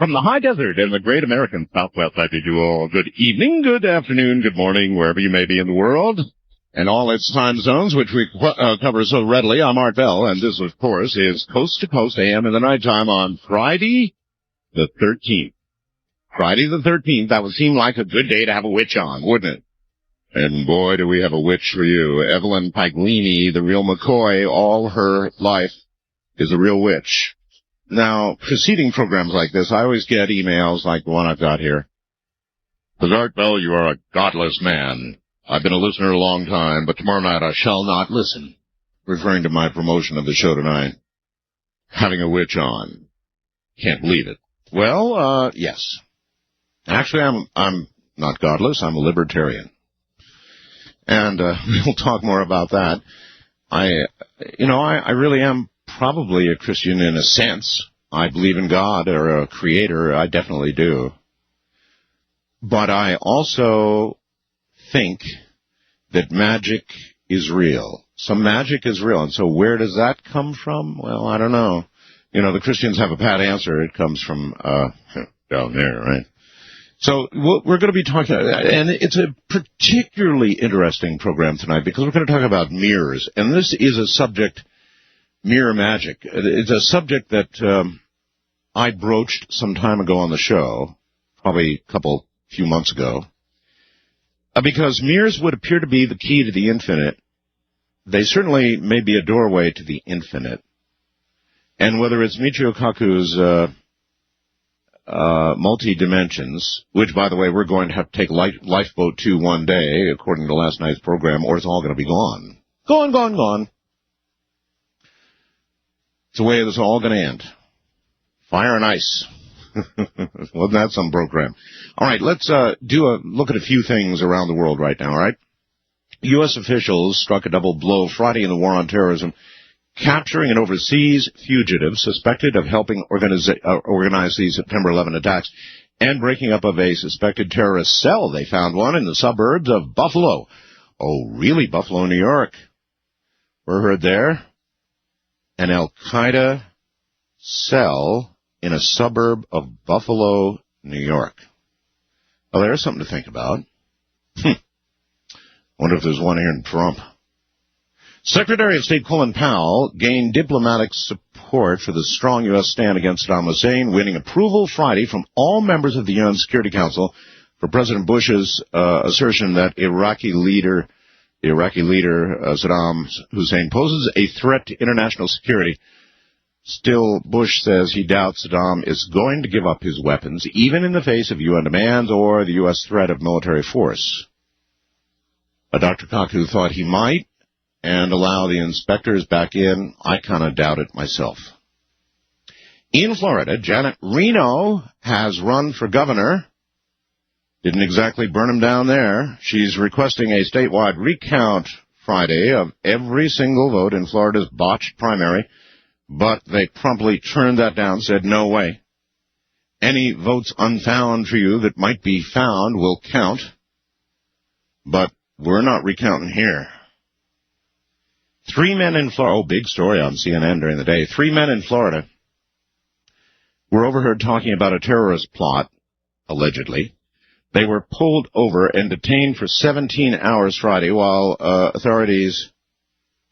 From the high desert in the great American Southwest, I bid you all good evening, good afternoon, good morning, wherever you may be in the world, and all its time zones, which we cover so readily. I'm Art Bell, and this, of course, is Coast to Coast AM in the nighttime on Friday the 13th. Friday the 13th, that would seem like a good day to have a witch on, wouldn't it? And boy, do we have a witch for you. Evelyn Paglini, the real McCoy, all her life is a real witch. Now, preceding programs like this, I always get emails like the one I've got here. Art Bell, you are a godless man. I've been a listener a long time, but tomorrow night I shall not listen. Referring to my promotion of the show tonight. Having a witch on. Can't believe it. Well, yes. Actually, I'm not godless. I'm a libertarian. And we'll talk more about that. I really am probably a Christian in a sense. I believe in God or a creator. I definitely do. But I also think that magic is real. Some magic is real. And so where does that come from? Well, I don't know. You know, the Christians have a pat answer. It comes from down there, right? So we're going to be talking, and it's a particularly interesting program tonight because we're going to talk about mirrors. And this is a subject, mirror magic. It's a subject that I broached some time ago on the show, probably few months ago, because mirrors would appear to be the key to the infinite. They certainly may be a doorway to the infinite. And whether it's Michio Kaku's multi-dimensions, which, by the way, we're going to have to take Lifeboat 2 one day, according to last night's program, or it's all going to be gone. Gone. It's the way it's all going to end. Fire and ice. Wasn't that some program? All right, let's do a look at a few things around the world right now, all right? U.S. officials struck a double blow Friday in the war on terrorism, capturing an overseas fugitive suspected of helping organize the September 11 attacks and breaking up of a suspected terrorist cell. They found one in the suburbs of Buffalo. Oh, really? Buffalo, New York. We're heard there. An Al-Qaeda cell in a suburb of Buffalo, New York. Well, there's something to think about. Wonder if there's one here in Trump. Secretary of State Colin Powell gained diplomatic support for the strong U.S. stand against Saddam Hussein, winning approval Friday from all members of the UN Security Council for President Bush's assertion that Iraqi leader Saddam Hussein poses a threat to international security. Still, Bush says he doubts Saddam is going to give up his weapons, even in the face of UN demands or the U.S. threat of military force. Dr. Kaku thought he might, and allow the inspectors back in. I kind of doubt it myself. In Florida, Janet Reno has run for governor. Didn't exactly burn him down there. She's requesting a statewide recount Friday of every single vote in Florida's botched primary, but they promptly turned that down, said no way. Any votes unfound for you that might be found will count, but we're not recounting here. 3 men in Florida, big story on CNN during the day. 3 men in Florida were overheard talking about a terrorist plot, allegedly. They were pulled over and detained for 17 hours Friday while authorities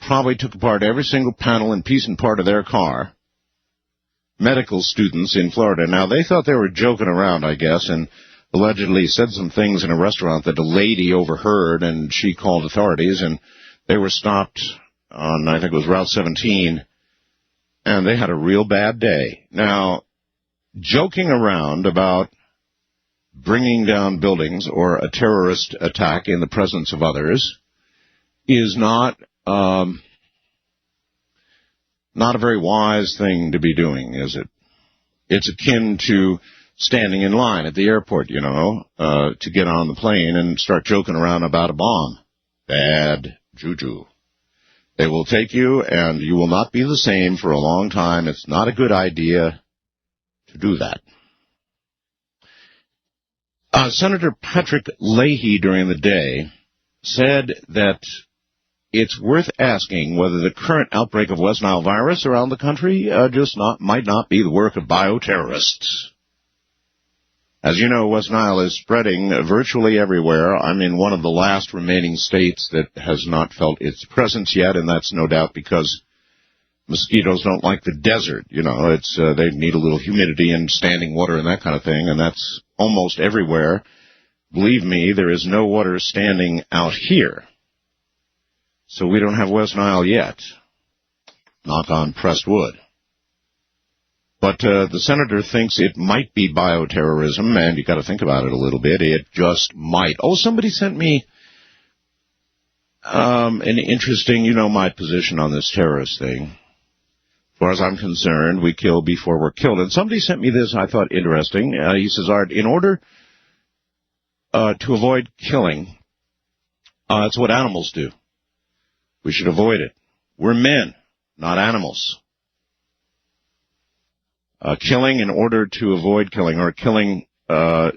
probably took apart every single panel and piece and part of their car. Medical students in Florida. Now, they thought they were joking around, I guess, and allegedly said some things in a restaurant that a lady overheard, and she called authorities, and they were stopped on, I think it was Route 17, and they had a real bad day. Now, joking around about bringing down buildings or a terrorist attack in the presence of others is not a very wise thing to be doing, is it? It's akin to standing in line at the airport, to get on the plane and start joking around about a bomb. Bad juju. They will take you, and you will not be the same for a long time. It's not a good idea to do that. Senator Patrick Leahy during the day said that it's worth asking whether the current outbreak of West Nile virus around the country might not be the work of bioterrorists. As you know, West Nile is spreading virtually everywhere. I'm in one of the last remaining states that has not felt its presence yet, and that's no doubt because mosquitoes don't like the desert. You know, they need a little humidity and standing water and that kind of thing, and that's almost everywhere. Believe me, there is no water standing out here. So we don't have West Nile yet. Knock on pressed wood. But the senator thinks it might be bioterrorism, and you got to think about it a little bit. It just might. Oh, somebody sent me an interesting, you know, my position on this terrorist thing. As far as I'm concerned, we kill before we're killed. And somebody sent me this I thought interesting. He says, Art, in order to avoid killing, that's what animals do. We should avoid it. We're men, not animals. Killing in order to avoid killing, or killing to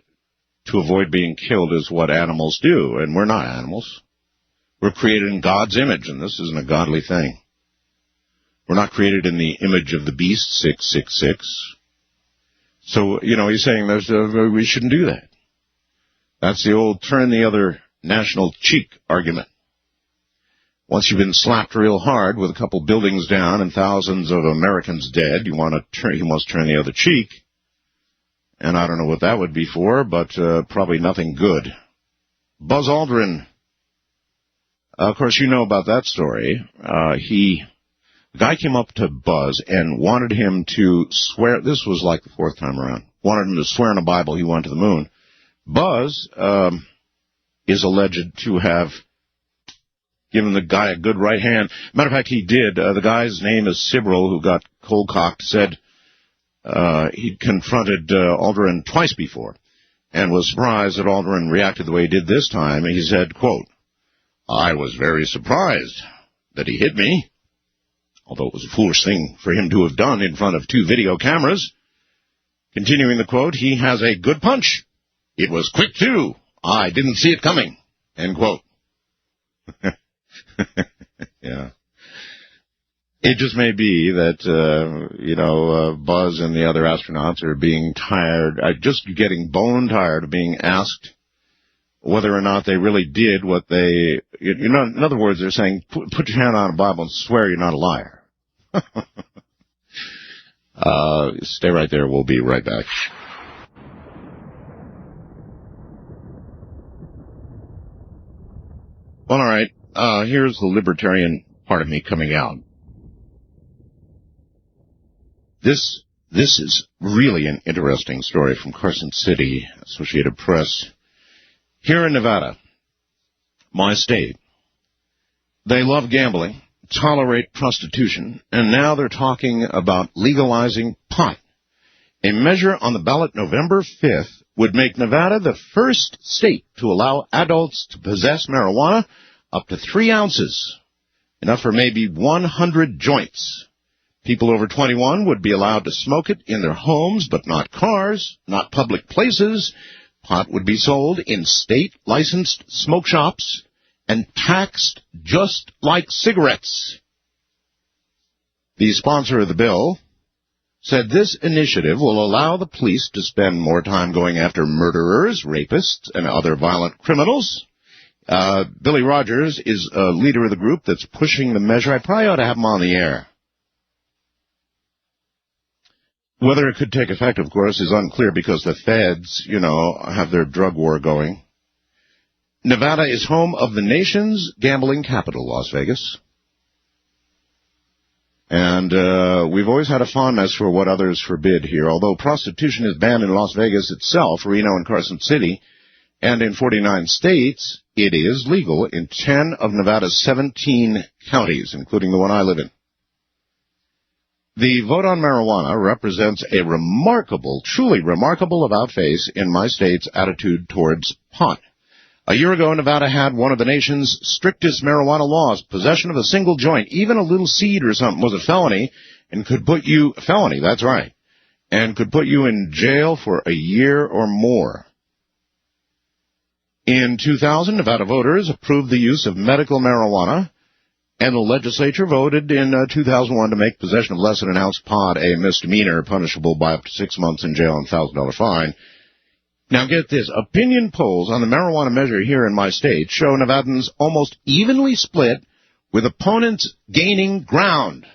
avoid being killed is what animals do, and we're not animals. We're created in God's image, and this isn't a godly thing. We're not created in the image of the beast, 666. So, you know, he's saying we shouldn't do that. That's the old turn the other national cheek argument. Once you've been slapped real hard with a couple buildings down and thousands of Americans dead, he must turn the other cheek. And I don't know what that would be for, but probably nothing good. Buzz Aldrin, of course, you know about that story. The guy came up to Buzz and wanted him to swear, this was like the fourth time around, wanted him to swear in the Bible he went to the moon. Buzz is alleged to have given the guy a good right hand. Matter of fact, he did. The guy's name is Sibrel, who got cold-cocked, said he'd confronted Aldrin twice before and was surprised that Aldrin reacted the way he did this time. He said, quote, I was very surprised that he hit me, although it was a foolish thing for him to have done in front of 2 video cameras. Continuing the quote, he has a good punch. It was quick, too. I didn't see it coming. End quote. Yeah. It just may be that, Buzz and the other astronauts are being tired, just getting bone tired of being asked whether or not they really did what they, in other words, they're saying, put your hand on a Bible and swear you're not a liar. Stay right there. We'll be right back. Well, all right. Here's the libertarian part of me coming out. This is really an interesting story from Carson City, Associated Press. Here in Nevada, my state, they love gambling, tolerate prostitution, and now they're talking about legalizing pot. A measure on the ballot November 5th would make Nevada the first state to allow adults to possess marijuana up to 3 ounces, enough for maybe 100 joints. People over 21 would be allowed to smoke it in their homes, but not cars, not public places. Pot would be sold in state-licensed smoke shops and taxed just like cigarettes. The sponsor of the bill said this initiative will allow the police to spend more time going after murderers, rapists, and other violent criminals. Billy Rogers is a leader of the group that's pushing the measure. I probably ought to have him on the air. Whether it could take effect, of course, is unclear because the feds, have their drug war going. Nevada is home of the nation's gambling capital, Las Vegas. And we've always had a fondness for what others forbid here. Although prostitution is banned in Las Vegas itself, Reno and Carson City, and in 49 states, it is legal in 10 of Nevada's 17 counties, including the one I live in. The vote on marijuana represents a remarkable, truly remarkable about-face in my state's attitude towards pot. A year ago, Nevada had one of the nation's strictest marijuana laws. Possession of a single joint, even a little seed or something, was a felony and could put you, felony, that's right, and could put you in jail for a year or more. In 2000, Nevada voters approved the use of medical marijuana, and the legislature voted in 2001 to make possession of less than an ounce pot a misdemeanor, punishable by up to 6 months in jail and $1,000 fine. Now get this, opinion polls on the marijuana measure here in my state show Nevadans almost evenly split, with opponents gaining ground.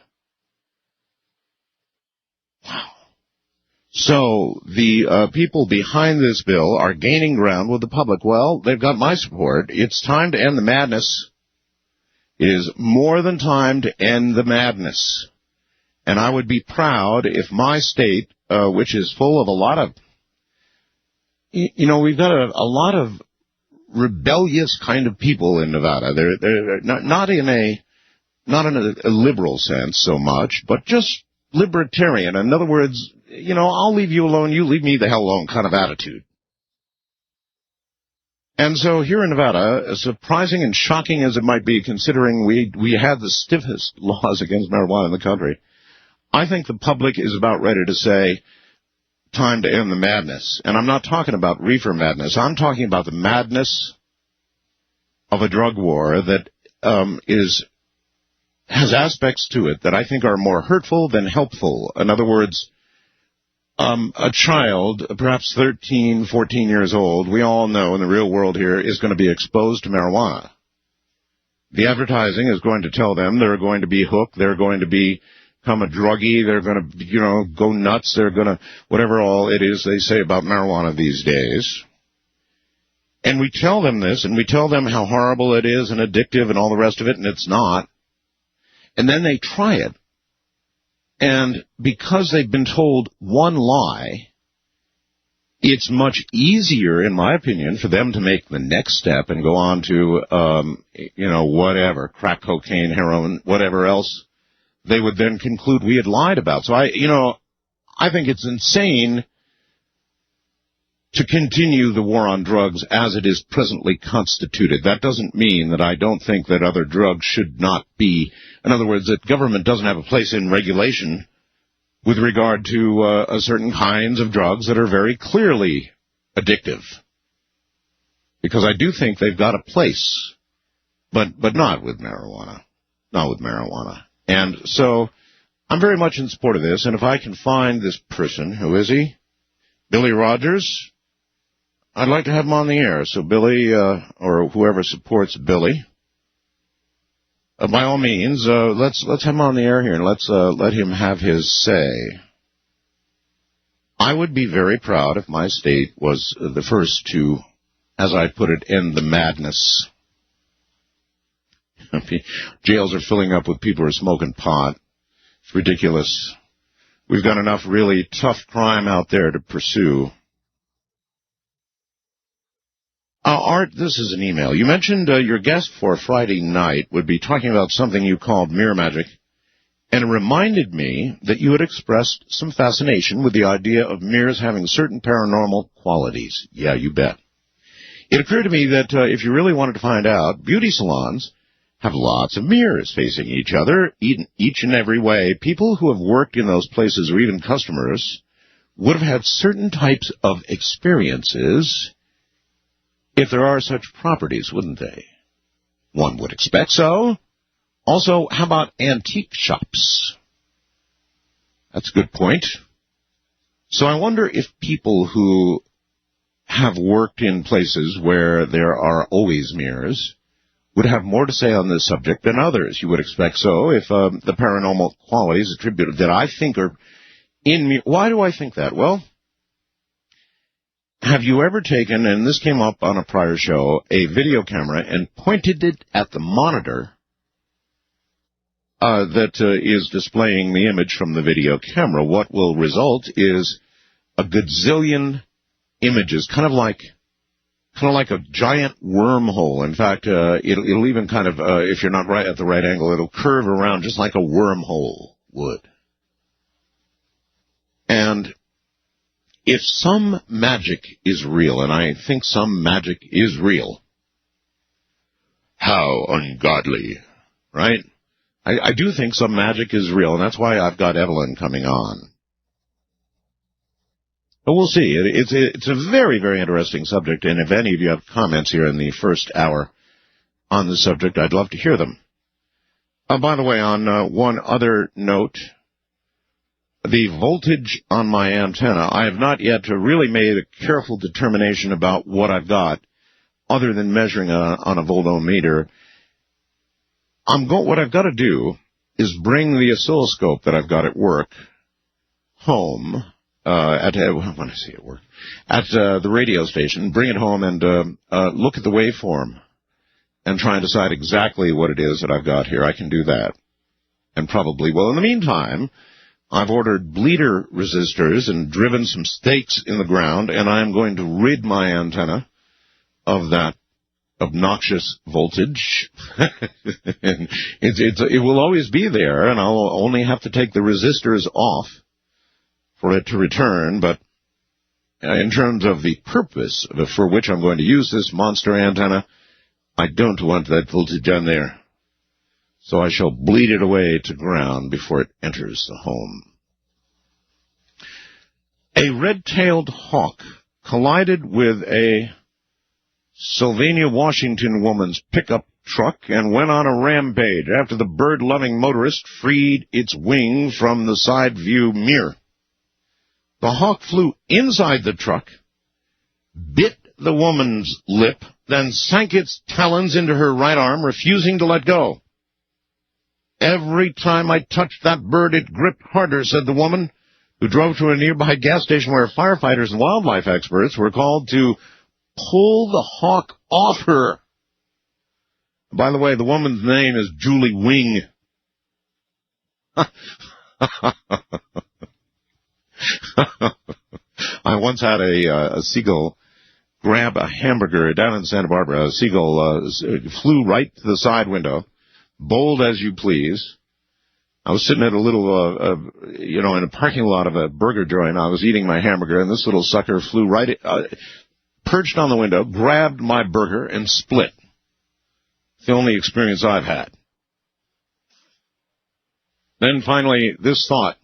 Wow. So the people behind this bill are gaining ground with the public. Well, they've got my support. It's time to end the madness. It is more than time to end the madness. And I would be proud if my state, which is full of a lot of, we've got a lot of rebellious kind of people in Nevada. They're not in a liberal sense so much, but just libertarian. In other words, I'll leave you alone, you leave me the hell alone kind of attitude. And so here in Nevada, as surprising and shocking as it might be, considering we had the stiffest laws against marijuana in the country, I think the public is about ready to say, time to end the madness. And I'm not talking about reefer madness. I'm talking about the madness of a drug war that has aspects to it that I think are more hurtful than helpful. In other words, a child, perhaps 13, 14 years old, we all know in the real world here, is going to be exposed to marijuana. The advertising is going to tell them they're going to be hooked, they're going to become a druggie, they're going to, go nuts, they're going to, whatever all it is they say about marijuana these days. And we tell them this, and we tell them how horrible it is and addictive and all the rest of it, and it's not. And then they try it. And because they've been told one lie, it's much easier, in my opinion, for them to make the next step and go on to, whatever, crack cocaine, heroin, whatever else they would then conclude we had lied about. So I think it's insane to continue the war on drugs as it is presently constituted. That doesn't mean that I don't think that other drugs should not be. In other words, that government doesn't have a place in regulation with regard to certain kinds of drugs that are very clearly addictive. Because I do think they've got a place, but not with marijuana. Not with marijuana. And so I'm very much in support of this, and if I can find this person, who is he? Billy Rogers. I'd like to have him on the air. So Billy, or whoever supports Billy, by all means, let's have him on the air here, and let's let him have his say. I would be very proud if my state was the first to, as I put it, end the madness. Jails are filling up with people who are smoking pot. It's ridiculous. We've got enough really tough crime out there to pursue. Art, this is an email. You mentioned your guest for Friday night would be talking about something you called mirror magic, and it reminded me that you had expressed some fascination with the idea of mirrors having certain paranormal qualities. Yeah, you bet. It occurred to me that if you really wanted to find out, beauty salons have lots of mirrors facing each other, each and every way. People who have worked in those places, or even customers, would have had certain types of experiences if there are such properties, wouldn't they? One would expect so. Also, how about antique shops? That's a good point. So I wonder if people who have worked in places where there are always mirrors would have more to say on this subject than others. You would expect so if the paranormal qualities attributed that I think are in me. Why do I think that? Well, have you ever taken, and this came up on a prior show, a video camera and pointed it at the monitor that is displaying the image from the video camera? What will result is a gazillion images, kind of like a giant wormhole. In fact, it'll even kind of, if you're not right at the right angle, it'll curve around just like a wormhole would. And if some magic is real, and I think some magic is real, how ungodly, right? I do think some magic is real, and that's why I've got Evelyn coming on. But we'll see. It's a very, very interesting subject, and if any of you have comments here in the first hour on the subject, I'd love to hear them. By the way, on one other note, the voltage on my antenna. I have not yet really made a careful determination about what I've got, other than measuring on a voltometer. What I've got to do is bring the oscilloscope that I've got at work home, at the radio station, bring it home and look at the waveform and try and decide exactly what it is that I've got here. I can do that. And probably, well, in the meantime, I've ordered bleeder resistors and driven some stakes in the ground, and I'm going to rid my antenna of that obnoxious voltage. And it will always be there, and I'll only have to take the resistors off for it to return. But in terms of the purpose for which I'm going to use this monster antenna, I don't want that voltage on there. So I shall bleed it away to ground before it enters the home. A red-tailed hawk collided with a Sylvania, Washington woman's pickup truck and went on a rampage after the bird-loving motorist freed its wing from the side view mirror. The hawk flew inside the truck, bit the woman's lip, then sank its talons into her right arm, refusing to let go. Every time I touched that bird, it gripped harder, said the woman, who drove to a nearby gas station where firefighters and wildlife experts were called to pull the hawk off her. By the way, the woman's name is Julie Wing. I once had a seagull grab a hamburger down in Santa Barbara. A seagull flew right to the side window, bold as you please. I was sitting at a little, in a parking lot of a burger joint. I was eating my hamburger, and this little sucker flew right, perched on the window, grabbed my burger, and split. It's the only experience I've had. Then finally, this thought.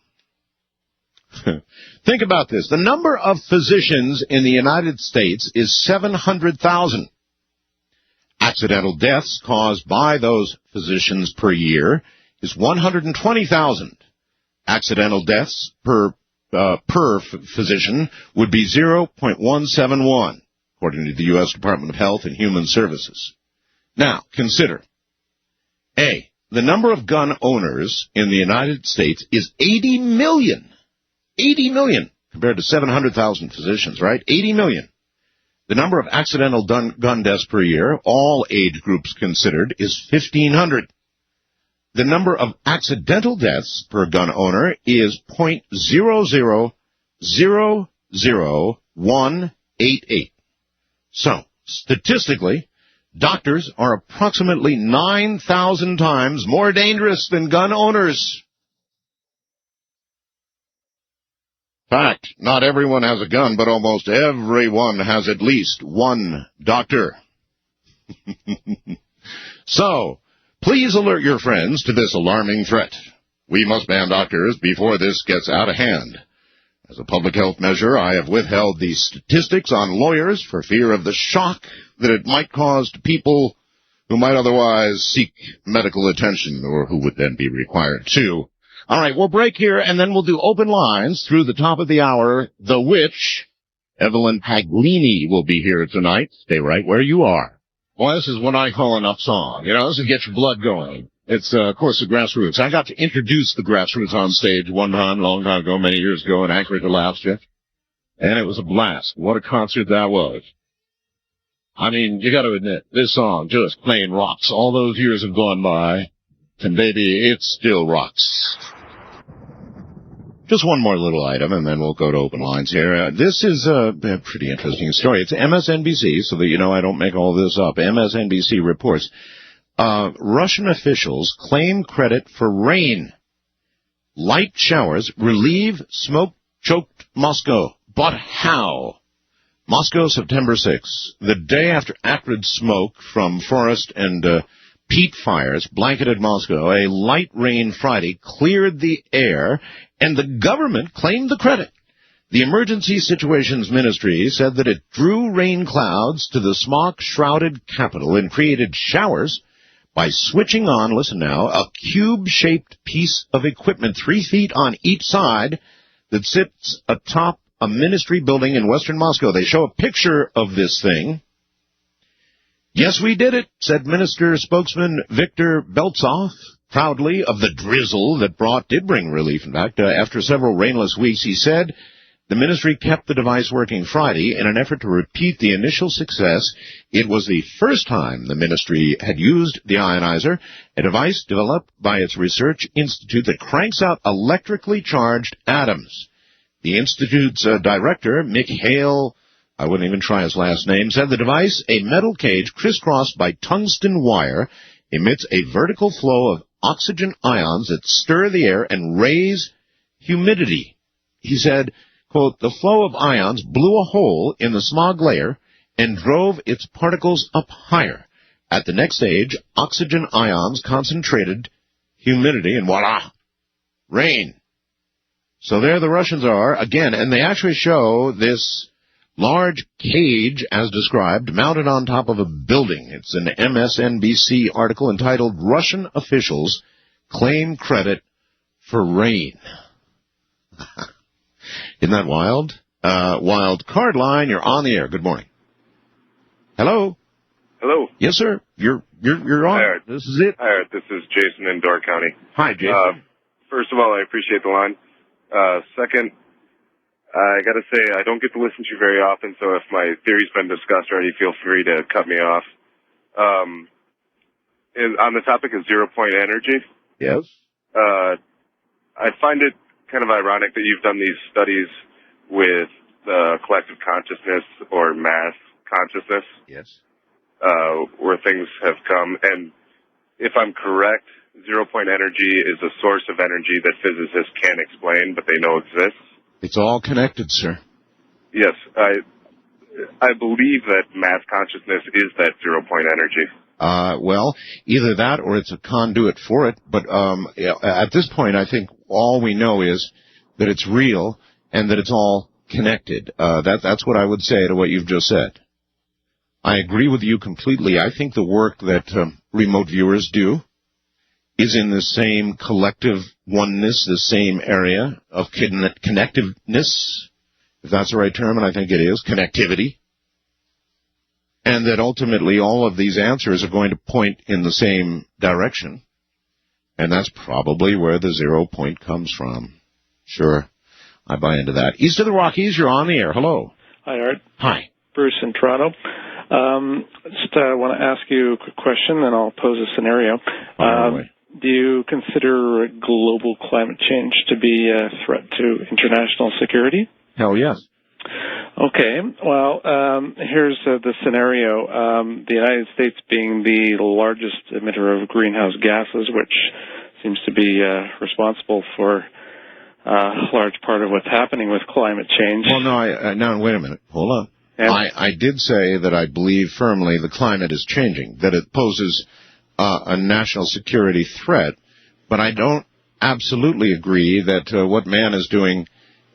Think about this. The number of physicians in the United States is 700,000. Accidental deaths caused by those physicians per year is 120,000. Accidental deaths per physician would be 0.171, according to the U.S. Department of Health and Human Services. Now, consider. A, the number of gun owners in the United States is 80 million. 80 million compared to 700,000 physicians, right? 80 million. The number of accidental gun deaths per year, all age groups considered, is 1,500. The number of accidental deaths per gun owner is 0.0000188. So, statistically, doctors are approximately 9,000 times more dangerous than gun owners. Fact, not everyone has a gun, but almost everyone has at least one doctor. So, please alert your friends to this alarming threat. We must ban doctors before this gets out of hand. As a public health measure, I have withheld the statistics on lawyers for fear of the shock that it might cause to people who might otherwise seek medical attention, or who would then be required to. All right, we'll break here, and then we'll do open lines through the top of the hour. The witch, Evelyn Paglini, will be here tonight. Stay right where you are. Well, this is what I call an up song. You know, this will get your blood going. It's, of course, the Grassroots. I got to introduce the Grassroots on stage one time, a long time ago, many years ago, in Anchorage, Alaska. And it was a blast. What a concert that was. I mean, you got to admit, this song just plain rocks. All those years have gone by, and baby, it still rocks. Just one more little item, and then we'll go to open lines here. This is a pretty interesting story. It's MSNBC, so that you know I don't make all this up. MSNBC reports Russian officials claim credit for rain. Light showers relieve smoke-choked Moscow. But how? Moscow, September 6th, the day after acrid smoke from forest and peat fires blanketed Moscow. A light rain Friday cleared the air, and the government claimed the credit. The Emergency Situations Ministry said that it drew rain clouds to the smog-shrouded capital and created showers, by switching on, listen now, a cube-shaped piece of equipment 3 feet on each side that sits atop a ministry building in western Moscow. They show a picture of this thing. Yes, we did it, said minister spokesman Viktor Beltsov, proudly of the drizzle that did bring relief. In fact, after several rainless weeks, he said the ministry kept the device working Friday in an effort to repeat the initial success. It was the first time the ministry had used the ionizer, a device developed by its research institute that cranks out electrically charged atoms. The institute's director, Mikhail, I wouldn't even try his last name, said the device, a metal cage crisscrossed by tungsten wire, emits a vertical flow of oxygen ions that stir the air and raise humidity. He said, quote, the flow of ions blew a hole in the smog layer and drove its particles up higher. At the next stage, oxygen ions concentrated humidity, and voila, rain. So there the Russians are, again, and they actually show this large cage, as described, mounted on top of a building. It's an MSNBC article entitled, Russian Officials Claim Credit for Rain. Isn't that wild? Wild card line, you're on the air. Good morning. Hello? Hello. Yes, sir. You're on. Hi, Art. This is it. Hi, Art. This is Jason in Door County. Hi, Jason. First of all, I appreciate the line. Second, I got to say, I don't get to listen to you very often, so if my theory's been discussed already, feel free to cut me off. On the topic of zero-point energy, Yes. I find it kind of ironic that you've done these studies with collective consciousness or mass consciousness. Yes. Where things have come. And if I'm correct, zero-point energy is a source of energy that physicists can't explain, but they know exists. It's all connected, sir. Yes, I believe that mass consciousness is that zero-point energy. Well, either that or it's a conduit for it. But at this point, I think all we know is that it's real and that it's all connected. That's what I would say to what you've just said. I agree with you completely. I think the work that remote viewers do is in the same collective oneness, the same area of connectiveness, if that's the right term, and I think it is, connectivity. And that ultimately all of these answers are going to point in the same direction. And that's probably where the 0 point comes from. Sure, I buy into that. East of the Rockies, you're on the air. Hello. Hi, Art. Hi. Bruce in Toronto. Just want to ask you a quick question, and I'll pose a scenario. Do you consider global climate change to be a threat to international security? Hell yes. Okay. Well, here's the scenario. The United States being the largest emitter of greenhouse gases, which seems to be responsible for a large part of what's happening with climate change. Well, no, wait a minute. Hold on. I did say that I believe firmly the climate is changing, that it poses a national security threat, but I don't absolutely agree that what man is doing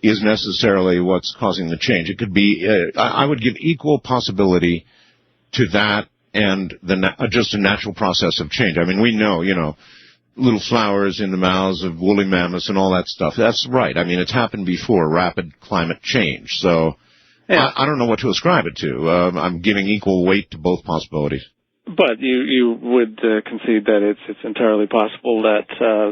is necessarily what's causing the change. It could be, I would give equal possibility to that and just a natural process of change. I mean, we know, little flowers in the mouths of woolly mammoths and all that stuff. That's right. I mean, it's happened before, rapid climate change. So yeah. I don't know what to ascribe it to. I'm giving equal weight to both possibilities. But you would concede that it's entirely possible that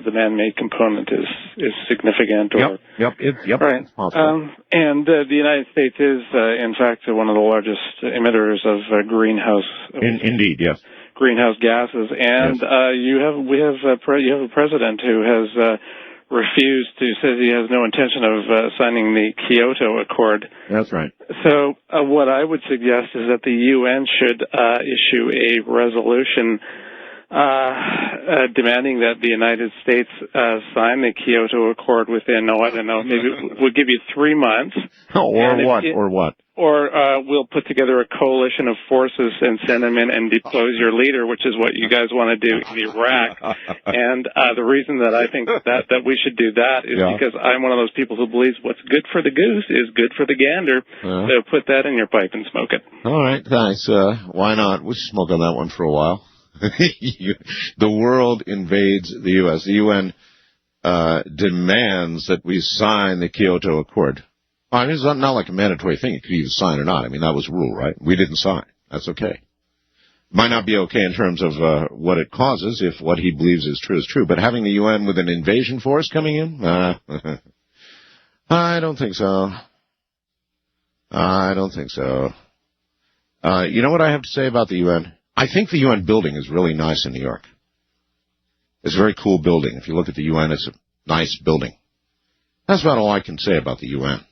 the man-made component is significant, or yep, right? It's possible. And the United States is, in fact, one of the largest emitters of greenhouse. Indeed, yes. Greenhouse gases, and yes. You have a president who has refused to, says he has no intention of signing the Kyoto Accord. That's right. So what I would suggest is that the UN should issue a resolution demanding that the United States sign the Kyoto Accord within, I don't know, maybe we'll give you 3 months. Or what? Or we'll put together a coalition of forces and send them in and depose your leader, which is what you guys want to do in Iraq. And the reason that I think that we should do that is because I'm one of those people who believes what's good for the goose is good for the gander. So put that in your pipe and smoke it. All right, thanks. Why not? We should smoke on that one for a while. The world invades the U.S. The UN demands that we sign the Kyoto Accord. I mean, it's not like a mandatory thing. You could either sign or not. I mean, that was the rule, right? We didn't sign. That's okay. Might not be okay in terms of what it causes if what he believes is true. But having the UN with an invasion force coming in? I don't think so. I don't think so. You know what I have to say about the UN? I think the UN building is really nice in New York. It's a very cool building. If you look at the UN, it's a nice building. That's about all I can say about the UN.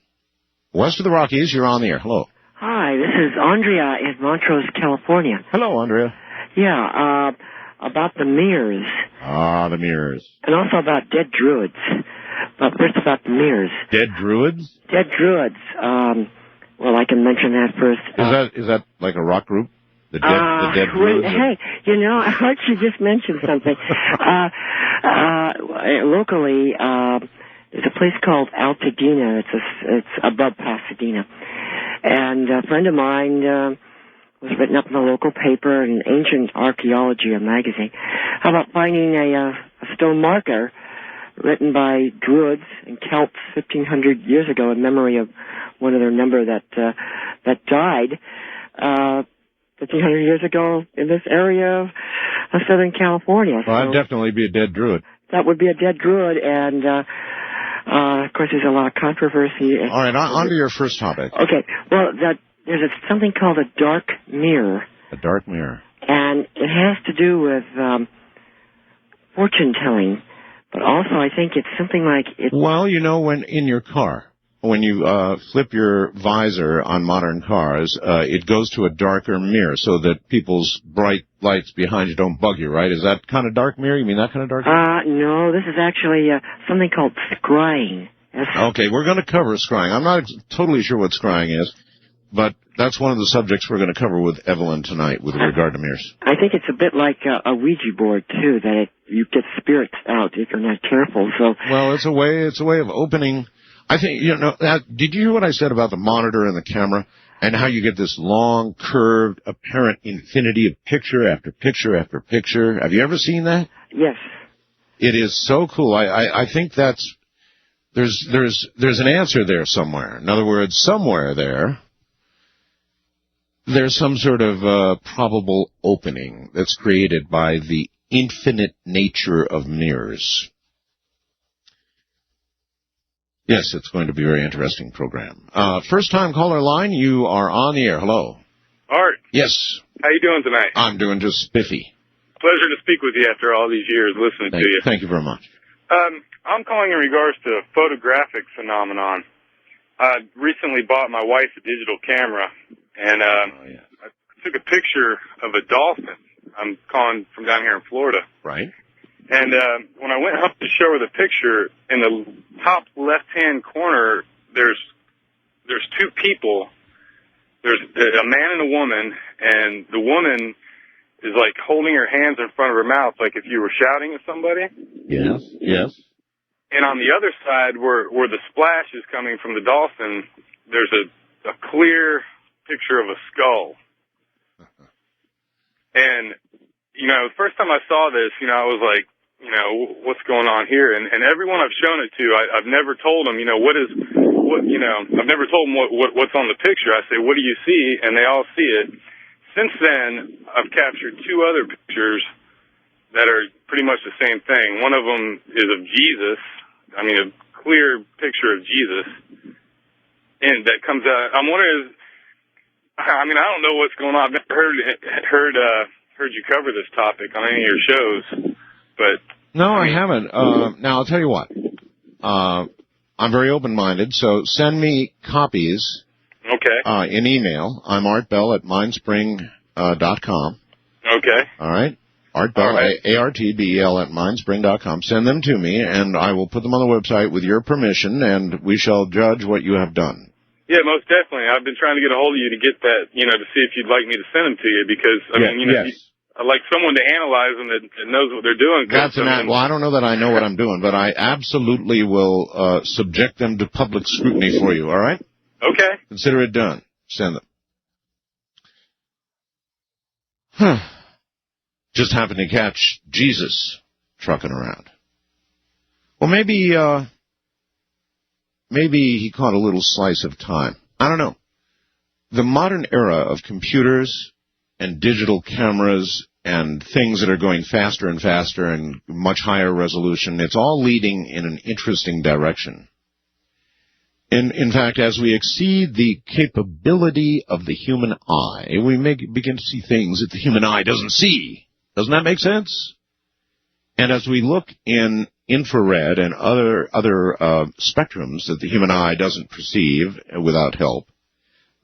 West of the Rockies, you're on the air. Hello. Hi, this is Andrea in Montrose, California. Hello, Andrea. Yeah, about the mirrors. Ah, the mirrors. And also about dead druids. But first about the mirrors. Dead druids? Dead druids. Well, I can mention that first. Is that like a rock group? The dead druids? Hey, you know, I heard you just mention something. Locally, there's a place called Altadena. It's above Pasadena. And a friend of mine was written up in the local paper in Ancient Archaeology, a magazine, how about finding a stone marker written by Druids and Celts 1,500 years ago in memory of one of their number that died 1,500 years ago in this area of Southern California. Well, that'd definitely be a dead Druid. That would be a dead Druid, and of course there's a lot of controversy. All right, on to your first topic. Okay, well, there's something called a dark mirror. A dark mirror. And it has to do with fortune-telling, but also I think it's something like... Well, you know, when in your car, when you flip your visor on modern cars, it goes to a darker mirror so that people's bright lights behind you don't bug you, right? Is that kind of dark mirror? You mean that kind of dark mirror? No, this is actually something called scrying. Okay, we're going to cover scrying. I'm not totally sure what scrying is, but that's one of the subjects we're going to cover with Evelyn tonight with regard to mirrors. I think it's a bit like a Ouija board, too, that you get spirits out if you're not careful. So, well, it's a way of opening... I think, you know, did you hear what I said about the monitor and the camera and how you get this long, curved, apparent infinity of picture after picture after picture? Have you ever seen that? Yes. It is so cool. I think there's an answer there somewhere. In other words, somewhere there's some sort of probable opening that's created by the infinite nature of mirrors. Yes, it's going to be a very interesting program. First-time caller line, you are on the air. Hello. Art. Yes. How you doing tonight? I'm doing just spiffy. Pleasure to speak with you after all these years listening to you. Thank you very much. I'm calling in regards to photographic phenomenon. I recently bought my wife a digital camera, and I took a picture of a dolphin. I'm calling from down here in Florida. Right. And when I went up to show her the picture, in the top left-hand corner, there's two people. There's a man and a woman, and the woman is like holding her hands in front of her mouth, like if you were shouting at somebody. Yes, yes. And on the other side, where the splash is coming from the dolphin, there's a clear picture of a skull. And, you know, the first time I saw this, you know, I was like, you know, what's going on here? And everyone I've shown it to, I've never told them, you know, I've never told them what's on the picture. I say, what do you see? And they all see it. Since then, I've captured two other pictures that are pretty much the same thing. One of them is of Jesus. I mean, a clear picture of Jesus. And that comes out. I'm wondering, I mean, I don't know what's going on. I've never heard you cover this topic on any of your shows. But no, I haven't. Now, I'll tell you what. I'm very open-minded, so send me copies in email. I'm artbell@mindspring.com. Okay. All right? Artbell, ARTBEL at mindspring.com. Send them to me, and I will put them on the website with your permission, and we shall judge what you have done. Yeah, most definitely. I've been trying to get a hold of you to get that, you know, to see if you'd like me to send them to you, because, I mean, you know, I'd like someone to analyze them that knows what they're doing. Well, I don't know that I know what I'm doing, but I absolutely will subject them to public scrutiny for you, all right? Okay. Consider it done. Send them. just happened to catch Jesus trucking around. Well, maybe he caught a little slice of time. I don't know. The modern era of computers and digital cameras and things that are going faster and faster and much higher resolution, it's all leading in an interesting direction. In fact, as we exceed the capability of the human eye, we may begin to see things that the human eye doesn't see. Doesn't that make sense? And as we look in infrared and other spectrums that the human eye doesn't perceive without help,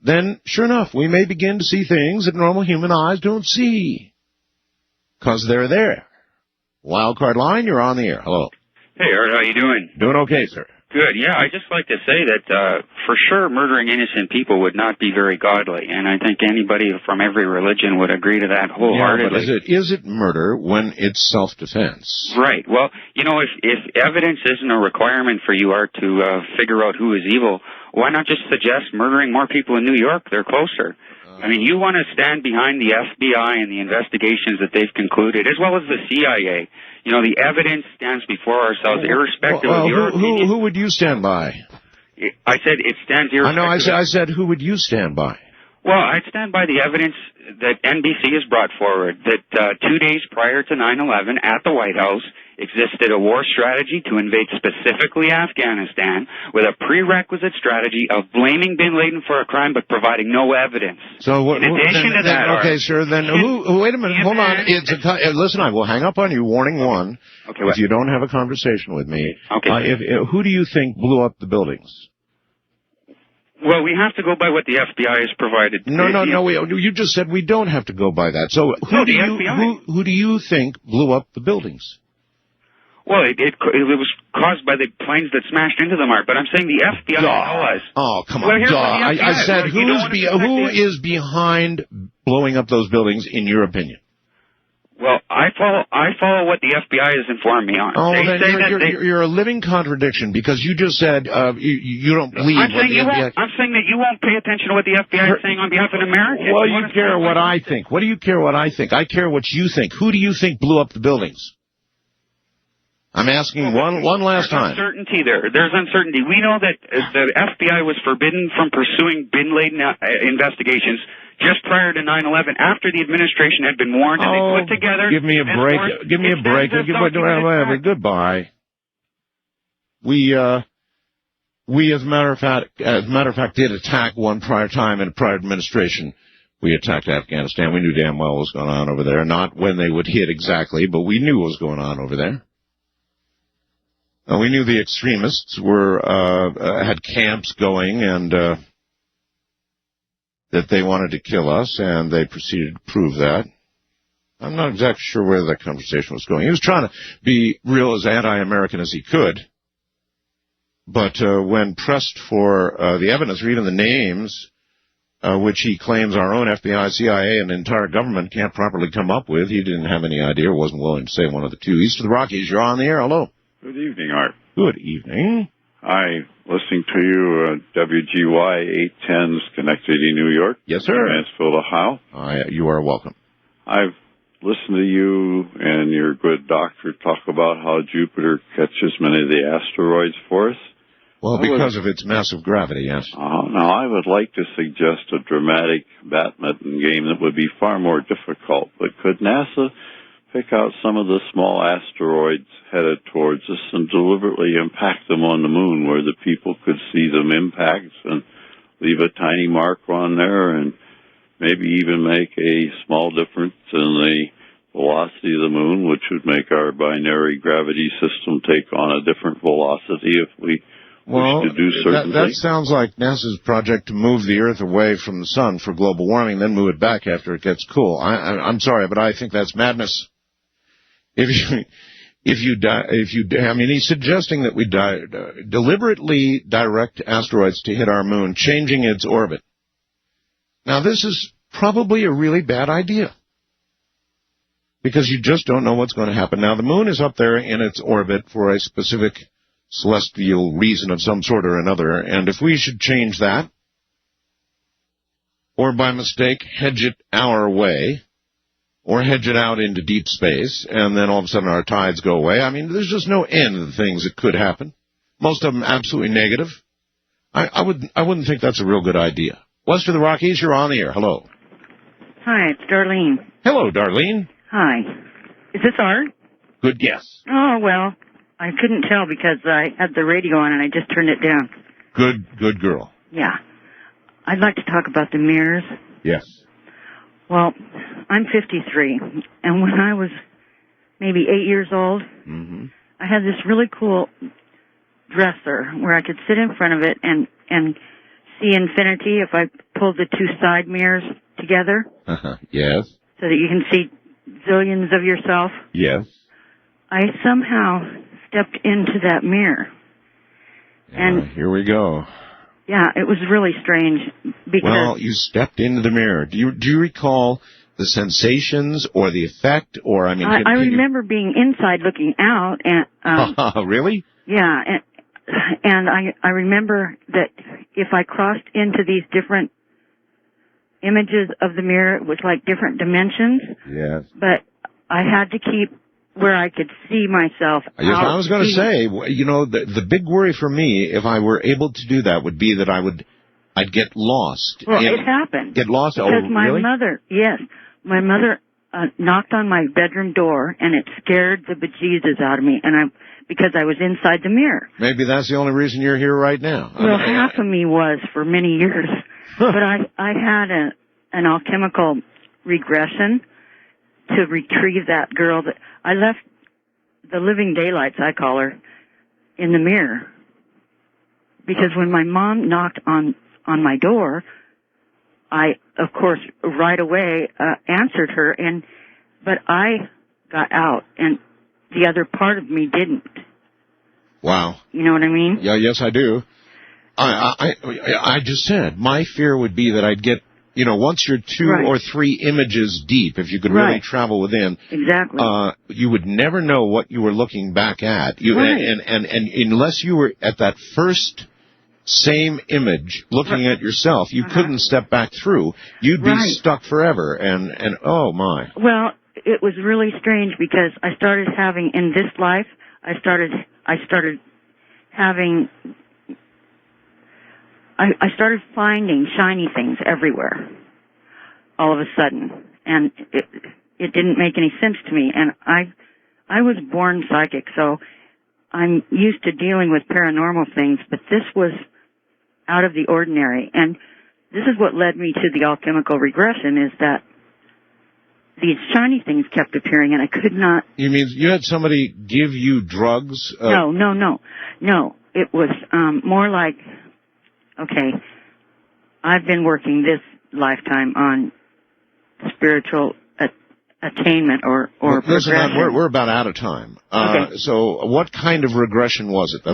then, sure enough, we may begin to see things that normal human eyes don't see. Because they're there. Wildcard line, you're on the air. Hello. Hey, Art, how you doing? Doing okay, sir. Good. Yeah, I'd just like to say that for sure murdering innocent people would not be very godly, and I think anybody from every religion would agree to that wholeheartedly. Yeah, but is it murder when it's self-defense? Right. Well, you know, if evidence isn't a requirement for you, Art, to figure out who is evil, why not just suggest murdering more people in New York? They're closer. I mean, you want to stand behind the FBI and the investigations that they've concluded, as well as the CIA. You know, the evidence stands before ourselves, irrespective of your opinion. Who would you stand by? I said it stands irrespective. I know, I said who would you stand by? Well, I'd stand by the evidence that NBC has brought forward, that 2 days prior to 9/11 at the White House existed a war strategy to invade specifically Afghanistan with a prerequisite strategy of blaming bin Laden for a crime but providing no evidence. So in addition to that, okay, sir, then wait a minute, hold on. Listen, I will hang up on you, warning one, if you don't have a conversation with me. Okay. Who do you think blew up the buildings? Well, we have to go by what the FBI has provided. No, you just said we don't have to go by that. So who do you think blew up the buildings? Well, it was caused by the planes that smashed into them, Art. But I'm saying the FBI was. Oh, come on, I said who is behind blowing up those buildings, in your opinion? Well, I follow what the FBI has informed me on. Oh, you're a living contradiction, because you just said you don't believe what the FBI... I'm saying that you won't pay attention to what the FBI is saying on behalf of Americans. Well, you care what I think. What do you care what I think? I care what you think. Who do you think blew up the buildings? I'm asking one last time. There's uncertainty there. There's uncertainty. We know that the FBI was forbidden from pursuing bin Laden investigations just prior to 9/11, after the administration had been warned, and they put together... Give me a break. Give me a break. Goodbye. We, as a matter of fact, did attack one prior time in a prior administration. We attacked Afghanistan. We knew damn well what was going on over there. Not when they would hit exactly, but we knew what was going on over there. We knew the extremists had camps going, and that they wanted to kill us, and they proceeded to prove that. I'm not exactly sure where that conversation was going. He was trying to be real as anti-American as he could, but when pressed for the evidence, or even the names, which he claims our own FBI, CIA, and entire government can't properly come up with, he didn't have any idea, or wasn't willing to say one of the two. East of the Rockies, you're on the air. Hello. Good evening, Art. Good evening. Hi, listening to you, WGY 810, Schenectady, New York. Yes, sir. Mansfield, Ohio. You are welcome. I've listened to you and your good doctor talk about how Jupiter catches many of the asteroids for us. Well, because of its massive gravity, yes. Now, I would like to suggest a dramatic badminton game that would be far more difficult, but could NASA pick out some of the small asteroids headed towards us and deliberately impact them on the moon where the people could see them impact and leave a tiny mark on there, and maybe even make a small difference in the velocity of the moon, which would make our binary gravity system take on a different velocity if we wish to do certain things. That sounds like NASA's project to move the Earth away from the sun for global warming, then move it back after it gets cool. I'm sorry, but I think that's madness. He's suggesting that we deliberately direct asteroids to hit our moon, changing its orbit. Now, this is probably a really bad idea, because you just don't know what's going to happen. Now, the moon is up there in its orbit for a specific celestial reason of some sort or another, and if we should change that, or by mistake hedge it our way, or hedge it out into deep space, and then all of a sudden our tides go away. I mean, there's just no end to the things that could happen. Most of them absolutely negative. I wouldn't think that's a real good idea. West of the Rockies, you're on the air. Hello. Hi, it's Darlene. Hello, Darlene. Hi. Is this Art? Good guess. Oh, well, I couldn't tell because I had the radio on and I just turned it down. Good girl. Yeah. I'd like to talk about the mirrors. Yes. Well, I'm 53, and when I was maybe 8 years old, I had this really cool dresser where I could sit in front of it and see infinity if I pulled the two side mirrors together. Yes. So that you can see zillions of yourself. Yes. I somehow stepped into that mirror. And here we go. yeah, it was really strange because... Well, you stepped into the mirror. Do you recall the sensations or the effect, or I mean... I remember being inside looking out, and... Really? Yeah, and I remember that if I crossed into these different images of the mirror, it was like different dimensions. Yes. But I had to keep where I could see myself. Yes, I was going to say, you know, the big worry for me, if I were able to do that, would be that I'd get lost. Well, it happened. Get lost? Because my really? my mother knocked on my bedroom door, and it scared the bejesus out of me, because I was inside the mirror. Maybe that's the only reason you're here right now. Well, half of me was for many years. But I had an alchemical regression to retrieve that girl that I left the living daylights, I call her, in the mirror. Because when my mom knocked on my door, I, of course, right away answered her, but I got out, and the other part of me didn't. Wow. You know what I mean? Yeah, yes, I do. I just said, my fear would be that I'd get, you know, once you're two or three images deep, if you could really travel within, exactly, you would never know what you were looking back at. And unless you were at that first same image looking at yourself, you couldn't step back through. You'd be stuck forever. And oh my. Well, it was really strange because I started having, in this life, I started finding shiny things everywhere all of a sudden, and it didn't make any sense to me. And I was born psychic, so I'm used to dealing with paranormal things, but this was out of the ordinary. And this is what led me to the alchemical regression, is that these shiny things kept appearing, and I could not... You mean you had somebody give you drugs? No. It was more like, okay, I've been working this lifetime on spiritual attainment or listen, progression. we're about out of time. Okay. So what kind of regression was it?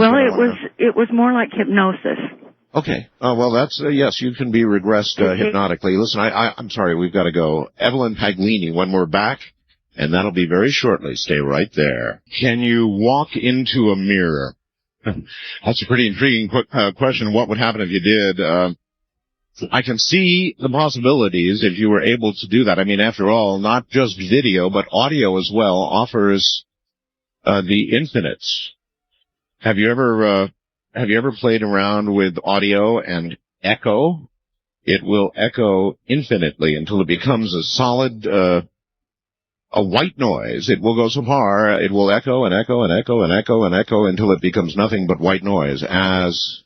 It was more like hypnosis. Okay. Well, that's, yes, you can be regressed hypnotically. Listen, I'm sorry, we've got to go. Evelyn Paglini, when we're back, and that'll be very shortly. Stay right there. Can you walk into a mirror? That's a pretty intriguing question. What would happen if you did? I can see the possibilities if you were able to do that. I mean, after all, not just video, but audio as well offers the infinites. Have you ever played around with audio and echo? It will echo infinitely until it becomes a solid, a white noise. It will go so far, it will echo and echo and echo and echo and echo until it becomes nothing but white noise, as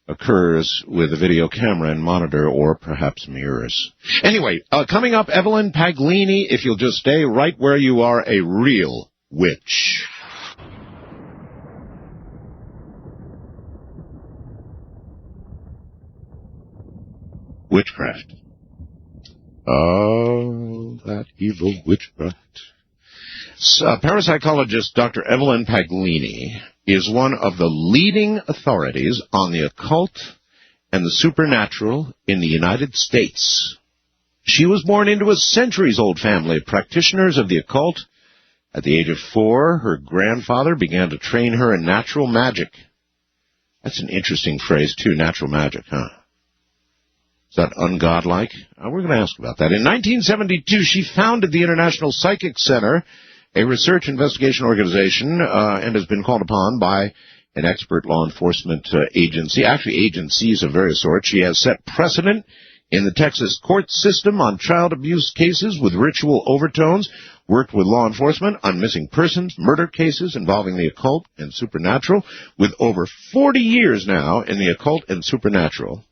occurs with a video camera and monitor, or perhaps mirrors. Anyway, coming up, Evelyn Paglini, if you'll just stay right where you are, a real witch. Witchcraft. Oh, that evil witchcraft. Parapsychologist Dr. Evelyn Paglini is one of the leading authorities on the occult and the supernatural in the United States. She was born into a centuries-old family of practitioners of the occult. At the age of 4, her grandfather began to train her in natural magic. That's an interesting phrase, too, natural magic, huh? that ungodlike? We're going to ask about that. In 1972, she founded the International Psychic Center, a research investigation organization, and has been called upon by an expert law enforcement agency, actually agencies of various sorts. She has set precedent in the Texas court system on child abuse cases with ritual overtones, worked with law enforcement on missing persons, murder cases involving the occult and supernatural, with over 40 years now in the occult and supernatural.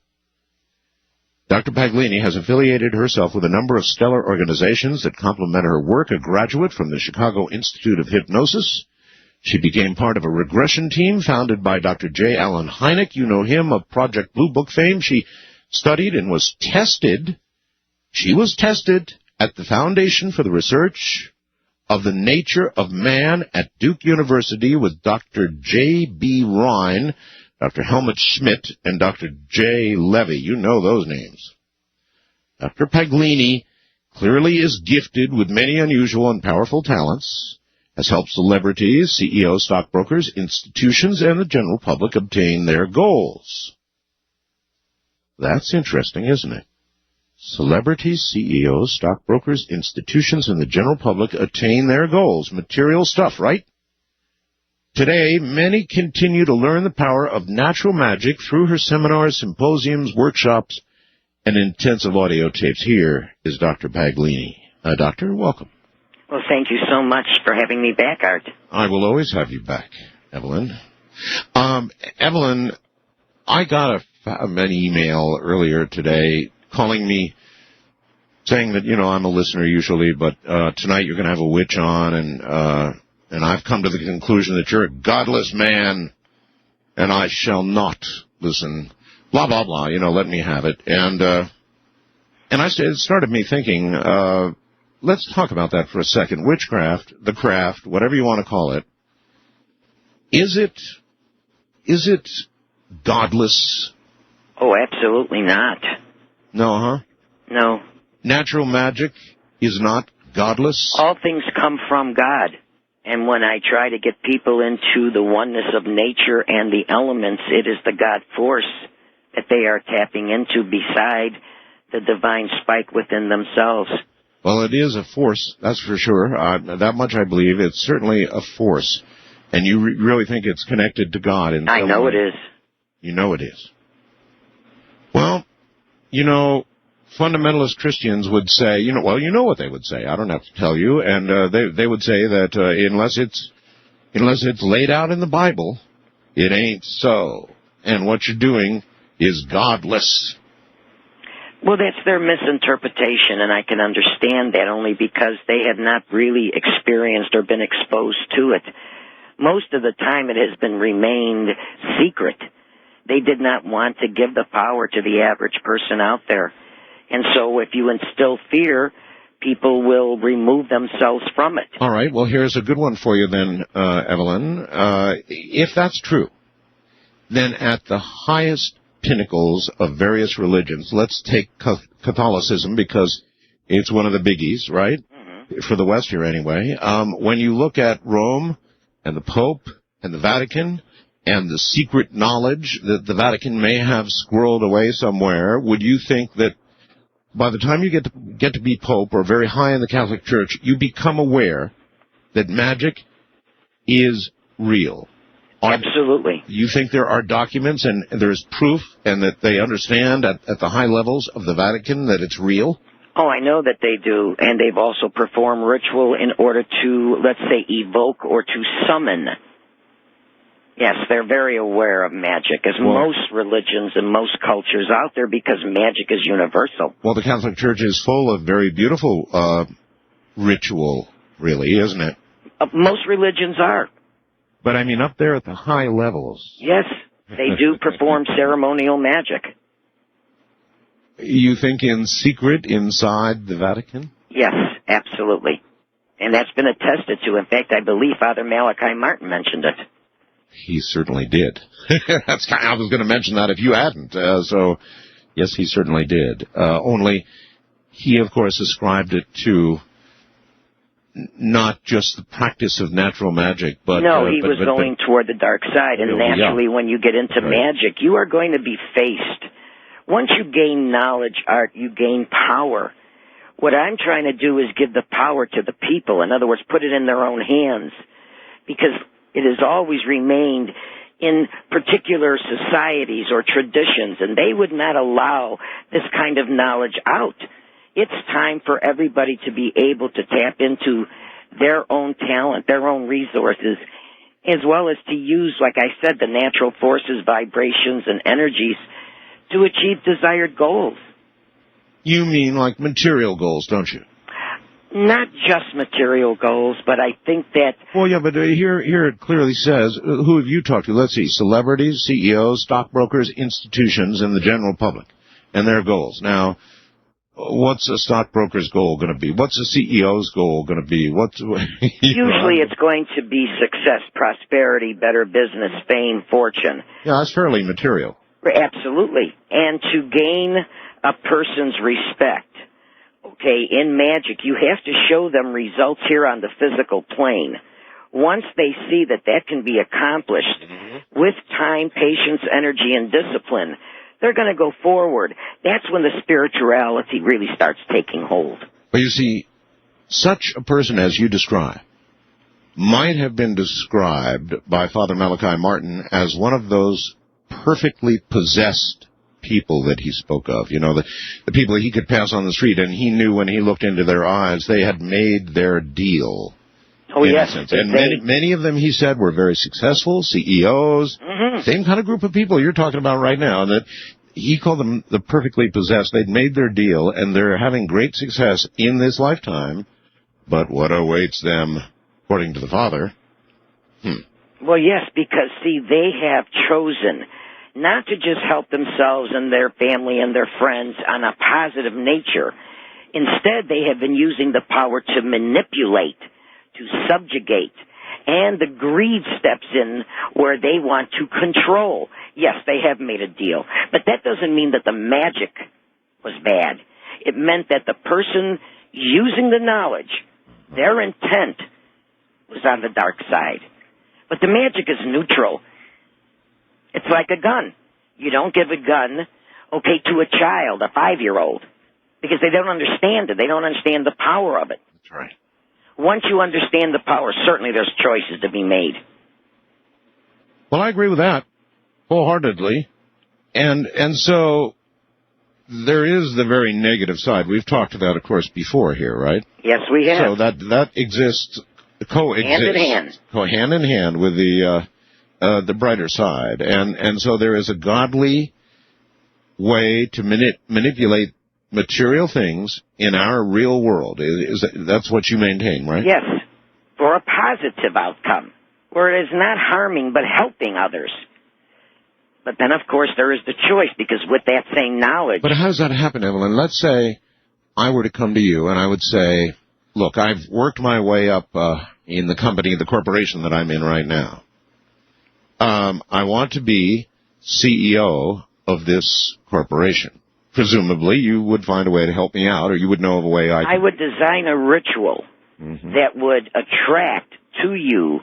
Dr. Paglini has affiliated herself with a number of stellar organizations that complement her work, a graduate from the Chicago Institute of Hypnosis. She became part of a regression team founded by Dr. J. Allen Hynek. You know him of Project Blue Book fame. She studied and was tested. She was tested at the Foundation for the Research of the Nature of Man at Duke University with Dr. J.B. Rhine, Dr. Helmut Schmidt, and Dr. J. Levy. You know those names. Dr. Paglini clearly is gifted with many unusual and powerful talents, has helped celebrities, CEOs, stockbrokers, institutions, and the general public obtain their goals. That's interesting, isn't it? Celebrities, CEOs, stockbrokers, institutions, and the general public attain their goals. Material stuff, right? Today, many continue to learn the power of natural magic through her seminars, symposiums, workshops, and intensive audio tapes. Here is Dr. Paglini. Doctor, welcome. Well, thank you so much for having me back, Art. I will always have you back, Evelyn. Evelyn, I got an email earlier today calling me, saying that, I'm a listener usually, but tonight you're going to have a witch on, and I've come to the conclusion that you're a godless man, and I shall not listen. Blah, blah, blah, let me have it. And it started me thinking, let's talk about that for a second. Witchcraft, the craft, whatever you want to call it. Is it godless? Oh, absolutely not. No, huh? No. Natural magic is not godless? All things come from God. And when I try to get people into the oneness of nature and the elements, it is the God force that they are tapping into beside the divine spike within themselves. Well, it is a force, that's for sure. That much I believe. It's certainly a force. And you really think it's connected to God in some way? I know it is. You know it is. Well, fundamentalist Christians would say, you know what they would say. I don't have to tell you. And they would say that unless it's laid out in the Bible, it ain't so. And what you're doing is godless. Well, that's their misinterpretation, and I can understand that only because they have not really experienced or been exposed to it. Most of the time it has been remained secret. They did not want to give the power to the average person out there. And so if you instill fear, people will remove themselves from it. All right, well, here's a good one for you then, Evelyn. If that's true, then at the highest pinnacles of various religions, let's take Catholicism because it's one of the biggies, right? Mm-hmm. For the West here anyway. When you look at Rome and the Pope and the Vatican and the secret knowledge that the Vatican may have squirreled away somewhere, would you think that by the time you get to be Pope or very high in the Catholic Church, you become aware that magic is real? Absolutely. You think there are documents and there's proof and that they understand at the high levels of the Vatican that it's real? Oh, I know that they do. And they've also performed ritual in order to, let's say, evoke or to summon. Yes, they're very aware of magic, as most religions and most cultures out there, because magic is universal. Well, the Catholic Church is full of very beautiful ritual, really, isn't it? Most religions are. But, I mean, up there at the high levels. Yes, they do perform ceremonial magic. You think in secret inside the Vatican? Yes, absolutely. And that's been attested to. In fact, I believe Father Malachi Martin mentioned it. He certainly did. I was going to mention that if you hadn't. So, yes, he certainly did. Only he, of course, ascribed it to not just the practice of natural magic, but... No, he was going toward the dark side. And naturally, when you get into magic, you are going to be faced Once you gain knowledge, Art, you gain power. What I'm trying to do is give the power to the people. In other words, put it in their own hands. Because it has always remained in particular societies or traditions, and they would not allow this kind of knowledge out. It's time for everybody to be able to tap into their own talent, their own resources, as well as to use, like I said, the natural forces, vibrations, and energies to achieve desired goals. You mean like material goals, don't you? Not just material goals, but I think that... Well, yeah, but here it clearly says, who have you talked to? Let's see, celebrities, CEOs, stockbrokers, institutions, and the general public, and their goals. Now, what's a stockbroker's goal going to be? What's a CEO's goal going to be? Usually it's going to be success, prosperity, better business, fame, fortune. Yeah, that's fairly material. Absolutely. And to gain a person's respect, okay, in magic, you have to show them results here on the physical plane. Once they see that that can be accomplished with time, patience, energy, and discipline, they're going to go forward. That's when the spirituality really starts taking hold. But you see, such a person as you describe might have been described by Father Malachi Martin as one of those perfectly possessed people that he spoke of. You know, the people he could pass on the street, and he knew when he looked into their eyes, they had made their deal. Oh, yes. And many of them, he said, were very successful, CEOs, same kind of group of people you're talking about right now, and that he called them the perfectly possessed. They'd made their deal, and they're having great success in this lifetime, but what awaits them, according to the Father? Well, yes, because, see, they have chosen not to just help themselves and their family and their friends on a positive nature. Instead, they have been using the power to manipulate, to subjugate, and the greed steps in where they want to control. Yes, they have made a deal, but that doesn't mean that the magic was bad. It meant that the person using the knowledge, their intent was on the dark side. But the magic is neutral. It's like a gun. You don't give a gun, okay, to a child, a 5-year-old, because they don't understand it. They don't understand the power of it. That's right. Once you understand the power, certainly there's choices to be made. Well, I agree with that wholeheartedly. And so there is the very negative side. We've talked to that, of course, before here, right? Yes, we have. So that exists, coexists. Hand in hand. Hand in hand with the brighter side. And so there is a godly way to manipulate material things in our real world. That's what you maintain, right? Yes, for a positive outcome, where it is not harming but helping others. But then, of course, there is the choice, because with that same knowledge... But how does that happen, Evelyn? Let's say I were to come to you and I would say, look, I've worked my way up in the company, the corporation that I'm in right now. I want to be CEO of this corporation. Presumably, you would find a way to help me out, or you would know of a way I would design a ritual that would attract to you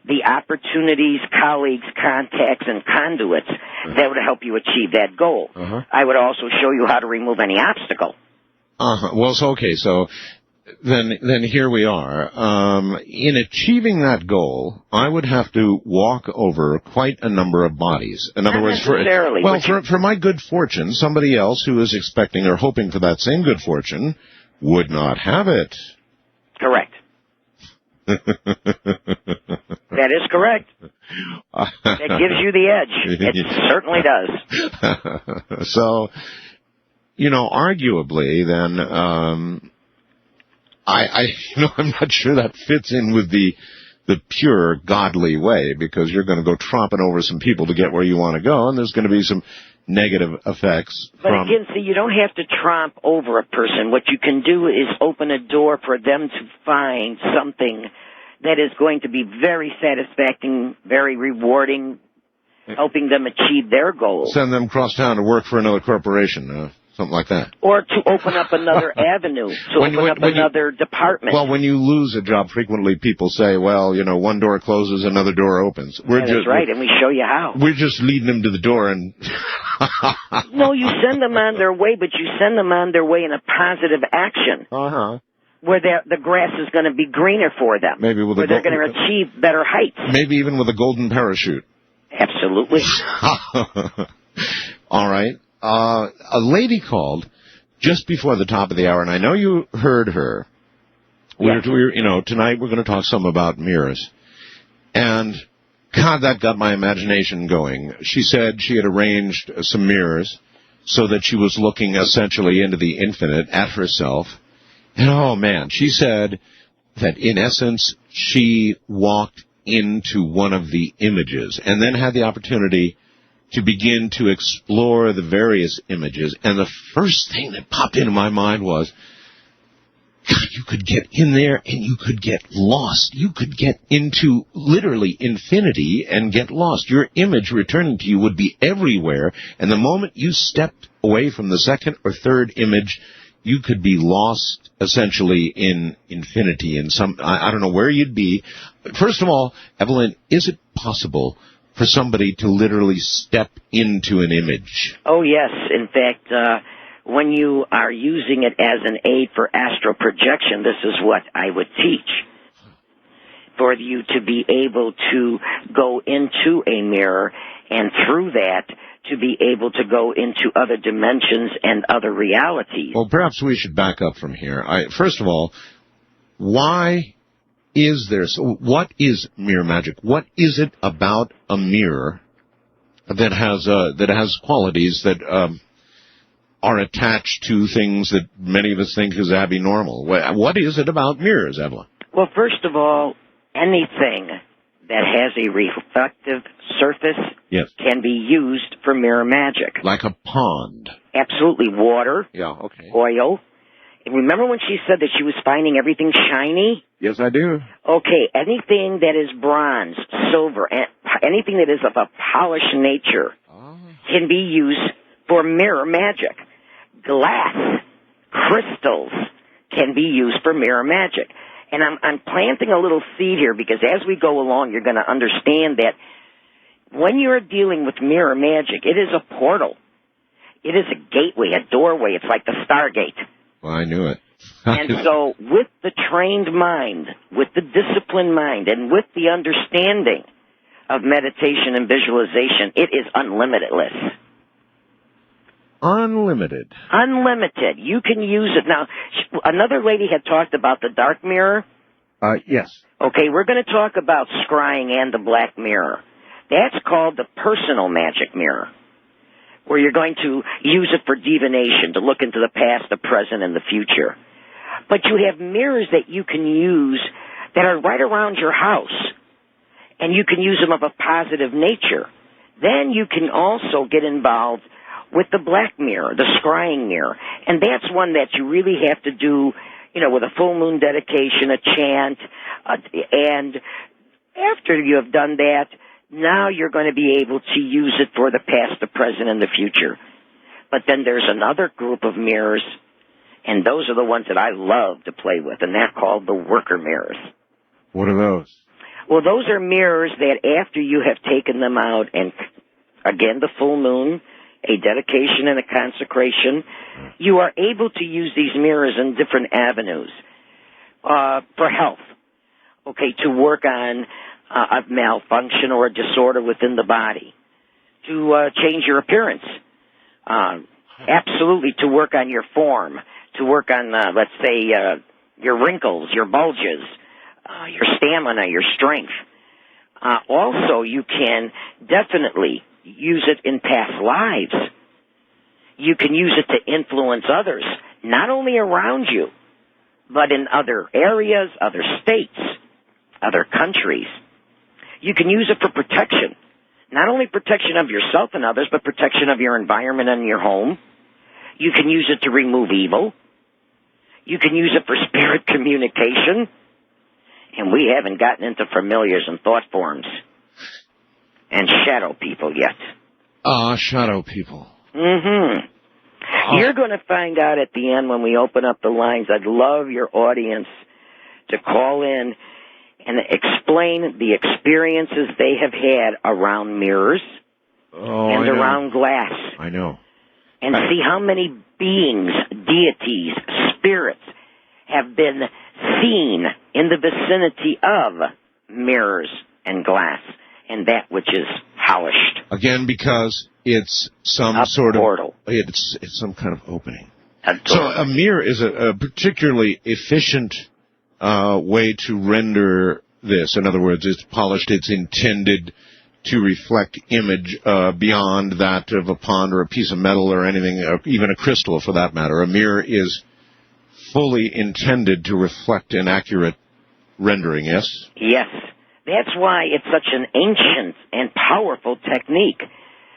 the opportunities, colleagues, contacts, and conduits that would help you achieve that goal. I would also show you how to remove any obstacle. Well, so then here we are. In achieving that goal, I would have to walk over quite a number of bodies. In other words, for my good fortune, somebody else who is expecting or hoping for that same good fortune would not have it. Correct. That is correct. That gives you the edge. It certainly does. So, arguably, then, I'm not sure that fits in with the pure godly way, because you're going to go tromping over some people to get where you want to go, and there's going to be some negative effects. But again, see, you don't have to tromp over a person. What you can do is open a door for them to find something that is going to be very satisfying, very rewarding, helping them achieve their goals. Send them across town to work for another corporation. something like that. Or to open up another avenue, to open up another department. Well, when you lose a job, frequently people say, well, you know, one door closes, another door opens. That's right, and we show you how. We're just leading them to the door and... No, you send them on their way, but you send them on their way in a positive action. Uh-huh. Where the grass is going to be greener for them. Maybe with where they're going to achieve better heights. Maybe even with a golden parachute. Absolutely. All right. A lady called just before the top of the hour, and I know you heard her. Yes. Tonight we're going to talk some about mirrors. And, God, that got my imagination going. She said she had arranged some mirrors so that she was looking essentially into the infinite at herself. And, oh, man, she said that, in essence, she walked into one of the images and then had the opportunity to begin to explore the various images. And the first thing that popped into my mind was, God, you could get in there and you could get lost. You could get into literally infinity and get lost. Your image returning to you would be everywhere. And the moment you stepped away from the second or third image, you could be lost essentially in infinity. In I don't know where you'd be. First of all, Evelyn, is it possible for somebody to literally step into an image? Oh, yes. In fact, when you are using it as an aid for astral projection, this is what I would teach. For you to be able to go into a mirror and through that to be able to go into other dimensions and other realities. Well, perhaps we should back up from here. First of all, why is there... So what is mirror magic? What is it about a mirror that has qualities that are attached to things that many of us think is abnormal? What is it about mirrors, Evelyn? Well, first of all, anything that has a reflective surface can be used for mirror magic. Like a pond. Absolutely. Water. Yeah, okay. Oil. And remember when she said that she was finding everything shiny? Yes, I do. Okay, anything that is bronze, silver, anything that is of a polished nature can be used for mirror magic. Glass, crystals can be used for mirror magic. And I'm planting a little seed here because as we go along, you're going to understand that when you're dealing with mirror magic, it is a portal. It is a gateway, a doorway. It's like the Stargate. Well, I knew it. And so with the trained mind, with the disciplined mind, and with the understanding of meditation and visualization, it is unlimitless. Unlimited. Unlimited. You can use it. Now, another lady had talked about the dark mirror. Yes. Okay, we're going to talk about scrying and the black mirror. That's called the personal magic mirror, where you're going to use it for divination, to look into the past, the present, and the future. But you have mirrors that you can use that are right around your house, and you can use them of a positive nature. Then you can also get involved with the black mirror, the scrying mirror. And that's one that you really have to do, with a full moon dedication, a chant. And after you have done that, now you're going to be able to use it for the past, the present, and the future. But then there's another group of mirrors, and those are the ones that I love to play with, and they're called the worker mirrors. What are those? Well, those are mirrors that after you have taken them out, and again, the full moon, a dedication and a consecration, you are able to use these mirrors in different avenues for health, to work on a malfunction or a disorder within the body, to change your appearance, absolutely to work on your form, to work on, let's say, your wrinkles, your bulges, your stamina, your strength. Also, you can definitely use it in past lives. You can use it to influence others, not only around you, but in other areas, other states, other countries. You can use it for protection, not only protection of yourself and others, but protection of your environment and your home. You can use it to remove evil. You can use it for spirit communication. And we haven't gotten into familiars and thought forms and shadow people yet. Shadow people. Mm-hmm. You're going to find out at the end when we open up the lines. I'd love your audience to call in and explain the experiences they have had around mirrors and around glass. I know. And see how many beings, deities, spirits have been seen in the vicinity of mirrors and glass and that which is polished. Again, because it's some portal. It's some kind of opening. So a mirror is a particularly efficient way to render this. In other words, it's polished, it's intended to reflect image beyond that of a pond or a piece of metal or anything, or even a crystal for that matter. A mirror is fully intended to reflect an accurate rendering, yes? Yes. That's why it's such an ancient and powerful technique.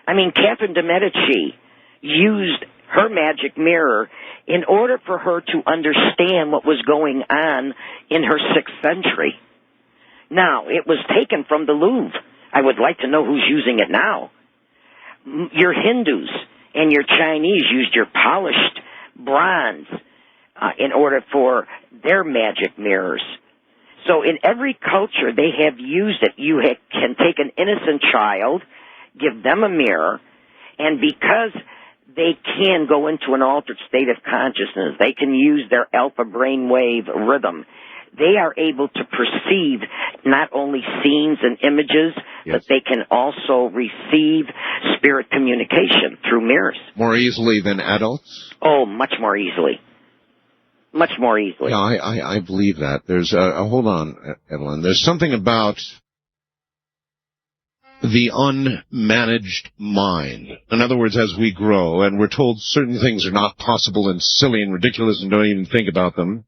I mean, Catherine de' Medici used her magic mirror in order for her to understand what was going on in her 6th century. Now, it was taken from the Louvre. I would like to know who's using it now. Your Hindus and your Chinese used your polished bronze in order for their magic mirrors. So in every culture, they have used it. You can take an innocent child, give them a mirror, and because they can go into an altered state of consciousness, they can use their alpha brainwave rhythm. They are able to perceive not only scenes and images, but they can also receive spirit communication through mirrors. More easily than adults? Oh, much more easily. Much more easily. Yeah, I believe that. There's hold on, Evelyn. There's something about the unmanaged mind. In other words, as we grow and we're told certain things are not possible and silly and ridiculous and don't even think about them.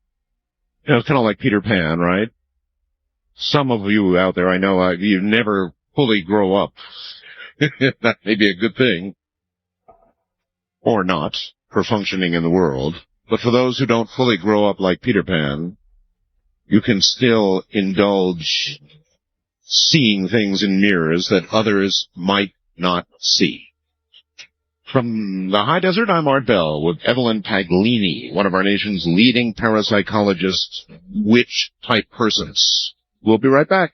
You know, it's kind of like Peter Pan, right? Some of you out there, I know, you never fully grow up. That may be a good thing. Or not, for functioning in the world. But for those who don't fully grow up like Peter Pan, you can still indulge seeing things in mirrors that others might not see. From the high desert, I'm Art Bell with Evelyn Paglini, one of our nation's leading parapsychologists, witch-type persons. We'll be right back.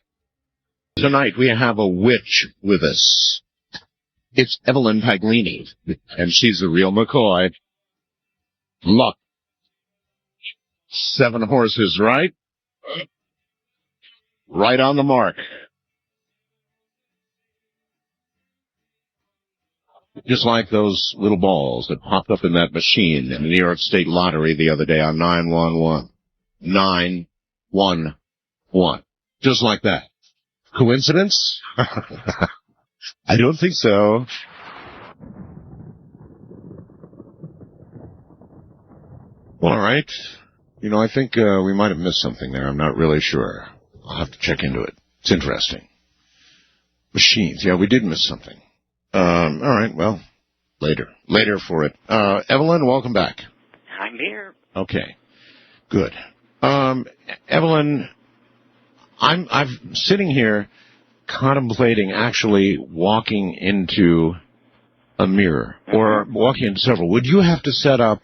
Tonight we have a witch with us. It's Evelyn Paglini, and she's the real McCoy. Luck. 7 horses, right? Right on the mark. Just like those little balls that popped up in that machine in the New York State Lottery the other day on 911. 911. Just like that. Coincidence? I don't think so. All right. You know, I think we might have missed something there. I'm not really sure. I'll have to check into it. It's interesting. Machines. Yeah, we did miss something. All right, well, later. Later for it. Evelyn, welcome back. I'm here. Okay, good. Evelyn, I'm sitting here contemplating actually walking into a mirror or walking into several. Would you have to set up,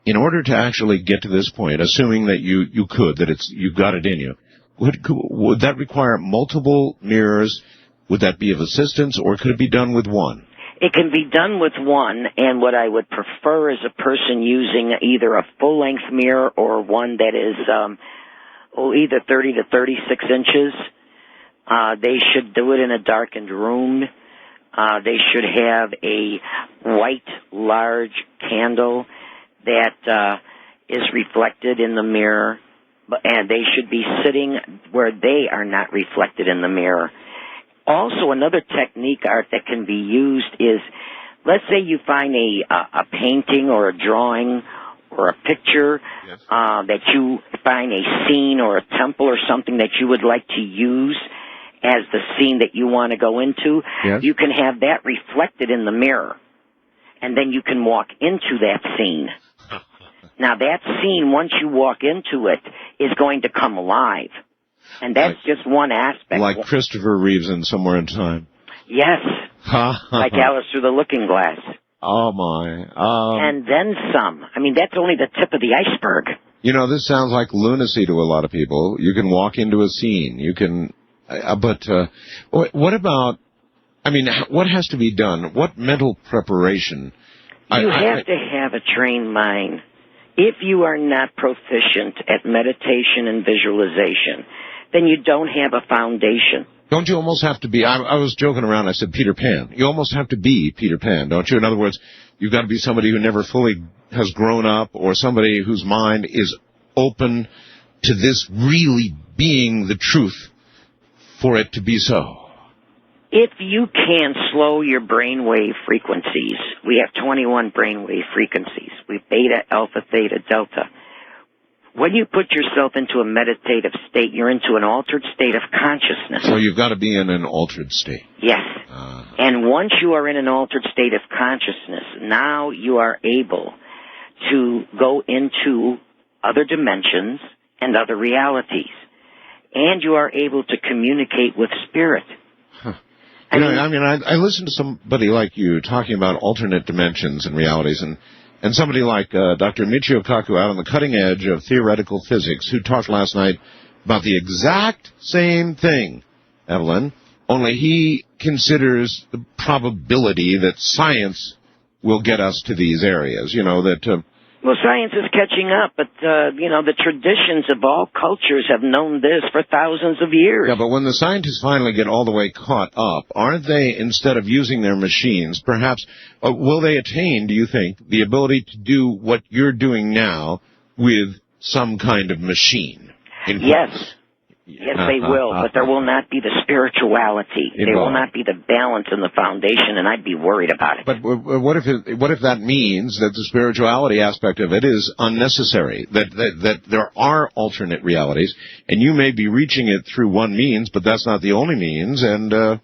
in order to actually get to this point, assuming that you could, that you've got it in you, would that require multiple mirrors? Would that be of assistance, or could it be done with one? It can be done with one, and what I would prefer is a person using either a full-length mirror or one that is either 30 to 36 inches. They should do it in a darkened room. They should have a white, large candle that is reflected in the mirror, and they should be sitting where they are not reflected in the mirror. Also, another technique, Art, that can be used is, let's say you find a painting or a drawing or a picture that you find a scene or a temple or something that you would like to use as the scene that you want to go into. Yes. You can have that reflected in the mirror, and then you can walk into that scene. Now, that scene, once you walk into it, is going to come alive. And that's just one aspect. Like Christopher Reeves in Somewhere in Time. Yes. Like Alice Through the Looking Glass. Oh, my. And then some. I mean, that's only the tip of the iceberg. This sounds like lunacy to a lot of people. You can walk into a scene. You can... but what about... I mean, what has to be done? What mental preparation? You have to have a trained mind. If you are not proficient at meditation and visualization, then you don't have a foundation. Don't you almost have to be... I was joking around. I said Peter Pan. You almost have to be Peter Pan, don't you? In other words, you've got to be somebody who never fully has grown up, or somebody whose mind is open to this really being the truth for it to be so. If you can slow your brainwave frequencies, we have 21 brainwave frequencies. We have beta, alpha, theta, delta. When you put yourself into a meditative state, you're into an altered state of consciousness. So you've got to be in an altered state. Yes. And once you are in an altered state of consciousness, now you are able to go into other dimensions and other realities. And you are able to communicate with spirit. Huh. I listened to somebody like you talking about alternate dimensions and realities, and somebody like Dr. Michio Kaku out on the cutting edge of theoretical physics, who talked last night about the exact same thing, Evelyn, only he considers the probability that science will get us to these areas, Well, science is catching up, but, the traditions of all cultures have known this for thousands of years. Yeah, but when the scientists finally get all the way caught up, aren't they, instead of using their machines, perhaps, will they attain, do you think, the ability to do what you're doing now with some kind of machine? Yes. Yes, they will, but there will not be the spirituality. There will not be the balance and the foundation, and I'd be worried about it. But what if that means that the spirituality aspect of it is unnecessary, that there are alternate realities, and you may be reaching it through one means, but that's not the only means, and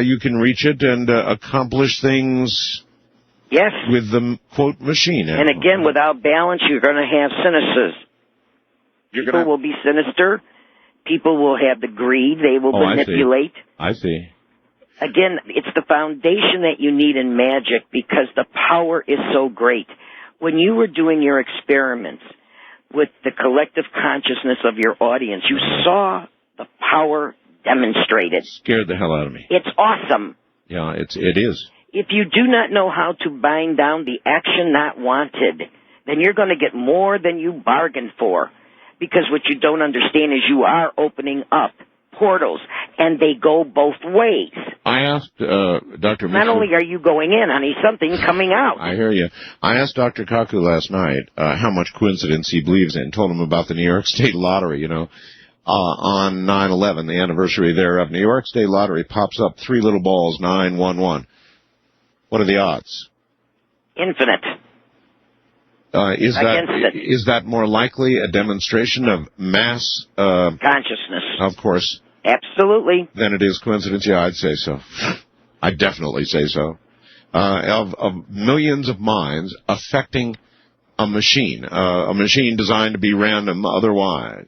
you can reach it and accomplish things with the, quote, machine. And again, without balance, you're going to have cynicism. People will be sinister. People will have the greed. They will manipulate. I see. Again, it's the foundation that you need in magic because the power is so great. When you were doing your experiments with the collective consciousness of your audience, you saw the power demonstrated. Scared the hell out of me. It's awesome. Yeah, it is. If you do not know how to bind down the action not wanted, then you're going to get more than you bargained for. Because what you don't understand is you are opening up portals, and they go both ways. I asked Dr. Not only are you going in, honey, something coming out. I hear you. I asked Dr. Kaku last night how much coincidence he believes in. Told him about the New York State Lottery, on 9/11, the anniversary thereof. New York State Lottery pops up 3 little balls, 911. What are the odds? Infinite. Is that more likely a demonstration of mass consciousness? Of course. Absolutely. Than it is coincidence? Yeah, I'd say so. I'd definitely say so. Of millions of minds affecting a machine designed to be random otherwise.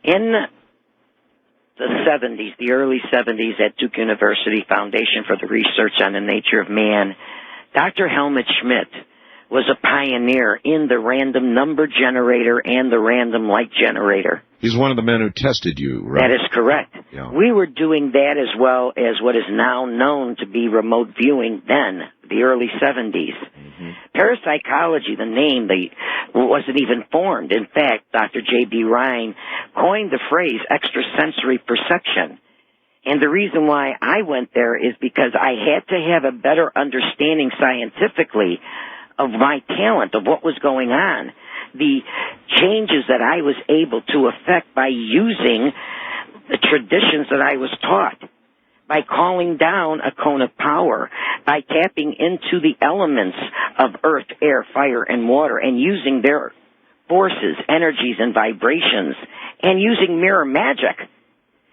In the 70s, the early 70s, at Duke University Foundation for the Research on the Nature of Man, Dr. Helmut Schmidt was a pioneer in the random number generator and the random light generator. He's one of the men who tested you, right? That is correct. Yeah. We were doing that as well as what is now known to be remote viewing then, the early 70s. Mm-hmm. Parapsychology, the name, wasn't even formed. In fact, Dr. J.B. Rhine coined the phrase extrasensory perception. And the reason why I went there is because I had to have a better understanding scientifically of my talent, of what was going on, the changes that I was able to affect by using the traditions that I was taught, by calling down a cone of power, by tapping into the elements of earth, air, fire, and water, and using their forces, energies, and vibrations, and using mirror magic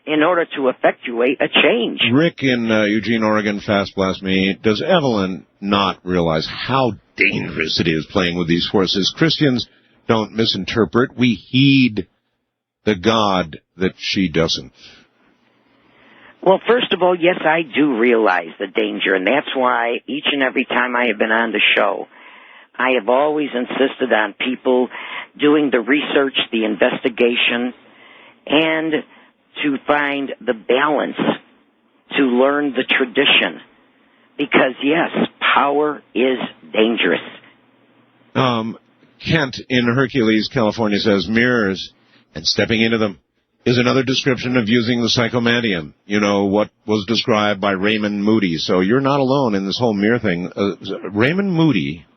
in order to effectuate a change. Rick in Eugene, Oregon, fast blast me. Does Evelyn not realize how dangerous it is playing with these forces? Christians don't misinterpret. We heed the God that she doesn't. Well, first of all, yes, I do realize the danger, and that's why each and every time I have been on the show, I have always insisted on people doing the research, the investigation, and to find the balance, to learn the tradition. Because, yes, power is dangerous. Kent in Hercules, California says mirrors and stepping into them is another description of using the psychomantium. You know, what was described by Raymond Moody. So you're not alone in this whole mirror thing. Raymond Moody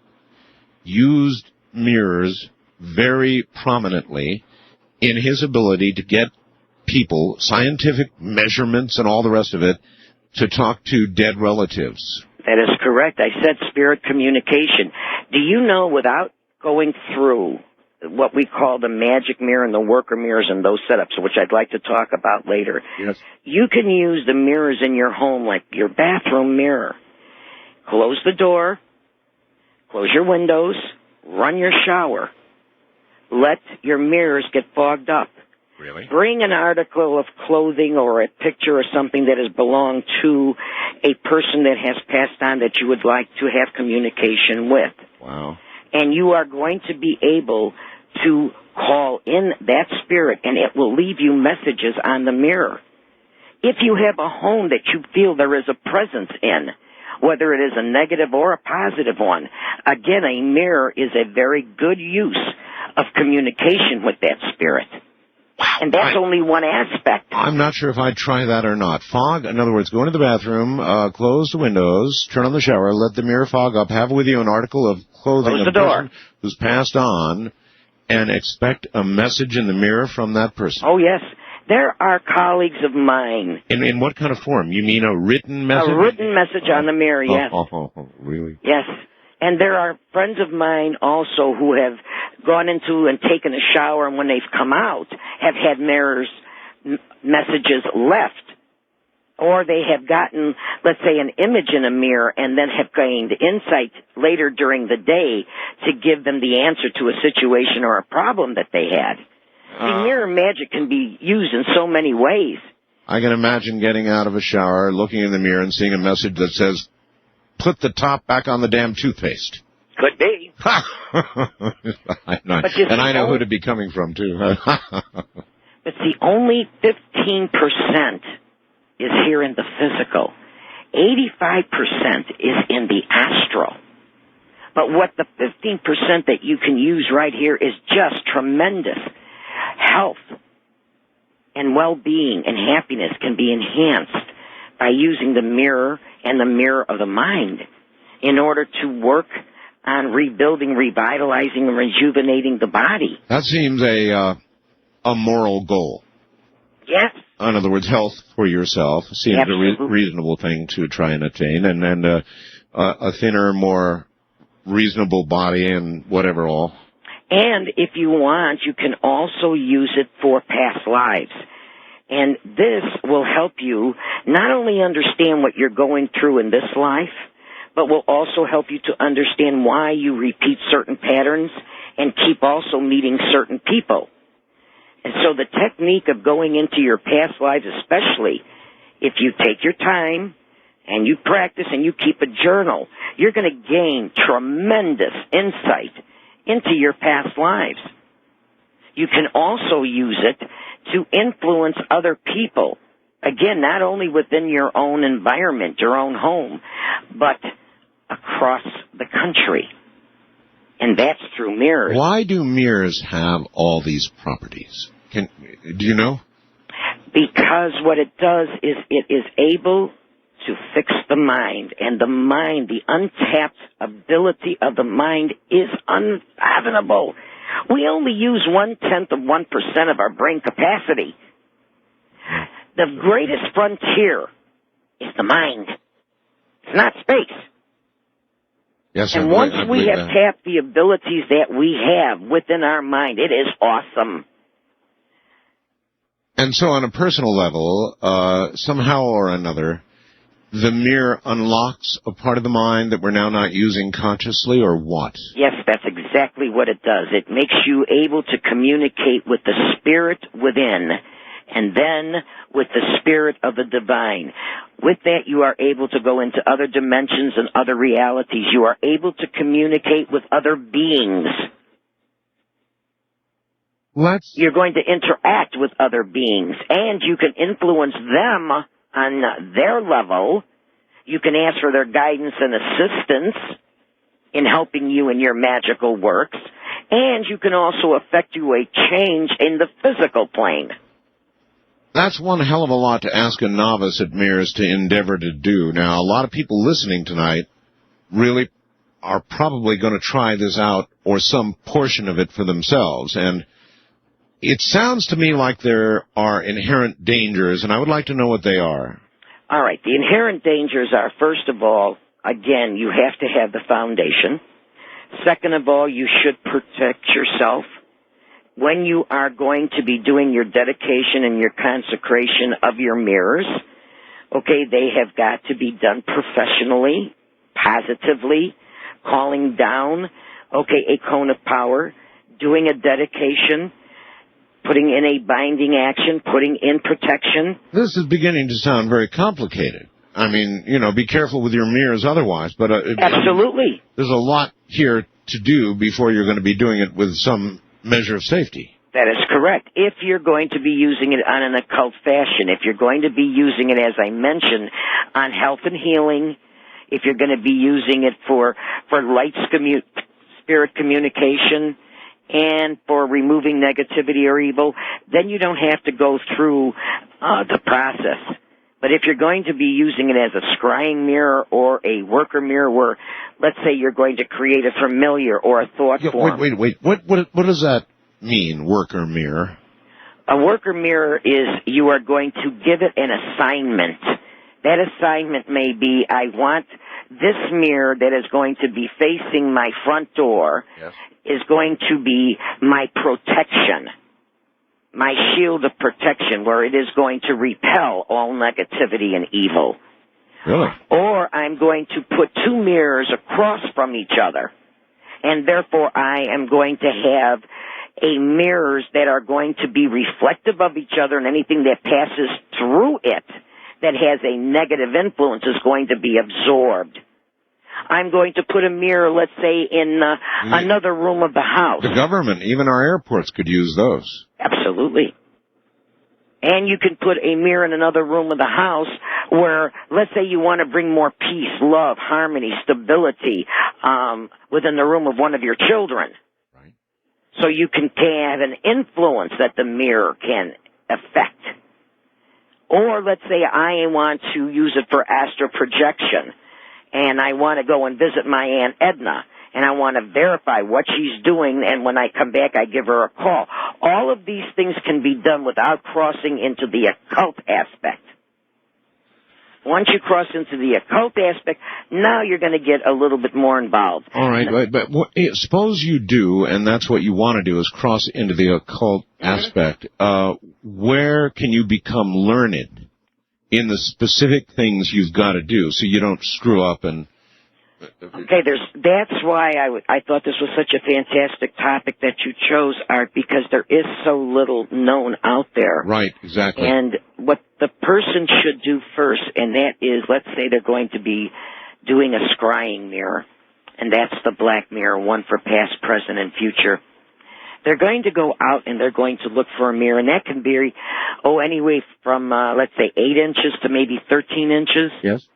used mirrors very prominently in his ability to get people, scientific measurements and all the rest of it, to talk to dead relatives. That is correct. I said spirit communication. Do you know, without going through what we call the magic mirror and the worker mirrors and those setups, which I'd like to talk about later, yes, you can use the mirrors in your home like your bathroom mirror. Close the door, close your windows, run your shower. Let your mirrors get fogged up. Really? Bring an article of clothing or a picture or something that has belonged to a person that has passed on that you would like to have communication with. Wow. And you are going to be able to call in that spirit, and it will leave you messages on the mirror. If you have a home that you feel there is a presence in, whether it is a negative or a positive one, again, a mirror is a very good use of communication with that spirit. And that's only one aspect. I'm not sure if I'd try that or not. Fog, in other words, go into the bathroom, close the windows, turn on the shower, let the mirror fog up, have with you an article of clothing of a person who's passed on, and expect a message in the mirror from that person. Oh, yes. There are colleagues of mine. In what kind of form? You mean a written message? A written message on the mirror, yes. Really? Yes. And there are friends of mine also who have gone into and taken a shower, and when they've come out, have had mirrors messages left. Or they have gotten, let's say, an image in a mirror and then have gained insight later during the day to give them the answer to a situation or a problem that they had. See, mirror magic can be used in so many ways. I can imagine getting out of a shower, looking in the mirror, and seeing a message that says, put the top back on the damn toothpaste. Could be. I know who to be coming from, too. But see, only 15% is here in the physical. 85% is in the astral. But what the 15% that you can use right here is just tremendous. Health and well-being and happiness can be enhanced by using the mirror and the mirror of the mind in order to work on rebuilding, revitalizing, and rejuvenating the body. That seems a moral goal. Yes. In other words, health for yourself seems a reasonable thing to try and attain, and a thinner, more reasonable body and whatever all. And if you want, you can also use it for past lives. And this will help you not only understand what you're going through in this life, but will also help you to understand why you repeat certain patterns and keep also meeting certain people. And so the technique of going into your past lives, especially if you take your time and you practice and you keep a journal, you're going to gain tremendous insight into your past lives. You can also use it to influence other people. Again, not only within your own environment, your own home, but across the country. And that's through mirrors. Why do mirrors have all these properties? Do you know? Because what it does is it is able to fix the mind. And the mind, the untapped ability of the mind is unfathomable. We only use 0.1% of our brain capacity. The greatest frontier is the mind. It's not space. Yes, and once we have tapped the abilities that we have within our mind, it is awesome. And so on a personal level, somehow or another, the mirror unlocks a part of the mind that we're now not using consciously, or what? Yes, that's exactly what it does. It makes you able to communicate with the spirit within and then with the spirit of the divine. With that, you are able to go into other dimensions and other realities. You are able to communicate with other beings. You're going to interact with other beings, and you can influence them on their level. You can ask for their guidance and assistance in helping you in your magical works, and you can also effectuate change in the physical plane. That's one hell of a lot to ask a novice at mirrors to endeavor to do. Now, a lot of people listening tonight really are probably going to try this out or some portion of it for themselves, and it sounds to me like there are inherent dangers, and I would like to know what they are. All right. The inherent dangers are, first of all, again, you have to have the foundation. Second of all, you should protect yourself. When you are going to be doing your dedication and your consecration of your mirrors, okay, they have got to be done professionally, positively, calling down, okay, a cone of power, doing a dedication, putting in a binding action, putting in protection. This is beginning to sound very complicated. I mean, be careful with your mirrors otherwise, but... Absolutely. There's a lot here to do before you're going to be doing it with some measure of safety. That is correct. If you're going to be using it on an occult fashion, if you're going to be using it, as I mentioned, on health and healing, if you're going to be using it for light spirit communication, and for removing negativity or evil, then you don't have to go through the process. But if you're going to be using it as a scrying mirror or a worker mirror where, let's say, you're going to create a familiar or a thought form. Wait. What does that mean, worker mirror? A worker mirror is you are going to give it an assignment. That assignment may be, I want this mirror that is going to be facing my front door is going to be my protection, my shield of protection, where it is going to repel all negativity and evil. Really? Or I'm going to put two mirrors across from each other, and therefore I am going to have mirrors that are going to be reflective of each other, and anything that passes through it that has a negative influence is going to be absorbed. I'm going to put a mirror, let's say, in another room of the house. The government, even our airports, could use those. Absolutely. And you can put a mirror in another room of the house where, let's say, you want to bring more peace, love, harmony, stability within the room of one of your children. Right. So you can have an influence that the mirror can affect. Or let's say I want to use it for astral projection, and I want to go and visit my Aunt Edna, and I want to verify what she's doing, and when I come back, I give her a call. All of these things can be done without crossing into the occult aspect. Once you cross into the occult aspect, now you're going to get a little bit more involved. All right, but suppose you do, and that's what you want to do, is cross into the occult aspect. Where can you become learned in the specific things you've got to do so you don't screw up and... Okay, that's why I thought this was such a fantastic topic that you chose, Art, because there is so little known out there. Right, exactly. And what the person should do first, and that is, let's say they're going to be doing a scrying mirror, and that's the black mirror, one for past, present, and future. They're going to go out and they're going to look for a mirror, and that can vary, anyway from, let's say, 8 inches to maybe 13 inches. Yes.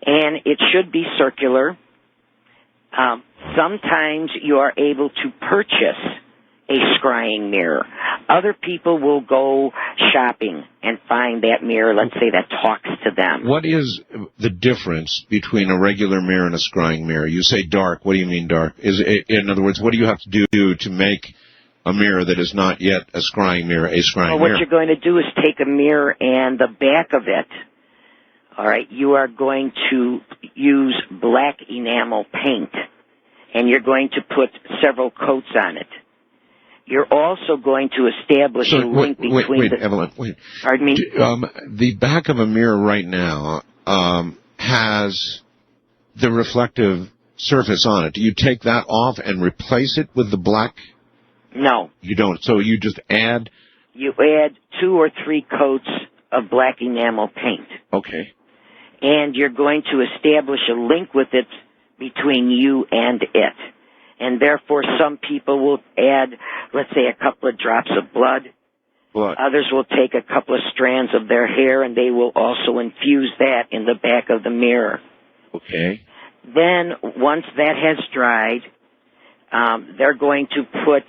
And it should be circular. Sometimes you are able to purchase a scrying mirror. Other people will go shopping and find that mirror, let's say, that talks to them. What is the difference between a regular mirror and a scrying mirror? You say dark. What do you mean dark? In other words, what do you have to do to make a mirror that is not yet a scrying mirror a scrying mirror? What you're going to do is take a mirror and the back of it, all right, you are going to use black enamel paint, and you're going to put several coats on it. You're also going to establish a link between Evelyn, wait. Pardon me? The back of a mirror right now has the reflective surface on it. Do you take that off and replace it with the black? No. You don't. So you just add you add 2 or 3 coats of black enamel paint. Okay. And you're going to establish a link with it between you and it. And therefore, some people will add, let's say, a couple of drops of blood. Others will take a couple of strands of their hair, and they will also infuse that in the back of the mirror. Okay. Then, once that has dried, they're going to put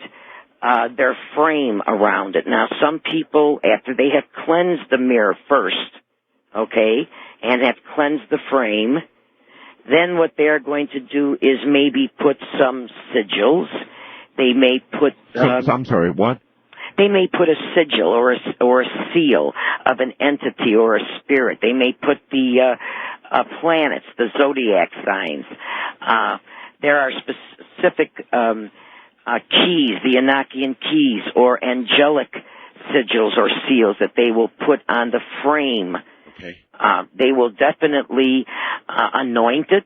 their frame around it. Now, some people, after they have cleansed the mirror first, okay, and have cleansed the frame, then what they're going to do is maybe put some sigils. They may put... I'm sorry, what? They may put a sigil or a seal of an entity or a spirit. They may put the planets, the zodiac signs. There are specific keys, the Enochian keys, or angelic sigils or seals that they will put on the frame. Okay. They will definitely anoint it,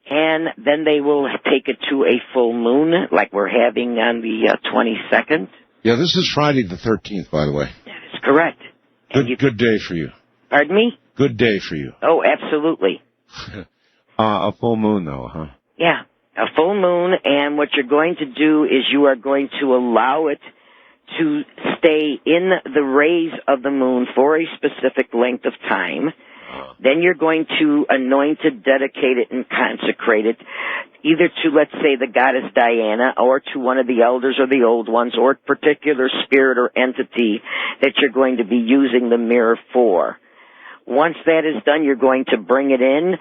and then they will take it to a full moon, like we're having on the 22nd. Yeah, this is Friday the 13th, by the way. That is correct. Good day for you. Pardon me? Good day for you. Oh, absolutely. A full moon, though, huh? Yeah, a full moon, and what you're going to do is you are going to allow it to stay in the rays of the moon for a specific length of time. Then you're going to anoint it, dedicate it, and consecrate it, either to, let's say, the goddess Diana, or to one of the elders or the old ones, or a particular spirit or entity that you're going to be using the mirror for. Once that is done, you're going to bring it in.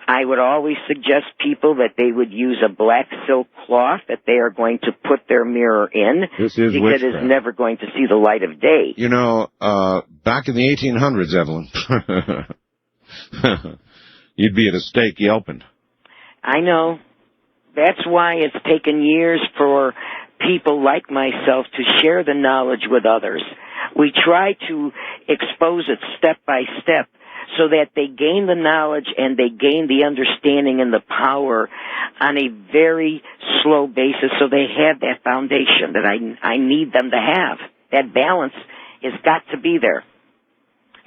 I would always suggest people that they would use a black silk cloth that they are going to put their mirror in. This is because witchcraft. It is never going to see the light of day. You know, back in the 1800s, Evelyn, you'd be at a stake yelping. I know. That's why it's taken years for people like myself to share the knowledge with others. We try to expose it step by step so that they gain the knowledge and they gain the understanding and the power on a very slow basis, so they have that foundation that I need them to have. That balance has got to be there,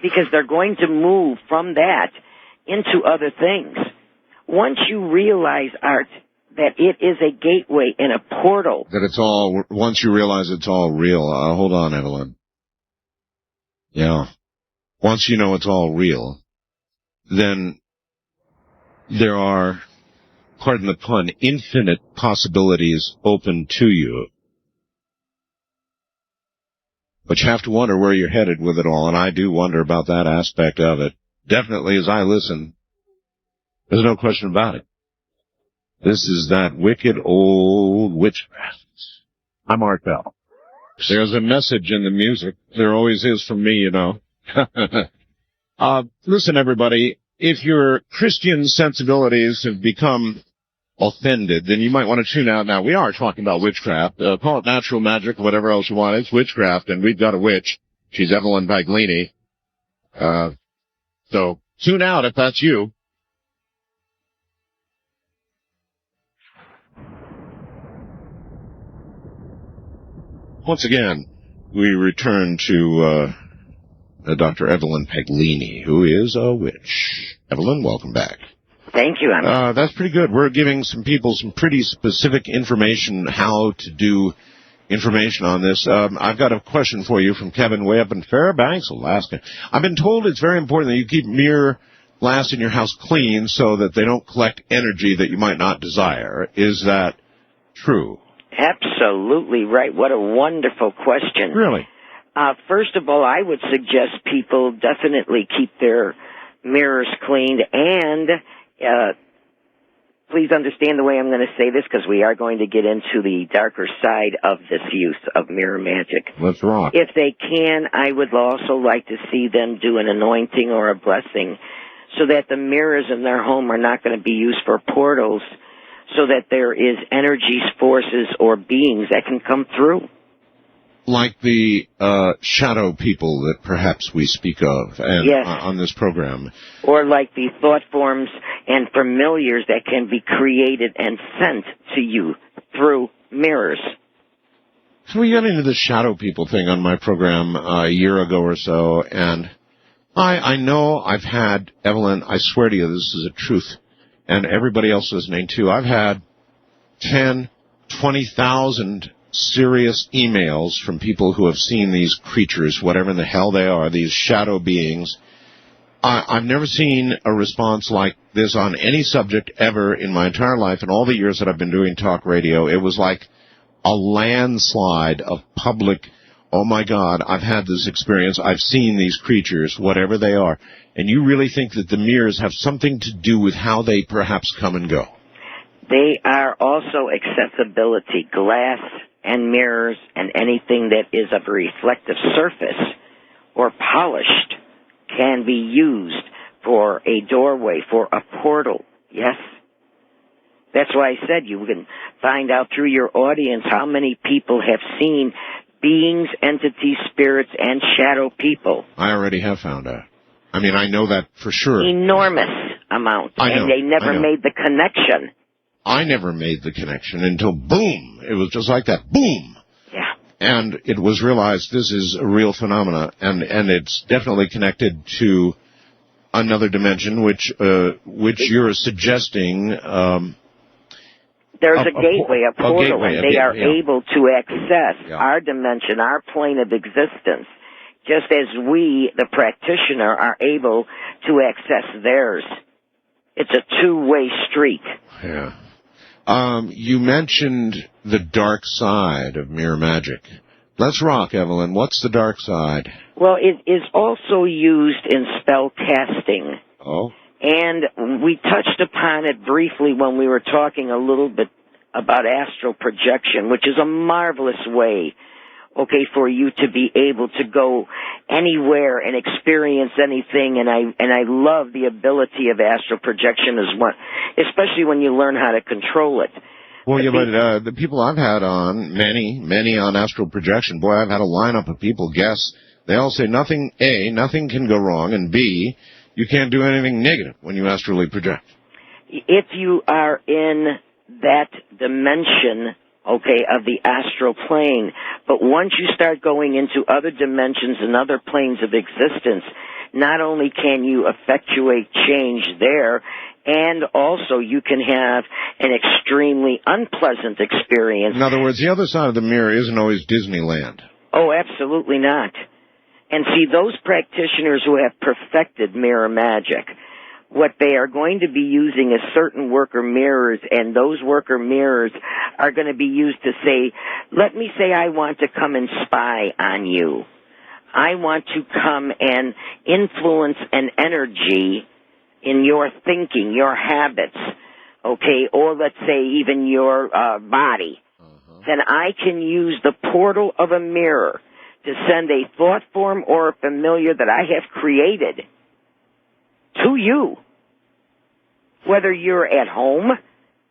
because they're going to move from that into other things. Once you realize, Art, that it is a gateway and a portal. That it's all, once you realize it's all real. Hold on, Evelyn. Yeah. Once you know it's all real, then there are, pardon the pun, infinite possibilities open to you. But you have to wonder where you're headed with it all, and I do wonder about that aspect of it. Definitely, as I listen, there's no question about it. This is that wicked old witchcraft. I'm Art Bell. There's a message in the music. There always is from me, you know. Listen, everybody, if your Christian sensibilities have become offended, then you might want to tune out now. We are talking about witchcraft. Call it natural magic or whatever else you want. It's witchcraft, and we've got a witch. She's Evelyn Paglini. So tune out if that's you. Once again, we return to Dr. Evelyn Paglini, who is a witch. Evelyn, welcome back. Thank you, Emma. That's pretty good. We're giving some people some pretty specific information, how to do information on this. I've got a question for you from Kevin way up in Fairbanks, Alaska. I've been told it's very important that you keep mirror glass in your house clean so that they don't collect energy that you might not desire. Is that true? Absolutely right. What a wonderful question. Really? First of all, I would suggest people definitely keep their mirrors cleaned, and please understand the way I'm going to say this, because we are going to get into the darker side of this use of mirror magic. Let's rock. If they can, I would also like to see them do an anointing or a blessing so that the mirrors in their home are not going to be used for portals, so that there is energies, forces, or beings that can come through. Like the shadow people that perhaps we speak of and, yes. On this program. Or like the thought forms and familiars that can be created and sent to you through mirrors. So we got into the shadow people thing on my program a year ago or so, and I know I've had, Evelyn, I swear to you, this is the truth, and everybody else listening too, I've had 10, 20,000 serious emails from people who have seen these creatures, whatever in the hell they are, these shadow beings. I've never seen a response like this on any subject ever in my entire life. In all the years that I've been doing talk radio, it was like a landslide of public, oh my God, I've had this experience, I've seen these creatures, whatever they are. And you really think that the mirrors have something to do with how they perhaps come and go? They are also accessibility. Glass and mirrors and anything that is of a reflective surface or polished can be used for a doorway, for a portal. Yes? That's why I said you can find out through your audience how many people have seen beings, entities, spirits, and shadow people. I already have found out. I mean, I know that for sure. Enormous amount. And they never made the connection. I never made the connection until boom. It was just like that. Boom. Yeah. And it was realized this is a real phenomena, and it's definitely connected to another dimension, which you're suggesting. There's a gateway, a portal, and they are able to access our dimension, our plane of existence, just as we, the practitioner, are able to access theirs. It's a two-way street. Yeah. You mentioned the dark side of mirror magic. Let's rock, Evelyn. What's the dark side? Well, it is also used in spell casting. Oh. And we touched upon it briefly when we were talking a little bit about astral projection, which is a marvelous way, okay, for you to be able to go anywhere and experience anything. And I love the ability of astral projection as well, especially when you learn how to control it. Well, yeah, but the people I've had on, many on astral projection, boy, I've had a lineup of people guess. They all say nothing, A, nothing can go wrong, and B, you can't do anything negative when you astrally project. If you are in that dimension, okay, of the astral plane, but once you start going into other dimensions and other planes of existence, not only can you effectuate change there, and also you can have an extremely unpleasant experience. In other words, the other side of the mirror isn't always Disneyland. Oh, absolutely not. And see, those practitioners who have perfected mirror magic, what they are going to be using is certain worker mirrors, and those worker mirrors are going to be used to say, let me say I want to come and spy on you. I want to come and influence an energy in your thinking, your habits, okay, or let's say even your body. Then I can use the portal of a mirror to send a thought form or a familiar that I have created to you. Whether you're at home,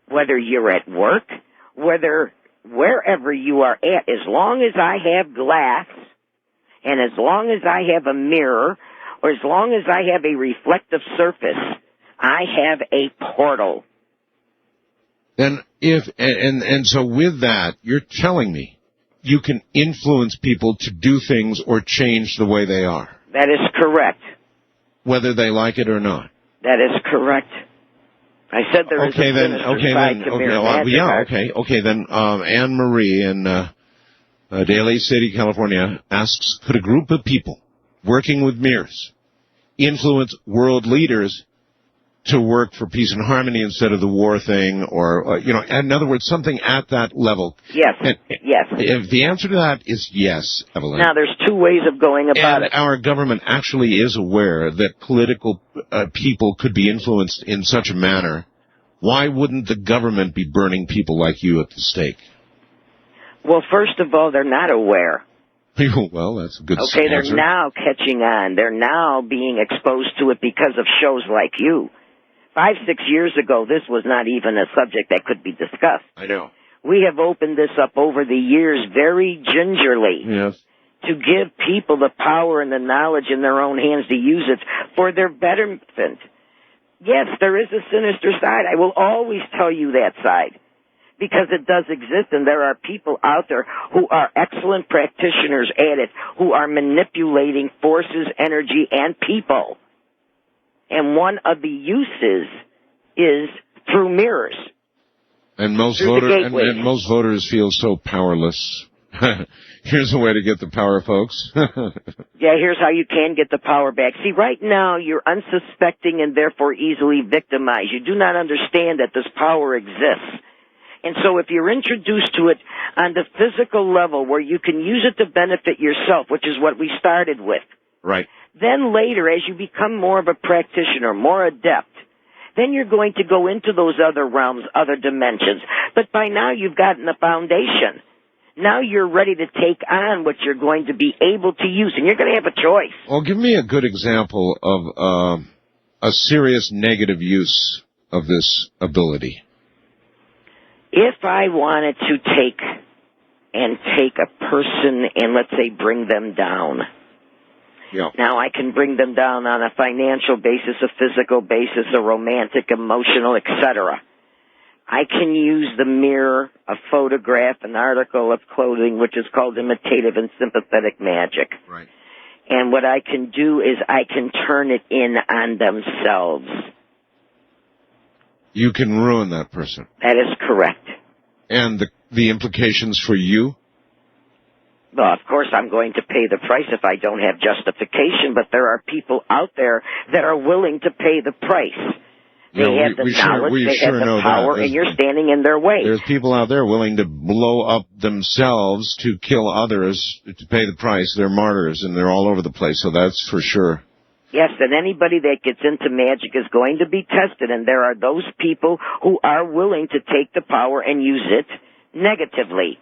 whether you're at work, wherever you are at, as long as I have glass, and as long as I have a mirror, or as long as I have a reflective surface, I have a portal. And so with that, you're telling me you can influence people to do things or change the way they are. That is correct. Whether they like it or not. That is correct. I said there is a sinister side to mirror magic. Okay, then Anne Marie in Daly City, California asks, could a group of people working with mirrors influence world leaders to work for peace and harmony instead of the war thing, or, in other words, something at that level? Yes, yes. If the answer to that is yes, Evelyn. Now, there's two ways of going about it. And our government actually is aware that political people could be influenced in such a manner. Why wouldn't the government be burning people like you at the stake? Well, first of all, they're not aware. Well, that's a good answer. Okay, they're now catching on. They're now being exposed to it because of shows like you. 5-6 years ago, this was not even a subject that could be discussed. I know. We have opened this up over the years very gingerly. Yes. To give people the power and the knowledge in their own hands to use it for their betterment. Yes, there is a sinister side. I will always tell you that side. because it does exist, and there are people out there who are excellent practitioners at it, who are manipulating forces, energy, and people. And one of the uses is through mirrors. And most voters feel so powerless. Here's a way to get the power, folks. Yeah, here's how you can get the power back. See, right now, you're unsuspecting and therefore easily victimized. You do not understand that this power exists. And so if you're introduced to it on the physical level where you can use it to benefit yourself, which is what we started with. Right. Then later, as you become more of a practitioner, more adept, then you're going to go into those other realms, other dimensions. But by now, you've gotten a foundation. Now you're ready to take on what you're going to be able to use, and you're going to have a choice. Well, give me a good example of a serious negative use of this ability. If I wanted to take a person and, let's say, bring them down. Yeah. Now, I can bring them down on a financial basis, a physical basis, a romantic, emotional, etc. I can use the mirror, a photograph, an article of clothing, which is called imitative and sympathetic magic. Right. And what I can do is I can turn it in on themselves. You can ruin that person. That is correct. And the implications for you? Well, of course, I'm going to pay the price if I don't have justification, but there are people out there that are willing to pay the price. They have the knowledge, they have the power, and you're standing in their way. There's people out there willing to blow up themselves to kill others to pay the price. They're martyrs, and they're all over the place, so that's for sure. Yes, and anybody that gets into magic is going to be tested, and there are those people who are willing to take the power and use it negatively.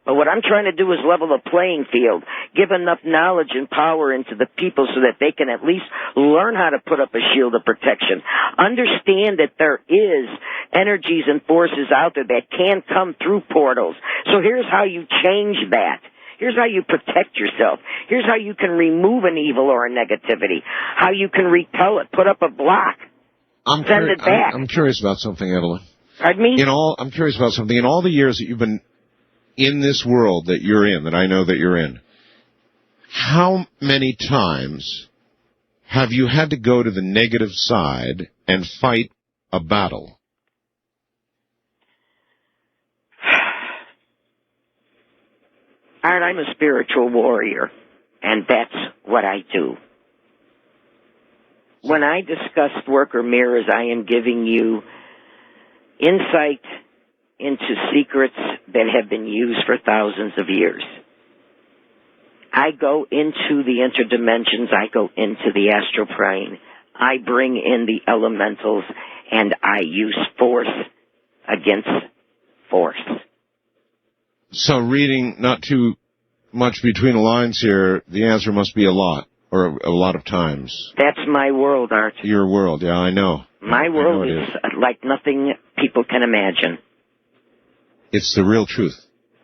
But what I'm trying to do is level the playing field, give enough knowledge and power into the people so that they can at least learn how to put up a shield of protection. Understand that there is energies and forces out there that can come through portals. So here's how you change that. Here's how you protect yourself. Here's how you can remove an evil or a negativity. How you can repel it, put up a block, send it back. I'm curious about something, Evelyn. Pardon me? I'm curious about something. In all the years that you've been in this world that you're in, that I know that you're in, how many times have you had to go to the negative side and fight a battle? Art, I'm a spiritual warrior, and that's what I do. When I discuss work or mirrors, I am giving you insight into secrets that have been used for thousands of years. I go into the interdimensions, I go into the astral plane, I bring in the elementals, and I use force against force. So reading not too much between the lines here, the answer must be a lot, or a lot of times. That's my world, Art. Your world, yeah, I know. My world is like nothing people can imagine. It's the real truth.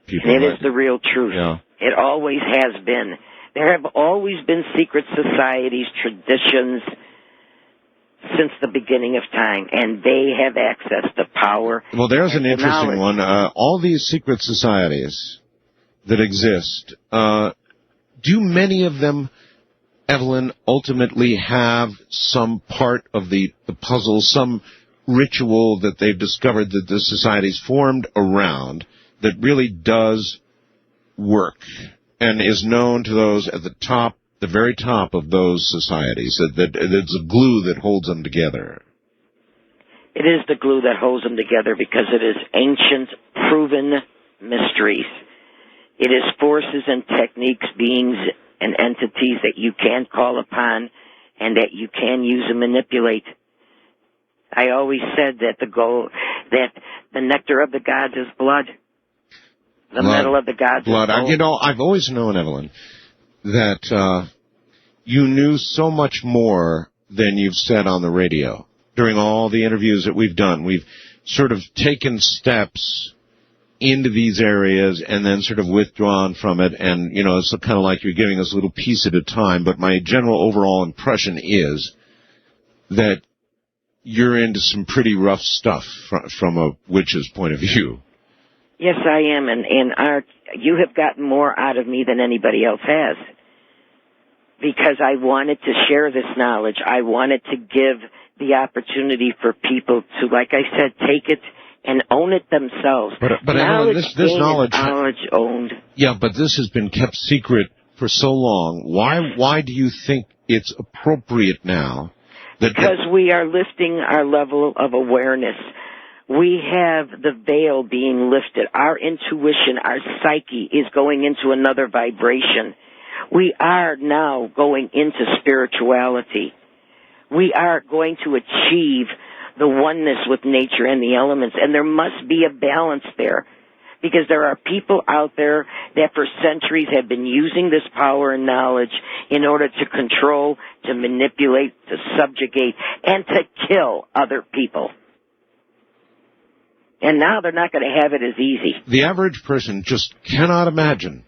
It is the real truth. Yeah. It always has been. There have always been secret societies, traditions, since the beginning of time, and they have access to power. Well, there's an interesting knowledge. one. All these secret societies that exist, do many of them, Evelyn, ultimately have some part of the puzzle, some ritual that they've discovered that the society's formed around that really does work and is known to those at the top, the very top of those societies, that it's a glue that holds them together? It is the glue that holds them together because it is ancient, proven mysteries. It is forces and techniques, beings and entities that you can call upon and that you can use and manipulate. I always said that the nectar of the gods is blood. The metal of the gods is gold. I've always known, Evelyn, that you knew so much more than you've said on the radio. During all the interviews that we've done, we've sort of taken steps into these areas and then sort of withdrawn from it, and, it's kind of like you're giving us a little piece at a time, but my general overall impression is that you're into some pretty rough stuff from a witch's point of view. Yes, I am, and Art, you have gotten more out of me than anybody else has. Because I wanted to share this knowledge. I wanted to give the opportunity for people to, like I said, take it and own it themselves. But Evelyn, this knowledge owned. Yeah, but this has been kept secret for so long. Why do you think it's appropriate now? Because we are lifting our level of awareness. We have the veil being lifted. Our intuition, our psyche is going into another vibration. We are now going into spirituality. We are going to achieve the oneness with nature and the elements, and there must be a balance there, because there are people out there that for centuries have been using this power and knowledge in order to control, to manipulate, to subjugate, and to kill other people. And now they're not going to have it as easy. The average person just cannot imagine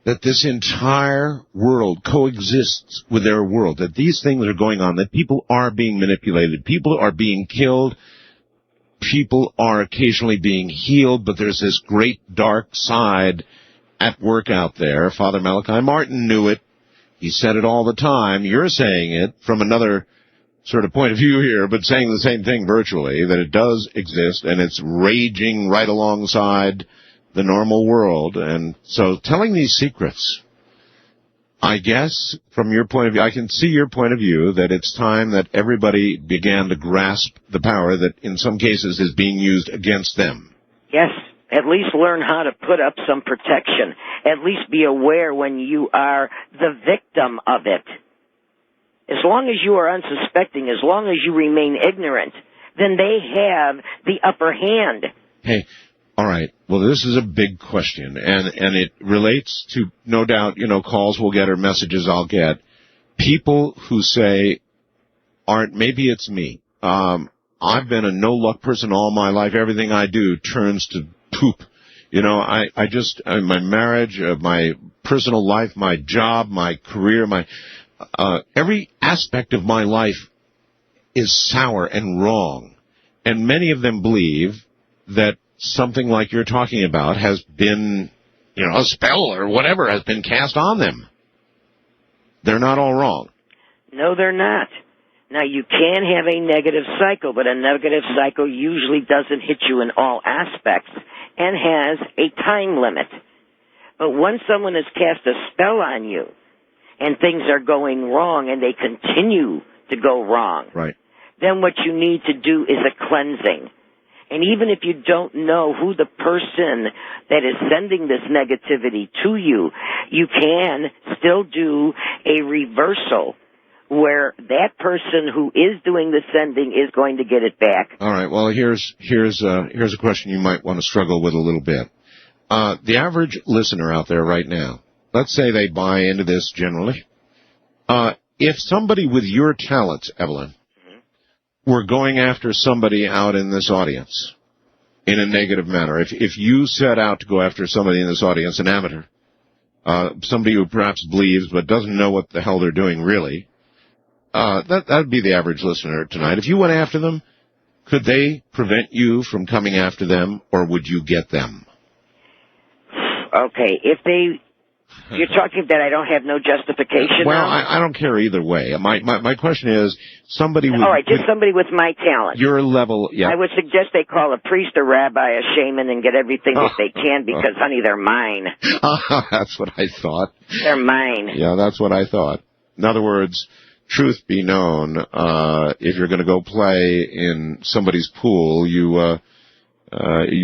that this entire world coexists with their world, that these things are going on, that people are being manipulated, people are being killed, people are occasionally being healed, but there's this great dark side at work out there. Father Malachi Martin knew it. He said it all the time. You're saying it from another sort of point of view here, but saying the same thing virtually, that it does exist, and it's raging right alongside the normal world. And so telling these secrets, I guess, from your point of view, I can see your point of view, that it's time that everybody began to grasp the power that in some cases is being used against them. Yes, at least learn how to put up some protection. At least be aware when you are the victim of it. As long as you are unsuspecting, as long as you remain ignorant, then they have the upper hand. Hey, all right. Well, this is a big question, and it relates to, no doubt, calls we'll get or messages I'll get. People who say, Art, maybe it's me. I've been a no-luck person all my life. Everything I do turns to poop. My marriage, my personal life, my job, my career, every aspect of my life is sour and wrong. And many of them believe that something like you're talking about has been, a spell or whatever has been cast on them. They're not all wrong. No, they're not. Now, you can have a negative cycle, but a negative cycle usually doesn't hit you in all aspects and has a time limit. But once someone has cast a spell on you and things are going wrong and they continue to go wrong, right, then what you need to do is a cleansing. And even if you don't know who the person that is sending this negativity to you, you can still do a reversal where that person who is doing the sending is going to get it back. All right. Well, here's a question you might want to struggle with a little bit. The average listener out there right now, let's say they buy into this generally. If somebody with your talents, Evelyn, were going after somebody out in this audience in a negative manner, if you set out to go after somebody in this audience, an amateur, somebody who perhaps believes but doesn't know what the hell they're doing really, that would be the average listener tonight. If you went after them, could they prevent you from coming after them, or would you get them? Okay, you're talking that I don't have no justification. Well, now? I don't care either way. My question is, somebody with... All right, just somebody with my talent. Your level, yeah. I would suggest they call a priest, a rabbi, a shaman, and get everything that they can, because, honey, they're mine. That's what I thought. They're mine. Yeah, that's what I thought. In other words, truth be known, if you're going to go play in somebody's pool, you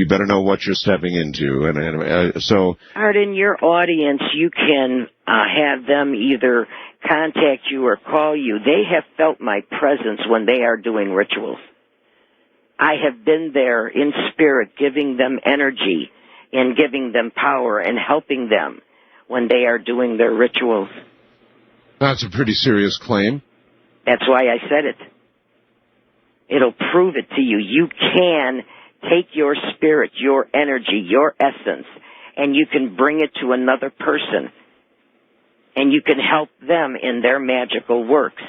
better know what you're stepping into. And so... Art, in your audience, you can have them either contact you or call you. They have felt my presence when they are doing rituals. I have been there in spirit, giving them energy and giving them power and helping them when they are doing their rituals. That's a pretty serious claim. That's why I said it. It'll prove it to you. You can take your spirit, your energy, your essence, and you can bring it to another person, and you can help them in their magical works.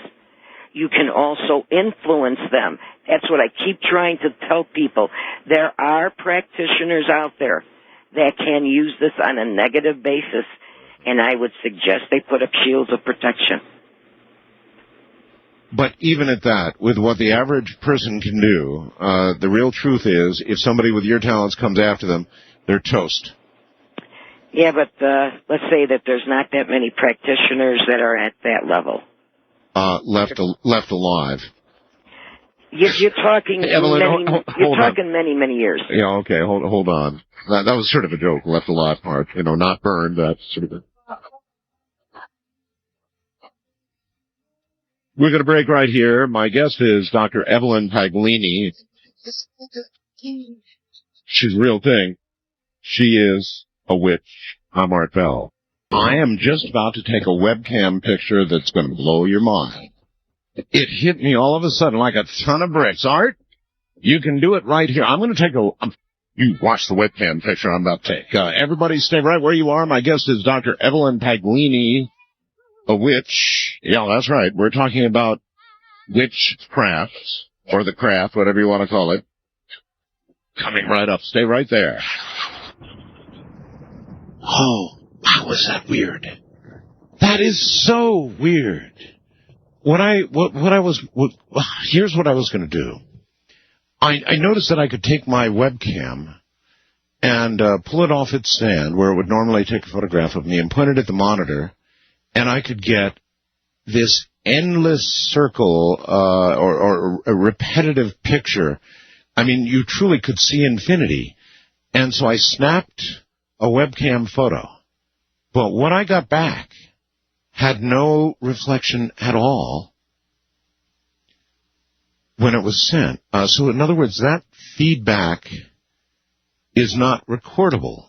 you can also influence them. That's what I keep trying to tell people. There are practitioners out there that can use this on a negative basis, and I would suggest they put up shields of protection. But even at that, with what the average person can do, the real truth is, if somebody with your talents comes after them, they're toast. Yeah, but let's say that there's not that many practitioners that are at that level. Left alive. You're talking Evelyn, many years. Yeah, okay, hold on. That was sort of a joke, left alive part. Not burned, that's sort of a... We're going to break right here. My guest is Dr. Evelyn Paglini. She's a real thing. She is a witch. I'm Art Bell. I am just about to take a webcam picture that's going to blow your mind. It hit me all of a sudden like a ton of bricks. Art, you can do it right here. I'm going to take you watch the webcam picture I'm about to take. Everybody stay right where you are. My guest is Dr. Evelyn Paglini, a witch. Yeah, that's right. We're talking about witchcraft, or the craft, whatever you want to call it. Coming right up. Stay right there. Oh, wow, is that weird? That is so weird. Here's what I was going to do. I noticed that I could take my webcam and pull it off its stand where it would normally take a photograph of me and point it at the monitor, and I could get this endless circle or a repetitive picture. I mean, you truly could see infinity. And so I snapped a webcam photo. But what I got back had no reflection at all when it was sent. So in other words, that feedback is not recordable.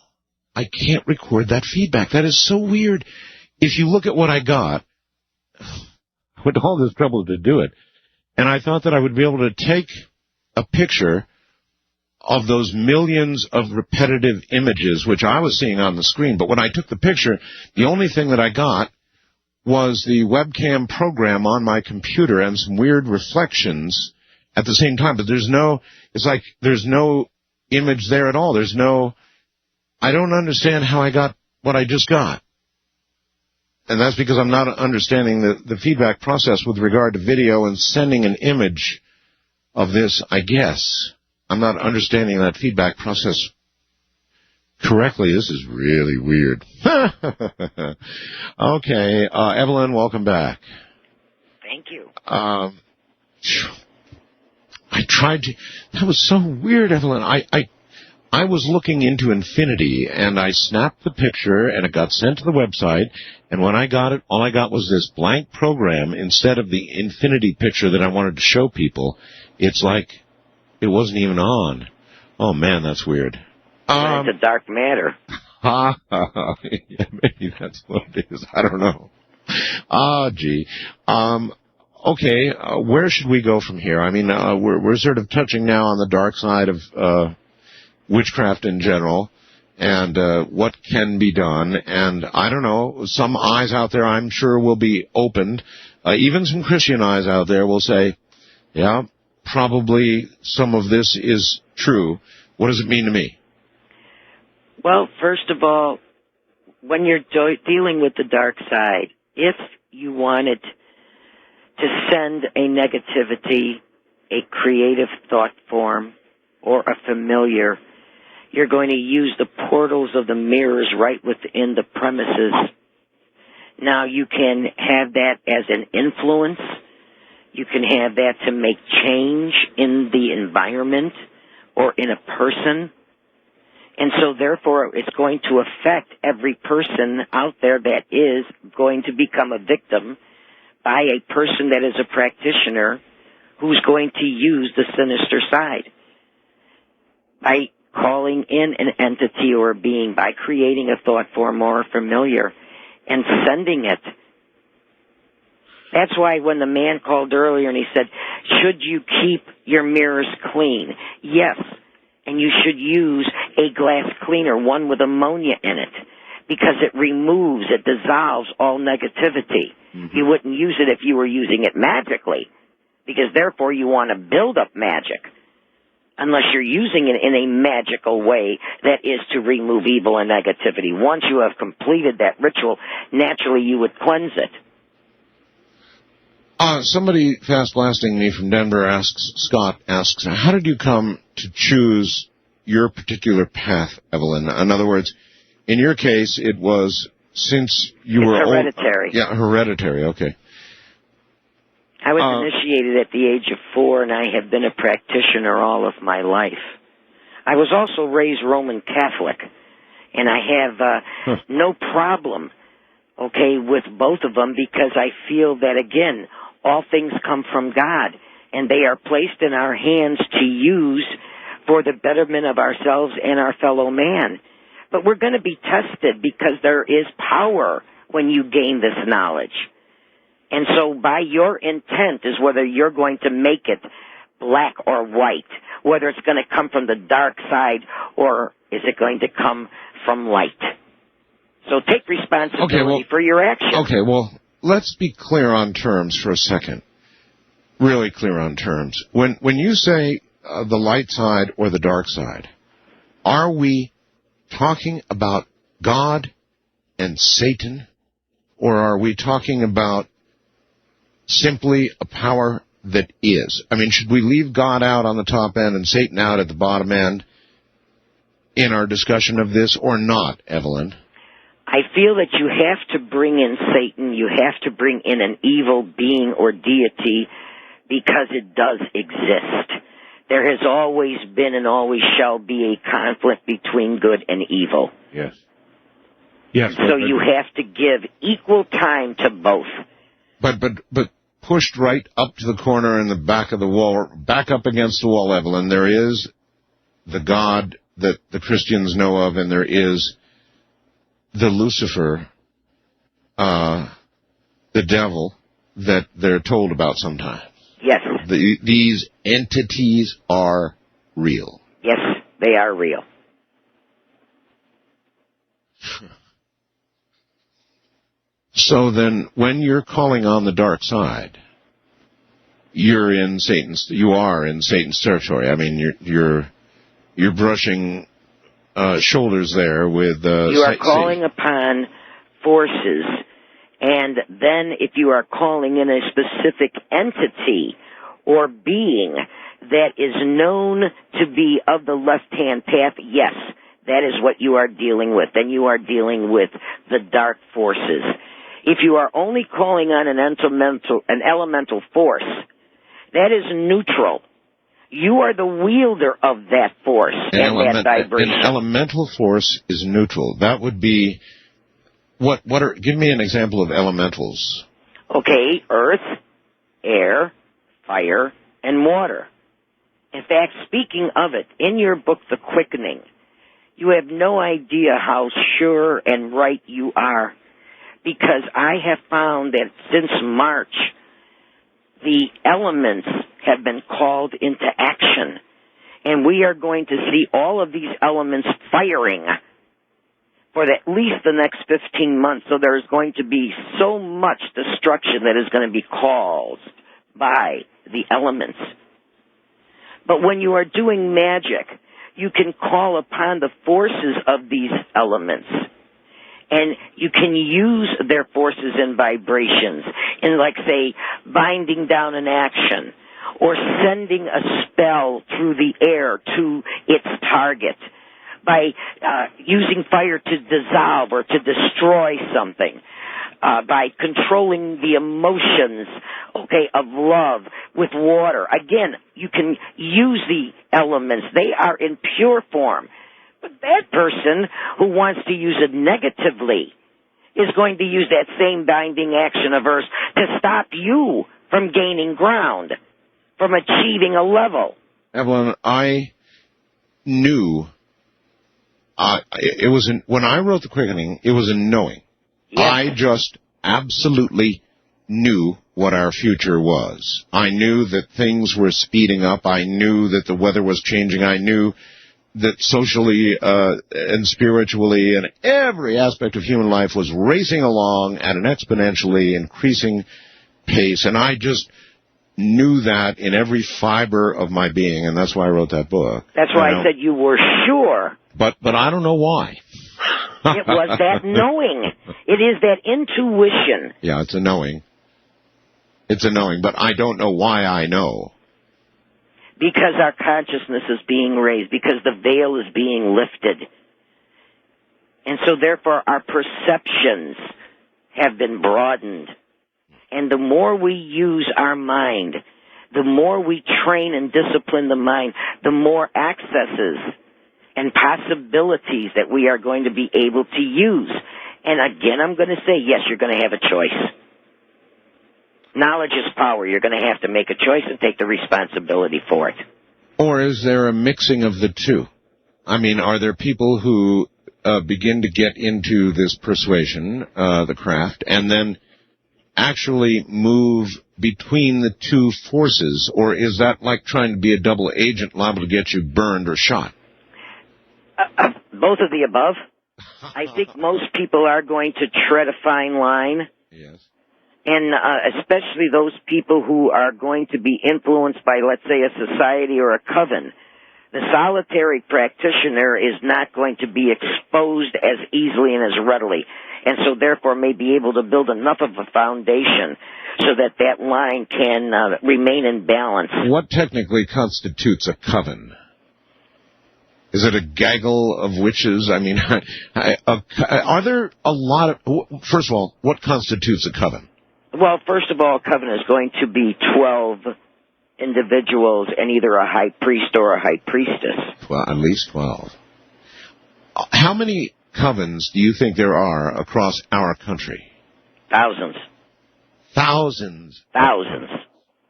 I can't record that feedback. That is so weird. If you look at what I got, I went to all this trouble to do it, and I thought that I would be able to take a picture of those millions of repetitive images which I was seeing on the screen. But when I took the picture, the only thing that I got was the webcam program on my computer and some weird reflections at the same time. But there's no image there at all. I don't understand how I got what I just got. And that's because I'm not understanding the feedback process with regard to video and sending an image of this, I guess. I'm not understanding that feedback process correctly. This is really weird. Okay, Evelyn, welcome back. Thank you. I tried to... That was so weird, Evelyn. I was looking into infinity, and I snapped the picture, and it got sent to the website, and when I got it, all I got was this blank program instead of the infinity picture that I wanted to show people. It's like it wasn't even on. Oh, man, that's weird. It's a dark matter. Yeah, maybe that's what it is. I don't know. Gee. Okay, where should we go from here? I mean, we're sort of touching now on the dark side of witchcraft in general, and what can be done. And I don't know, some eyes out there I'm sure will be opened. Even some Christian eyes out there will say, yeah, probably some of this is true. What does it mean to me? Well, first of all, when you're dealing with the dark side, if you wanted to send a negativity, a creative thought form, or a familiar, you're going to use the portals of the mirrors right within the premises. Now, you can have that as an influence. You can have that to make change in the environment or in a person. And so, therefore, it's going to affect every person out there that is going to become a victim by a person that is a practitioner who's going to use the sinister side. By calling in an entity or a being, by creating a thought form or a familiar and sending it. That's why when the man called earlier and he said, should you keep your mirrors clean? Yes. And you should use a glass cleaner, one with ammonia in it, because it removes, it dissolves all negativity. Mm-hmm. You wouldn't use it if you were using it magically. because therefore you want to build up magic, unless you're using it in a magical way that is to remove evil and negativity. Once you have completed that ritual, naturally you would cleanse it. Somebody fast blasting me from Denver Scott asks, how did you come to choose your particular path, Evelyn? In other words, in your case, it was since you were hereditary. Yeah, hereditary, okay. I was initiated at the age of 4, and I have been a practitioner all of my life. I was also raised Roman Catholic, and I have no problem, with both of them, because I feel that, again, all things come from God, and they are placed in our hands to use for the betterment of ourselves and our fellow man. But we're going to be tested, because there is power when you gain this knowledge. And so by your intent is whether you're going to make it black or white, whether it's going to come from the dark side or is it going to come from light. So take responsibility for your actions. Okay, well, let's be clear on terms for a second. Really clear on terms. When you say the light side or the dark side, are we talking about God and Satan, or are we talking about simply a power that is? I mean, should we leave God out on the top end and Satan out at the bottom end in our discussion of this, or not, Evelyn? I feel that you have to bring in Satan, you have to bring in an evil being or deity, because it does exist. There has always been and always shall be a conflict between good and evil. Yes. Yes. So you have to give equal time to both. But pushed right up to the corner in the back of the wall, back up against the wall, Evelyn, there is the God that the Christians know of, and there is the Lucifer, the devil, that they're told about sometimes. Yes. These entities are real. Yes, they are real. So then, when you're calling on the dark side, you are in Satan's territory. I mean, you're brushing shoulders there with. You are calling upon forces, and then if you are calling in a specific entity or being that is known to be of the left-hand path, yes, that is what you are dealing with. Then you are dealing with the dark forces. If you are only calling on an elemental force, that is neutral. You are the wielder of that force and that vibration. An elemental force is neutral. That would be give me an example of elementals. Okay, earth, air, fire, and water. In fact, speaking of it, in your book, The Quickening, you have no idea how sure and right you are, because I have found that since March, the elements have been called into action, and we are going to see all of these elements firing for at least the next 15 months. So there is going to be so much destruction that is going to be caused by the elements. But when you are doing magic, you can call upon the forces of these elements, and you can use their forces and vibrations in, like, say, binding down an action or sending a spell through the air to its target by using fire to dissolve or to destroy something, by controlling the emotions, of love with water. Again, you can use the elements. They are in pure form. But that person who wants to use it negatively is going to use that same binding action of earth to stop you from gaining ground, from achieving a level. Evelyn, I knew when I wrote The Quickening, it was a knowing. Yes. I just absolutely knew what our future was. I knew that things were speeding up. I knew that the weather was changing. I knew that socially and spiritually and every aspect of human life was racing along at an exponentially increasing pace. And I just knew that in every fiber of my being, and that's why I wrote that book. That's why I said you were sure. But I don't know why. It was that knowing. It is that intuition. Yeah, it's a knowing. It's a knowing, but I don't know why I know. Because our consciousness is being raised, because the veil is being lifted. And so therefore our perceptions have been broadened. And the more we use our mind, the more we train and discipline the mind, the more accesses and possibilities that we are going to be able to use. And again, I'm going to say, yes, you're going to have a choice. Knowledge is power. You're going to have to make a choice and take the responsibility for it. Or is there a mixing of the two? I mean, are there people who begin to get into this persuasion, the craft, and then actually move between the two forces? Or is that like trying to be a double agent liable to get you burned or shot? Both of the above. I think most people are going to tread a fine line. Yes. And especially those people who are going to be influenced by, let's say, a society or a coven. The solitary practitioner is not going to be exposed as easily and as readily, and so therefore may be able to build enough of a foundation so that that line can remain in balance. What technically constitutes a coven? Is it a gaggle of witches? I mean, are there a lot of... First of all, what constitutes a coven? Well, first of all, a coven is going to be 12 individuals and either a high priest or a high priestess. Well, at least 12. How many covens do you think there are across our country? Thousands. Thousands? Thousands.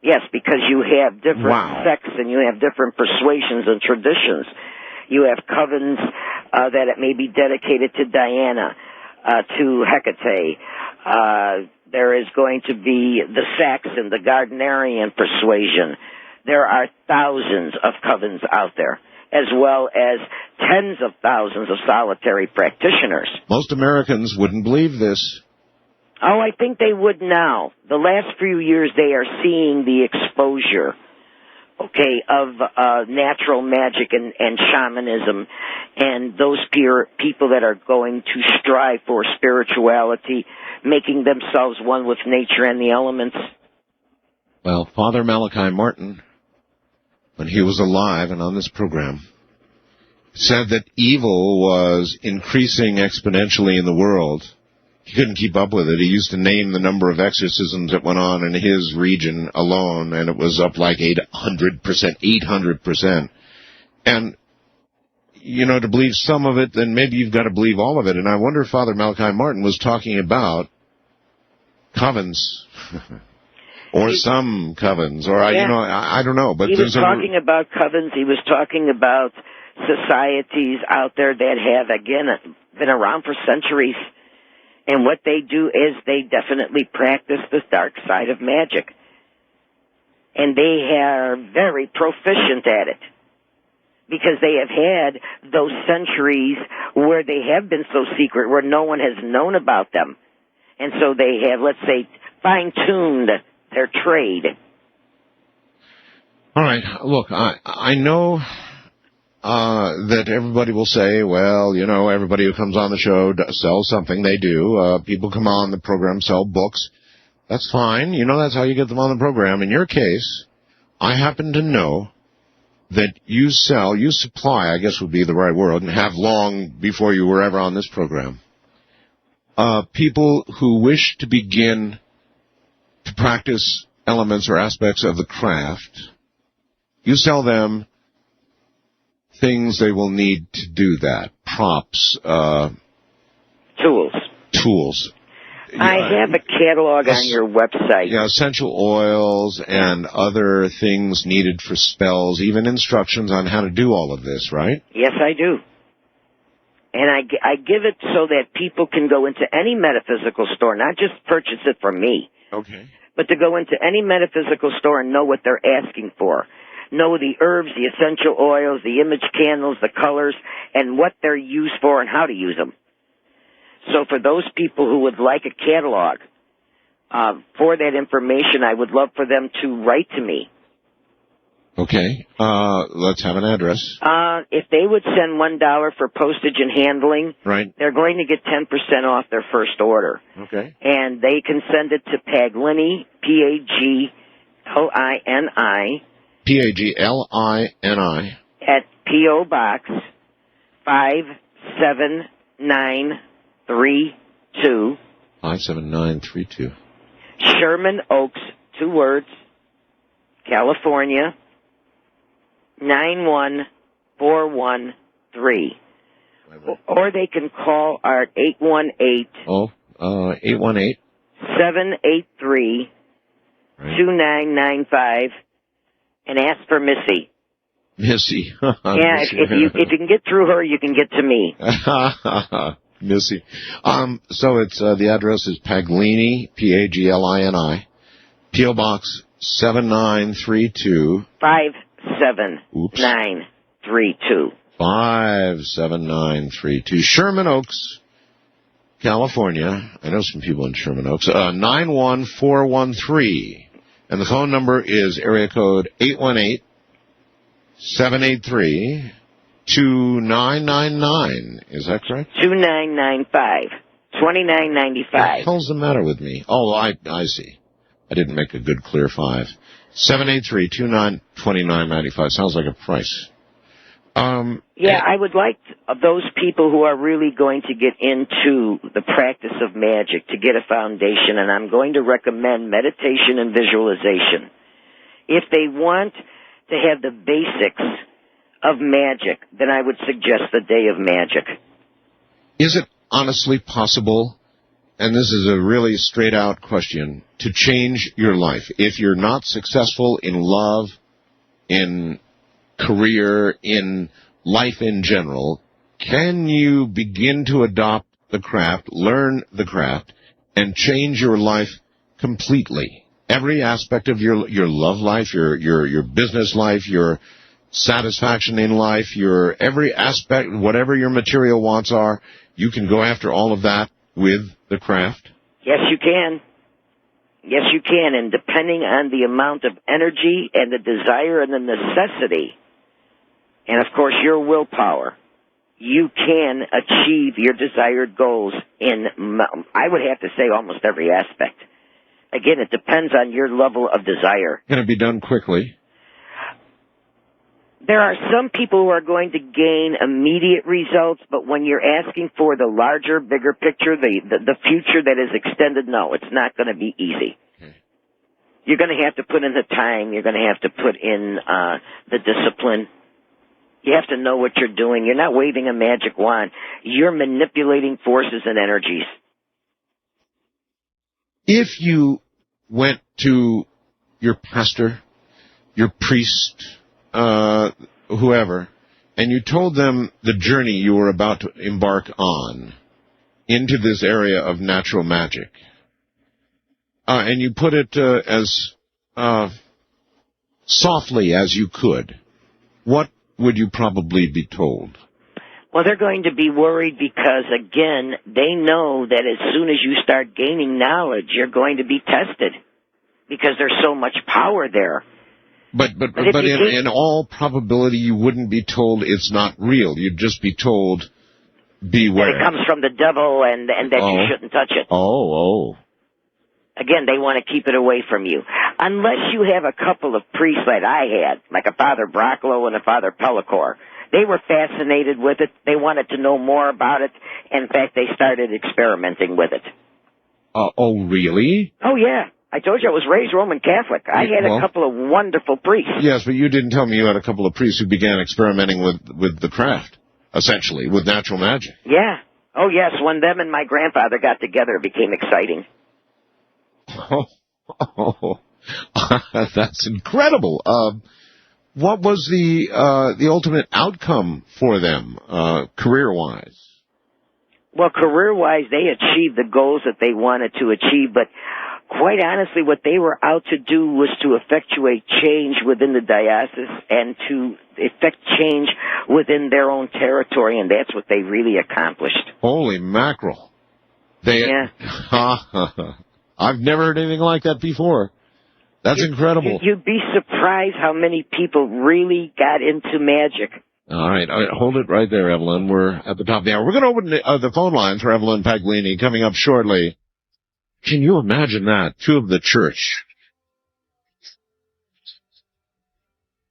Yes, because you have different sects and you have different persuasions and traditions. You have covens that it may be dedicated to Diana, to Hecate. There is going to be the Saxon, the Gardnerian persuasion. There are thousands of covens out there, as well as tens of thousands of solitary practitioners. Most Americans wouldn't believe this. Oh, I think they would now. The last few years, they are seeing the exposure, of natural magic and shamanism, and those people that are going to strive for spirituality, making themselves one with nature and the elements. Well, Father Malachi Martin, when he was alive and on this program, said that evil was increasing exponentially in the world. He couldn't keep up with it. He used to name the number of exorcisms that went on in his region alone, and it was up like 800%. And, to believe some of it, then maybe you've got to believe all of it. And I wonder if Father Malachi Martin was talking about covens, or some covens, or, I don't know. But he was talking about covens. He was talking about societies out there that have, again, been around for centuries. And what they do is they definitely practice the dark side of magic. And they are very proficient at it. Because they have had those centuries where they have been so secret, where no one has known about them. And so they have, let's say, fine-tuned their trade. All right. Look, I know... that everybody will say, well, everybody who comes on the show sells something. They do. People come on the program, sell books. That's fine. That's how you get them on the program. In your case, I happen to know that you supply, I guess would be the right word, and have long before you were ever on this program, people who wish to begin to practice elements or aspects of the craft. You sell them things they will need to do that. Props. Tools. I have a catalog on your website. Yeah, essential oils and other things needed for spells, even instructions on how to do all of this, right? Yes, I do. And I give it so that people can go into any metaphysical store, not just purchase it from me. Okay. But to go into any metaphysical store and know what they're asking for. Know the herbs, the essential oils, the image candles, the colors, and what they're used for and how to use them. So for those people who would like a catalog, for that information, I would love for them to write to me. Okay. Let's have an address. If they would send $1 for postage and handling, right, they're going to get 10% off their first order. Okay. And they can send it to Paglini, Paglini, Paglini, at P.O. Box 57932. 57932. Sherman Oaks, 2 words, California, 91413. Or they can call our 818. 818. 783 2995 and ask for Missy. Missy. Yeah, if you can get through her, you can get to me. Missy. So it's the address is Paglini, Paglini, P.O. Box 7932. 57932. 57932. Sherman Oaks, California. I know some people in Sherman Oaks. 91413. And the phone number is area code 818-783-2999. Is that correct? 2995. 2995. What the hell's the matter with me? Oh, I see. I didn't make a good clear 5. 783-2995. Sounds like a price. I would like those people who are really going to get into the practice of magic to get a foundation, and I'm going to recommend meditation and visualization. If they want to have the basics of magic, then I would suggest the Day of Magic. Is it honestly possible, and this is a really straight-out question, to change your life? If you're not successful in love, in career, in life in general, can you begin to adopt the craft, learn the craft, and change your life completely? Every aspect of your love life, your business life, your satisfaction in life, your every aspect, whatever your material wants are, you can go after all of that with the craft? Yes, you can. Yes, you can. And depending on the amount of energy and the desire and the necessity, and of course your willpower, you can achieve your desired goals in, I would have to say, almost every aspect. Again, it depends on your level of desire. Can it be done quickly? There are some people who are going to gain immediate results, but when you're asking for the larger, bigger picture, the future that is extended, no, it's not going to be easy. Okay. You're going to have to put in the time. You're going to have to put in the discipline. You have to know what you're doing. You're not waving a magic wand. You're manipulating forces and energies. If you went to your pastor, your priest, whoever, and you told them the journey you were about to embark on into this area of natural magic, and you put it as softly as you could, what would you probably be told? Well, they're going to be worried because, again, they know that as soon as you start gaining knowledge, you're going to be tested because there's so much power there. But in all probability, you wouldn't be told it's not real. You'd just be told, beware. That it comes from the devil and that you shouldn't touch it. Oh. Again, they want to keep it away from you. Unless you have a couple of priests like I had, like a Father Broccolo and a Father Pellicor. They were fascinated with it. They wanted to know more about it. In fact, they started experimenting with it. Oh, really? Oh, yeah. I told you I was raised Roman Catholic. I had a couple of wonderful priests. Yes, but you didn't tell me you had a couple of priests who began experimenting with the craft, essentially, with natural magic. Yeah. Oh, yes. When them and my grandfather got together, it became exciting. Oh, that's incredible. What was the ultimate outcome for them, career-wise? Well, career-wise, they achieved the goals that they wanted to achieve, but quite honestly, what they were out to do was to effectuate change within the diocese and to effect change within their own territory, and that's what they really accomplished. Holy mackerel. I've never heard anything like that before. That's incredible. You'd be surprised how many people really got into magic. All right, hold it right there, Evelyn. We're at the top of the hour. We're going to open the phone lines for Evelyn Paglini coming up shortly. Can you imagine that? Two of the church.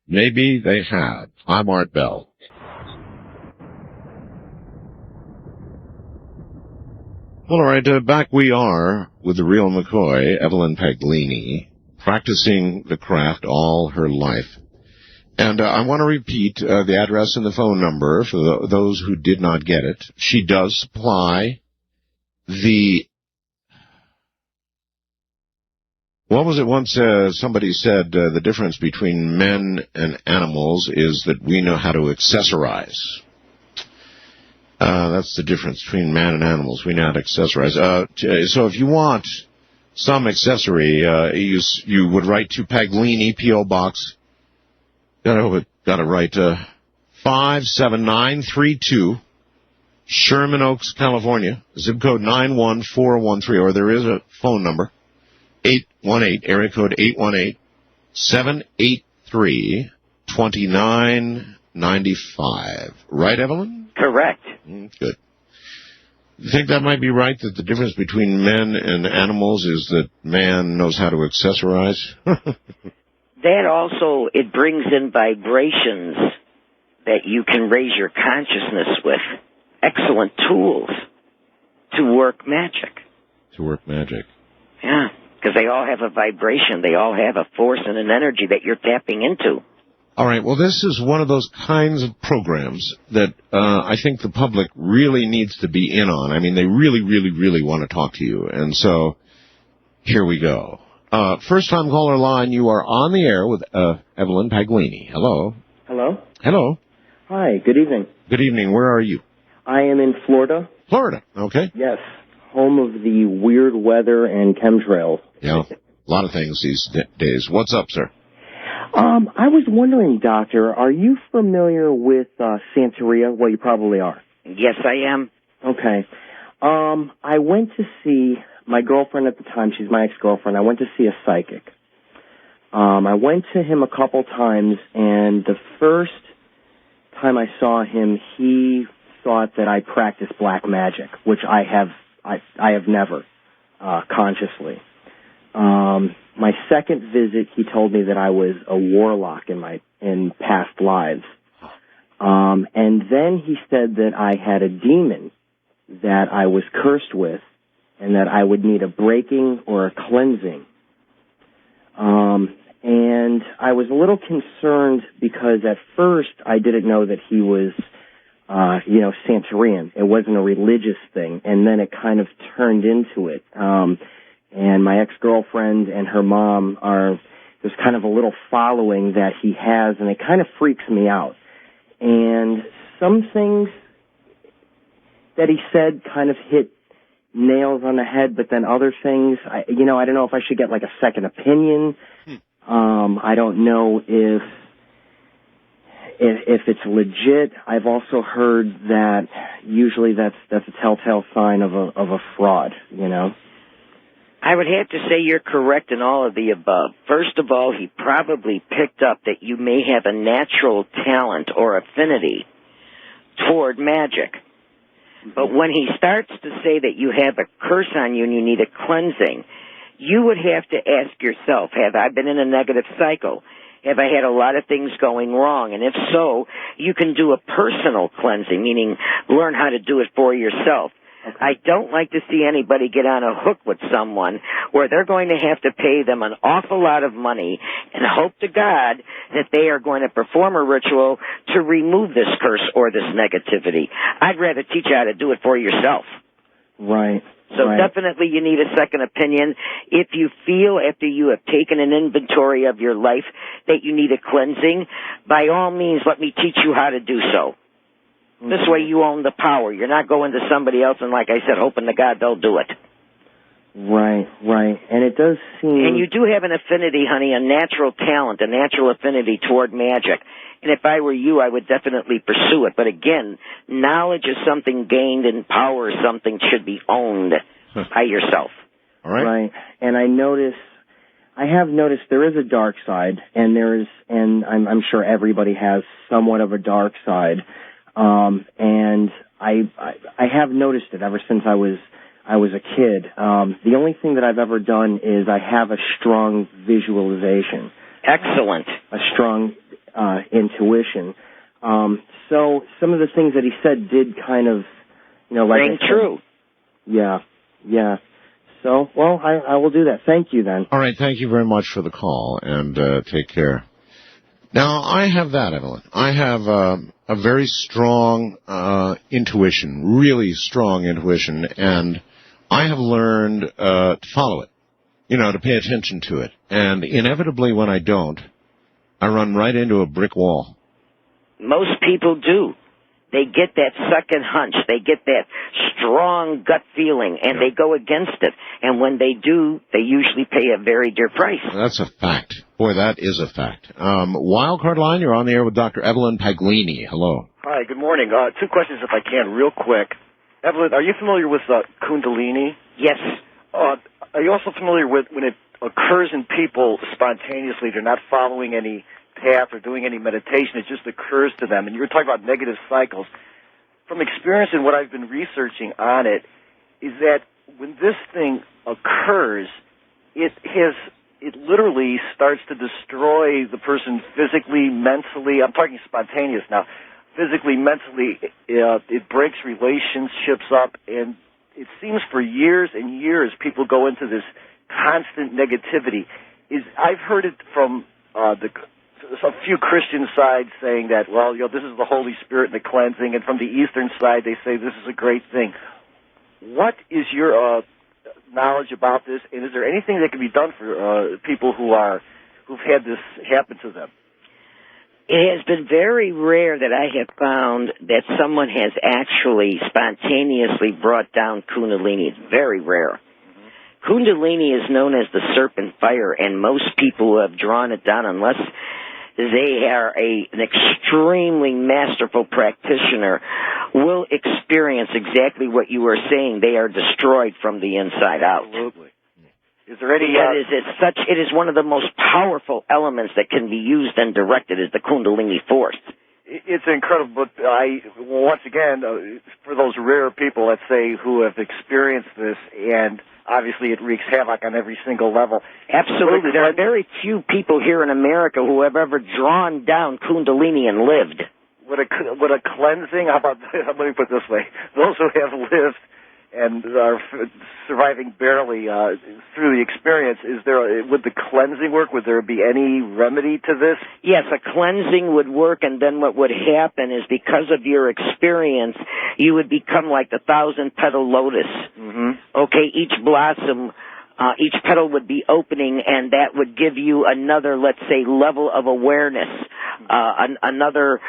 Maybe they had. I'm Art Bell. Well, all right, back we are with the real McCoy, Evelyn Paglini, practicing the craft all her life. And I want to repeat the address and the phone number for those who did not get it. She does supply the... What was it once somebody said, the difference between men and animals is that we know how to accessorize. That's the difference between man and animals. We know how to accessorize. So if you want some accessory, you would write to Paglini, P.O. Box. Got to write 57932, Sherman Oaks, California, zip code 91413, or there is a phone number, 818, area code 818-783-2995. Right, Evelyn? Correct. Good. You think that might be right, that the difference between men and animals is that man knows how to accessorize? That also, it brings in vibrations that you can raise your consciousness with. Excellent tools to work magic. To work magic. Yeah, because they all have a vibration. They all have a force and an energy that you're tapping into. All right, well, this is one of those kinds of programs that I think the public really needs to be in on. I mean, they really, really, really want to talk to you. And so, here we go. First-time caller line, you are on the air with Evelyn Paglini. Hello. Hello. Hello. Hi, good evening. Good evening. Where are you? I am in Florida. Florida, okay. Yes, home of the weird weather and chemtrails. Yeah, a lot of things these days. What's up, sir? I was wondering, Doctor, are you familiar with Santeria? Well, you probably are. Yes, I am. Okay. I went to see my girlfriend at the time. She's my ex-girlfriend. I went to see a psychic. I went to him a couple times, and the first time I saw him, he thought that I practiced black magic, which I have never consciously. My second visit, he told me that I was a warlock in past lives. And then he said that I had a demon that I was cursed with, and that I would need a breaking or a cleansing. And I was a little concerned because at first I didn't know that he was, Santerian. It wasn't a religious thing, and then it kind of turned into it. And my ex-girlfriend and her mom there's kind of a little following that he has, and it kind of freaks me out. And some things that he said kind of hit nails on the head, but then other things, I don't know if I should get like a second opinion. I don't know if it's legit. I've also heard that usually that's a telltale sign of a fraud, I would have to say you're correct in all of the above. First of all, he probably picked up that you may have a natural talent or affinity toward magic. But when he starts to say that you have a curse on you and you need a cleansing, you would have to ask yourself, have I been in a negative cycle? Have I had a lot of things going wrong? And if so, you can do a personal cleansing, meaning learn how to do it for yourself. Okay. I don't like to see anybody get on a hook with someone where they're going to have to pay them an awful lot of money and hope to God that they are going to perform a ritual to remove this curse or this negativity. I'd rather teach you how to do it for yourself. Right. So definitely you need a second opinion. If you feel after you have taken an inventory of your life that you need a cleansing, by all means let me teach you how to do so. This way you own the power. You're not going to somebody else and, like I said, hoping to God they'll do it. Right. And it does seem... And you do have an affinity, honey, a natural talent, a natural affinity toward magic. And if I were you, I would definitely pursue it. But again, knowledge is something gained and power is something should be owned by yourself. All right. Right. And I have noticed there is a dark side, and I'm sure everybody has somewhat of a dark side. And I have noticed it ever since I was a kid. The only thing that I've ever done is I have a strong visualization. Excellent. A strong intuition. So some of the things that he said did kind of, like ring true. Yeah. So, well, I will do that. Thank you, then. All right, thank you very much for the call, and take care. Now, I have that, Evelyn. I have a very strong intuition, really strong intuition, and I have learned to follow it, to pay attention to it. And inevitably, when I don't, I run right into a brick wall. Most people do. They get that second hunch. They get that strong gut feeling, and they go against it. And when they do, they usually pay a very dear price. That's a fact. Boy, that is a fact. Wildcard line, you're on the air with Dr. Evelyn Paglini. Hello. Hi, good morning. 2 questions, if I can, real quick. Evelyn, are you familiar with Kundalini? Yes. Are you also familiar with when it occurs in people spontaneously, they're not following any path or doing any meditation, it just occurs to them? And you were talking about negative cycles. From experience and what I've been researching on it, is that when this thing occurs, it literally starts to destroy the person physically, mentally. I'm talking spontaneous now. Physically, mentally, it breaks relationships up, and it seems for years and years people go into this constant negativity. I've heard it from a few Christian sides saying that, well, this is the Holy Spirit and the cleansing, and from the Eastern side they say this is a great thing. What is your knowledge about this, and is there anything that can be done for people who've had this happen to them? It has been very rare that I have found that someone has actually spontaneously brought down Kundalini. It's very rare. Mm-hmm. Kundalini is known as the serpent fire, and most people who have drawn it down, unless they are an extremely masterful practitioner, will experience exactly what you are saying. They are destroyed from the inside out. Absolutely. Is there any? It is one of the most powerful elements that can be used and directed is the Kundalini force. It's incredible, but once again, for those rare people, let's say, who have experienced this, and obviously it wreaks havoc on every single level. Absolutely. There are very few people here in America who have ever drawn down Kundalini and lived. Would a cleansing, how about, let me put it this way, those who have lived and are surviving barely through the experience, would the cleansing work? Would there be any remedy to this? Yes, a cleansing would work, and then what would happen is because of your experience, you would become like the 1,000-petal lotus. Mm-hmm. Okay, each blossom, each petal would be opening, and that would give you another, let's say, level of awareness. Another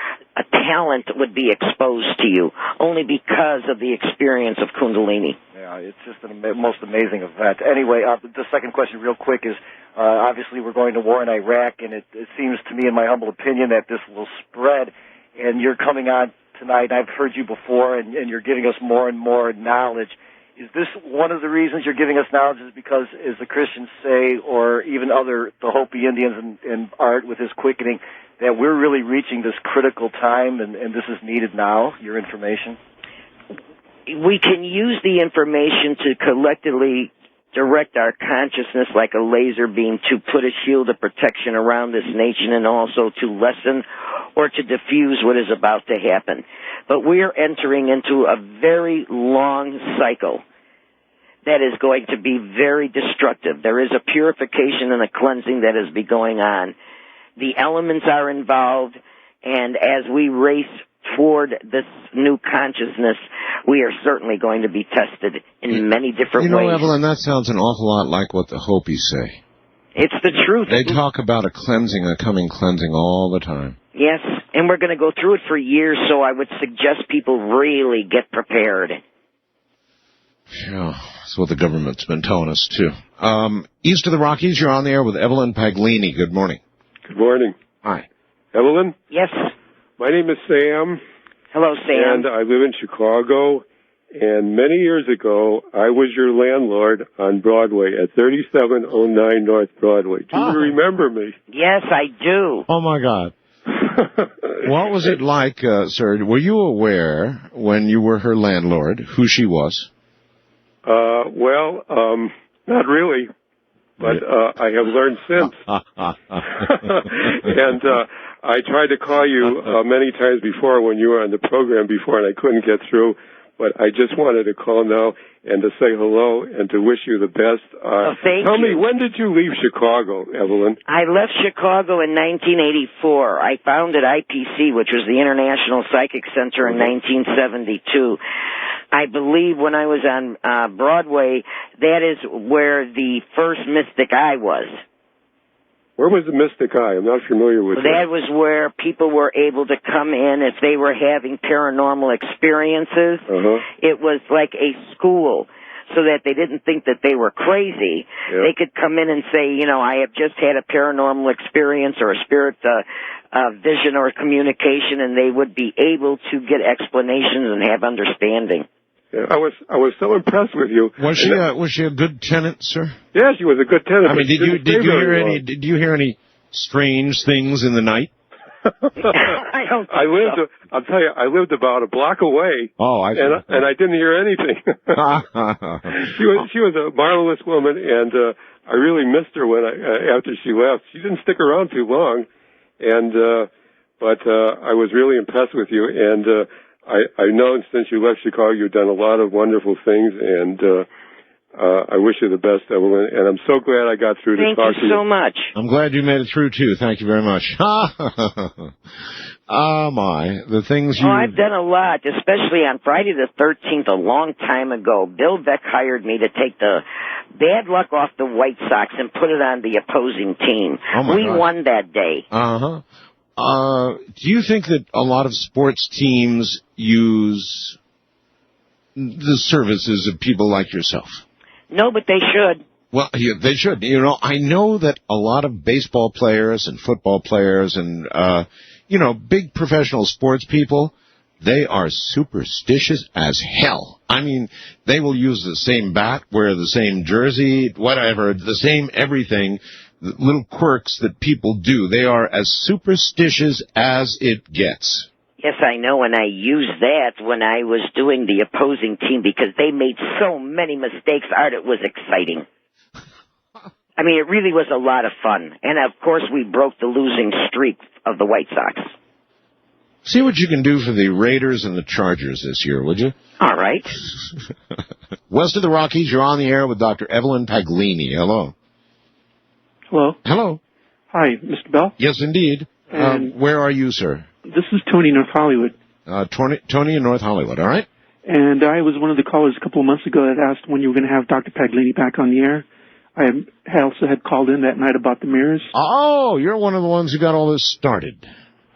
talent would be exposed to you, only because of the experience of Kundalini. Yeah, it's just the most amazing event. Anyway, the second question real quick is, obviously we're going to war in Iraq, and it seems to me, in my humble opinion, that this will spread, and you're coming on tonight, and I've heard you before, and you're giving us more and more knowledge. Is this one of the reasons you're giving us knowledge is because, as the Christians say, or even the Hopi Indians and Art with his quickening, that we're really reaching this critical time and this is needed now, your information? We can use the information to collectively direct our consciousness like a laser beam to put a shield of protection around this nation and also to lessen or to diffuse what is about to happen. But we are entering into a very long cycle that is going to be very destructive. There is a purification and a cleansing that is going on. The elements are involved, and as we race toward this new consciousness, we are certainly going to be tested in many different ways. Evelyn, that sounds an awful lot like what the Hopis say. It's the truth. They talk about a cleansing, a coming cleansing all the time. Yes, and we're going to go through it for years, so I would suggest people really get prepared. Yeah, that's what the government's been telling us, too. East of the Rockies, you're on the air with Evelyn Paglini. Good morning. Good morning. Hi. Evelyn? Yes. My name is Sam. Hello, Sam. And I live in Chicago. And many years ago, I was your landlord on Broadway at 3709 North Broadway. Do you remember me? Yes, I do. Oh, my God. What was it like, sir? Were you aware, when you were her landlord, who she was? Well, not really. But I have learned since. And I tried to call you many times before when you were on the program before, and I couldn't get through. But I just wanted to call now and to say hello and to wish you the best. Tell me, when did you leave Chicago, Evelyn? I left Chicago in 1984. I founded IPC, which was the International Psychic Center, in 1972. I believe when I was on Broadway, that is where the first Mystic Eye was. Where was the Mystic Eye? I'm not familiar with that. That was where people were able to come in if they were having paranormal experiences. It was like a school, so that they didn't think that they were crazy. Yep. They could come in and say, you know, I have just had a paranormal experience or a spirit vision or communication, and they would be able to get explanations and have understanding. Yeah, I was so impressed with you. Was she a good tenant, sir? Yeah, she was a good tenant. I mean, did you hear any strange things in the night? I'll tell you, I lived about a block away. Oh, I see. And I didn't hear anything. She was a marvelous woman, and I really missed her when after she left. She didn't stick around too long, but I was really impressed with you, and I know since you left Chicago, you've done a lot of wonderful things, and I wish you the best, Evelyn, and I'm so glad I got through to talk to you. Thank you so much. I'm glad you made it through, too. Thank you very much. Oh, my. The things you... Oh, I've done a lot, especially on Friday the 13th, a long time ago. Bill Beck hired me to take the bad luck off the White Sox and put it on the opposing team. Oh, my We God. won that day. Do you think that a lot of sports teams use the services of people like yourself? No, but they should. Well, they should. You know, I know that a lot of baseball players and football players and, big professional sports people, they are superstitious as hell. I mean, they will use the same bat, wear the same jersey, whatever, the same everything. The little quirks that people do. They are as superstitious as it gets. Yes, I know, and I used that when I was doing the opposing team because they made so many mistakes. Art, it was exciting. I mean, it really was a lot of fun. And, of course, we broke the losing streak of the White Sox. See what you can do for the Raiders and the Chargers this year, would you? All right. West of the Rockies, you're on the air with Dr. Evelyn Paglini. Hello. Hello. Hello. Hi, Mr. Bell? Yes, indeed. Where are you, sir? This is Tony, North Hollywood. Tony in North Hollywood, all right? And I was one of the callers a couple of months ago that asked when you were going to have Dr. Paglini back on the air. I also had called in that night about the mirrors. Oh, you're one of the ones who got all this started.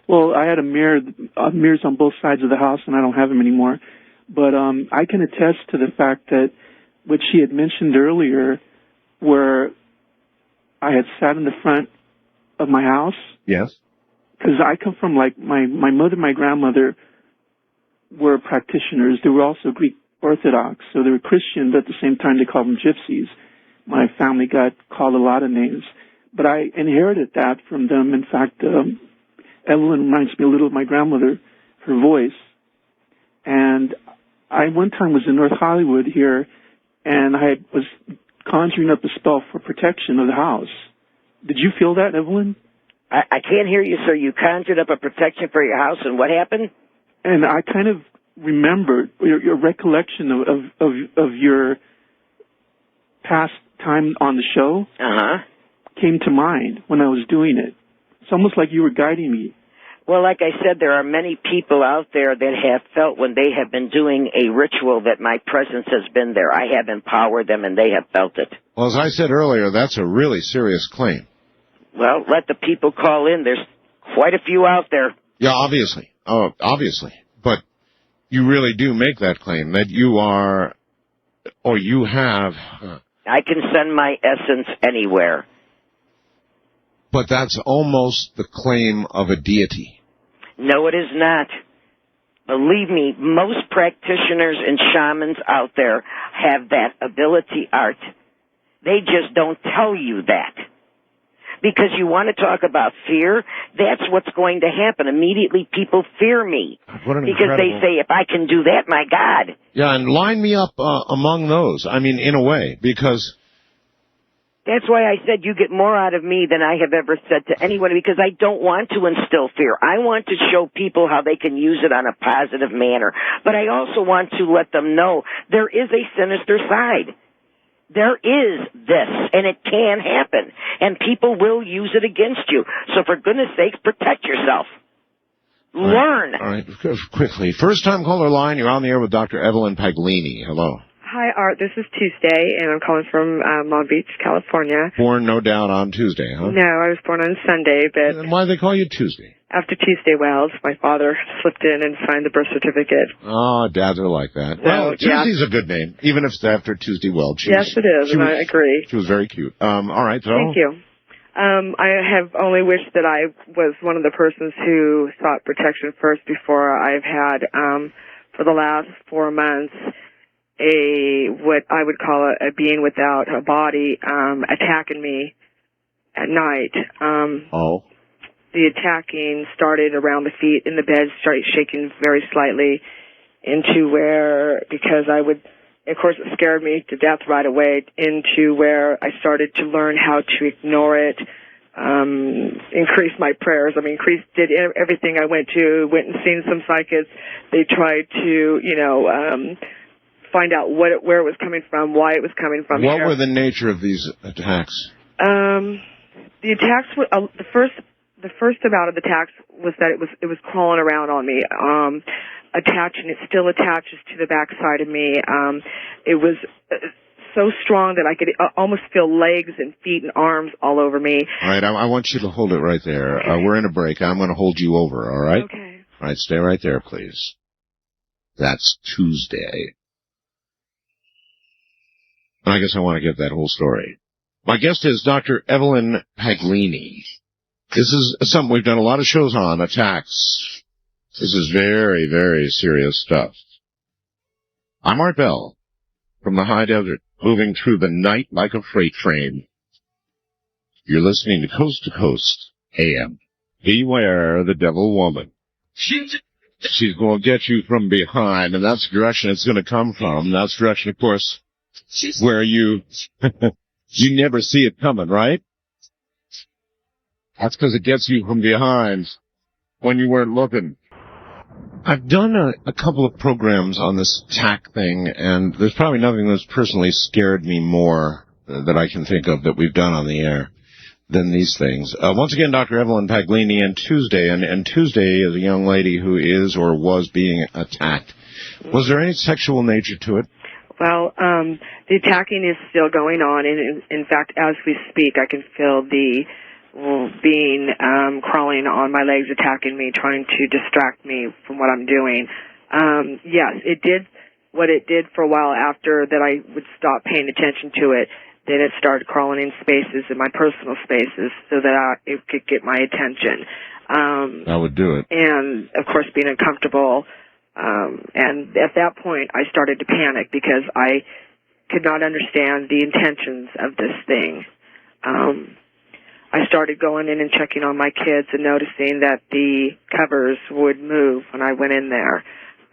Well, I had mirrors on both sides of the house, and I don't have them anymore. But I can attest to the fact that what she had mentioned earlier, where I had sat in the front of my house. Yes. Because I come from, like, my mother and my grandmother were practitioners. They were also Greek Orthodox, so they were Christian, but at the same time they called them gypsies. My family got called a lot of names. But I inherited that from them. In fact, Evelyn reminds me a little of my grandmother, her voice. And I one time was in North Hollywood here, and I was conjuring up a spell for protection of the house. Did you feel that, Evelyn? I can't hear you, sir. You conjured up a protection for your house, and what happened? And I kind of remembered your recollection of your past time on the show came to mind when I was doing it. It's almost like you were guiding me. Well, like I said, there are many people out there that have felt when they have been doing a ritual that my presence has been there. I have empowered them, and they have felt it. Well, as I said earlier, that's a really serious claim. Well, let the people call in. There's quite a few out there. Yeah, obviously. Oh, obviously. But you really do make that claim that you are, or you have. I can send my essence anywhere. But that's almost the claim of a deity. No, it is not. Believe me, most practitioners and shamans out there have that ability, Art. They just don't tell you that. Because you want to talk about fear, that's what's going to happen. Immediately people fear me. Because they say, if I can do that, my God. Yeah, and line me up among those. I mean, in a way, because... That's why I said you get more out of me than I have ever said to anyone, because I don't want to instill fear. I want to show people how they can use it on a positive manner. But I also want to let them know there is a sinister side. There is this, and it can happen. And people will use it against you. So for goodness sakes, protect yourself. Learn. All right, quickly. First-time caller line, you're on the air with Dr. Evelyn Paglini. Hello. Hi, Art. This is Tuesday, and I'm calling from Long Beach, California. Born, no doubt, on Tuesday, huh? No, I was born on Sunday, but... And why do they call you Tuesday? After Tuesday Wells, my father slipped in and signed the birth certificate. Oh, dads are like that. Well, Tuesday's a good name, even if it's after Tuesday Wells. Yes, it is, and I agree. She was very cute. All right, so... Thank you. I have only wished that I was one of the persons who sought protection first before I've had, for the last 4 months, what I would call a being without a body attacking me at night. The attacking started around the feet in the bed, started shaking very slightly into where, because I would, of course it scared me to death right away, into where I started to learn how to ignore it, increase my prayers. I mean, did everything I went and seen some psychics. They tried to, find out where it was coming from, why it was coming from. What were the nature of these attacks? The attacks were the first bout of attacks was that it was crawling around on me, attaching. It still attaches to the backside of me. It was so strong that I could almost feel legs and feet and arms all over me. All right, I want you to hold it right there. We're in a break. I'm going to hold you over. All right? Okay. All right, stay right there, please. That's Tuesday. I guess I want to get that whole story. My guest is Dr. Evelyn Paglini. This is something we've done a lot of shows on, attacks. This is very, very serious stuff. I'm Art Bell, from the high desert, moving through the night like a freight train. You're listening to Coast AM. Beware the devil woman. She's going to get you from behind, and that's the direction it's going to come from. That's the direction, of course, where you never see it coming, right? That's because it gets you from behind when you weren't looking. I've done a couple of programs on this attack thing, and there's probably nothing that's personally scared me more that I can think of that we've done on the air than these things. Once again, Dr. Evelyn Paglini, and Tuesday is a young lady who is or was being attacked. Was there any sexual nature to it? Well, the attacking is still going on, and in fact, as we speak, I can feel the being crawling on my legs, attacking me, trying to distract me from what I'm doing. Yes, it did what it did for a while after that I would stop paying attention to it. Then it started crawling in spaces, in my personal spaces, so that it could get my attention. I would do it. And, of course, being uncomfortable. And at that point, I started to panic because I could not understand the intentions of this thing. I started going in and checking on my kids and noticing that the covers would move when I went in there.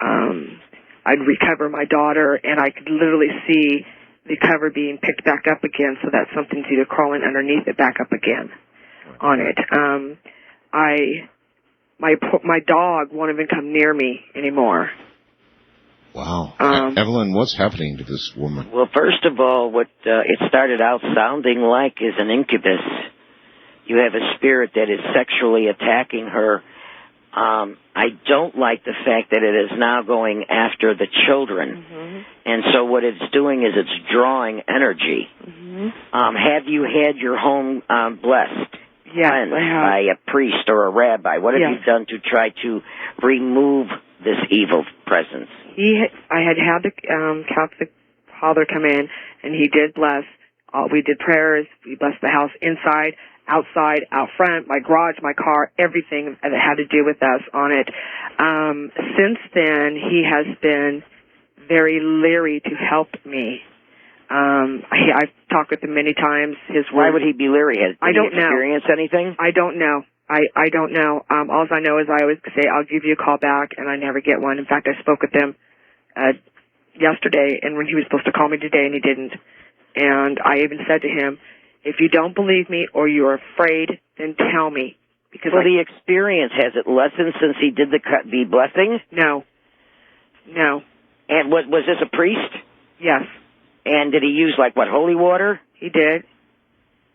I'd recover my daughter, and I could literally see the cover being picked back up again, so that something's either crawling underneath it back up again on it. My dog won't even come near me anymore. Wow. Evelyn, what's happening to this woman? Well, first of all, what it started out sounding like is an incubus. You have a spirit that is sexually attacking her. I don't like the fact that it is now going after the children. Mm-hmm. And so what it's doing is it's drawing energy. Mm-hmm. Have you had your home blessed? Yes, by a priest or a rabbi? What have you done to try to remove this evil presence? I had the Catholic father come in, and he did bless We did prayers. We blessed the house inside, outside, out front, my garage, my car, everything that had to do with us on it. Since then, he has been very leery to help me. I've talked with him many times. Why would he be leery? Did I don't he experience anything? I don't know. I don't know. All I know is I always say, I'll give you a call back, and I never get one. In fact, I spoke with him yesterday, and when he was supposed to call me today, and he didn't. And I even said to him, if you don't believe me or you're afraid, then tell me. Because the experience, has it lessened since he did the blessings? No. And was this a priest? Yes. And did he use, holy water? He did.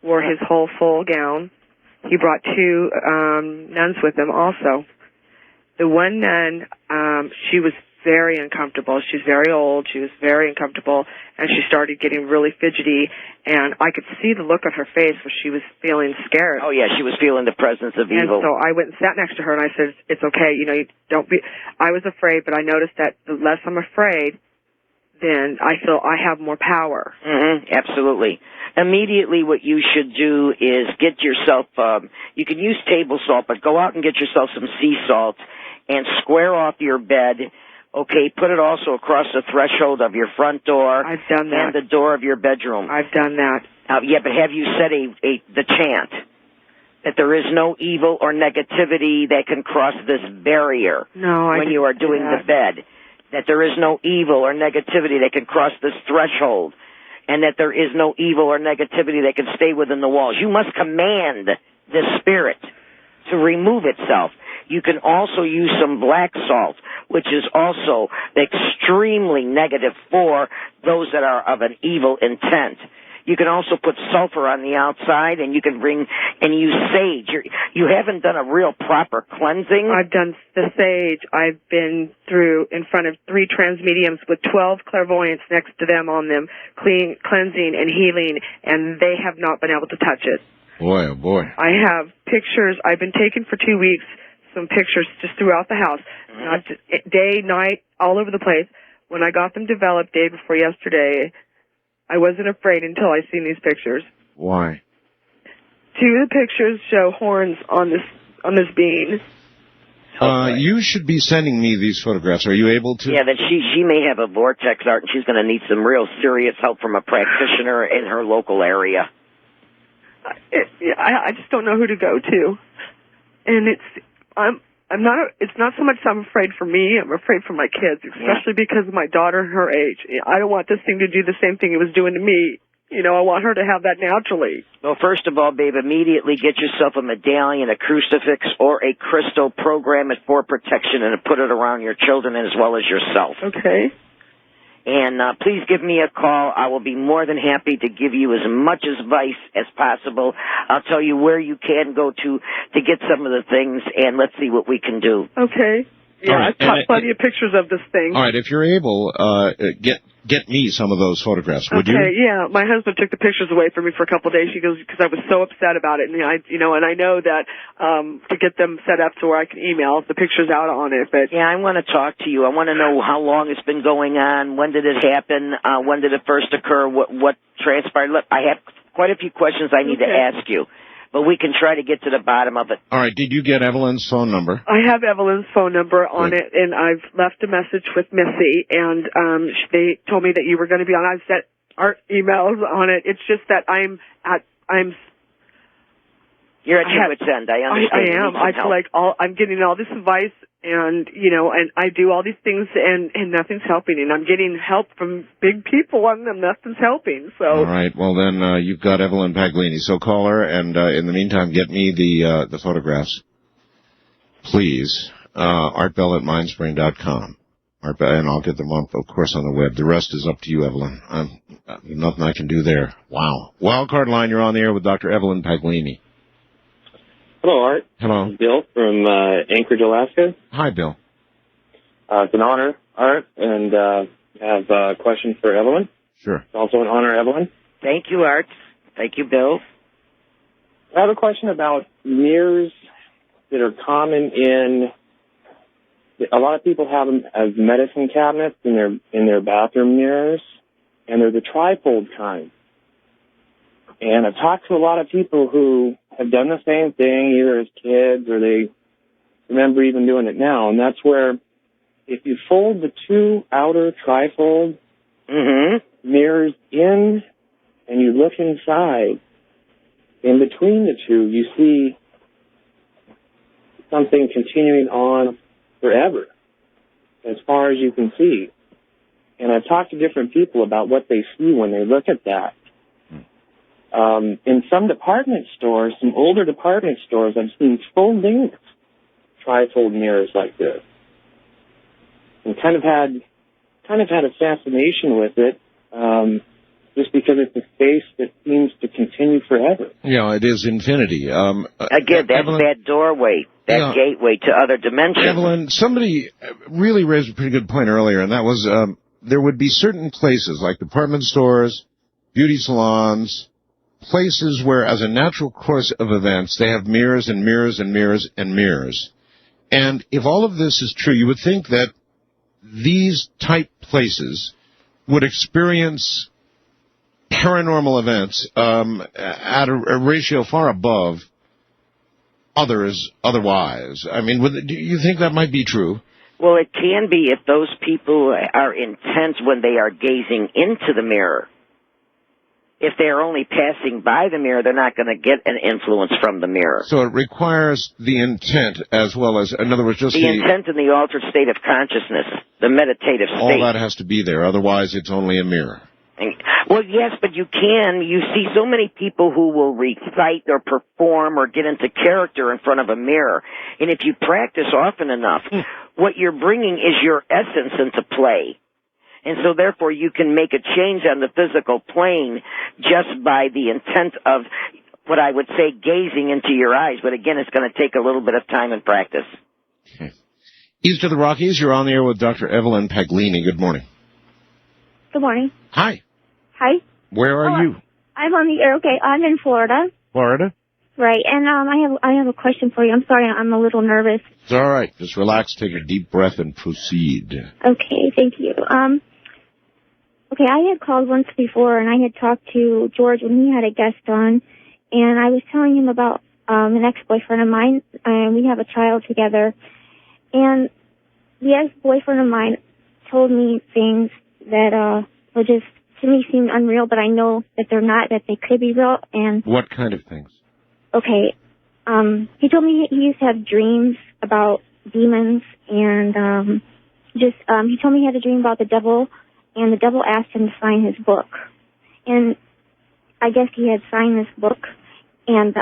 Wore his whole full gown. He brought 2 nuns with him also. The one nun, she was very uncomfortable. She's very old. She was very uncomfortable, and she started getting really fidgety, and I could see the look on her face where she was feeling scared. Oh, yeah, she was feeling the presence of evil. And so I went and sat next to her, and I said, it's okay, you don't be... I was afraid, but I noticed that the less I'm afraid, then I feel I have more power. Mm-hmm, absolutely. Immediately what you should do is get yourself, you can use table salt, but go out and get yourself some sea salt and square off your bed. Okay, put it also across the threshold of your front door. I've done that. And the door of your bedroom. I've done that. Yeah, but have you said the chant that there is no evil or negativity that can cross this barrier? No, when you are doing the bed. That there is no evil or negativity that can cross this threshold, and that there is no evil or negativity that can stay within the walls. You must command the spirit to remove itself. You can also use some black salt, which is also extremely negative for those that are of an evil intent. You can also put sulfur on the outside, and you can use sage. You haven't done a real proper cleansing. I've done the sage. I've been through in front of 3 transmediums with 12 clairvoyants next to them on them, cleansing and healing, and they have not been able to touch it. Boy, oh boy. I have pictures. I've been taking for 2 weeks some pictures just throughout the house, not just, day, night, all over the place. When I got them developed day before yesterday, I wasn't afraid until I seen these pictures. Why? 2 of the pictures show horns on this being. You should be sending me these photographs. Are you able to? Yeah, that she may have a vortex art, and she's going to need some real serious help from a practitioner in her local area. I just don't know who to go to, and I'm not. It's not so much I'm afraid for me. I'm afraid for my kids, especially because of my daughter and her age. I don't want this thing to do the same thing it was doing to me. I want her to have that naturally. Well, first of all, babe, immediately get yourself a medallion, a crucifix, or a crystal, program it for protection, and put it around your children as well as yourself. Okay. And please give me a call. I will be more than happy to give you as much advice as possible. I'll tell you where you can go to get some of the things, and let's see what we can do. Okay. Yeah, right. I've got plenty of pictures of this thing. All right, if you're able, get me some of those photographs, would you? Okay, yeah. My husband took the pictures away from me for a couple of days. He goes, because I was so upset about it, and I know that to get them set up to where I can email the pictures out on it. But yeah, I want to talk to you. I want to know how long it's been going on. When did it happen? When did it first occur? What transpired? Look, I have quite a few questions I need to ask you. But we can try to get to the bottom of it. All right. Did you get Evelyn's phone number? I have Evelyn's phone number on it, and I've left a message with Missy, and they told me that you were going to be on. I've sent our emails on it. It's just that You're at your wit's end. I understand. I am. I feel like I'm getting all this advice, and and I do all these things, and nothing's helping. And I'm getting help from big people, and nothing's helping. So. All right. Well, then you've got Evelyn Paglini. So call her, and in the meantime, get me the photographs, please. artbell@mindspring.com. And I'll get them up, of course, on the web. The rest is up to you, Evelyn. Nothing I can do there. Wow. Wildcard line. You're on the air with Dr. Evelyn Paglini. Hello, Art. Hello. Bill from Anchorage, Alaska. Hi, Bill. It's an honor, Art, and I have a question for Evelyn. Sure. It's also an honor, Evelyn. Thank you, Art. Thank you, Bill. I have a question about mirrors that are common in... A lot of people have them as medicine cabinets in their bathroom mirrors, and they're the trifold kind. And I've talked to a lot of people who have done the same thing, either as kids or they remember even doing it now. And that's where if you fold the two outer trifold mirrors in and you look inside, in between the two, you see something continuing on forever, as far as you can see. And I've talked to different people about what they see when they look at that. In some department stores, some older department stores, I've seen full-length trifold mirrors like this, and kind of had a fascination with it, just because it's a space that seems to continue forever. Yeah, it is infinity. Again, that's Evelyn, that doorway, that gateway to other dimensions. Evelyn, somebody really raised a pretty good point earlier, and that was there would be certain places like department stores, beauty salons, places where, as a natural course of events, they have mirrors and mirrors and mirrors and mirrors. And if all of this is true, you would think that these type places would experience paranormal events at a ratio far above otherwise. I mean, do you think that might be true? Well, it can be if those people are intense when they are gazing into the mirror. If they're only passing by the mirror, they're not going to get an influence from the mirror. So it requires the intent as well as, in other words, just the intent and the altered state of consciousness, the meditative state. All that has to be there, otherwise it's only a mirror. Well, yes, but you see so many people who will recite or perform or get into character in front of a mirror. And if you practice often enough, what you're bringing is your essence into play. And so, therefore, you can make a change on the physical plane just by the intent of what I would say gazing into your eyes. But, again, it's going to take a little bit of time and practice. Okay. East of the Rockies, you're on the air with Dr. Evelyn Paglini. Good morning. Good morning. Hi. Hi. Where are you? I'm on the air. Okay, I'm in Florida. Florida? Right, and I have a question for you. I'm sorry, I'm a little nervous. It's all right. Just relax, take a deep breath, and proceed. Okay, thank you. Okay, I had called once before, and I had talked to George when he had a guest on, and I was telling him about an ex-boyfriend of mine, and we have a child together. And the ex-boyfriend of mine told me things that were just, to me, seemed unreal, but I know that they're not, that they could be real. And what kind of things? Okay, he told me he used to have dreams about demons, and he told me he had a dream about the devil, and the devil asked him to sign his book. And I guess he had signed this book, and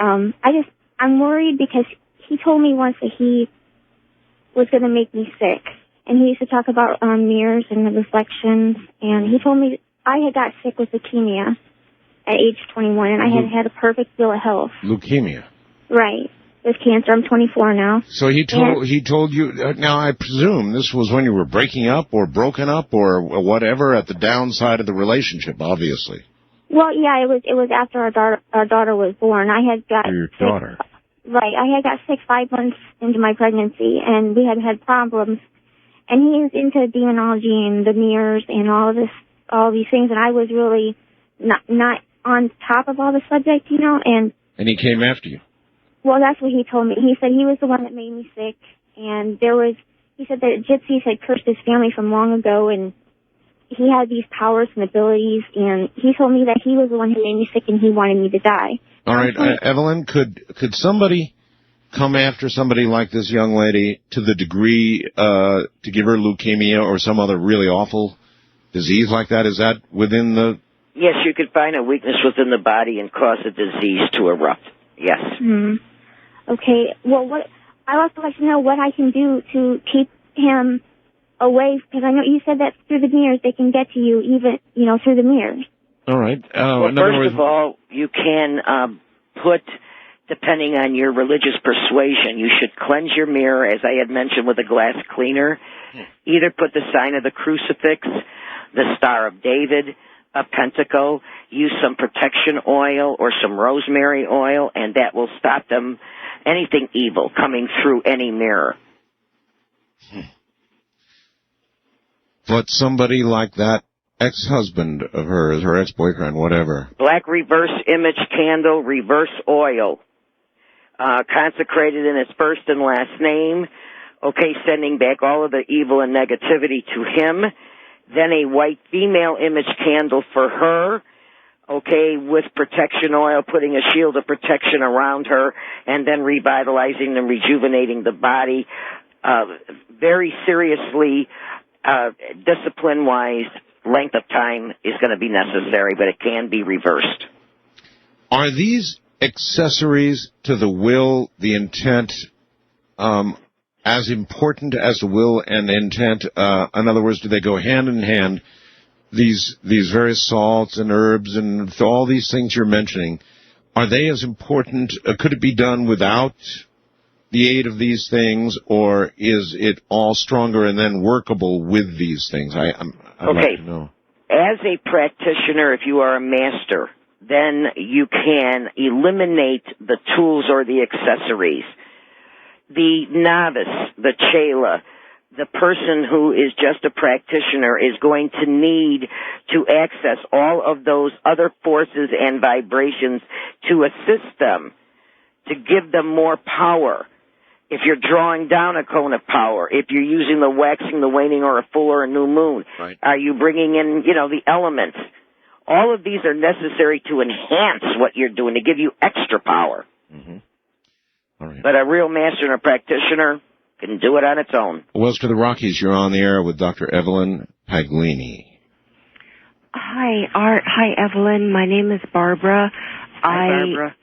I'm worried because he told me once that he was going to make me sick. And he used to talk about mirrors and the reflections, and he told me I had got sick with leukemia at age 21, and I had a perfect bill of health. Leukemia? Right. With cancer. I'm 24 now. So he told you, now I presume this was when you were breaking up or broken up or whatever at the downside of the relationship, obviously. Well, yeah, it was after our daughter was born. I had got your daughter. Right. I had got sick 5 months into my pregnancy, and we had problems. And he is into demonology and the mirrors and all these things, and I was really not on top of all the subject, you know, and he came after you. Well, that's what he told me. He said he was the one that made me sick, and he said that gypsies had cursed his family from long ago, and he had these powers and abilities, and he told me that he was the one who made me sick and he wanted me to die. All right, Evelyn, could somebody come after somebody like this young lady to the degree to give her leukemia or some other really awful disease like that? Is that within the... Yes, you could find a weakness within the body and cause a disease to erupt. Yes. Mm-hmm. Okay. Well, I also like to know what I can do to keep him away, because I know you said that through the mirrors they can get to you, even through the mirrors. All right. Well, first of all, you can put, depending on your religious persuasion, you should cleanse your mirror, as I had mentioned, with a glass cleaner. Either put the sign of the crucifix, the Star of David, a pentacle, use some protection oil or some rosemary oil, and that will stop anything evil coming through any mirror. But somebody like that, ex-husband of hers, or ex-boyfriend, whatever. Black reverse image candle, reverse oil. Consecrated in his first and last name. Okay, sending back all of the evil and negativity to him. Then a white female image candle for her. Okay, with protection oil, putting a shield of protection around her, and then revitalizing and rejuvenating the body. Very seriously, discipline-wise, length of time is going to be necessary, but it can be reversed. Are these accessories to the will, the intent, as important as the will and intent? In other words, do they go hand in hand? These various salts and herbs and all these things you're mentioning, are they as important? Could it be done without the aid of these things, or is it all stronger and then workable with these things? I'd like to know. As a practitioner, if you are a master, then you can eliminate the tools or the accessories. The novice, the chela, the person who is just a practitioner is going to need to access all of those other forces and vibrations to assist them, to give them more power. If you're drawing down a cone of power, if you're using the waxing, the waning, or a full or a new moon, are you bringing in, the elements? All of these are necessary to enhance what you're doing, to give you extra power. Mm-hmm. All right. But a real master and a practitioner can do it on its own. Wells to the Rockies, you're on the air with Dr. Evelyn Paglini. Hi, Art. Hi, Evelyn. My name is Barbara. Hi, Barbara.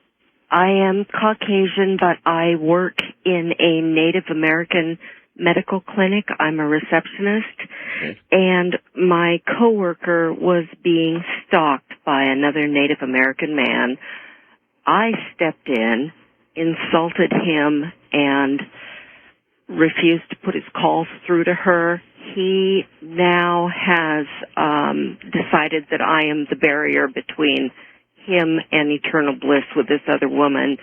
I am Caucasian, but I work in a Native American medical clinic. I'm a receptionist. Okay. And my coworker was being stalked by another Native American man. I stepped in, insulted him, and refused to put his calls through to her. He now has decided that I am the barrier between him and eternal bliss with this other woman.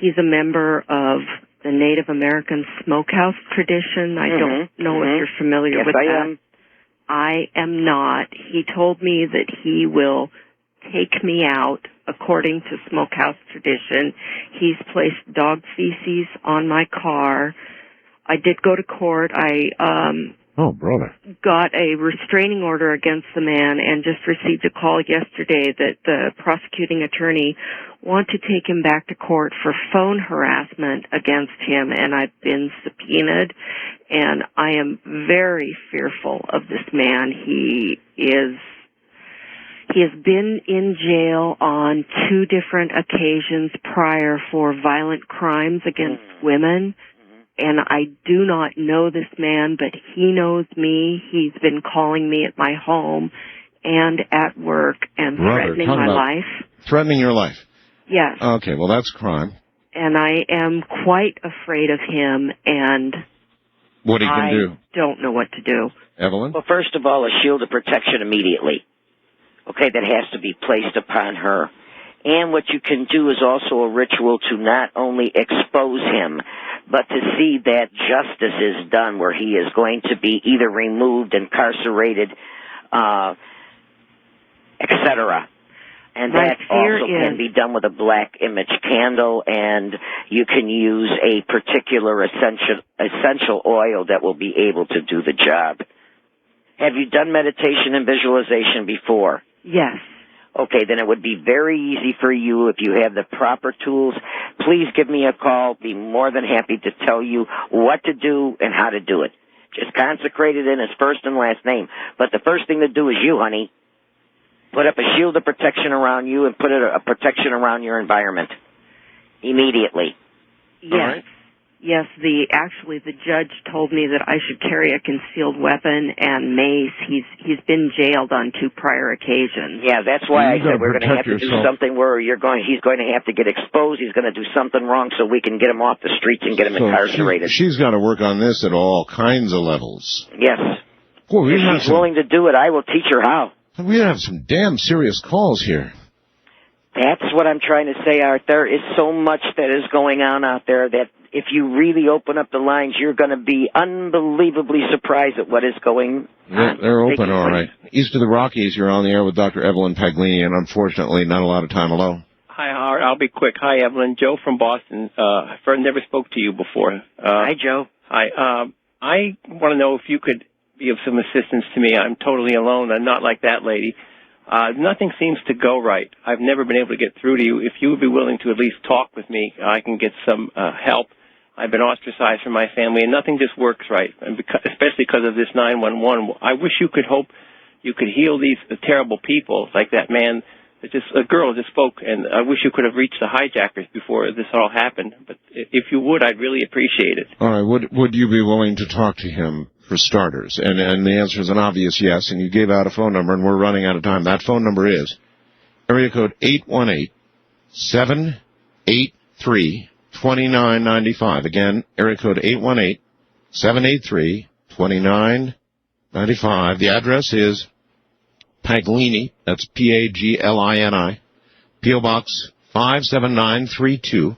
He's a member of the Native American smokehouse tradition. I don't know if you're familiar with that. I am not. He told me that he will take me out according to smokehouse tradition. He's placed dog feces on my car. I did go to court. I got a restraining order against the man and just received a call yesterday that the prosecuting attorney wants to take him back to court for phone harassment against him, and I've been subpoenaed, and I am very fearful of this man. He has been in jail on 2 different occasions prior for violent crimes against women. And I do not know this man, but he knows me. He's been calling me at my home and at work and threatening my life. Threatening your life? Yes. Okay, well, that's crime. And I am quite afraid of him, and what he can do. I don't know what to do. Evelyn? Well, first of all, a shield of protection immediately. Okay, that has to be placed upon her. And what you can do is also a ritual to not only expose him, but to see that justice is done, where he is going to be either removed, incarcerated, etc. And that also can be done with a black image candle, and you can use a particular essential oil that will be able to do the job. Have you done meditation and visualization before? Yes. Okay, then it would be very easy for you if you have the proper tools. Please give me a call. Be more than happy to tell you what to do and how to do it. Just consecrate it in his first and last name. But the first thing to do is you, honey. Put up a shield of protection around you and put a protection around your environment immediately. Yes. All right. Yes, actually the judge told me that I should carry a concealed weapon and mace. He's been jailed on 2 prior occasions. Yeah, that's why I said we're going to have to do something where he's going to have to get exposed. He's going to do something wrong so we can get him off the streets and get him incarcerated. She's got to work on this at all kinds of levels. Yes. Boy, if she's willing to do it, I will teach her how. We have some damn serious calls here. That's what I'm trying to say, Art. There is so much that is going on out there that if you really open up the lines, you're going to be unbelievably surprised at what is going on. They're open, all right. East of the Rockies, you're on the air with Dr. Evelyn Paglini, and unfortunately, not a lot of time alone. Hi, Howard. I'll be quick. Hi, Evelyn. Joe from Boston. I never spoke to you before. Hi, Joe. Hi. I want to know if you could be of some assistance to me. I'm totally alone. I'm not like that lady. Nothing seems to go right. I've never been able to get through to you. If you would be willing to at least talk with me, I can get some help. I've been ostracized from my family, and nothing just works right, and especially because of this 911. I wish you could hope you could heal these terrible people, like that man, a girl just spoke, and I wish you could have reached the hijackers before this all happened. But if you would, I'd really appreciate it. All right. Would you be willing to talk to him, for starters? And the answer is an obvious yes, and you gave out a phone number, and we're running out of time. That phone number is area code 818-783-2995. Again, area code 818-783-2995. The address is Paglini, that's Paglini, P.O. Box 57932,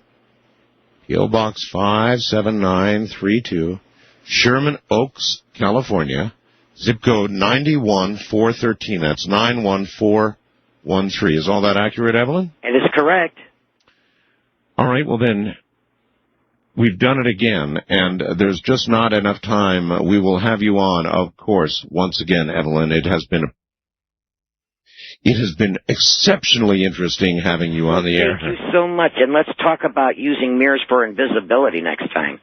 P.O. Box 57932, Sherman Oaks, California, zip code 91413. That's 91413. Is all that accurate, Evelyn? It is correct. All right, well then, we've done it again, and there's just not enough time. We will have you on, of course, once again, Evelyn. It has been exceptionally interesting having you on the air. Thank you so much, and let's talk about using mirrors for invisibility next time.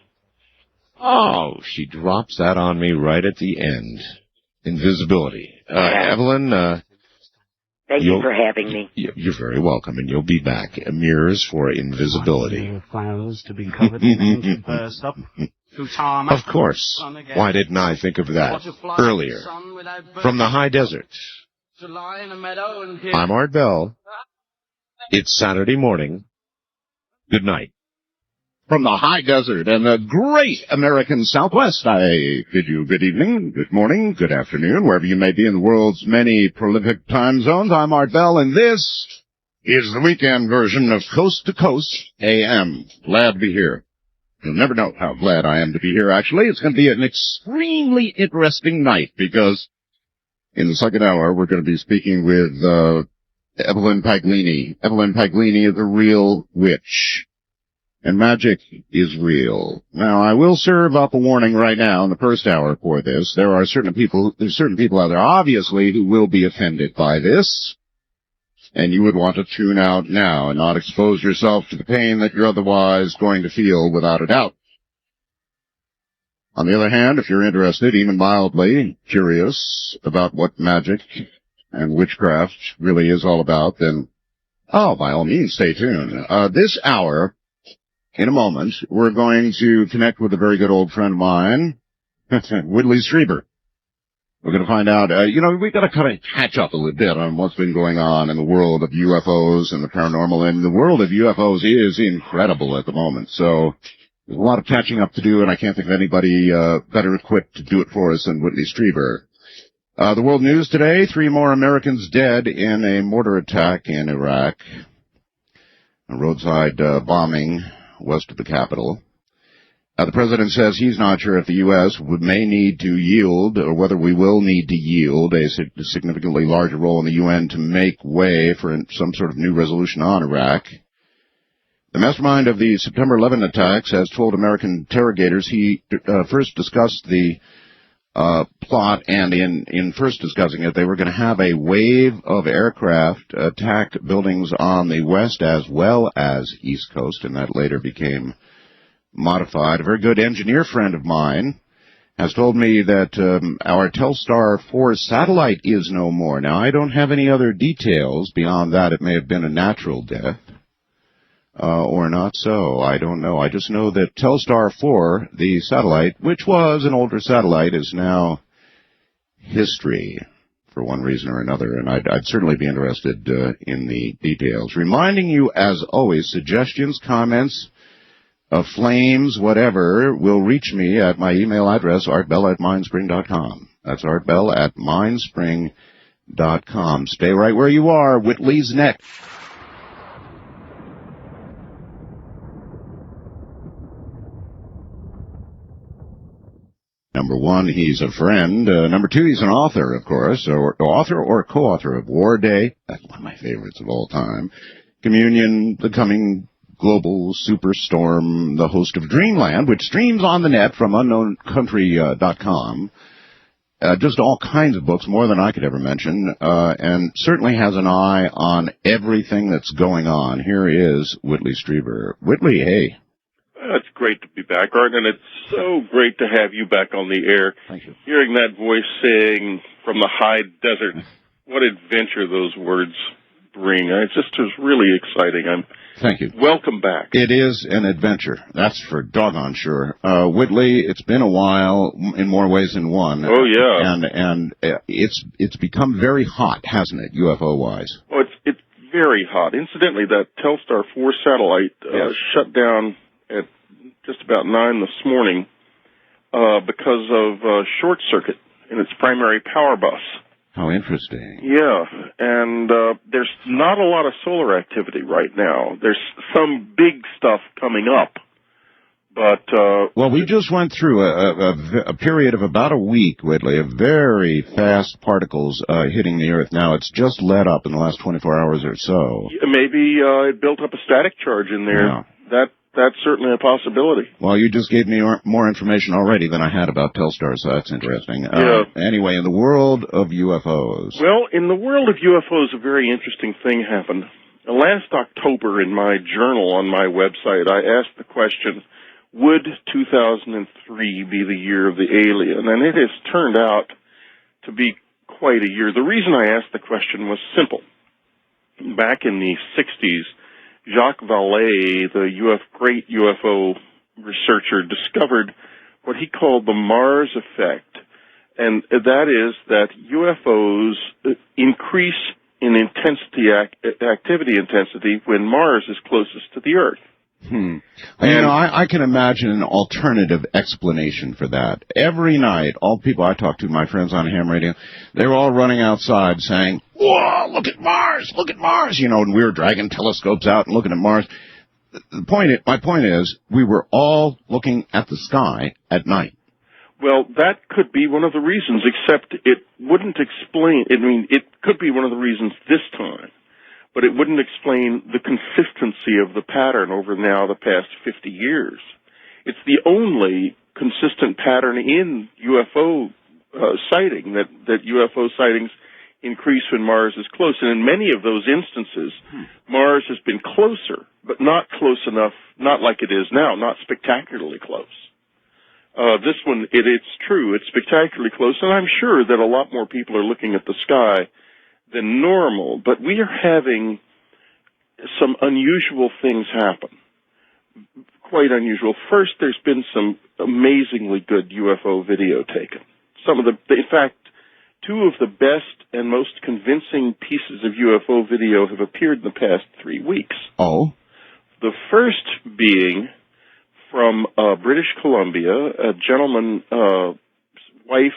Oh, she drops that on me right at the end. Invisibility. Evelyn, thank you for having me. You're very welcome, and you'll be back. Mirrors for invisibility. Flowers to be covered in burst up. Of course. Why didn't I think of that earlier? From the high desert. I'm Art Bell. It's Saturday morning. Good night. From the high desert and the great American Southwest, I bid you good evening, good morning, good afternoon, wherever you may be in the world's many prolific time zones. I'm Art Bell, and this is the weekend version of Coast to Coast AM. Glad to be here. You'll never know how glad I am to be here, actually. It's going to be an extremely interesting night, because in the second hour, we're going to be speaking with Evelyn Paglini. Evelyn Paglini is a real witch. And magic is real. Now, I will serve up a warning right now in the first hour for this. There's certain people out there, obviously, who will be offended by this. And you would want to tune out now and not expose yourself to the pain that you're otherwise going to feel without a doubt. On the other hand, if you're interested, even mildly curious about what magic and witchcraft really is all about, then, by all means, stay tuned. This hour, in a moment, we're going to connect with a very good old friend of mine, Whitley Strieber. We're going to find out, we've got to kind of catch up a little bit on what's been going on in the world of UFOs and the paranormal. And the world of UFOs is incredible at the moment. So there's a lot of catching up to do, and I can't think of anybody better equipped to do it for us than Whitley Strieber. The world news today, 3 more Americans dead in a mortar attack in Iraq. A roadside bombing west of the capital. The president says he's not sure if the U.S. may need to yield, or whether we will need to yield a significantly larger role in the UN to make way for some sort of new resolution on Iraq. The mastermind of the September 11 attacks has told American interrogators he first discussed the plot, and in first discussing it, they were going to have a wave of aircraft attack buildings on the west as well as east coast, and that later became modified. A very good engineer friend of mine has told me that our Telstar 4 satellite is no more. Now, I don't have any other details beyond that. It may have been a natural death. Or not so. I don't know. I just know that Telstar 4, the satellite, which was an older satellite, is now history for one reason or another, and I'd certainly be interested in the details. Reminding you, as always, suggestions, comments, flames, whatever, will reach me at my email address, artbell@mindspring.com. That's artbell@mindspring.com. Stay right where you are. Whitley's next. Number one, he's a friend. Number two, he's an author, of course, or co-author of War Day. That's one of my favorites of all time. Communion, The Coming Global Superstorm, the host of Dreamland, which streams on the net from unknowncountry.com. Just all kinds of books, more than I could ever mention, and certainly has an eye on everything that's going on. Here is Whitley Strieber. Whitley, hey. It's great to be back, Art, and it's so great to have you back on the air. Thank you. Hearing that voice saying from the high desert, what adventure those words bring. It's just really exciting. Thank you. Welcome back. It is an adventure. That's for doggone sure. Whitley, it's been a while in more ways than one. Oh, yeah. And it's become very hot, hasn't it, UFO-wise? Oh, it's very hot. Incidentally, that Telstar 4 satellite shut down at just about 9 this morning because of short circuit in its primary power bus. How interesting. Yeah, and there's not a lot of solar activity right now. There's some big stuff coming up, but... well, we just went through a period of about a week, Whitley, of very fast particles hitting the Earth. Now, it's just let up in the last 24 hours or so. Maybe it built up a static charge in there. Yeah. That's certainly a possibility. Well, you just gave me more information already than I had about Telstar, so that's interesting. Anyway, in the world of UFOs. Well, in the world of UFOs, a very interesting thing happened. Last October in my journal on my website, I asked the question, would 2003 be the year of the alien? And it has turned out to be quite a year. The reason I asked the question was simple. Back in the 60s, Jacques Vallée, the great UFO researcher, discovered what he called the Mars effect, and that is that UFOs increase in activity intensity when Mars is closest to the Earth. I can imagine an alternative explanation for that. Every night, all people I talk to, my friends on ham radio, they're all running outside saying, "Whoa, look at Mars, look at Mars," and we were dragging telescopes out and looking at Mars. My point is, we were all looking at the sky at night. Well, that could be one of the reasons, except it wouldn't explain, it could be one of the reasons this time, but it wouldn't explain the consistency of the pattern over now the past 50 years. It's the only consistent pattern in UFO sighting, that UFO sightings increase when Mars is close. And in many of those instances, Mars has been closer, but not close enough, not like it is now, not spectacularly close. This one, it's true, it's spectacularly close, and I'm sure that a lot more people are looking at the sky than normal, but we are having some unusual things happen. Quite unusual. First, there's been some amazingly good UFO video taken. In fact, two of the best and most convincing pieces of UFO video have appeared in the past 3 weeks. Oh? The first being from British Columbia. A gentleman's wife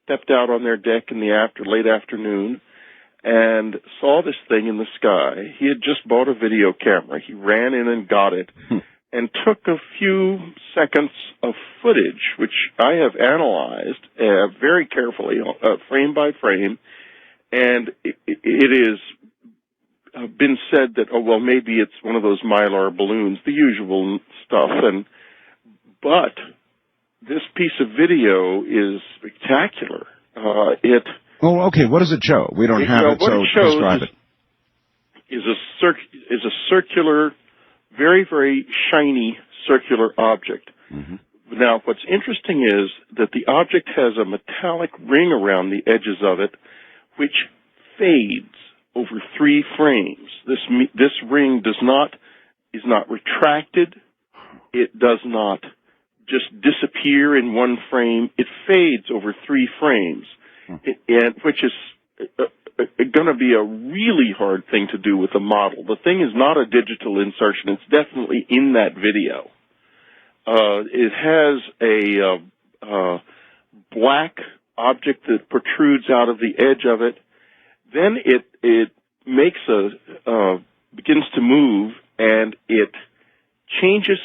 stepped out on their deck in the late afternoon and saw this thing in the sky. He had just bought a video camera. He ran in and got it and took a few seconds of footage, which I have analyzed very carefully, frame by frame, and it is been said that, maybe it's one of those Mylar balloons, the usual stuff, but this piece of video is spectacular. What does it show? We don't have it, so describe it. Is a circular, very, very shiny circular object. Mm-hmm. Now, what's interesting is that the object has a metallic ring around the edges of it, which fades over 3 frames. This ring is not retracted. It does not just disappear in one frame. It fades over 3 frames, which is going to be a really hard thing to do with a model. The thing is not a digital insertion. It's definitely in that video. It has a black object that protrudes out of the edge of it. Then it makes begins to move, and it changes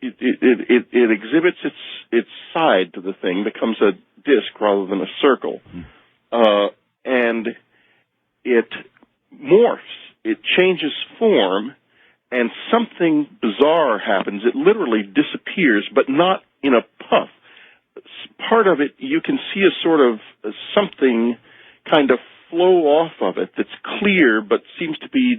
it exhibits its side to the thing, becomes a disc rather than a circle, and it morphs. It changes form, and something bizarre happens. It literally disappears, but not in a puff. Part of it, you can see a sort of something kind of flow off of it that's clear, but seems to be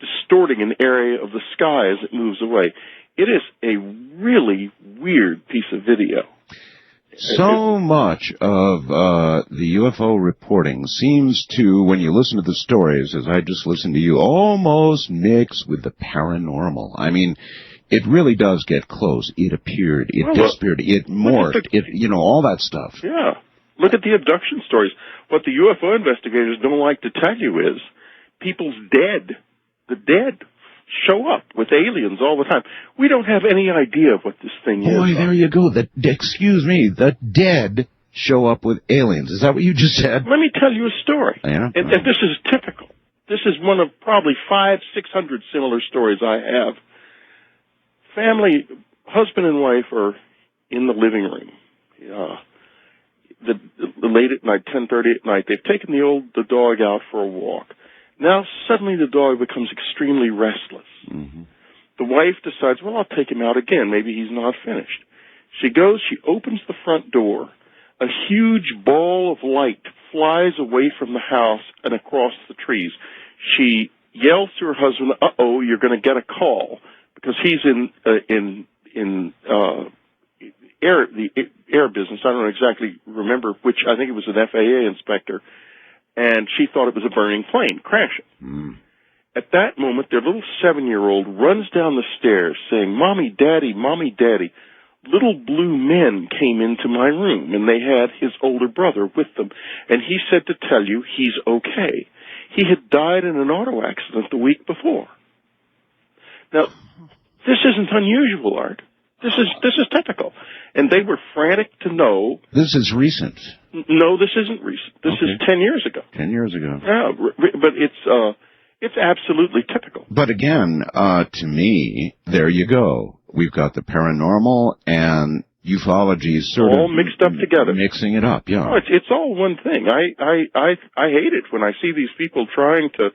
distorting an area of the sky as it moves away. It is a really weird piece of video. So much of the UFO reporting seems to, when you listen to the stories, as I just listened to you, almost mix with the paranormal. I mean, it really does get close. It appeared, it disappeared, it morphed, all that stuff. Yeah. Look at the abduction stories. What the UFO investigators don't like to tell you is people's dead. The dead show up with aliens all the time. We don't have any idea of what this thing is. Boy, there you go. Excuse me, the dead show up with aliens. Is that what you just said? Let me tell you a story. Yeah? And this is typical. This is one of probably 500-600 similar stories I have. Family, husband and wife are in the living room. Late at night, 10:30 at night, they've taken the dog out for a walk. Now, suddenly the dog becomes extremely restless. Mm-hmm. The wife decides, well, I'll take him out again. Maybe he's not finished. She goes, she opens the front door. A huge ball of light flies away from the house and across the trees. She yells to her husband, uh-oh, you're going to get a call, because he's in the air business. I don't exactly remember which. I think it was an FAA inspector. And she thought it was a burning plane crashing. Mm. At that moment, their little 7-year-old runs down the stairs saying, Mommy, Daddy, little blue men came into my room, and they had his older brother with them. And he said to tell you he's okay. He had died in an auto accident the week before. Now, this isn't unusual, Art. This is typical. And they were frantic to know. This is recent. No, this isn't recent. This is 10 years ago. 10 years ago. Yeah, but it's absolutely typical. But again, to me, there you go. We've got the paranormal and ufology sort all of mixed up together. Mixing it up, yeah. No, it's all one thing. I hate it when I see these people trying to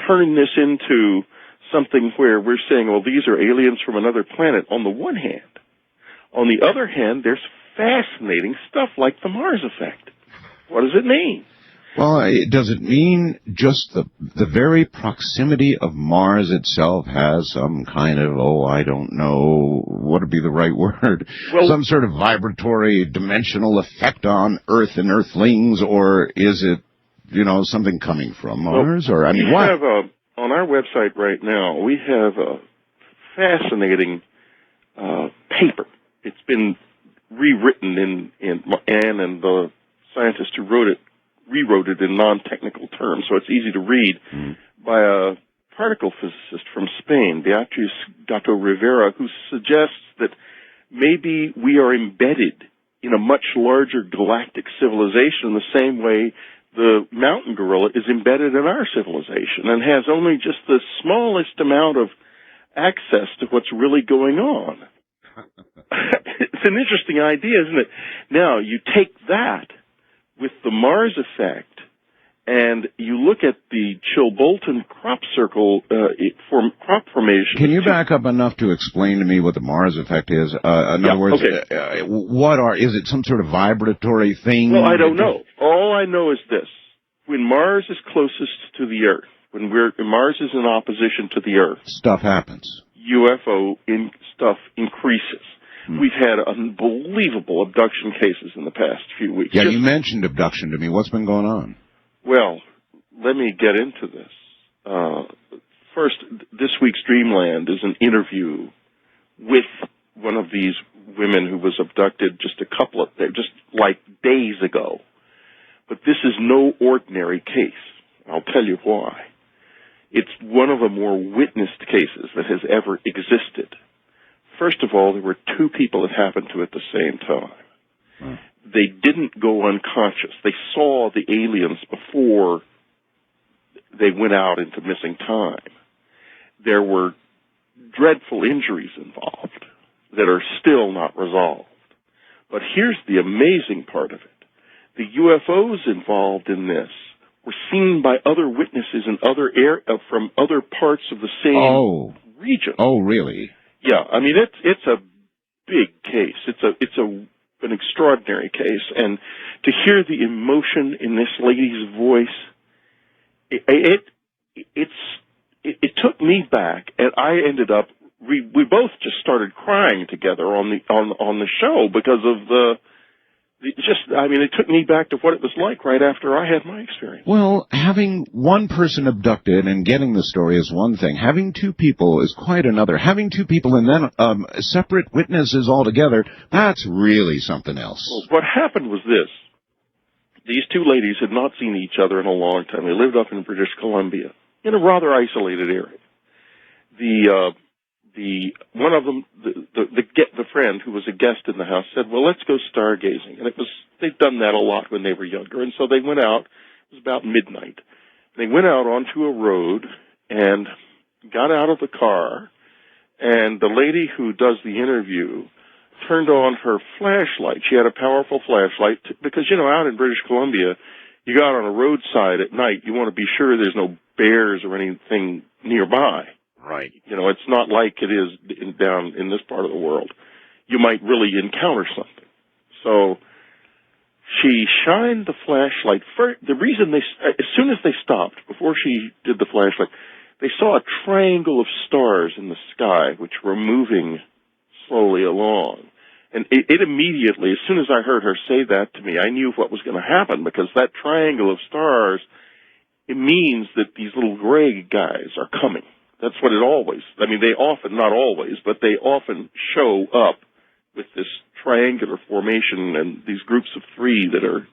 turn this into something where we're saying, well, these are aliens from another planet, on the one hand. On the other hand, there's fascinating stuff like the Mars effect. What does it mean? Well, does it mean just the very proximity of Mars itself has some kind of, I don't know, what would be the right word, some sort of vibratory dimensional effect on Earth and Earthlings, or is it, something coming from Mars? Or I mean, what? On our website right now, we have a fascinating paper. It's been rewritten in Anne and the scientist who rewrote it in non-technical terms, so it's easy to read, by a particle physicist from Spain, Beatriz Gato Rivera, who suggests that maybe we are embedded in a much larger galactic civilization in the same way the mountain gorilla is embedded in our civilization and has only just the smallest amount of access to what's really going on. It's an interesting idea, isn't it? Now, you take that with the Mars effect, and you look at the Chilbolton crop circle crop formation. Can you back up enough to explain to me what the Mars effect is? In other words, is it some sort of vibratory thing? Well, I don't know. All I know is this. When Mars is closest to the Earth, when Mars is in opposition to the Earth, stuff happens. UFO stuff increases. We've had unbelievable abduction cases in the past few weeks. Yeah, you mentioned abduction to me. What's been going on? Well, let me get into this. First, this week's Dreamland is an interview with one of these women who was abducted just like days ago. But this is no ordinary case. I'll tell you why. It's one of the more witnessed cases that has ever existed. First of all, there were 2 people it happened to at the same time. They didn't go unconscious. They saw the aliens before they went out into missing time. There were dreadful injuries involved that are still not resolved. But here's the amazing part of it. The UFOs involved in this were seen by other witnesses in from other parts of the same region. Oh, really? Yeah, I mean, it's a big case. It's an extraordinary case, and to hear the emotion in this lady's voice, it took me back, and I ended up. We both just started crying together on the show because of it took me back to what it was like right after I had my experience. Well, having one person abducted and getting the story is one thing. Having two people is quite another. Having two people and then separate witnesses altogether, that's really something else. Well, what happened was this. These two ladies had not seen each other in a long time. They lived up in British Columbia in a rather isolated area. One of them, the friend who was a guest in the house, said, "Well, let's go stargazing." And they'd done that a lot when they were younger, and so they went out. It was about midnight. They went out onto a road and got out of the car, and the lady who does the interview turned on her flashlight. She had a powerful flashlight because, out in British Columbia, you go out on a roadside at night, you want to be sure there's no bears or anything nearby. Right. It's not like it is down in this part of the world. You might really encounter something. So she shined the flashlight. The reason as soon as they stopped, before she did the flashlight, they saw a triangle of stars in the sky, which were moving slowly along. And it immediately, as soon as I heard her say that to me, I knew what was going to happen, because that triangle of stars, it means that these little gray guys are coming. That's what it always, they often, not always, but they often show up with this triangular formation and these groups of three that are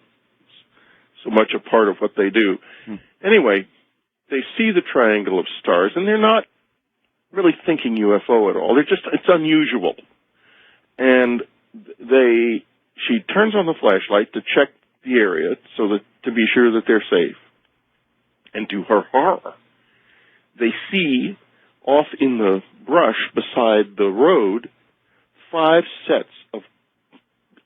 so much a part of what they do. Anyway, they see the triangle of stars, and they're not really thinking UFO at all. It's unusual. And she turns on the flashlight to check the area to be sure that they're safe. And to her horror, they see off in the brush beside the road 5 sets of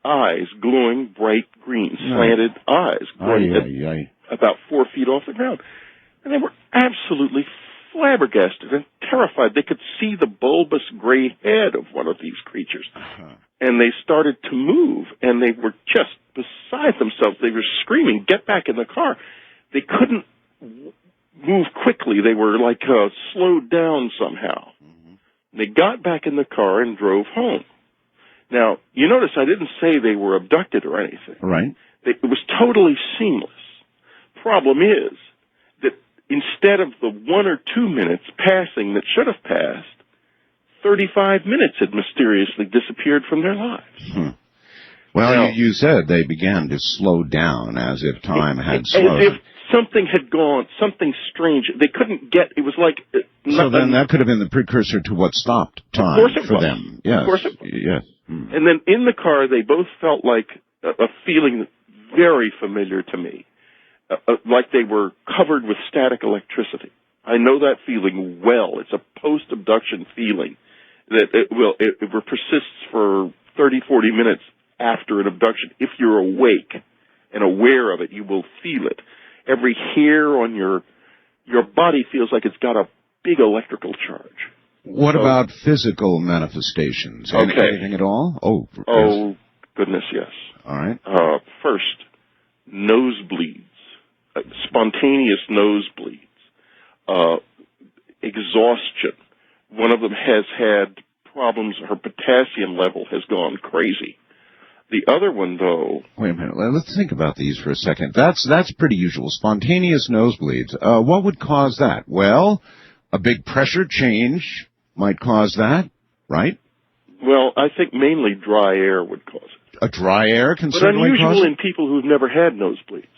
eyes, glowing bright green, slanted eyes, glowing about 4 feet off the ground. And they were absolutely flabbergasted and terrified. They could see the bulbous gray head of one of these creatures. And they started to move, and they were just beside themselves. They were screaming, "Get back in the car." They couldn't move quickly. They were slowed down somehow. They got back in the car and drove home. Now, you notice I didn't say they were abducted or anything. Right. It was totally seamless. Problem is that instead of the 1 or 2 minutes passing that should have passed, 35 minutes had mysteriously disappeared from their lives. Well, you said they began to slow down as if time had slowed. As if something had gone, something strange. They couldn't get, it was like... So then that could have been the precursor to what stopped time for them. Yes. Of course it was. Yes. And then in the car, they both felt like a feeling very familiar to me, like they were covered with static electricity. I know that feeling well. It's a post-abduction feeling that it persists for 30, 40 minutes after an abduction. If you're awake and aware of it, you will feel it. Every hair on your body feels like it's got a big electrical charge. What about physical manifestations? Okay. Anything at all? Oh, goodness, yes. All right. First, nosebleeds, spontaneous nosebleeds, exhaustion. One of them has had problems. Her potassium level has gone crazy. The other one, though... Wait a minute. Let's think about these for a second. That's pretty usual. Spontaneous nosebleeds. What would cause that? Well, a big pressure change might cause that, right? Well, I think mainly dry air would cause it. A dry air can certainly cause it? But unusual in people who've never had nosebleeds.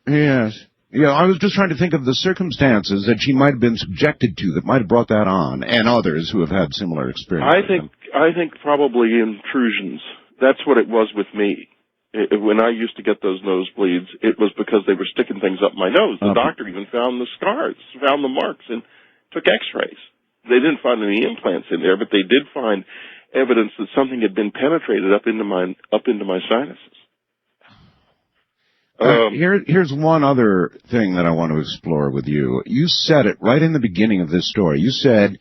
Yes. Yeah, I was just trying to think of the circumstances that she might have been subjected to that might have brought that on, and others who have had similar experiences. I think probably intrusions. That's what it was with me. When I used to get those nosebleeds, it was because they were sticking things up my nose. The doctor even found the scars, found the marks, and took x-rays. They didn't find any implants in there, but they did find evidence that something had been penetrated up into my sinuses. Here's one other thing that I want to explore with you. You said it right in the beginning of this story. You said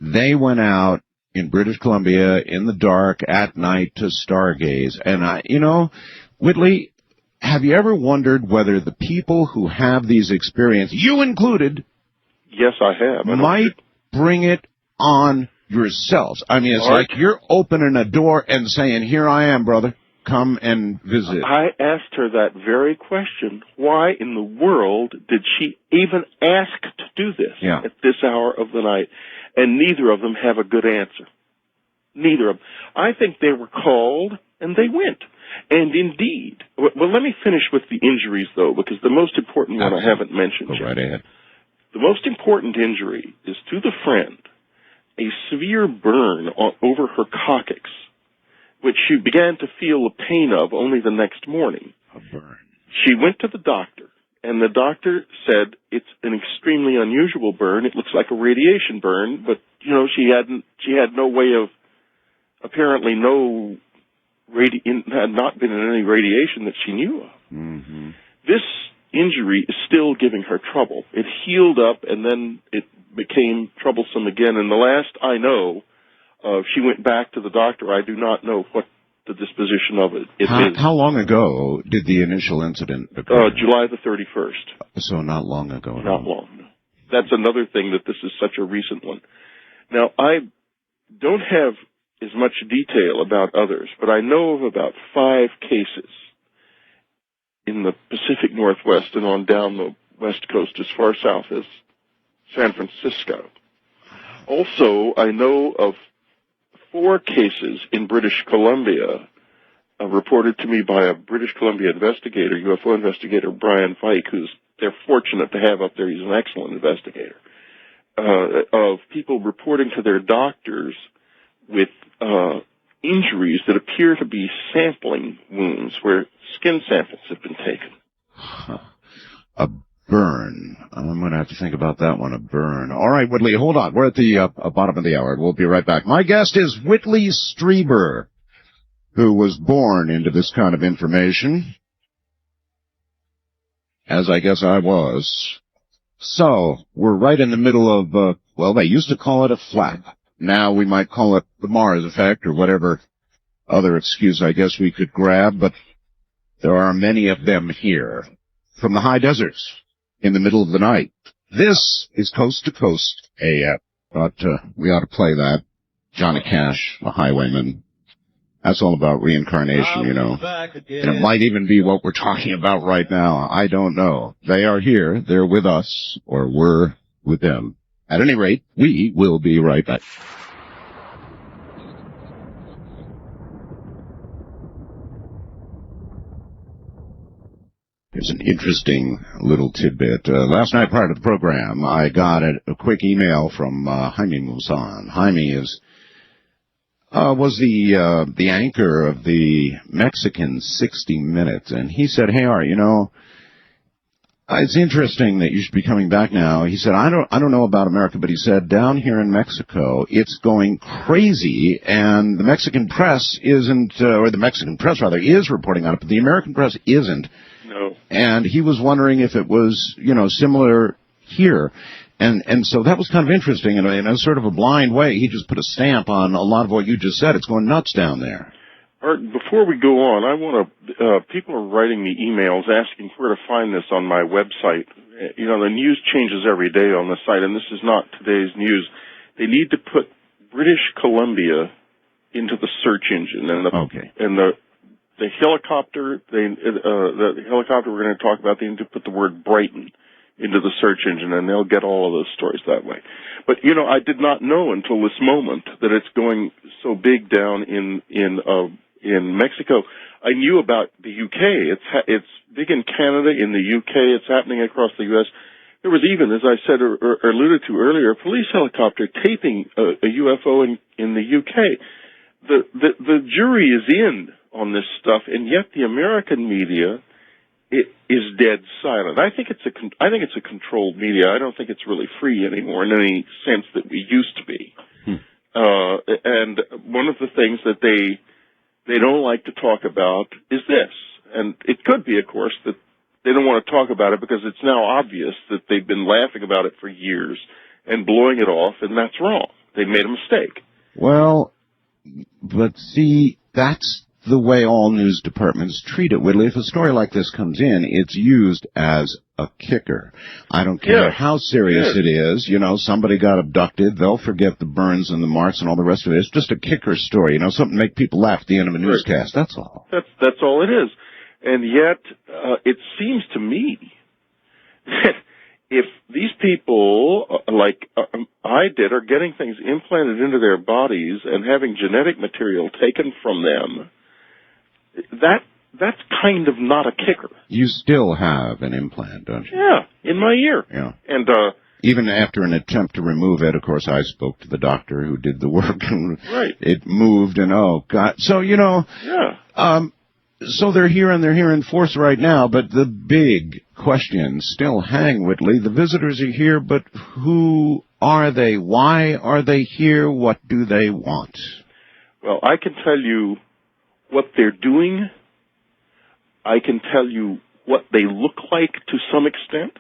they went out in British Columbia in the dark at night to stargaze. And Whitley, have you ever wondered whether the people who have these experiences, you included, yes, I have, might bring it on yourselves? I mean, it's like you're opening a door and saying, "Here I am, brother. Come and visit." I asked her that very question. Why in the world did she even ask to do this at this hour of the night? And neither of them have a good answer. Neither of them. I think they were called and they went. And indeed, well, let me finish with the injuries, though, because the most important one I haven't mentioned yet. Go right ahead. The most important injury is to the friend a severe burn over her coccyx, which she began to feel the pain of only the next morning. A burn. She went to the doctor, and the doctor said it's an extremely unusual burn. It looks like a radiation burn, but, she had no way of, apparently had not been in any radiation that she knew of. Mm-hmm. This injury is still giving her trouble. It healed up, and then it became troublesome again, and the last I know, she went back to the doctor. I do not know what the disposition of it is. How long ago did the initial incident occur? July the 31st. So not long ago. Not long. No. That's another thing that this is such a recent one. Now, I don't have as much detail about others, but I know of about 5 cases in the Pacific Northwest and on down the West Coast as far south as San Francisco. Also, I know of 4 cases in British Columbia reported to me by a British Columbia investigator, UFO investigator, Brian Fike, who's they're fortunate to have up there. He's an excellent investigator, of people reporting to their doctors with injuries that appear to be sampling wounds where skin samples have been taken. A burn. I'm going to have to think about that one, a burn. All right, Whitley, hold on. We're at the bottom of the hour. We'll be right back. My guest is Whitley Strieber, who was born into this kind of information, as I guess I was. So, we're right in the middle of, they used to call it a flap. Now we might call it the Mars effect or whatever other excuse I guess we could grab, but there are many of them here from the high deserts in the middle of the night. This is Coast to Coast AF. But we ought to play that. Johnny Cash, the Highwayman. That's all about reincarnation, And it might even be what we're talking about right now. I don't know. They are here. They're with us, or we're with them. At any rate, we will be right back. Here's an interesting little tidbit. Last night, prior to the program, I got a quick email from Jaime Maussan. Jaime was the anchor of the Mexican 60 Minutes, and he said, "Hey, Art, it's interesting that you should be coming back now." He said, "I don't know about America, but he said down here in Mexico, it's going crazy, and the Mexican press isn't, or the Mexican press rather is reporting on it, but the American press isn't." No. And he was wondering if it was, similar here. And so that was kind of interesting. In a sort of a blind way, he just put a stamp on a lot of what you just said. It's going nuts down there. Art, before we go on, I want to, people are writing me emails asking where to find this on my website. The news changes every day on the site, and this is not today's news. They need to put British Columbia into the search engine. And the helicopter, the helicopter we're going to talk about, they need to put the word Brighton into the search engine, and they'll get all of those stories that way. But, I did not know until this moment that it's going so big down in Mexico. I knew about the UK. It's big in Canada, in the UK. It's happening across the US. There was even, as I said or alluded to earlier, a police helicopter taping a UFO in the UK. The jury is in on this stuff, and yet the American media it is dead silent. I think it's a controlled media. I don't think it's really free anymore in any sense that we used to be. And one of the things that they don't like to talk about is this. And it could be, of course, that they don't want to talk about it because it's now obvious that they've been laughing about it for years and blowing it off, and that's wrong. They made a mistake. Well, but see, that's the way all news departments treat it, Whitley. If a story like this comes in, it's used as a kicker. I don't care how serious it is. You know, somebody got abducted. They'll forget the burns and the marks and all the rest of it. It's just a kicker story, you know, something to make people laugh at the end of a newscast. That's all. That's all it is. And yet, it seems to me that if these people, like I did, are getting things implanted into their bodies and having genetic material taken from them, that's kind of not a kicker. You still have an implant, don't you? Yeah, in my ear. Yeah. And even after an attempt to remove it, of course, I spoke to the doctor who did the work, and it moved, and oh, God. So, you know, so they're here and they're here in force right now, but the big questions still hang, Whitley. The visitors are here, but who are they? Why are they here? What do they want? Well, I can tell you what they're doing. I can tell you what they look like to some extent.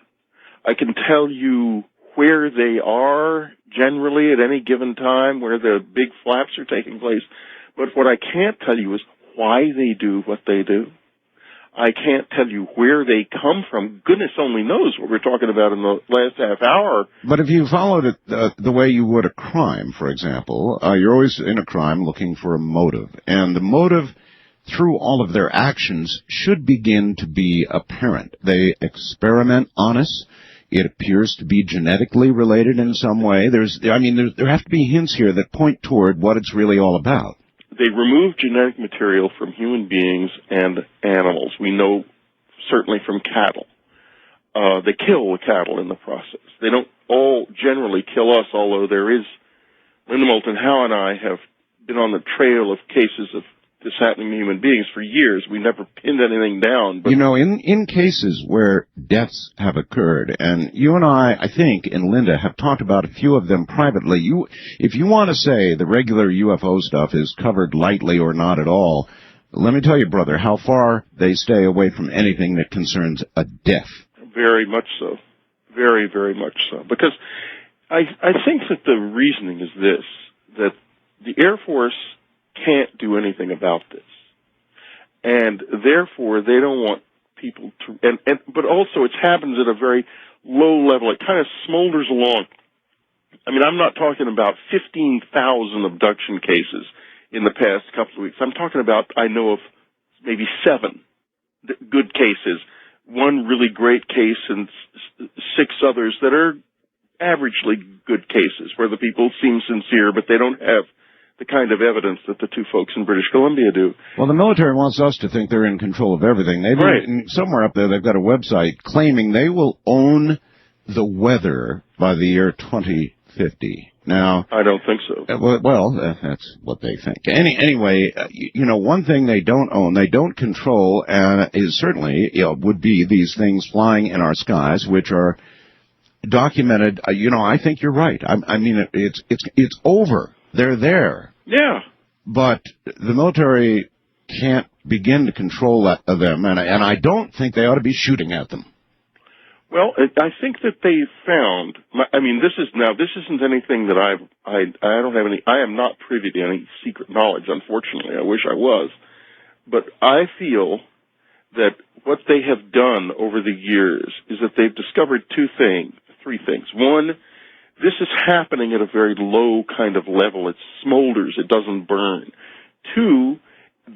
I can tell you where they are generally at any given time, where the big flaps are taking place. But what I can't tell you is why they do what they do. I can't tell you where they come from. Goodness only knows what we're talking about in the last half hour. But if you followed it the way you would a crime, for example, you're always in a crime looking for a motive. And the motive through all of their actions should begin to be apparent. They experiment on us. It appears to be genetically related in some way. There have to be hints here that point toward what it's really all about. They remove genetic material from human beings and animals. We know certainly from cattle. They kill the cattle in the process. They don't all generally kill us, although there is, Linda Moulton Howe and I have been on the trail of cases of this happening to human beings for years. We never pinned anything down. But you know, in cases where deaths have occurred, and you and I think, and Linda, have talked about a few of them privately, if you want to say the regular UFO stuff is covered lightly or not at all, let me tell you, brother, how far they stay away from anything that concerns a death. Very much so. Very, very much so. Because I think that the reasoning is this, that the Air Force can't do anything about this. And therefore, they don't want people to, but also it happens at a very low level. It kind of smolders along. I mean, I'm not talking about 15,000 abduction cases in the past couple of weeks. I'm talking about, I know of maybe 7 good cases, 1 really great case and 6 others that are averagely good cases where the people seem sincere, but they don't have the kind of evidence that the 2 folks in British Columbia do. Well, the military wants us to think they're in control of everything. Somewhere up there, they've got a website claiming they will own the weather by the year 2050. Now, I don't think so. Well, that's what they think. Anyway, you know, one thing they don't own, they don't control, and is certainly would be these things flying in our skies, which are documented. You know, I think you're right. I mean, it's over. They're there. Yeah. But the military can't begin to control them, and I don't think they ought to be shooting at them. Well, I think that they found, I mean, this isn't anything that I am not privy to any secret knowledge, unfortunately. I wish I was. But I feel that what they have done over the years is that they've discovered 3 things. One, this is happening at a very low kind of level. It smolders. It doesn't burn. 2,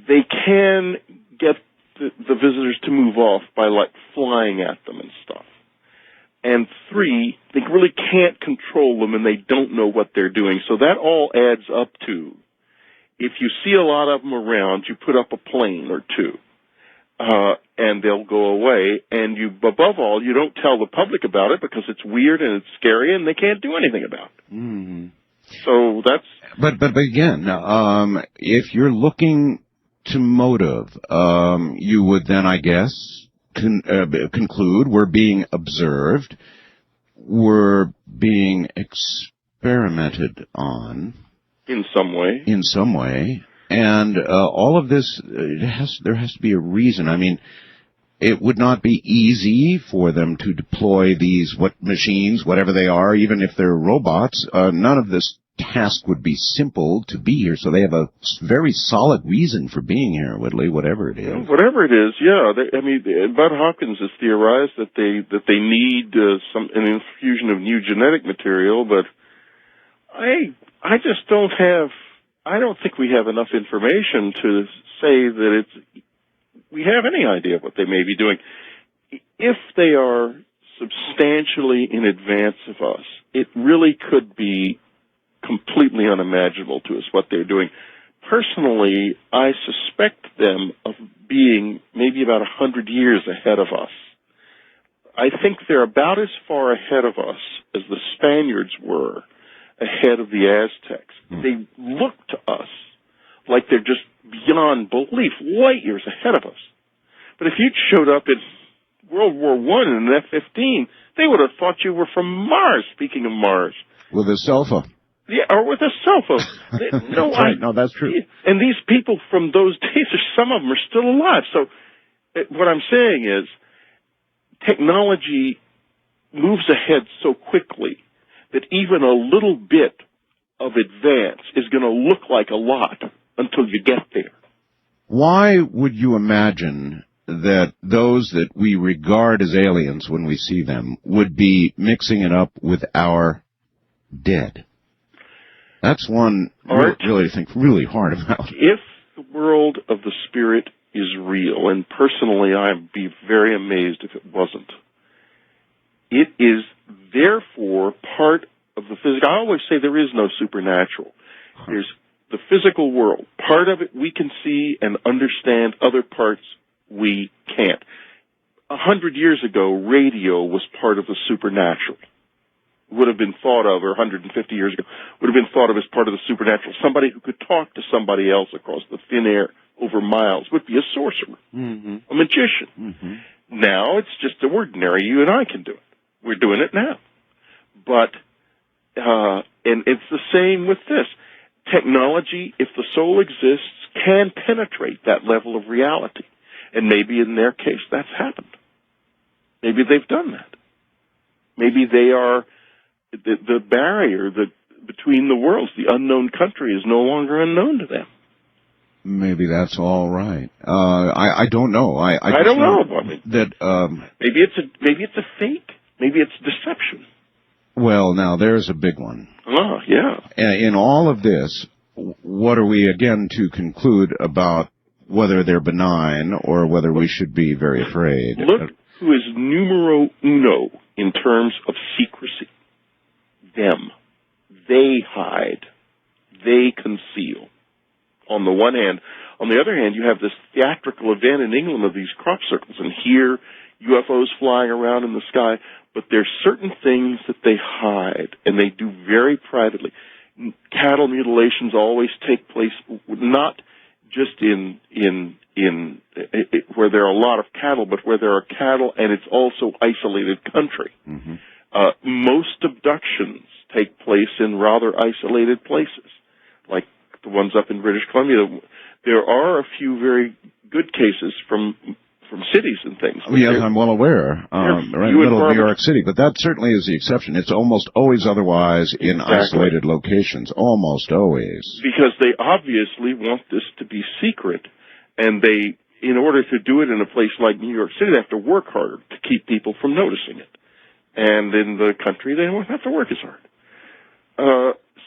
they can get the visitors to move off by, like, flying at them and stuff. And 3, they really can't control them, and they don't know what they're doing. So that all adds up to, if you see a lot of them around, you put up a plane or 2. And they'll go away, and above all, you don't tell the public about it because it's weird and it's scary and they can't do anything about it. Mm. So that's... But again, if you're looking to motive, you would then, I guess, conclude we're being observed, we're being experimented on. In some way. And all of this, there has to be a reason. I mean, it would not be easy for them to deploy these machines, whatever they are, even if they're robots. None of this task would be simple to be here, so they have a very solid reason for being here, Whitley, whatever it is. Whatever it is, yeah. Bud Hopkins has theorized that they need an infusion of new genetic material, but I just don't think we have enough information to say that we have any idea of what they may be doing. If they are substantially in advance of us, it really could be completely unimaginable to us what they're doing. Personally, I suspect them of being maybe about 100 years ahead of us. I think they're about as far ahead of us as the Spaniards were ahead of the Aztecs. They look to us like they're just beyond belief, light years ahead of us. But if you showed up in World War I in an F-15, they would have thought you were from Mars, speaking of Mars. With a cell phone. Yeah, or with a cell phone. No, that's right. No, that's true. And these people from those days, some of them are still alive. So what I'm saying is technology moves ahead so quickly that even a little bit of advance is going to look like a lot until you get there. Why would you imagine that those that we regard as aliens when we see them would be mixing it up with our dead? That's one really to think really hard about. If the world of the spirit is real, and personally I'd be very amazed if it wasn't, it is therefore part of the physical. I always say there is no supernatural. There's the physical world. Part of it we can see and understand, other parts we can't. 100 years ago, radio was part of the supernatural. Would have been thought of, or 150 years ago, would have been thought of as part of the supernatural. Somebody who could talk to somebody else across the thin air over miles would be a sorcerer, a magician. Now it's just ordinary. You and I can do it. We're doing it now. But, and it's the same with this. Technology, if the soul exists, can penetrate that level of reality. And maybe in their case that's happened. Maybe they've done that. Maybe they are the barrier between the worlds, the unknown country, is no longer unknown to them. Maybe that's all right. I don't know. I don't know. Maybe it's a fake. Maybe it's deception. Well, now there's a big one. Oh, yeah. In all of this, what are we again to conclude about whether they're benign or whether we should be very afraid? Look who is numero uno in terms of secrecy. Them. They hide. They conceal. On the one hand. On the other hand, you have this theatrical event in England of these crop circles, and here UFOs flying around in the sky, but there's certain things that they hide, and they do very privately. Cattle mutilations always take place not just in where there are a lot of cattle, but where there are cattle and it's also isolated country. Most abductions take place in rather isolated places, like the ones up in British Columbia. There are a few very good cases from cities and things. Yes, I'm well aware, right in the middle of New York City, but that certainly is the exception. It's almost always otherwise in isolated locations, almost always. Because they obviously want this to be secret, and they, in order to do it in a place like New York City, they have to work harder to keep people from noticing it. And in the country, they don't have to work as hard.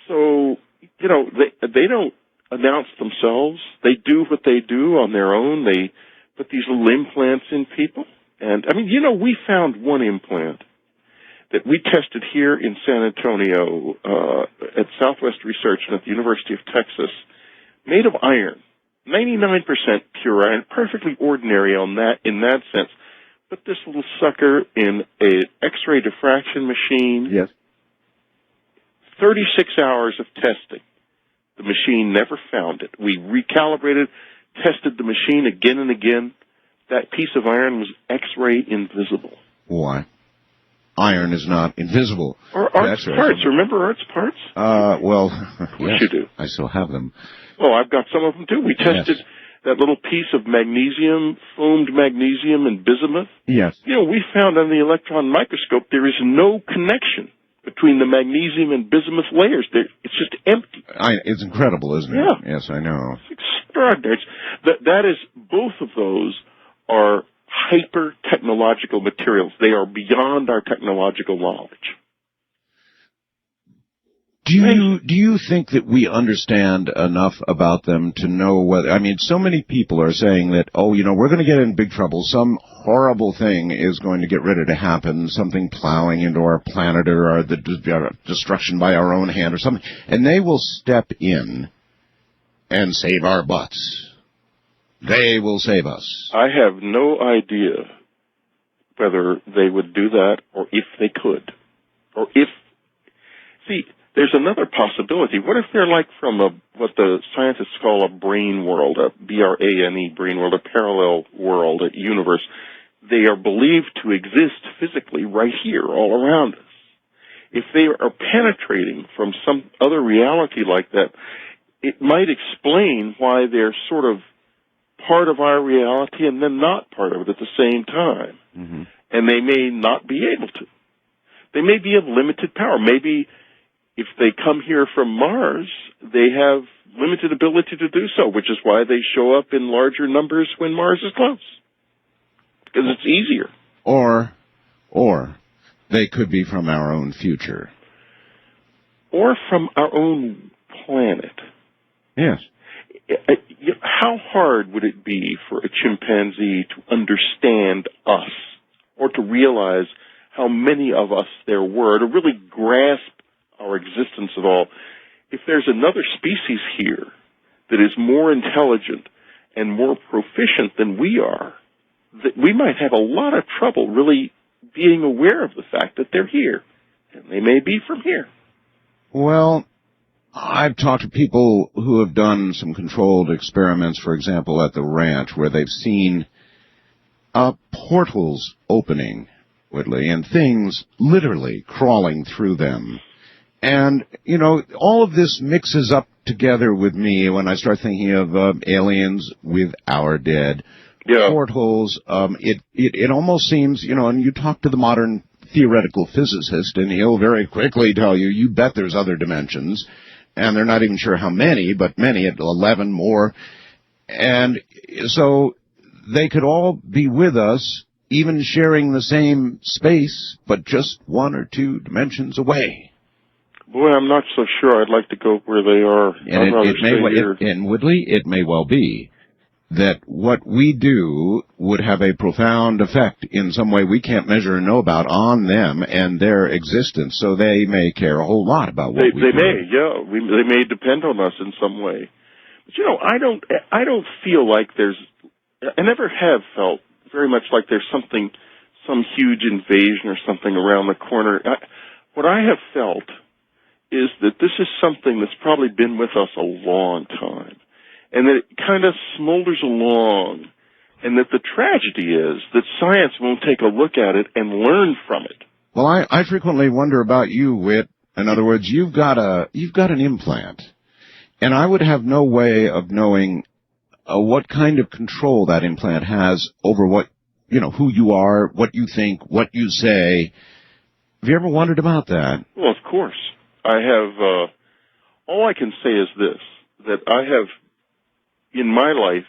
So, you know, they don't announce themselves. They do what they do on their own. They put these little implants in people. And, I mean, you know, we found one implant that we tested here in San Antonio at Southwest Research and at the University of Texas, made of iron, 99% pure iron, perfectly ordinary in that sense. Put this little sucker in an X-ray diffraction machine. Yes. 36 hours of testing. The machine never found it. We recalibrated, tested the machine again and again. that piece of iron was X-ray invisible. Why? Iron is not invisible. Or Art's parts. Remember Art's parts? Well, of course you do. I still have them. Well, I've got some of them too. We tested that little piece of magnesium, foamed magnesium and bismuth. Yes. You know, we found on the electron microscope there is no connection between the magnesium and bismuth layers. It's just empty. It's incredible, isn't it? Yeah. Yes, I know. It's extraordinary. That is, both of those are hyper-technological materials. They are beyond our technological knowledge. Do you think that we understand enough about them to know whether... I mean, so many people are saying that, we're going to get in big trouble. Some horrible thing is going to get ready to happen, something plowing into our planet or the destruction by our own hand or something. And they will step in and save our butts. They will save us. I have no idea whether they would do that or if they could. Or if... See... There's another possibility. What if they're like from what the scientists call a brain world, a BRANE brain world, a parallel world, a universe? They are believed to exist physically right here, all around us. If they are penetrating from some other reality like that, it might explain why they're sort of part of our reality and then not part of it at the same time. Mm-hmm. And they may not be able to. They may be of limited power. Maybe... if they come here from Mars, they have limited ability to do so, which is why they show up in larger numbers when Mars is close. Because it's easier. Or they could be from our own future. Or from our own planet. Yes. How hard would it be for a chimpanzee to understand us, or to realize how many of us there were, to really grasp our existence at all? If there's another species here that is more intelligent and more proficient than we are, that we might have a lot of trouble really being aware of the fact that they're here. And they may be from here. Well, I've talked to people who have done some controlled experiments, for example, at the ranch, where they've seen portals opening, Whitley, and things literally crawling through them. And, all of this mixes up together with me when I start thinking of aliens with our dead. Yeah. Portals. It almost seems, and you talk to the modern theoretical physicist, and he'll very quickly tell you, you bet there's other dimensions. And they're not even sure how many, but many, at 11 more. And so they could all be with us, even sharing the same space, but just 1 or 2 dimensions away. Boy, I'm not so sure I'd like to go where they are. And Woodley, it may well be that what we do would have a profound effect in some way we can't measure and know about on them and their existence, so they may care a whole lot about what we do. They may, yeah. They may depend on us in some way. But, I don't feel like I never have felt very much like there's some huge invasion or something around the corner. What I have felt is that this is something that's probably been with us a long time, and that it kind of smolders along, and that the tragedy is that science won't take a look at it and learn from it. Well, I frequently wonder about you, Whit. In other words, you've got an implant, and I would have no way of knowing what kind of control that implant has over what, who you are, what you think, what you say. Have you ever wondered about that? Well, of course. I have, all I can say is this, that I have, in my life,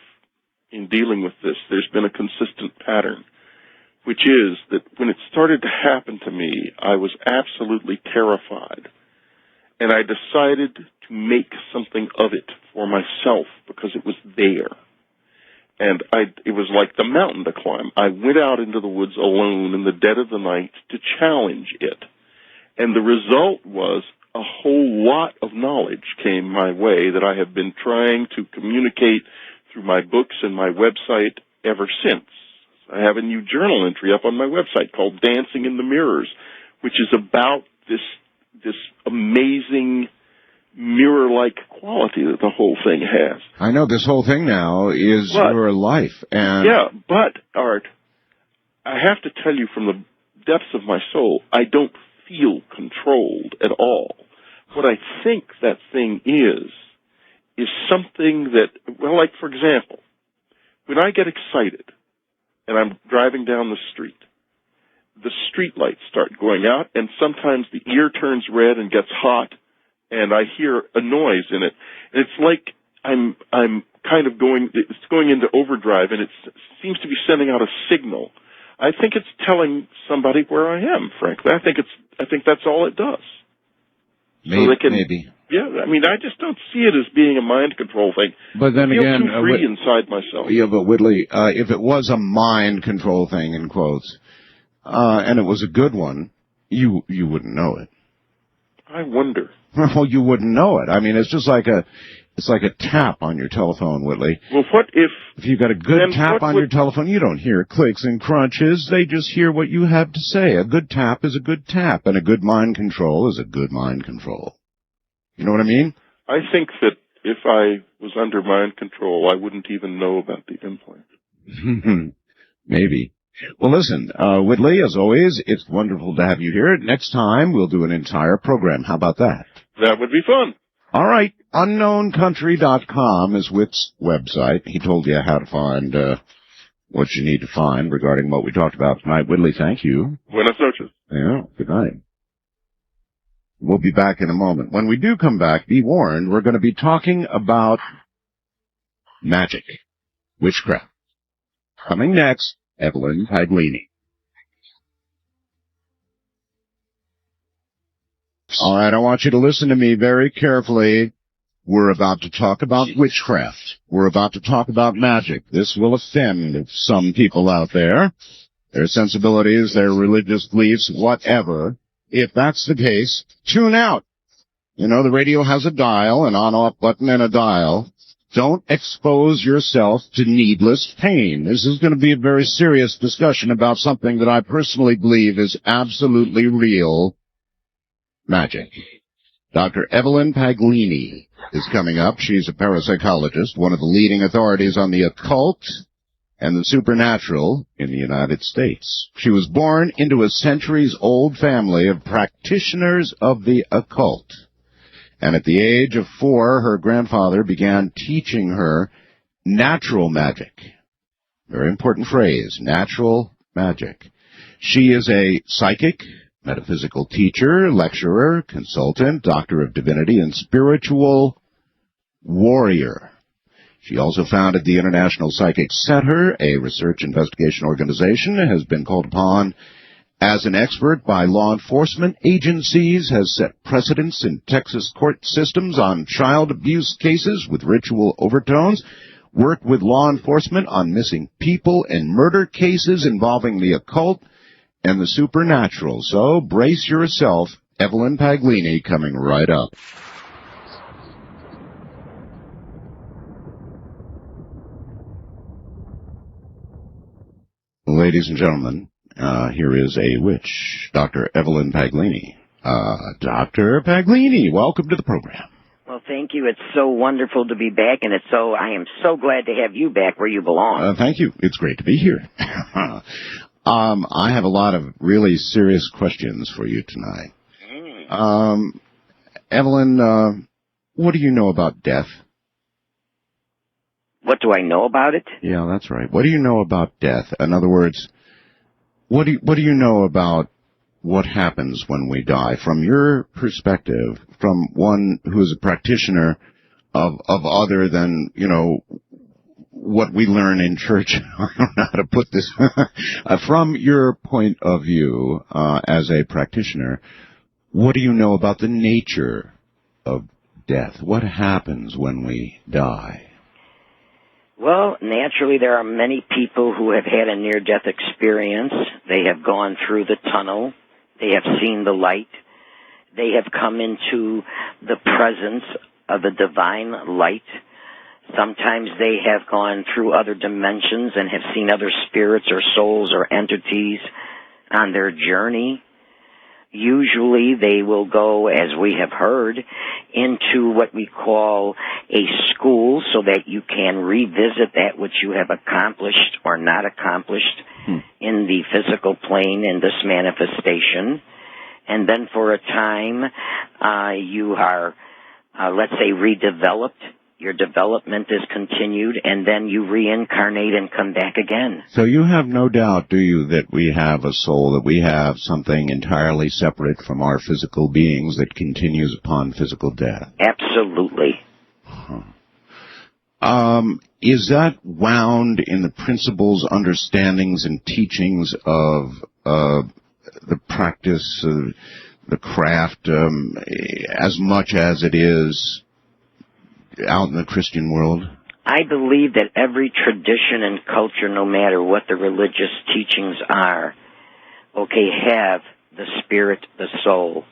in dealing with this, there's been a consistent pattern, which is that when it started to happen to me, I was absolutely terrified. And I decided to make something of it for myself because it was there. And it was like the mountain to climb. I went out into the woods alone in the dead of the night to challenge it. And the result was a whole lot of knowledge came my way that I have been trying to communicate through my books and my website ever since. I have a new journal entry up on my website called Dancing in the Mirrors, which is about this amazing mirror-like quality that the whole thing has. I know this whole thing now is your life. And yeah, but, Art, I have to tell you from the depths of my soul, I don't feel controlled at all. What I think that thing is something that, well, like, for example, when I get excited and I'm driving down the street lights start going out, and sometimes the ear turns red and gets hot, and I hear a noise in it. And it's like I'm kind of going into overdrive, and it seems to be sending out a signal. I think it's telling somebody where I am, frankly. I think that's all it does. Maybe. Yeah, I mean, I just don't see it as being a mind control thing. But then I feel again, too free inside myself. Yeah, but Whitley, if it was a mind control thing, in quotes, and it was a good one, you wouldn't know it. I wonder. Well, you wouldn't know it. I mean, it's just like a tap on your telephone, Whitley. Well, what if you got a good tap on your telephone, you don't hear clicks and crunches. They just hear what you have to say. A good tap is a good tap, and a good mind control is a good mind control. You know what I mean? I think that if I was under mind control, I wouldn't even know about the implant. Maybe. Well, listen, Whitley, as always, it's wonderful to have you here. Next time, we'll do an entire program. How about that? That would be fun. All right. UnknownCountry.com is Whit's website. He told you how to find what you need to find regarding what we talked about tonight. Whitley, thank you. Buenas noches. Yeah, good night. We'll be back in a moment. When we do come back, be warned, we're going to be talking about magic, witchcraft. Coming next, Evelyn Paglini. All right, I want you to listen to me very carefully. We're about to talk about witchcraft. We're about to talk about magic. This will offend some people out there, their sensibilities, their religious beliefs, whatever. If that's the case, tune out. You know, the radio has a dial, an on-off button and a dial. Don't expose yourself to needless pain. This is going to be a very serious discussion about something that I personally believe is absolutely real. Magic. Dr. Evelyn Paglini is coming up. She's a parapsychologist, one of the leading authorities on the occult and the supernatural in the United States. She was born into a centuries-old family of practitioners of the occult. And at the age of 4, her grandfather began teaching her natural magic. Very important phrase, natural magic. She is a psychic, metaphysical teacher, lecturer, consultant, doctor of divinity, and spiritual warrior. She also founded the International Psychic Center, a research investigation organization, has been called upon as an expert by law enforcement agencies, has set precedents in Texas court systems on child abuse cases with ritual overtones, worked with law enforcement on missing people and murder cases involving the occult and the supernatural. So brace yourself. Evelyn Paglini coming right up. Ladies and gentlemen, here is a witch, Dr. Evelyn Paglini. Dr. Paglini, welcome to the program. Well, thank you. It's so wonderful to be back, and I am so glad to have you back where you belong. Thank you. It's great to be here. I have a lot of really serious questions for you tonight. Evelyn, what do you know about death? What do I know about it? Yeah, that's right. What do you know about death? In other words, what do you know about what happens when we die? From your perspective, from one who is a practitioner of other than, you know, what we learn in church. I don't know how to put this. From your point of view, as a practitioner, what do you know about the nature of death? What happens when we die? Well, naturally, there are many people who have had a near-death experience. They have gone through the tunnel. They have seen the light. They have come into the presence of the divine light. Sometimes they have gone through other dimensions and have seen other spirits or souls or entities on their journey. Usually they will go, as we have heard, into what we call a school so that you can revisit that which you have accomplished or not accomplished in the physical plane in this manifestation. And then for a time, you are, let's say, redeveloped. Your development is continued, and then you reincarnate and come back again. So you have no doubt, do you, that we have a soul, that we have something entirely separate from our physical beings that continues upon physical death? Absolutely. Is that wound in the principles, understandings, and teachings of the practice, the craft, as much as it is out in the Christian world? I believe that every tradition and culture, no matter what the religious teachings are, have the spirit, the soul,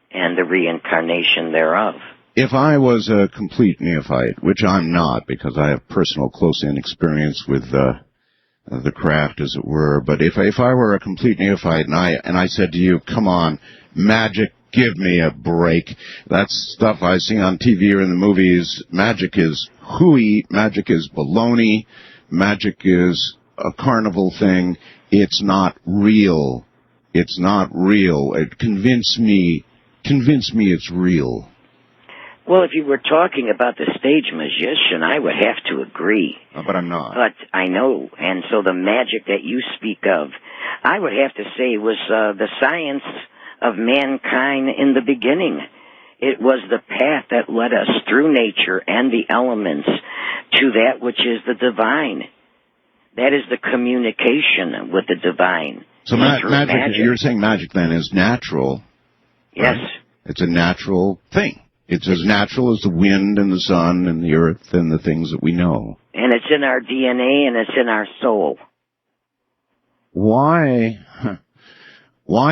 and the reincarnation thereof. If I was a complete neophyte, which I'm not because I have personal close-in experience with the craft, as it were, but if I were a complete neophyte and I said to you, come on, magic, give me a break. That's stuff I see on TV or in the movies. Magic is hooey. Magic is baloney. Magic is a carnival thing. It's not real. It's not real. Convince me it's real. Well, if you were talking about the stage magician, I would have to agree. But I'm not. But I know, and so the magic that you speak of, I would have to say was the science of mankind in the beginning. It was the path that led us through nature and the elements to that which is the divine. That is the communication with the divine. So magic, you're saying magic then is natural. Yes. Right? It's a natural thing. It's as natural as the wind and the sun and the earth and the things that we know. And it's in our DNA and it's in our soul. Why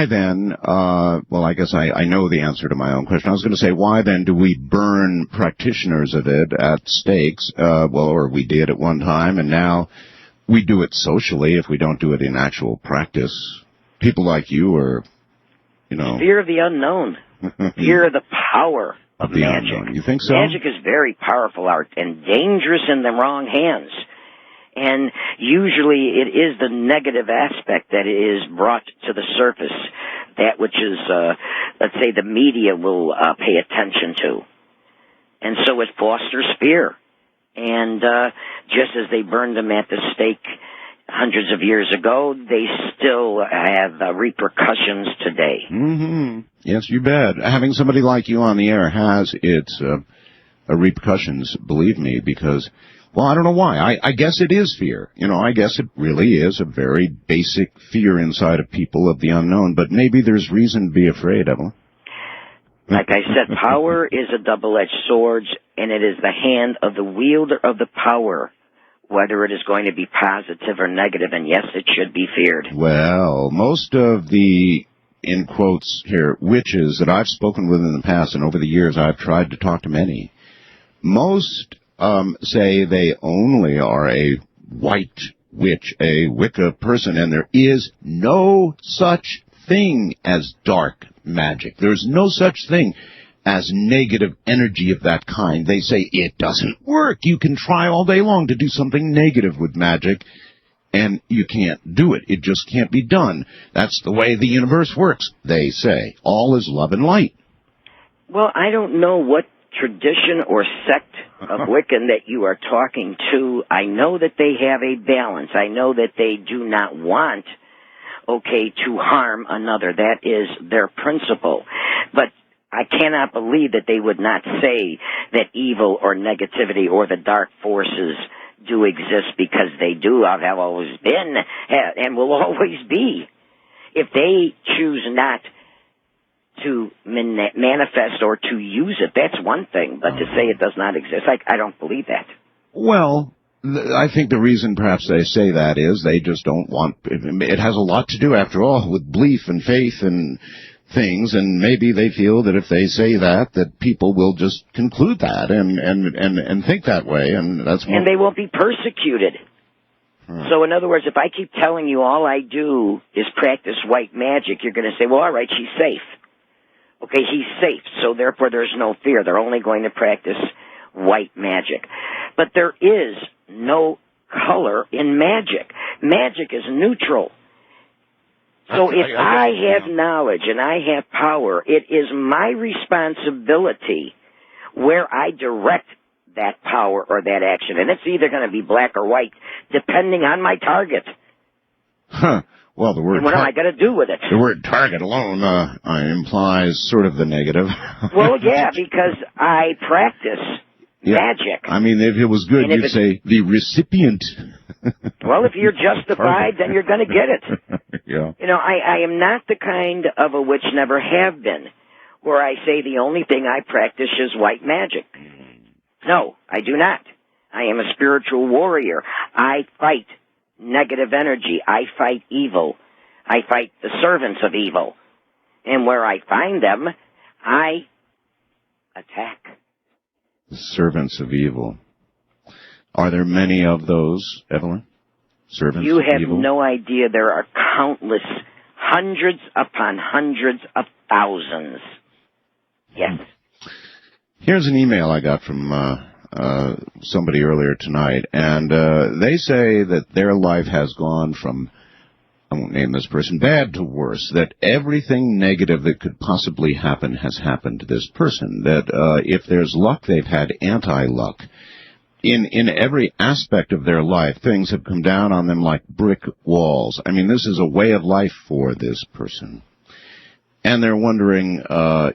then, well, I guess I know the answer to my own question. I was going to say, why then do we burn practitioners of it at stakes? Or we did at one time, and now we do it socially if we don't do it in actual practice. People like you are, Fear of the unknown. Fear of the power of magic. Unknown. You think so? Magic is very powerful art and dangerous in the wrong hands. And usually it is the negative aspect that is brought to the surface, that which is, let's say, the media will pay attention to. And so it fosters fear. And just as they burned them at the stake hundreds of years ago, they still have repercussions today. Mm-hmm. Yes, you bet. Having somebody like you on the air has its repercussions, believe me, because... Well, I don't know why. I guess it is fear. I guess it really is a very basic fear inside of people of the unknown, but maybe there's reason to be afraid, Evelyn. Like I said, power is a double-edged sword, and it is the hand of the wielder of the power, whether it is going to be positive or negative, and yes, it should be feared. Well, most of the, in quotes here, witches that I've spoken with in the past, and over the years I've tried to talk to many, most say they only are a white witch, a Wicca person, and there is no such thing as dark magic. There's no such thing as negative energy of that kind. They say it doesn't work. You can try all day long to do something negative with magic, and you can't do it. It just can't be done. That's the way the universe works, they say. All is love and light. Well, I don't know what tradition or sect of Wiccan that you are talking to. I know that they have a balance. I know that they do not want, to harm another. That is their principle. But I cannot believe that they would not say that evil or negativity or the dark forces do exist, because they do, have always been, and will always be. If they choose not to manifest or to use it, that's one thing, but to say it does not exist, I don't believe that. Well, I think the reason perhaps they say that is they just don't want, it has a lot to do, after all, with belief and faith and things, and maybe they feel that if they say that people will just conclude that and think that way, and that's and they won't be persecuted. So, in other words, if I keep telling you all I do is practice white magic, you're going to say, well, all right, she's safe. Okay, he's safe, so therefore there's no fear. They're only going to practice white magic. But there is no color in magic. Magic is neutral. So if I have knowledge and I have power, it is my responsibility where I direct that power or that action. And it's either going to be black or white, depending on my target. Huh. Well, the word... And what am I going to do with it? The word target alone implies sort of the negative. Well, yeah, because I practice magic. I mean, if it was good, you'd say the recipient. Well, if you're justified, then you're going to get it. Yeah. You know, I am not the kind of a witch, never have been, where I say the only thing I practice is white magic. No, I do not. I am a spiritual warrior. I fight negative energy. I fight evil. I fight the servants of evil. And where I find them, I attack. The servants of evil. Are there many of those, Evelyn? Servants You of have evil? no idea. There are countless, hundreds upon hundreds of thousands. Yes. Here's an email I got from somebody earlier tonight, and they say that their life has gone from, I won't name this person, bad to worse, that everything negative that could possibly happen has happened to this person, that if there's luck, they've had anti-luck. In every aspect of their life, things have come down on them like brick walls. I mean, this is a way of life for this person. And they're wondering for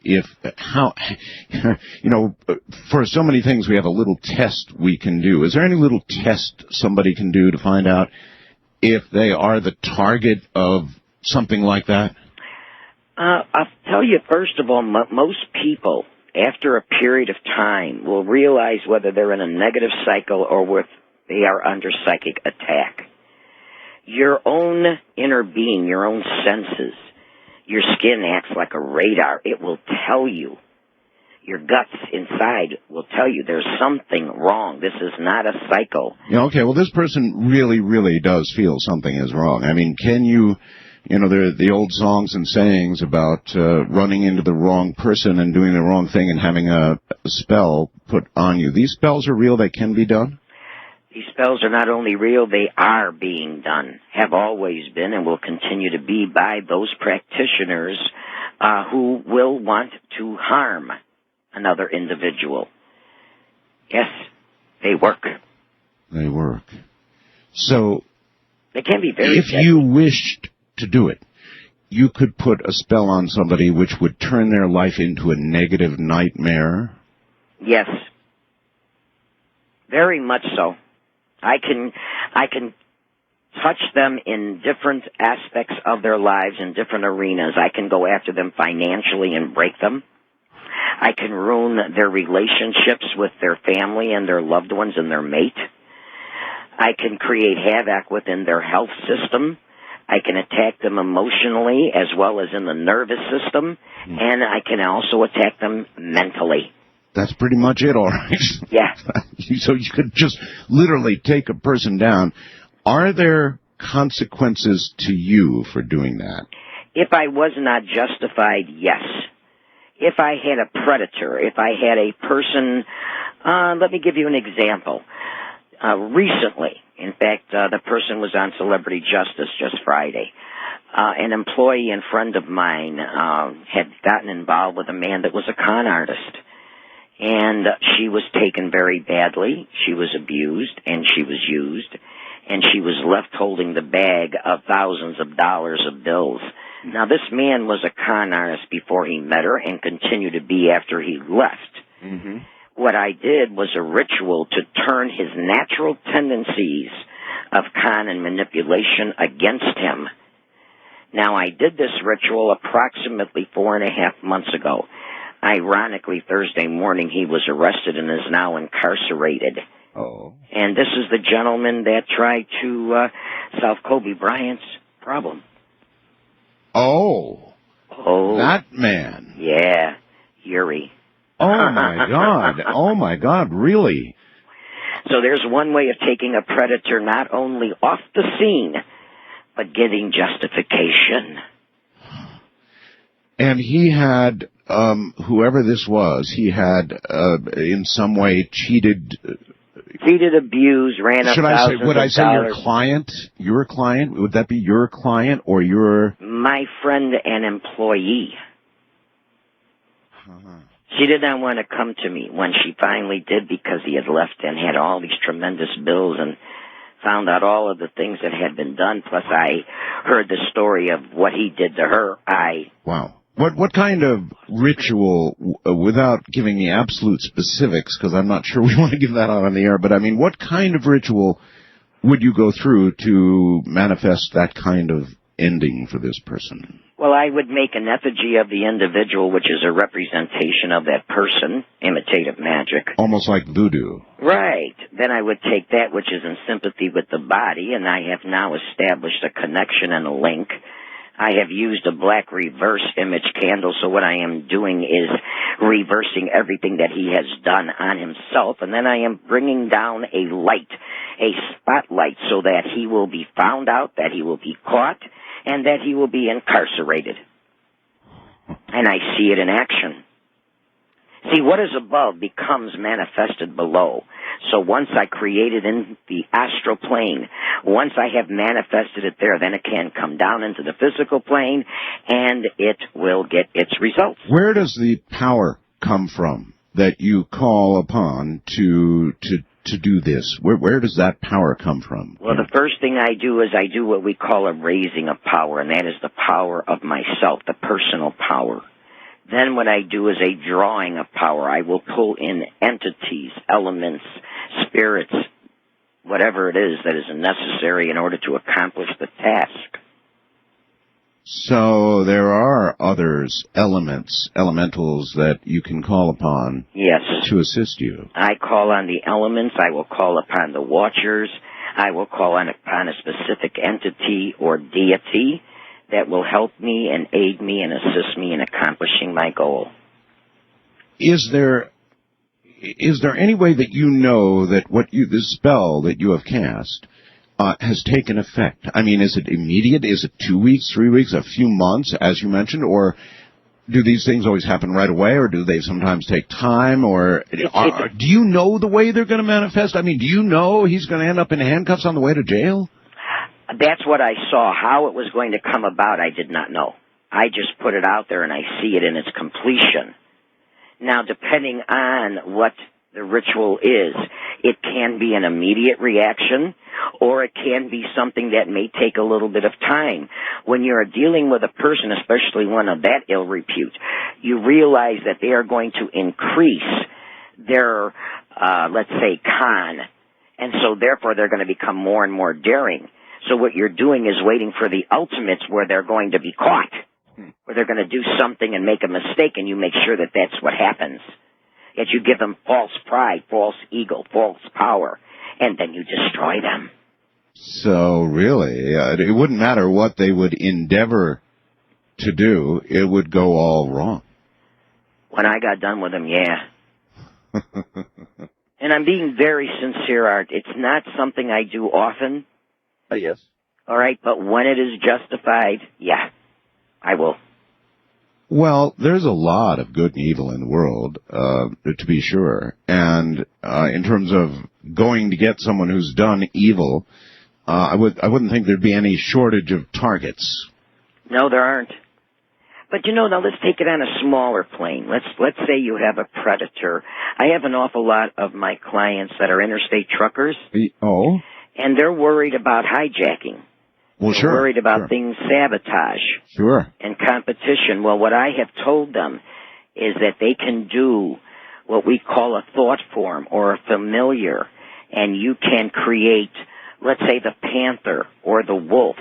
so many things we have a little test we can do. Is there any little test somebody can do to find out if they are the target of something like that? I'll tell you, first of all, most people, after a period of time, will realize whether they're in a negative cycle or they are under psychic attack. Your own inner being, your own senses, your skin acts like a radar. It will tell you. Your guts inside will tell you there's something wrong. This is not a cycle. Yeah, okay, well, this person really, really does feel something is wrong. I mean, can you know, there are the old songs and sayings about running into the wrong person and doing the wrong thing and having a spell put on you. These spells are real. They can be done? These spells are not only real, they are being done, have always been, and will continue to be by those practitioners who will want to harm another individual. Yes, they work. They work. So, they can be very if you wished to do it, you could put a spell on somebody which would turn their life into a negative nightmare? Yes. Very much so. I can touch them in different aspects of their lives, in different arenas. I can go after them financially and break them. I can ruin their relationships with their family and their loved ones and their mate. I can create havoc within their health system. I can attack them emotionally as well as in the nervous system. And I can also attack them mentally. That's pretty much it, all right. Yeah. So you could just literally take a person down. Are there consequences to you for doing that? If I was not justified, yes. If I had a predator, if I had a person, let me give you an example. Recently, in fact, the person was on Celebrity Justice just Friday. An employee and friend of mine had gotten involved with a man that was a con artist. And she was taken very badly. She was abused, and she was used, and she was left holding the bag of thousands of dollars of bills. Now, this man was a con artist before he met her and continued to be after he left. Mm-hmm. What I did was a ritual to turn his natural tendencies of con and manipulation against him. Now, I did this ritual approximately 4.5 months ago. Ironically, Thursday morning, he was arrested and is now incarcerated. Oh. And this is the gentleman that tried to solve Kobe Bryant's problem. Oh. Oh. That man. Yeah. Yuri. Oh, my God. Oh, my God. Really? So there's one way of taking a predator not only off the scene, but getting justification. And he had, whoever this was, he had in some way cheated, abused, ran up thousands of dollars. Would I say your client? Your client? Would that be your client or your... My friend and employee. She did not want to come to me when she finally did, because he had left and had all these tremendous bills and found out all of the things that had been done. Plus, I heard the story of what he did to her. Wow. What kind of ritual, without giving the absolute specifics, because I'm not sure we want to give that out on the air, but I mean, what kind of ritual would you go through to manifest that kind of ending for this person? Well, I would make an effigy of the individual, which is a representation of that person, imitative magic. Almost like voodoo. Right. Then I would take that which is in sympathy with the body, and I have now established a connection and a link. I have used a black reverse image candle, so what I am doing is reversing everything that he has done on himself, and then I am bringing down a light, a spotlight, so that he will be found out, that he will be caught, and that he will be incarcerated. And I see it in action. See, what is above becomes manifested below. So once I create it in the astral plane, once I have manifested it there, then it can come down into the physical plane, and it will get its results. Where does the power come from that you call upon to do this? Where does that power come from? Well, the first thing I do is I do what we call a raising of power, and that is the power of myself, the personal power. Then what I do is a drawing of power. I will pull in entities, elements, spirits, whatever it is that is necessary in order to accomplish the task. So there are others, elementals that you can call upon, yes, to assist you. I call on the elements. I will call upon the watchers. I will call upon a specific entity or deity that will help me and aid me and assist me in accomplishing my goal. Is there any way that you know that the spell that you have cast has taken effect? I mean, is it immediate? Is it 2 weeks, 3 weeks, a few months, as you mentioned? Or do these things always happen right away, or do they sometimes take time? Or do you know the way they're going to manifest? I mean, do you know he's going to end up in handcuffs on the way to jail? That's what I saw. How it was going to come about, I did not know. I just put it out there, and I see it in its completion. Now, depending on what the ritual is, it can be an immediate reaction, or it can be something that may take a little bit of time. When you're dealing with a person, especially one of that ill repute, you realize that they are going to increase their, let's say, con, and so therefore they're going to become more and more daring. So what you're doing is waiting for the ultimates where they're going to be caught, where they're going to do something and make a mistake, and you make sure that that's what happens. Yet you give them false pride, false ego, false power, and then you destroy them. So really, it wouldn't matter what they would endeavor to do, it would go all wrong. When I got done with them, yeah. And I'm being very sincere, Art. It's not something I do often. Yes. All right, but when it is justified, yeah, I will. Well, there's a lot of good and evil in the world, to be sure. And in terms of going to get someone who's done evil, I wouldn't think there'd be any shortage of targets. No, there aren't. But now let's take it on a smaller plane. Let's say you have a predator. I have an awful lot of my clients that are interstate truckers. Oh. And they're worried about hijacking. Well, they're sure. worried about sure. things sabotage. Sure. And competition. Well, what I have told them is that they can do what we call a thought form or a familiar, and you can create, let's say, the panther or the wolf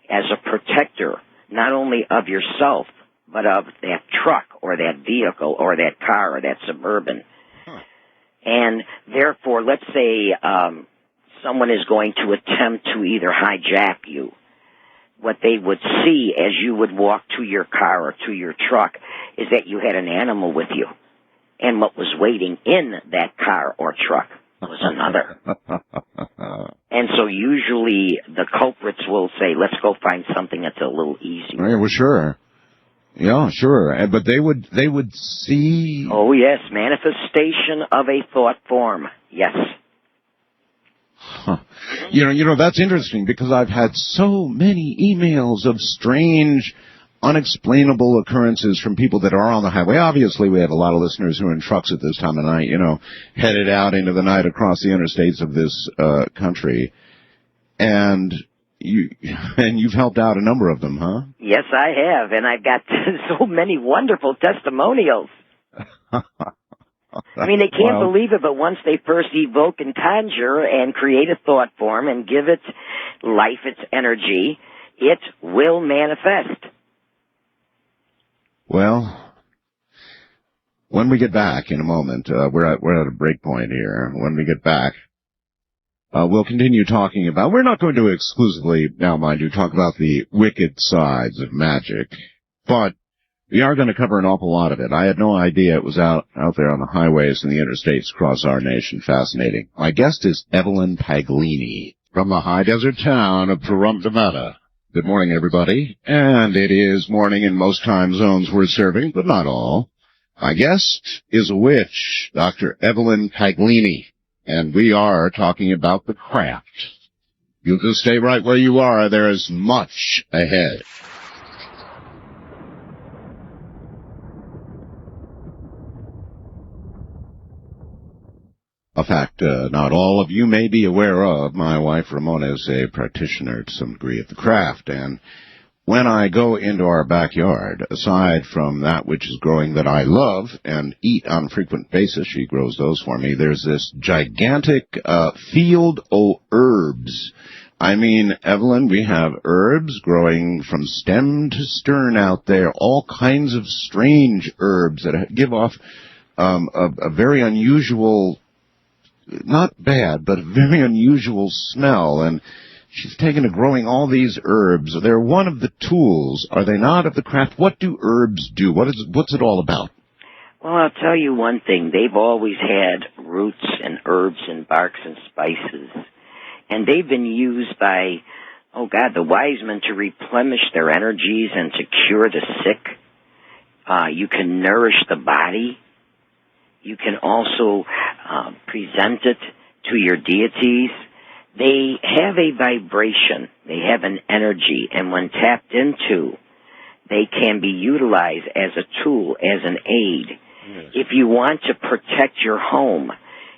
as a protector, not only of yourself, but of that truck or that vehicle or that car or that Suburban. Huh. And therefore, let's say someone is going to attempt to either hijack you. What they would see as you would walk to your car or to your truck is that you had an animal with you and what was waiting in that car or truck. was another. And so usually the culprits will say, let's go find something that's a little easier. Yeah, well, sure. Yeah, sure. But they would see... Oh, yes, manifestation of a thought form. Yes. Huh. You know, that's interesting because I've had so many emails of strange, unexplainable occurrences from people that are on the highway. Obviously, we have a lot of listeners who are in trucks at this time of night, you know, headed out into the night across the interstates of this country. And you've helped out a number of them, huh? Yes, I have, and I've got so many wonderful testimonials. I mean, they can't believe it, but once they first evoke and conjure and create a thought form and give it life, its energy, it will manifest. Well, when we get back in a moment, we're at a break point here. When we get back, we'll continue talking about, we're not going to exclusively, now mind you, talk about the wicked sides of magic, but we are going to cover an awful lot of it. I had no idea it was out there on the highways and the interstates across our nation. Fascinating. My guest is Evelyn Paglini from the high desert town of Pahrump, Nevada. Good morning, everybody. And it is morning in most time zones we're serving, but not all. My guest is a witch, Dr. Evelyn Paglini, and we are talking about the craft. You just stay right where you are. There is much ahead. A fact not all of you may be aware of. My wife, Ramona, is a practitioner to some degree of the craft, and when I go into our backyard, aside from that which is growing that I love and eat on a frequent basis, she grows those for me, there's this gigantic field of herbs. I mean, Evelyn, we have herbs growing from stem to stern out there, all kinds of strange herbs that give off a very unusual, not bad, but a very unusual smell, and she's taken to growing all these herbs. They're one of the tools, are they not, of the craft? What do herbs do? What's it all about? Well, I'll tell you one thing. They've always had roots and herbs and barks and spices, and they've been used by, the wise men to replenish their energies and to cure the sick. You can nourish the body. You can also present it to your deities. They have a vibration. They have an energy. And when tapped into, they can be utilized as a tool, as an aid. Yes. If you want to protect your home,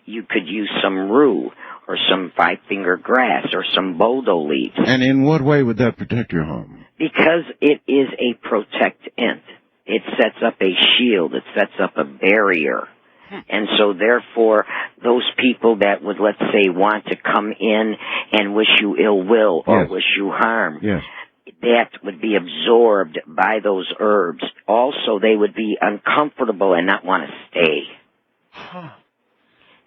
you could use some rue or some five-finger grass or some Bodo leaves. And in what way would that protect your home? Because it is a protectant. It sets up a shield. It sets up a barrier. And so, therefore, those people that would, let's say, want to come in and wish you ill will or wish you harm, that would be absorbed by those herbs. Also, they would be uncomfortable and not want to stay.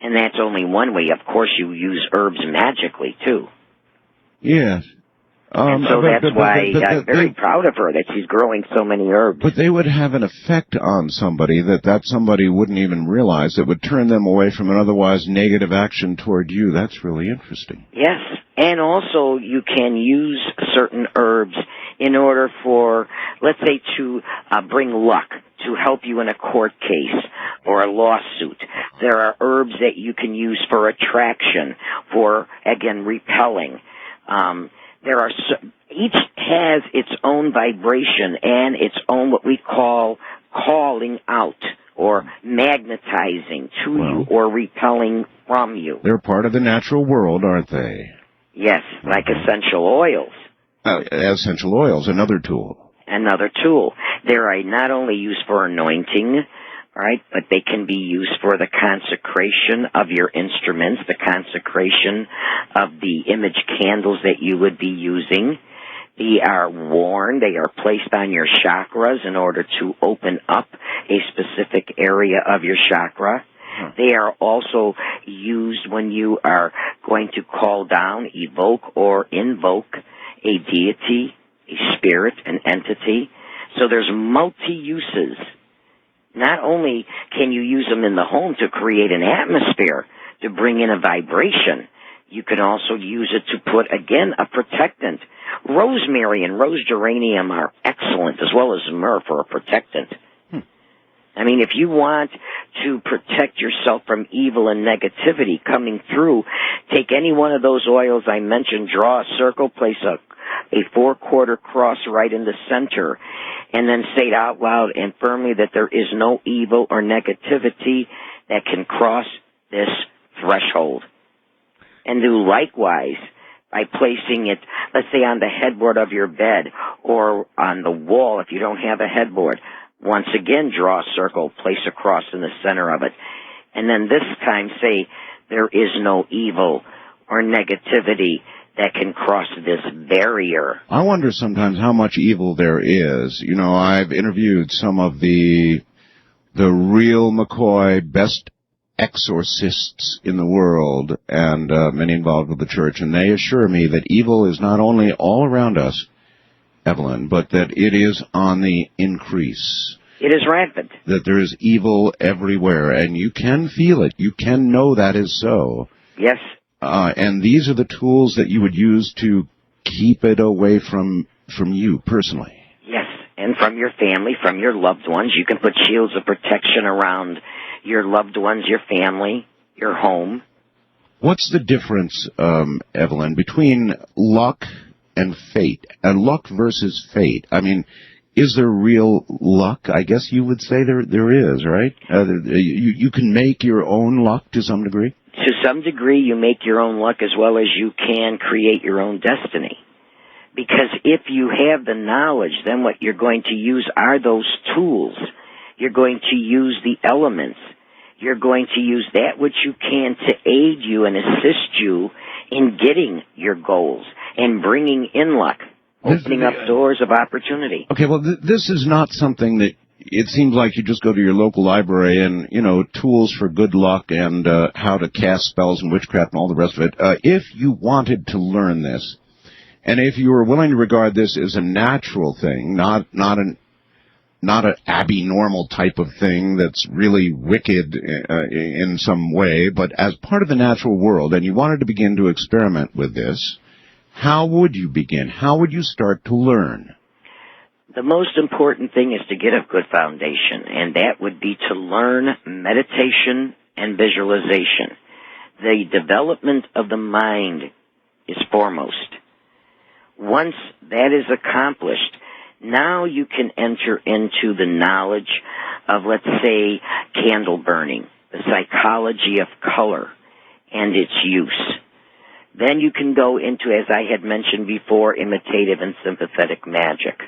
And that's only one way. Of course, you use herbs magically, too. Yes. And so that's why I'm very proud of her that she's growing so many herbs. But they would have an effect on somebody that somebody wouldn't even realize. It would turn them away from an otherwise negative action toward you. That's really interesting. Yes. And also you can use certain herbs in order for, let's say, to bring luck, to help you in a court case or a lawsuit. There are herbs that you can use for attraction, for, again, repelling. Each has its own vibration and its own what we call calling out or magnetizing to you or repelling from you. They're part of the natural world, aren't they? Yes, like essential oils. Essential oils, another tool. Another tool. They are not only used for anointing, right, but they can be used for the consecration of your instruments, the consecration of the image candles that you would be using. They are worn, they are placed on your chakras in order to open up a specific area of your chakra. They are also used when you are going to call down, evoke, or invoke a deity, a spirit, an entity. So there's multi-uses. Not only can you use them in the home to create an atmosphere to bring in a vibration. You can also use it to put, again, a protectant. Rosemary and rose geranium are excellent, as well as myrrh for a protectant. I mean, if you want to protect yourself from evil and negativity coming through, take any one of those oils I mentioned, draw a circle, place a 4-quarter cross right in the center, and then say it out loud and firmly that there is no evil or negativity that can cross this threshold. And do likewise by placing it, let's say, on the headboard of your bed or on the wall if you don't have a headboard. Once again, draw a circle, place a cross in the center of it, and then this time say, there is no evil or negativity that can cross this barrier. I wonder sometimes how much evil there is. You know, I've interviewed some of the real McCoy best exorcists in the world, and many involved with the church, and they assure me that evil is not only all around us, Evelyn, but that it is on the increase. It is rampant. That there is evil everywhere, and you can feel it. You can know that is so. Yes. And these are the tools that you would use to keep it away from you personally. Yes, and from your family, from your loved ones. You can put shields of protection around your loved ones, your family, your home. What's the difference, Evelyn, between luck and fate, and luck versus fate? I mean, is there real luck? I guess you would say there is, right? You can make your own luck to some degree? To some degree, you make your own luck as well as you can create your own destiny. Because if you have the knowledge, then what you're going to use are those tools. You're going to use the elements. You're going to use that which you can to aid you and assist you in getting your goals and bringing in luck, opening up doors of opportunity. Okay, well, this is not something that it seems like you just go to your local library and, you know, tools for good luck and how to cast spells and witchcraft and all the rest of it. If you wanted to learn this, and if you were willing to regard this as a natural thing, not an abnormal type of thing that's really wicked in some way, but as part of the natural world, and you wanted to begin to experiment with this, how would you begin? How would you start to learn? The most important thing is to get a good foundation, and that would be to learn meditation and visualization. The development of the mind is foremost. Once that is accomplished, now you can enter into the knowledge of, let's say, candle burning, the psychology of color and its use. Then you can go into, as I had mentioned before, imitative and sympathetic magic.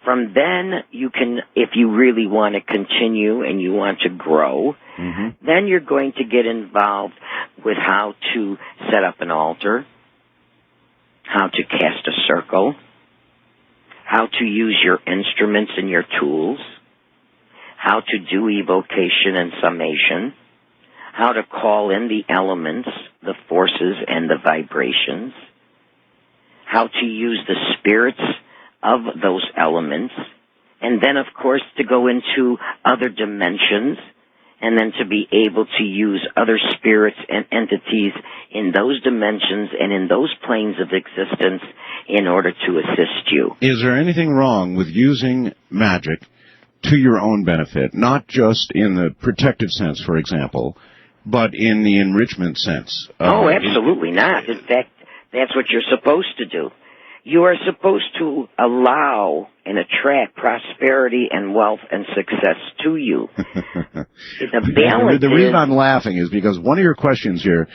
From then, you can, if you really want to continue and you want to grow, then you're going to get involved with how to set up an altar, how to cast a circle, how to use your instruments and your tools, how to do evocation and summation, how to call in the elements, the forces and the vibrations, how to use the spirits of those elements, and then, of course, to go into other dimensions, and then to be able to use other spirits and entities in those dimensions and in those planes of existence in order to assist you. Is there anything wrong with using magic to your own benefit, not just in the protective sense, for example, but in the enrichment sense? Oh, absolutely not. In fact, that's what you're supposed to do. You are supposed to allow and attract prosperity and wealth and success to you. The reason I'm laughing is because one of your questions here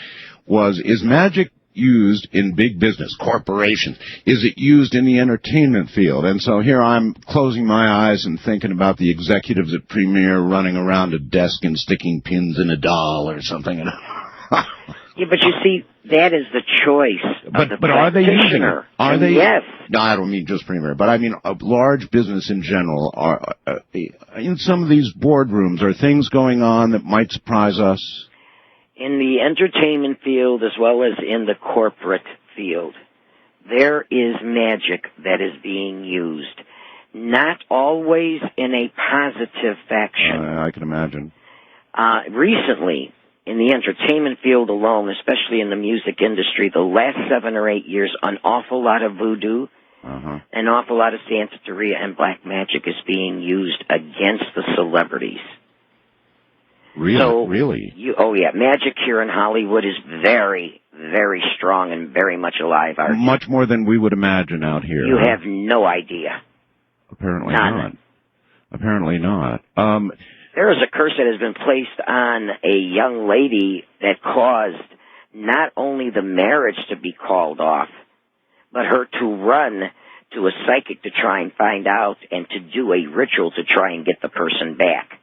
was, is magic used in big business, corporations? Is it used in the entertainment field? And so here I'm closing my eyes and thinking about the executives at Premier running around a desk and sticking pins in a doll or something. Yeah, but you see, that is the choice of the but are they using it? Are they? Yes. No, I don't mean just Premier, but I mean a large business in general. Are in some of these boardrooms, are things going on that might surprise us? In the entertainment field as well as in the corporate field, there is magic that is being used. Not always in a positive fashion. I can imagine. Recently, in the entertainment field alone, especially in the music industry, the last 7 or 8 years, an awful lot of voodoo, an awful lot of Santeria and black magic is being used against the celebrities. Really? So really? Oh, yeah. Magic here in Hollywood is very, very strong and very much alive. Much more than we would imagine out here. You have no idea. Apparently None. not. Apparently not. There is a curse that has been placed on a young lady that caused not only the marriage to be called off, but her to run to a psychic to try and find out and to do a ritual to try and get the person back.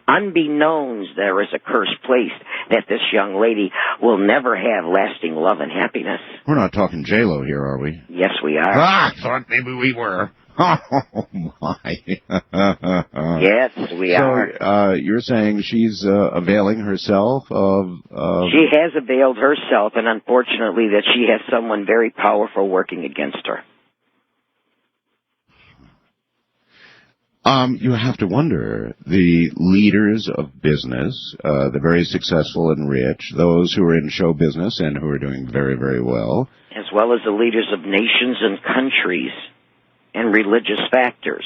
Unbeknownst, there is a curse placed that this young lady will never have lasting love and happiness. We're not talking J-Lo here, are we? Yes, we are. I thought maybe we were. Oh, my. Yes, we are. So, you're saying she's availing herself of... She has availed herself, and unfortunately that she has someone very powerful working against her. You have to wonder, the leaders of business, the very successful and rich, those who are in show business and who are doing very, very well. As well as the leaders of nations and countries and religious factors.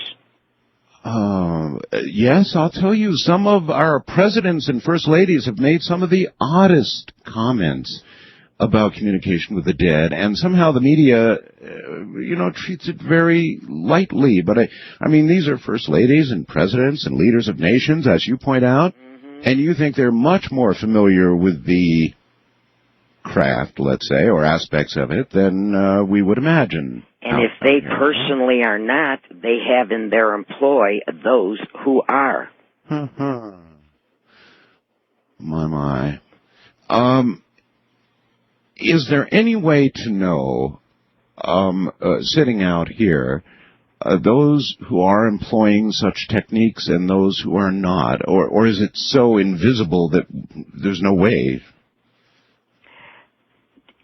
Yes, I'll tell you, some of our presidents and first ladies have made some of the oddest comments about communication with the dead, and somehow the media, treats it very lightly. But I mean, these are first ladies and presidents and leaders of nations, as you point out, and you think they're much more familiar with the craft, let's say, or aspects of it than we would imagine. And if they personally are not, they have in their employ those who are. My. Is there any way to know, sitting out here, those who are employing such techniques and those who are not? Or is it so invisible that there's no way?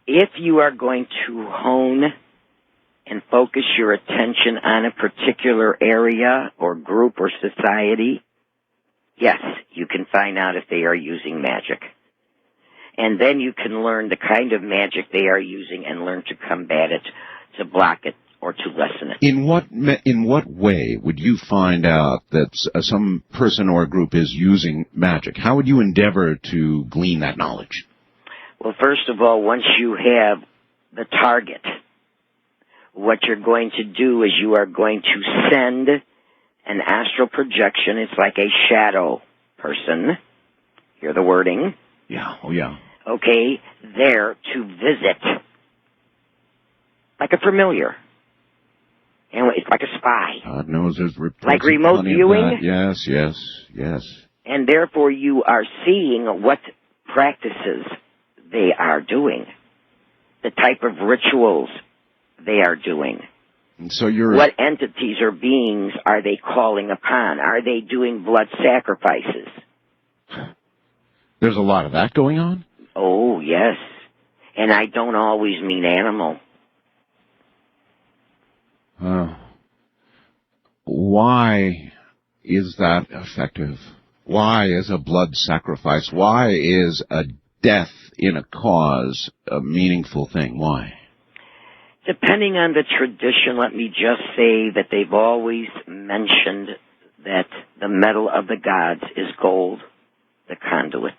If you are going to hone and focus your attention on a particular area or group or society, yes, you can find out if they are using magic. And then you can learn the kind of magic they are using and learn to combat it, to block it, or to lessen it. In what way would you find out that some person or group is using magic? How would you endeavor to glean that knowledge? Well, first of all, once you have the target, what you're going to do is you are going to send an astral projection. It's like a shadow person. Hear the wording? Yeah, oh yeah. Okay, there to visit. Like a familiar. And it's like a spy. God knows there's reports like remote viewing? Yes. And therefore you are seeing what practices they are doing. The type of rituals they are doing. And so what entities or beings are they calling upon? Are they doing blood sacrifices? There's a lot of that going on? Oh, yes. And I don't always mean animal. Why is that effective? Why is a blood sacrifice? Why is a death in a cause a meaningful thing? Why? Depending on the tradition, let me just say that they've always mentioned that the metal of the gods is gold, the conduit,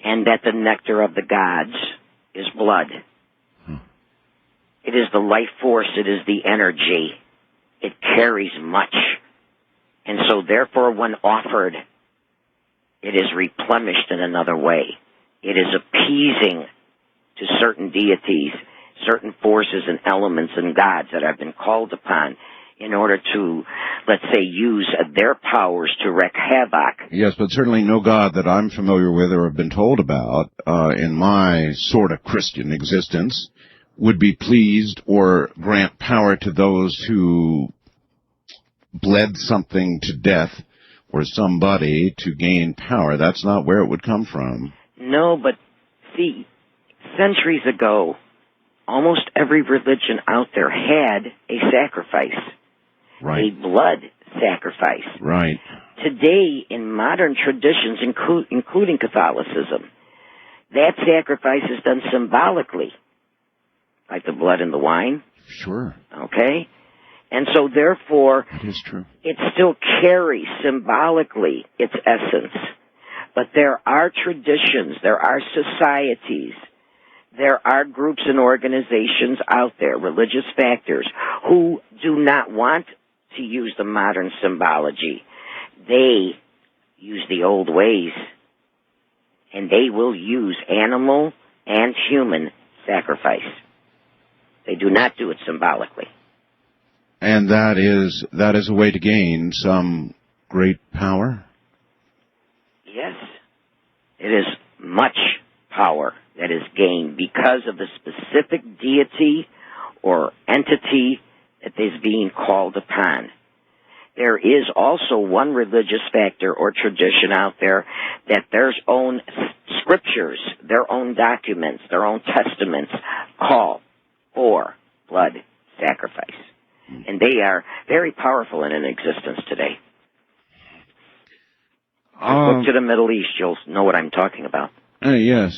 and that the nectar of the gods is blood. It is the life force, it is the energy. It carries much. And so therefore when offered, it is replenished in another way. It is appeasing to certain deities, certain forces and elements and gods that have been called upon in order to, let's say, use their powers to wreak havoc. Yes, but certainly no god that I'm familiar with or have been told about in my sort of Christian existence would be pleased or grant power to those who bled something to death or somebody to gain power. That's not where it would come from. No, but see, centuries ago, almost every religion out there had a sacrifice. Right. A blood sacrifice. Right. today in modern traditions, including Catholicism, that sacrifice is done symbolically, like the blood and the wine. Sure. Okay? And so, therefore, that is true. It still carries symbolically its essence. But there are traditions, there are societies, there are groups and organizations out there, religious factors, who do not want to use the modern symbology. They use the old ways, and they will use animal and human sacrifice. They do not do it symbolically. And that is a way to gain some great power? Yes. It is much power that is gained because of the specific deity or entity that is being called upon. There is also one religious factor or tradition out there that their own scriptures, their own documents, their own testaments call for blood sacrifice. And they are very powerful and in existence today. Look to the Middle East, you'll know what I'm talking about. Yes.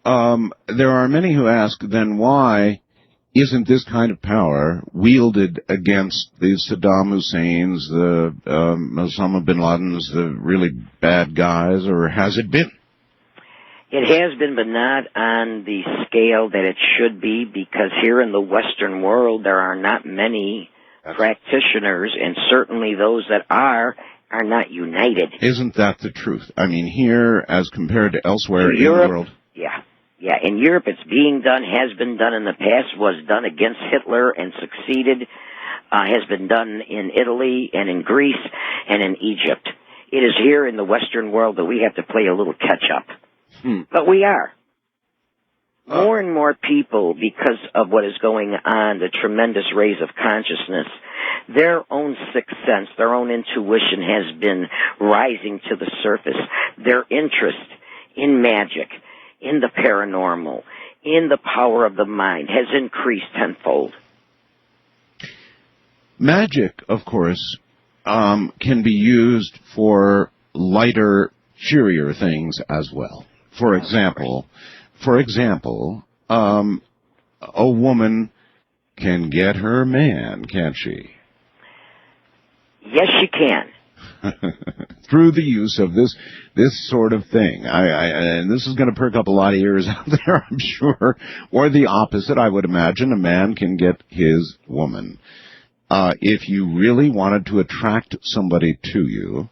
There are many who ask, then why isn't this kind of power wielded against the Saddam Husseins, the Osama bin Ladens, the really bad guys, or has it been? It has been, but not on the scale that it should be, because here in the Western world there are not many practitioners, and certainly those that are not united. Isn't that the truth? I mean, here as compared to elsewhere in the world. Yeah, in Europe it's being done, has been done in the past, was done against Hitler and succeeded, has been done in Italy and in Greece and in Egypt. It is here in the Western world that we have to play a little catch-up. But we are. More and more people, because of what is going on, the tremendous rays of consciousness, their own sixth sense, their own intuition has been rising to the surface. Their interest in magic, in the paranormal, in the power of the mind has increased tenfold. Magic, of course, can be used for lighter, cheerier things as well. For example, a woman can get her man, can't she? Yes, she can. Through the use of this sort of thing. And this is going to perk up a lot of ears out there, I'm sure. Or the opposite, I would imagine. A man can get his woman. If you really wanted to attract somebody to you,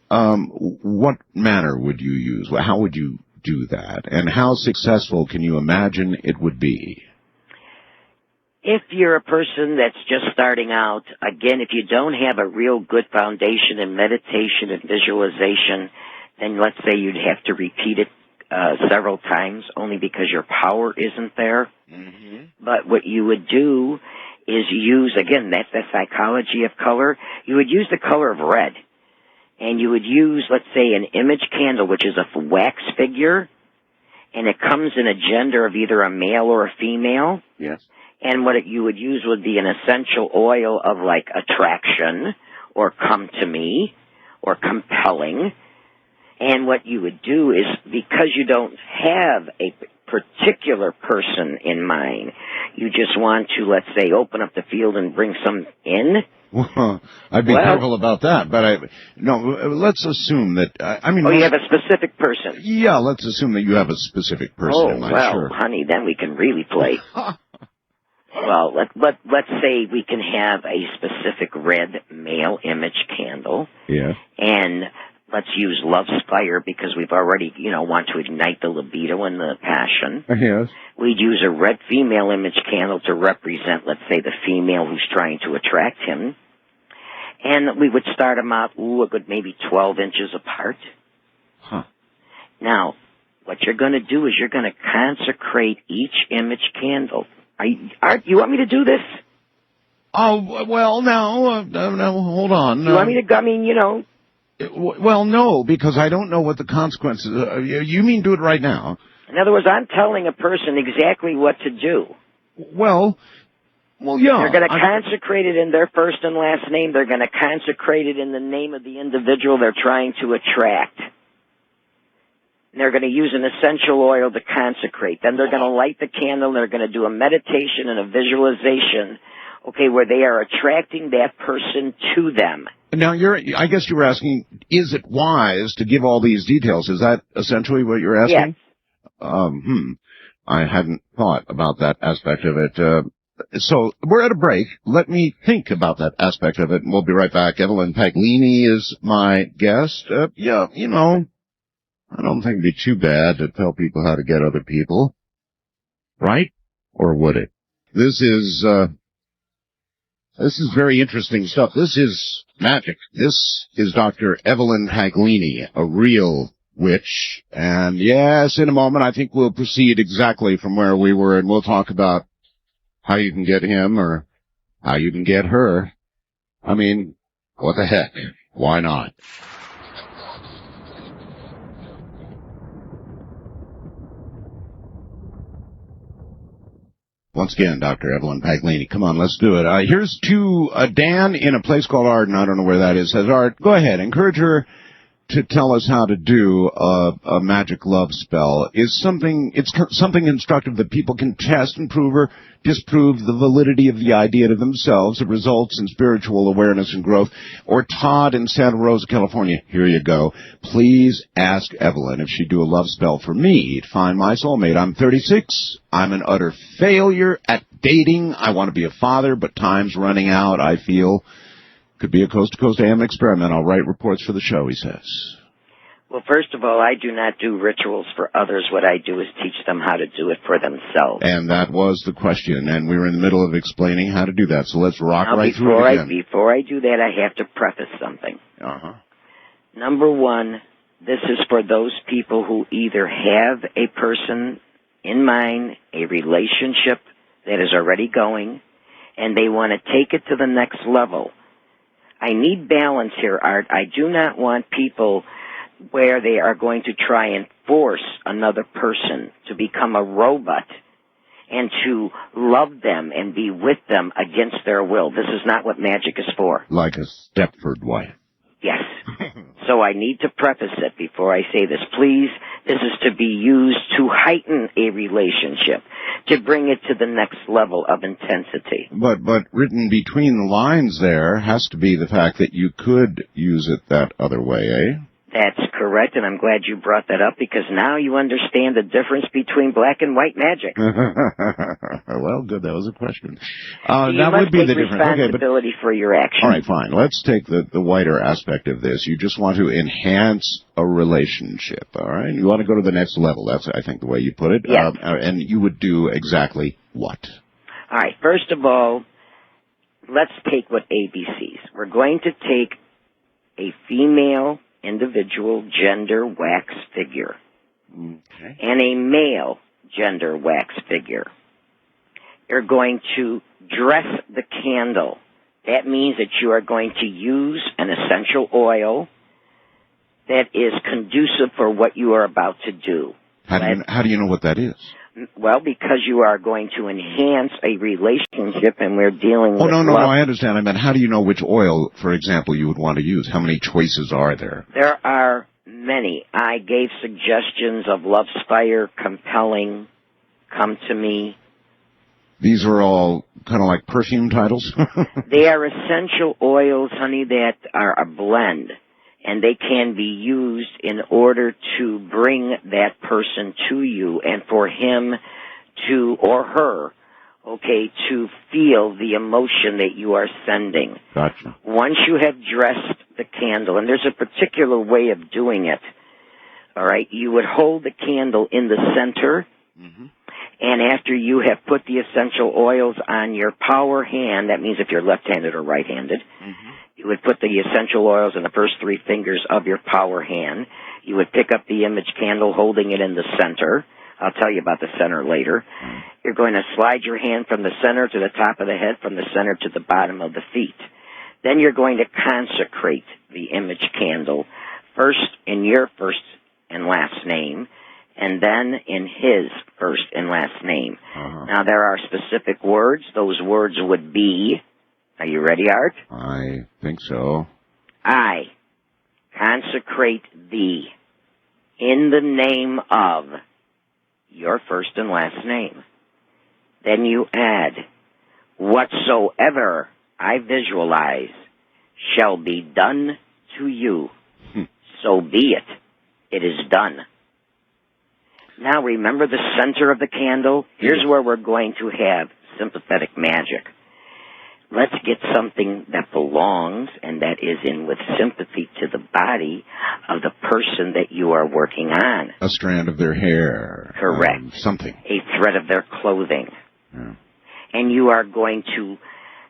what manner would you use? How would you do that? And how successful can you imagine it would be? If you're a person that's just starting out, again, if you don't have a real good foundation in meditation and visualization, then let's say you'd have to repeat it several times, only because your power isn't there. But what you would do is use, again, that's the psychology of color. You would use the color of red. And you would use, let's say, an image candle, which is a wax figure, and it comes in a gender of either a male or a female. Yes. And what you would use would be an essential oil of, like, attraction, or come to me, or compelling. And what you would do is, because you don't have a particular person in mind, you just want to, let's say, open up the field and bring some in. Well, I'd be careful about that, but let's assume that, you have a specific person. Yeah, let's assume that you have a specific person in mind. Sure. Honey, then we can really play. Well, let's say we can have a specific red male image candle. Yeah. And let's use love's fire, because we've already, want to ignite the libido and the passion. Yes. We'd use a red female image candle to represent, let's say, the female who's trying to attract him. And we would start them out, a good maybe 12 inches apart. Huh. Now, what you're going to do is you're going to consecrate each image candle. You want me to do this? Oh, well, no, hold on. You want me to, Well, no, because I don't know what the consequences are. You mean do it right now? In other words, I'm telling a person exactly what to do. Well, Well, yeah. They're going to consecrate it in their first and last name. They're going to consecrate it in the name of the individual they're trying to attract. And they're going to use an essential oil to consecrate. Then they're going to light the candle, and they're going to do a meditation and a visualization, okay, where they are attracting that person to them. Now, I guess you were asking, is it wise to give all these details? Is that essentially what you're asking? Yes. I hadn't thought about that aspect of it. So we're at a break. Let me think about that aspect of it, and we'll be right back. Evelyn Paglini is my guest. Yeah, you know, I don't think it'd be too bad to tell people how to get other people. Right? Or would it? This is very interesting stuff. This is magic. This is Dr. Evelyn Paglini, a real witch. And yes, in a moment, I think we'll proceed exactly from where we were, and we'll talk about how you can get him or how you can get her. I mean, what the heck? Why not? Once again, Dr. Evelyn Paglini. Come on, let's do it. Here's to Dan in a place called Arden. I don't know where that is. Says, Art, go ahead. Encourage her to tell us how to do a magic love spell. It's something instructive that people can test and prove or disprove the validity of the idea to themselves. It results in spiritual awareness and growth. Or Todd in Santa Rosa, California. Here you go. Please ask Evelyn if she'd do a love spell for me to find my soulmate. I'm 36. I'm an utter failure at dating. I want to be a father, but time's running out, I feel. Could be a coast-to-coast AM experiment. I'll write reports for the show, he says. Well, first of all, I do not do rituals for others. What I do is teach them how to do it for themselves. And that was the question, and we were in the middle of explaining how to do that, so let's rock right through it again. Before I do that, I have to preface something. Number one, this is for those people who either have a person in mind, a relationship that is already going, and they want to take it to the next level. I need balance here, Art. I do not want people where they are going to try and force another person to become a robot and to love them and be with them against their will. This is not what magic is for. Like a Stepford wife. Yes. So I need to preface it before I say this. Please, this is to be used to heighten a relationship, to bring it to the next level of intensity. But written between the lines there has to be the fact that you could use it that other way, eh? That's correct, and I'm glad you brought that up because now you understand the difference between black and white magic. Well, good. That was a question. You that must would be take the difference. responsibility for your action. All right, fine. Let's take the whiter aspect of this. You just want to enhance a relationship, all right? You want to go to the next level. That's, I think, the way you put it. Yes. And you would do exactly what? All right. First of all, let's take what ABCs. We're going to take a female individual gender wax figure and a male gender wax figure. You're going to dress the candle. That means that you are going to use an essential oil that is conducive for what you are about to do. How do you know what that is? Well, because you are going to enhance a relationship, and we're dealing with no, love. I understand. I meant, how do you know which oil, for example, you would want to use? How many choices are there? There are many. I gave suggestions of Love Spire, Compelling, Come to Me. These are all kind of like perfume titles? They are essential oils, honey, that are a blend. And they can be used in order to bring that person to you and for him to, or her, okay, to feel the emotion that you are sending. Gotcha. Once you have dressed the candle, and there's a particular way of doing it, all right, you would hold the candle in the center, and after you have put the essential oils on your power hand, that means if you're left-handed or right-handed, you would put the essential oils in the first 3 fingers of your power hand. You would pick up the image candle holding it in the center. I'll tell you about the center later. You're going to slide your hand from the center to the top of the head, from the center to the bottom of the feet. Then you're going to consecrate the image candle, first in your first and last name, and then in his first and last name. Now, there are specific words. Those words would be, are you ready, Art? I think so. I consecrate thee in the name of your first and last name. Then you add, whatsoever I visualize shall be done to you. So be it. It is done. Now remember the center of the candle? Here's where we're going to have sympathetic magic. Let's get something that belongs and that is in with sympathy to the body of the person that you are working on. A strand of their hair. Correct. Something. A thread of their clothing. Yeah. And you are going to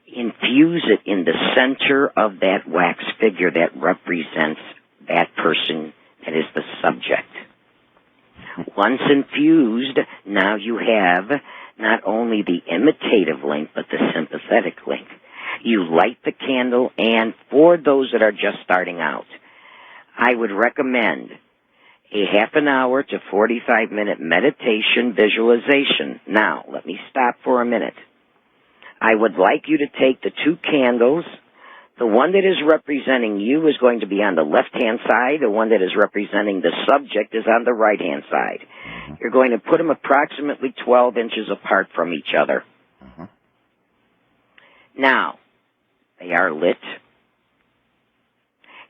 infuse it in the center of that wax figure that represents that person that is the subject. Once infused, now you have not only the imitative link, but the sympathetic link. You light the candle, and for those that are just starting out, I would recommend a half an hour to 45-minute meditation visualization. Now, let me stop for a minute. I would like you to take the two candles. The one that is representing you is going to be on the left-hand side. The one that is representing the subject is on the right-hand side. You're going to put them approximately 12 inches apart from each other. Now, they are lit.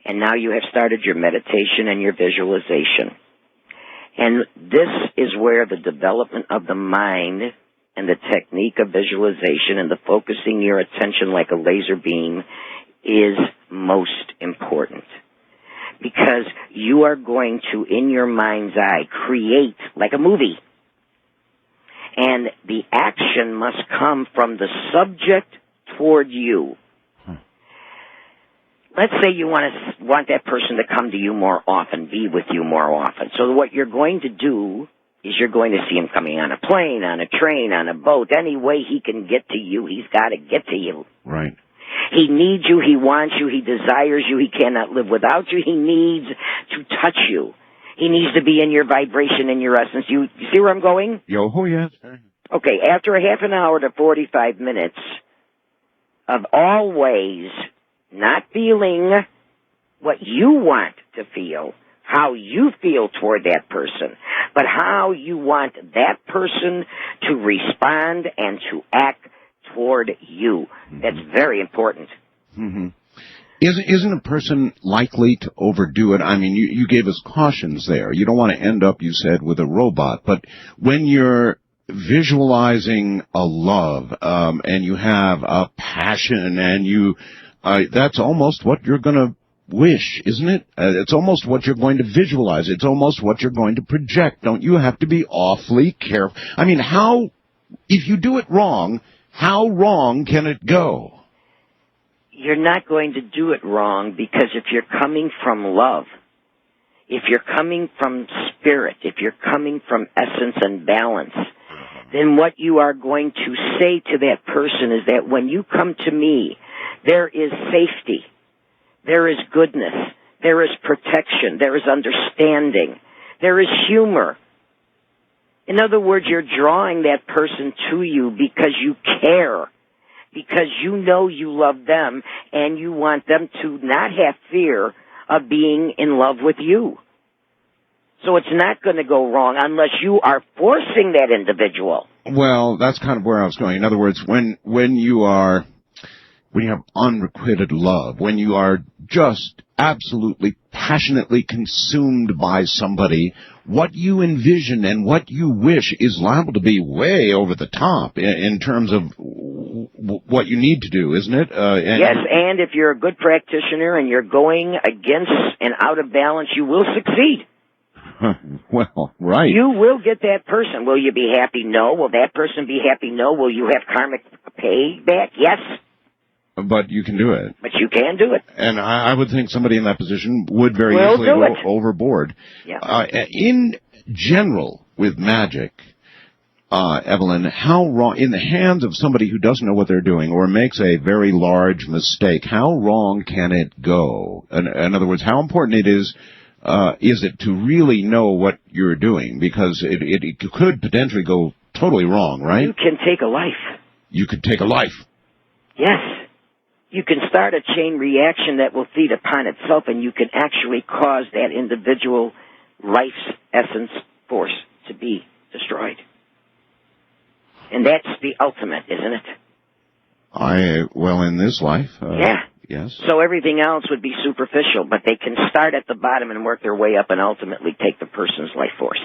And now you have started your meditation and your visualization. And this is where the development of the mind and the technique of visualization and the focusing your attention like a laser beam is most important. Because you are going to, in your mind's eye, create like a movie. And the action must come from the subject toward you. Let's say you want that person to come to you more often, be with you more often. So what you're going to do is you're going to see him coming on a plane, on a train, on a boat. Any way he can get to you, he's got to get to you. Right. He needs you, he wants you, he desires you, he cannot live without you, he needs to touch you. He needs to be in your vibration, in your essence. You see where I'm going? Oh, yes. Okay, after a half an hour to 45 minutes of always not feeling what you want to feel, how you feel toward that person, but how you want that person to respond and to act toward you. That's very important. Mm-hmm. Isn't a person likely to overdo it? I mean, you gave us cautions there. You don't want to end up, you said, with a robot. But when you're visualizing a love, and you have a passion, and that's almost what you're going to wish, isn't it? It's almost what you're going to visualize. It's almost what you're going to project. Don't you have to be awfully careful? I mean, if you do it wrong, how wrong can it go? You're not going to do it wrong, because if you're coming from love, if you're coming from spirit, if you're coming from essence and balance, then what you are going to say to that person is that when you come to me, there is safety, there is goodness, there is protection, there is understanding, there is humor. In other words, you're drawing that person to you because you care, because you know you love them, and you want them to not have fear of being in love with you. So it's not going to go wrong unless you are forcing that individual. Well, that's kind of where I was going. In other words, when you have unrequited love, when you are just absolutely passionately consumed by somebody, what you envision and what you wish is liable to be way over the top in terms of what you need to do, isn't it? Yes, and if you're a good practitioner and you're going against and out of balance, you will succeed. Well, right. You will get that person. Will you be happy? No. Will that person be happy? No. Will you have karmic payback? Yes. But you can do it. But you can do it. And I would think somebody in that position would very easily go overboard. Yeah. In general, with magic, Evelyn, how wrong, in the hands of somebody who doesn't know what they're doing or makes a very large mistake, how wrong can it go? In other words, how important it is is it to really know what you're doing? Because it could potentially go totally wrong, right? You can take a life. You could take a life. Yes. You can start a chain reaction that will feed upon itself, and you can actually cause that individual life's essence force to be destroyed. And that's the ultimate, isn't it? In this life. Yeah. Yes. So everything else would be superficial, but they can start at the bottom and work their way up and ultimately take the person's life force.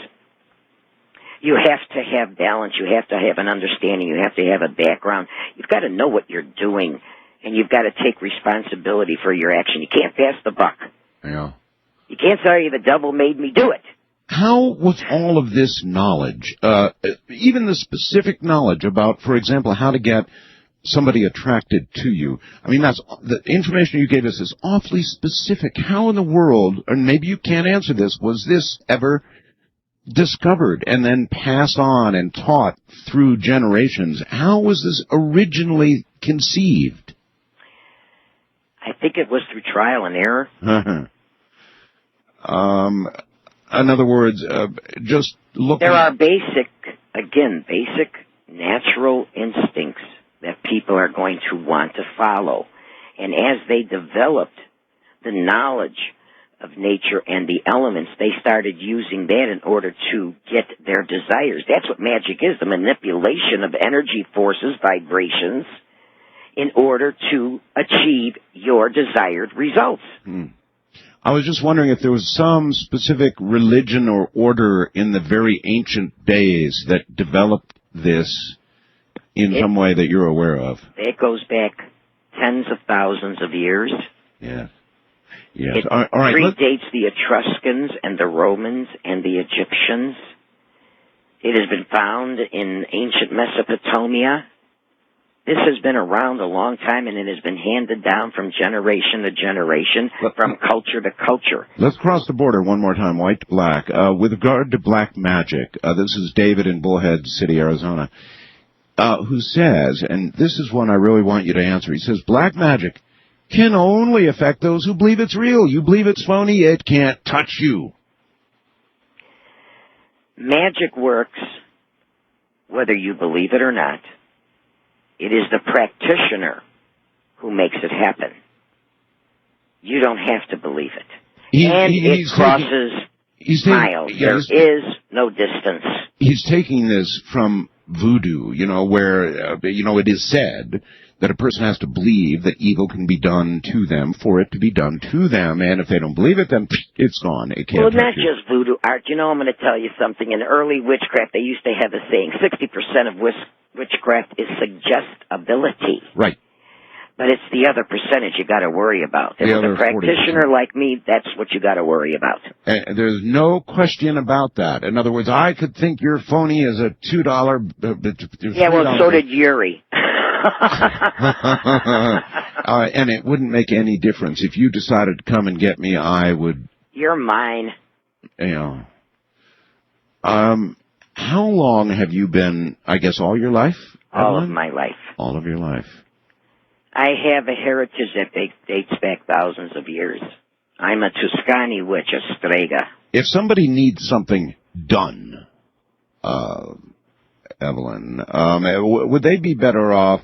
You have to have balance. You have to have an understanding. You have to have a background. You've got to know what you're doing, and you've got to take responsibility for your action. You can't pass the buck. Yeah. You can't say the devil made me do it. How, with all of this knowledge, even the specific knowledge about, for example, how to get somebody attracted to you, I mean, that's the information you gave us is awfully specific. How in the world, or maybe you can't answer this, was this ever discovered and then passed on and taught through generations? How was this originally conceived? I think it was through trial and error. In other words, just look. There are basic natural instincts that people are going to want to follow. And as they developed the knowledge of nature and the elements, they started using that in order to get their desires. That's what magic is, the manipulation of energy forces, vibrations, in order to achieve your desired results. I was just wondering if there was some specific religion or order in the very ancient days that developed this in some way that you're aware of. It goes back tens of thousands of years. Yes. Yes. It All right. predates the Etruscans and the Romans and the Egyptians. It has been found in ancient Mesopotamia. This has been around a long time, and it has been handed down from generation to generation, from culture to culture. Let's cross the border one more time, white to black. With regard to black magic, this is David in Bullhead City, Arizona, who says, and this is one I really want you to answer, he says, black magic can only affect those who believe it's real. You believe it's phony, it can't touch you. Magic works whether you believe it or not. It is the practitioner who makes it happen. You don't have to believe it. It crosses miles. There is no distance. He's taking this from voodoo, where, it is said that a person has to believe that evil can be done to them for it to be done to them, and if they don't believe it, then it's gone. It can't. Well, not just voodoo, Art. I'm going to tell you something. In early witchcraft, they used to have a saying, 60% of witchcraft is suggestibility. Right. But it's the other percentage you got to worry about. If it's a practitioner like me, that's what you got to worry about. And there's no question about that. In other words, I could think you're phony as a $2. Yeah, well, so did Yuri. And it wouldn't make any difference. If you decided to come and get me, I would... You're mine. How long have you been, I guess, all your life? All of my life. All of your life. I have a heritage that dates back thousands of years. I'm a Tuscany witch, a strega. If somebody needs something done, Evelyn, would they be better off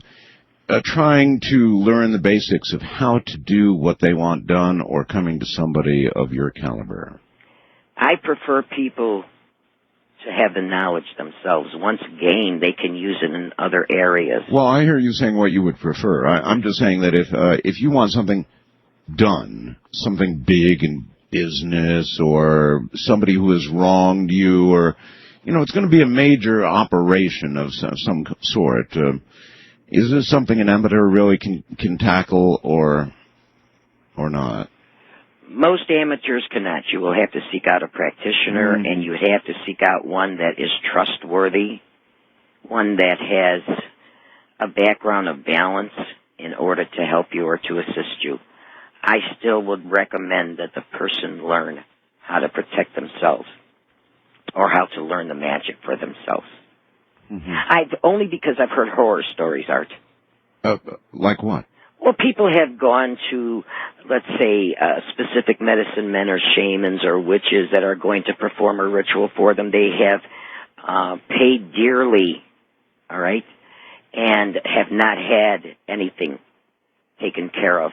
trying to learn the basics of how to do what they want done, or coming to somebody of your caliber? I prefer people to have the knowledge themselves. Once gained, they can use it in other areas. Well, I hear you saying what you would prefer. I'm just saying that if you want something done, something big in business, or somebody who has wronged you, or, it's going to be a major operation of some sort, is this something an amateur really can tackle, or not? Most amateurs cannot. You will have to seek out a practitioner, and you have to seek out one that is trustworthy, one that has a background of balance in order to help you or to assist you. I still would recommend that the person learn how to protect themselves or how to learn the magic for themselves. Only because I've heard horror stories, Art. Like what? Well, people have gone to, let's say, specific medicine men or shamans or witches that are going to perform a ritual for them. They have paid dearly, all right, and have not had anything taken care of.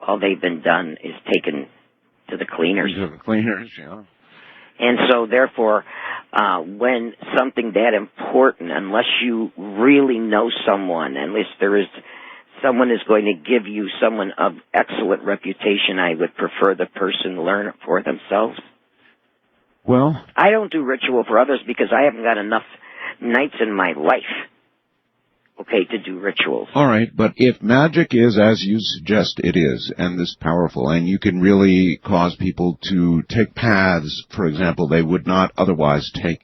All they've been done is taken to the cleaners. To the cleaners, yeah. And so, therefore, when something that important, unless you really know someone, unless someone is going to give you someone of excellent reputation, I would prefer the person learn it for themselves. Well, I don't do ritual for others because I haven't got enough nights in my life, okay, to do rituals. all right, but if magic is as you suggest it is, and this powerful, and you can really cause people to take paths, for example, they would not otherwise take,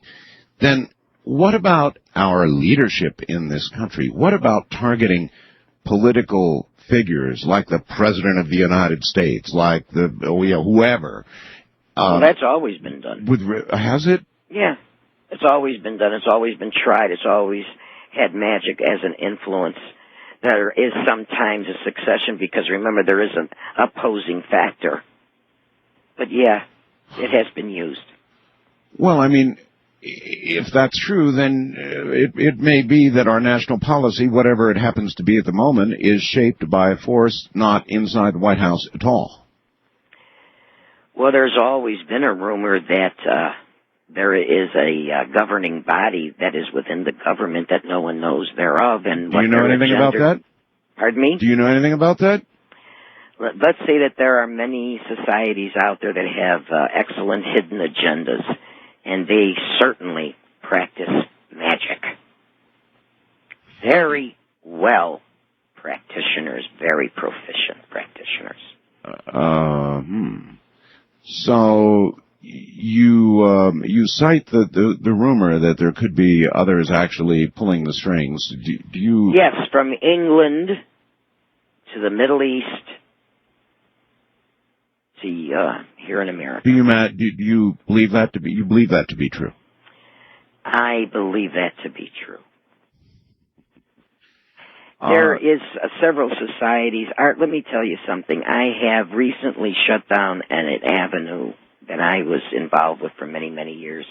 then what about our leadership in this country? What about targeting political figures like the President of the United States, like whoever? Well, that's always been done. Has it? Yeah, it's always been done. It's always been tried. It's always had magic as an influence. There is sometimes a succession because, remember, there is an opposing factor. But, yeah, it has been used. Well, I mean, if that's true, then it may be that our national policy, whatever it happens to be at the moment, is shaped by a force not inside the White House at all. Well, there's always been a rumor that there is a governing body that is within the government that no one knows thereof. And do you know anything about that? Pardon me? Do you know anything about that? Let's say that there are many societies out there that have excellent hidden agendas, and they certainly practice magic. Very well practitioners, very proficient practitioners. So you cite the rumor that there could be others actually pulling the strings. Do you? Yes, from England to the Middle East to here in America. Do you believe that to be? You believe that to be true? I believe that to be true. There is several societies. Art, let me tell you something. I have recently shut down an avenue that I was involved with for many, many years,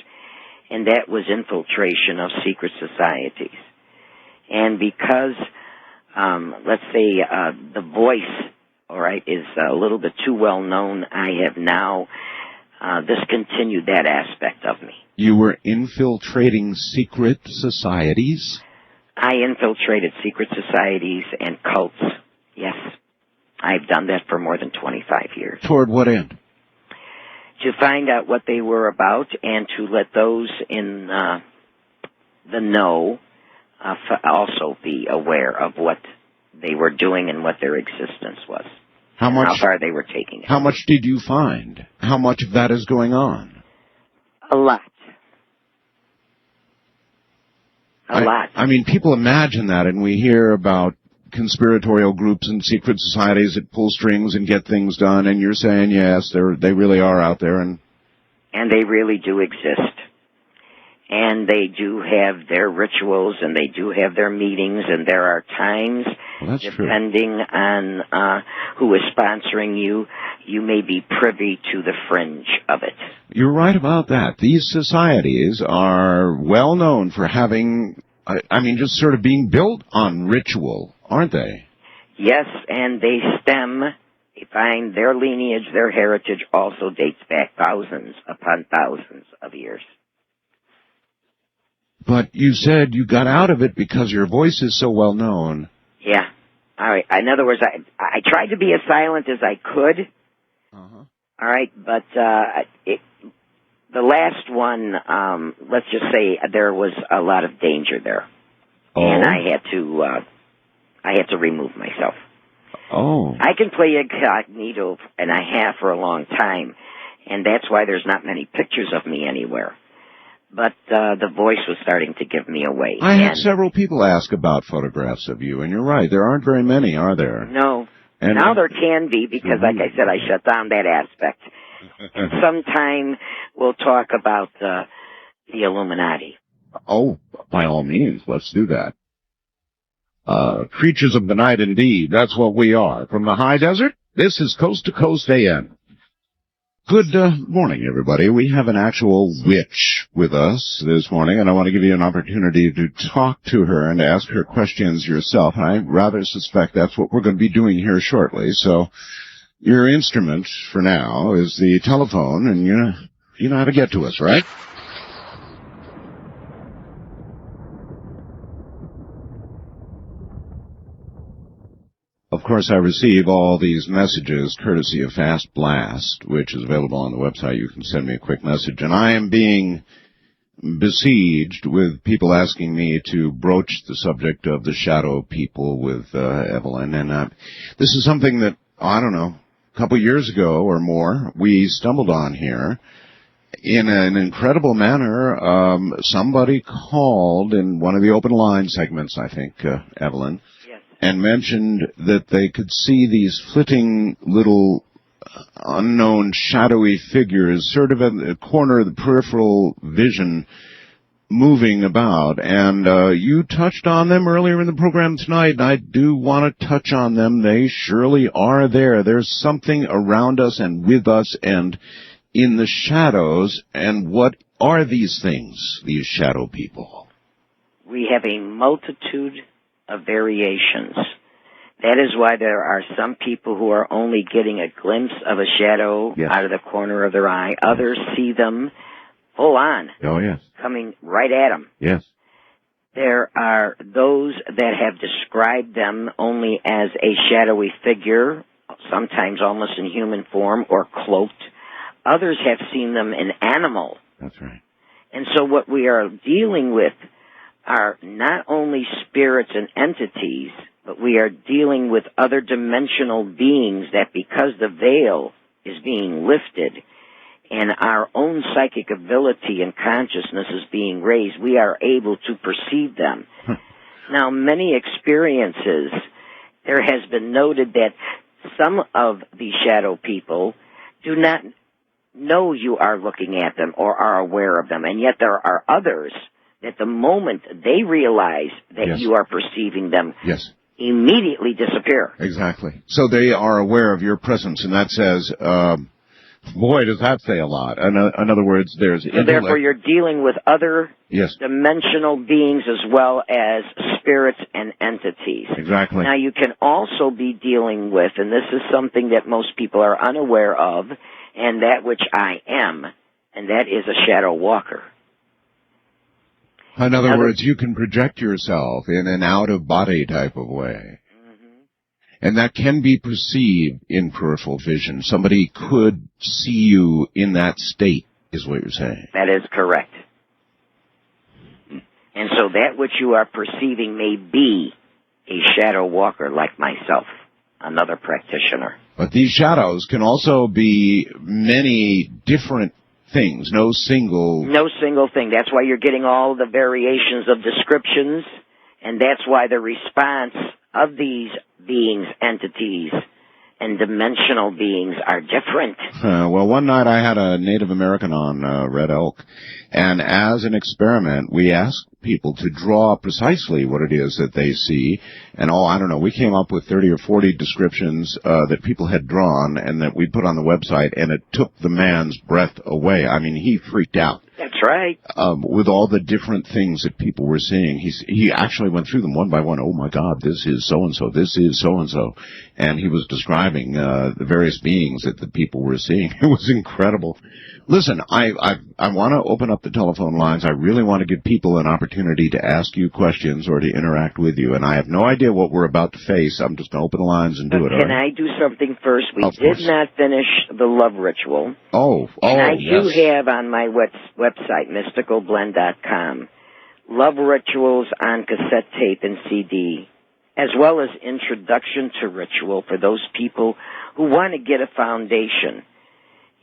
and that was infiltration of secret societies. And because, let's say, the voice, all right, is a little bit too well known, I have now discontinued that aspect of me. You were infiltrating secret societies? I infiltrated secret societies and cults, yes. I've done that for more than 25 years. Toward what end? To find out what they were about and to let those in the know also be aware of what they were doing and what their existence was. How far they were taking it. How much did you find? How much of that is going on? A lot. A lot. I mean, people imagine that, and we hear about conspiratorial groups and secret societies that pull strings and get things done, and you're saying, yes, they really are out there. And they really do exist. And they do have their rituals, and they do have their meetings, and there are times, depending on who is sponsoring you, you may be privy to the fringe of it. You're right about that. These societies are well known for having, just sort of being built on ritual, aren't they? Yes, and they find their lineage, their heritage also dates back thousands upon thousands of years. But you said you got out of it because your voice is so well known. Yeah. All right. In other words, I tried to be as silent as I could. Uh-huh. All right, but the last one, let's just say there was a lot of danger there, and I had to remove myself. Oh. I can play incognito, and I have for a long time, and that's why there's not many pictures of me anywhere. But the voice was starting to give me away. I had several people ask about photographs of you, and you're right, there aren't very many, are there? No. And now there can be, because like I said, I shut down that aspect. And sometime we'll talk about the Illuminati. Oh, by all means, let's do that. Creatures of the night indeed. That's what we are. From the high desert, this is Coast to Coast AM. Good morning, everybody. We have an actual witch with us this morning, and I want to give you an opportunity to talk to her and ask her questions yourself. And I rather suspect that's what we're going to be doing here shortly. So your instrument for now is the telephone, and you know how to get to us, right? Of course, I receive all these messages courtesy of Fast Blast, which is available on the website. You can send me a quick message. And I am being besieged with people asking me to broach the subject of the shadow people with Evelyn. And this is something that, I don't know, a couple years ago or more, we stumbled on here. In an incredible manner, somebody called in one of the open line segments, I think, Evelyn, and mentioned that they could see these flitting little unknown shadowy figures sort of in the corner of the peripheral vision moving about. And you touched on them earlier in the program tonight, and I do want to touch on them. They surely are there. There's something around us and with us and in the shadows. And what are these things, these shadow people? We have a multitude of variations. That is why there are some people who are only getting a glimpse of a shadow out of the corner of their eye. Others see them full on. Oh, yes. Coming right at them. Yes. There are those that have described them only as a shadowy figure, sometimes almost in human form or cloaked. Others have seen them in animal. That's right. And so what we are dealing with are not only spirits and entities, but we are dealing with other dimensional beings that because the veil is being lifted and our own psychic ability and consciousness is being raised, we are able to perceive them. Now, many experiences, there has been noted that some of the shadow people do not know you are looking at them or are aware of them, and yet there are others that the moment they realize that you are perceiving them, immediately disappear. Exactly. So they are aware of your presence, and that says, boy, does that say a lot. In other words, there's... So therefore, you're dealing with other dimensional beings as well as spirits and entities. Exactly. Now, you can also be dealing with, and this is something that most people are unaware of, and that which I am, and that is a shadow walker. In other words, you can project yourself in an out-of-body type of way. Mm-hmm. And that can be perceived in peripheral vision. Somebody could see you in that state, is what you're saying. That is correct. And so that which you are perceiving may be a shadow walker like myself, another practitioner. But these shadows can also be many different things, no single thing. That's why you're getting all the variations of descriptions, and that's why the response of these beings, entities, and dimensional beings are different. Well, one night I had a Native American on, Red Elk, and as an experiment, we asked people to draw precisely what it is that they see, and I don't know, we came up with 30 or 40 descriptions that people had drawn and that we put on the website, and it took the man's breath away. I mean, he freaked out. That's right. With all the different things that people were seeing. He actually went through them one by one. Oh, my God, this is so-and-so, this is so-and-so. And he was describing the various beings that the people were seeing. It was incredible. Listen, I want to open up the telephone lines. I really want to give people an opportunity to ask you questions or to interact with you. And I have no idea what we're about to face. I'm just going to open the lines and do it. Can I do something first? We did not finish the love ritual. And I do have on my website, mysticalblend.com, love rituals on cassette tape and CD, as well as introduction to ritual for those people who want to get a foundation.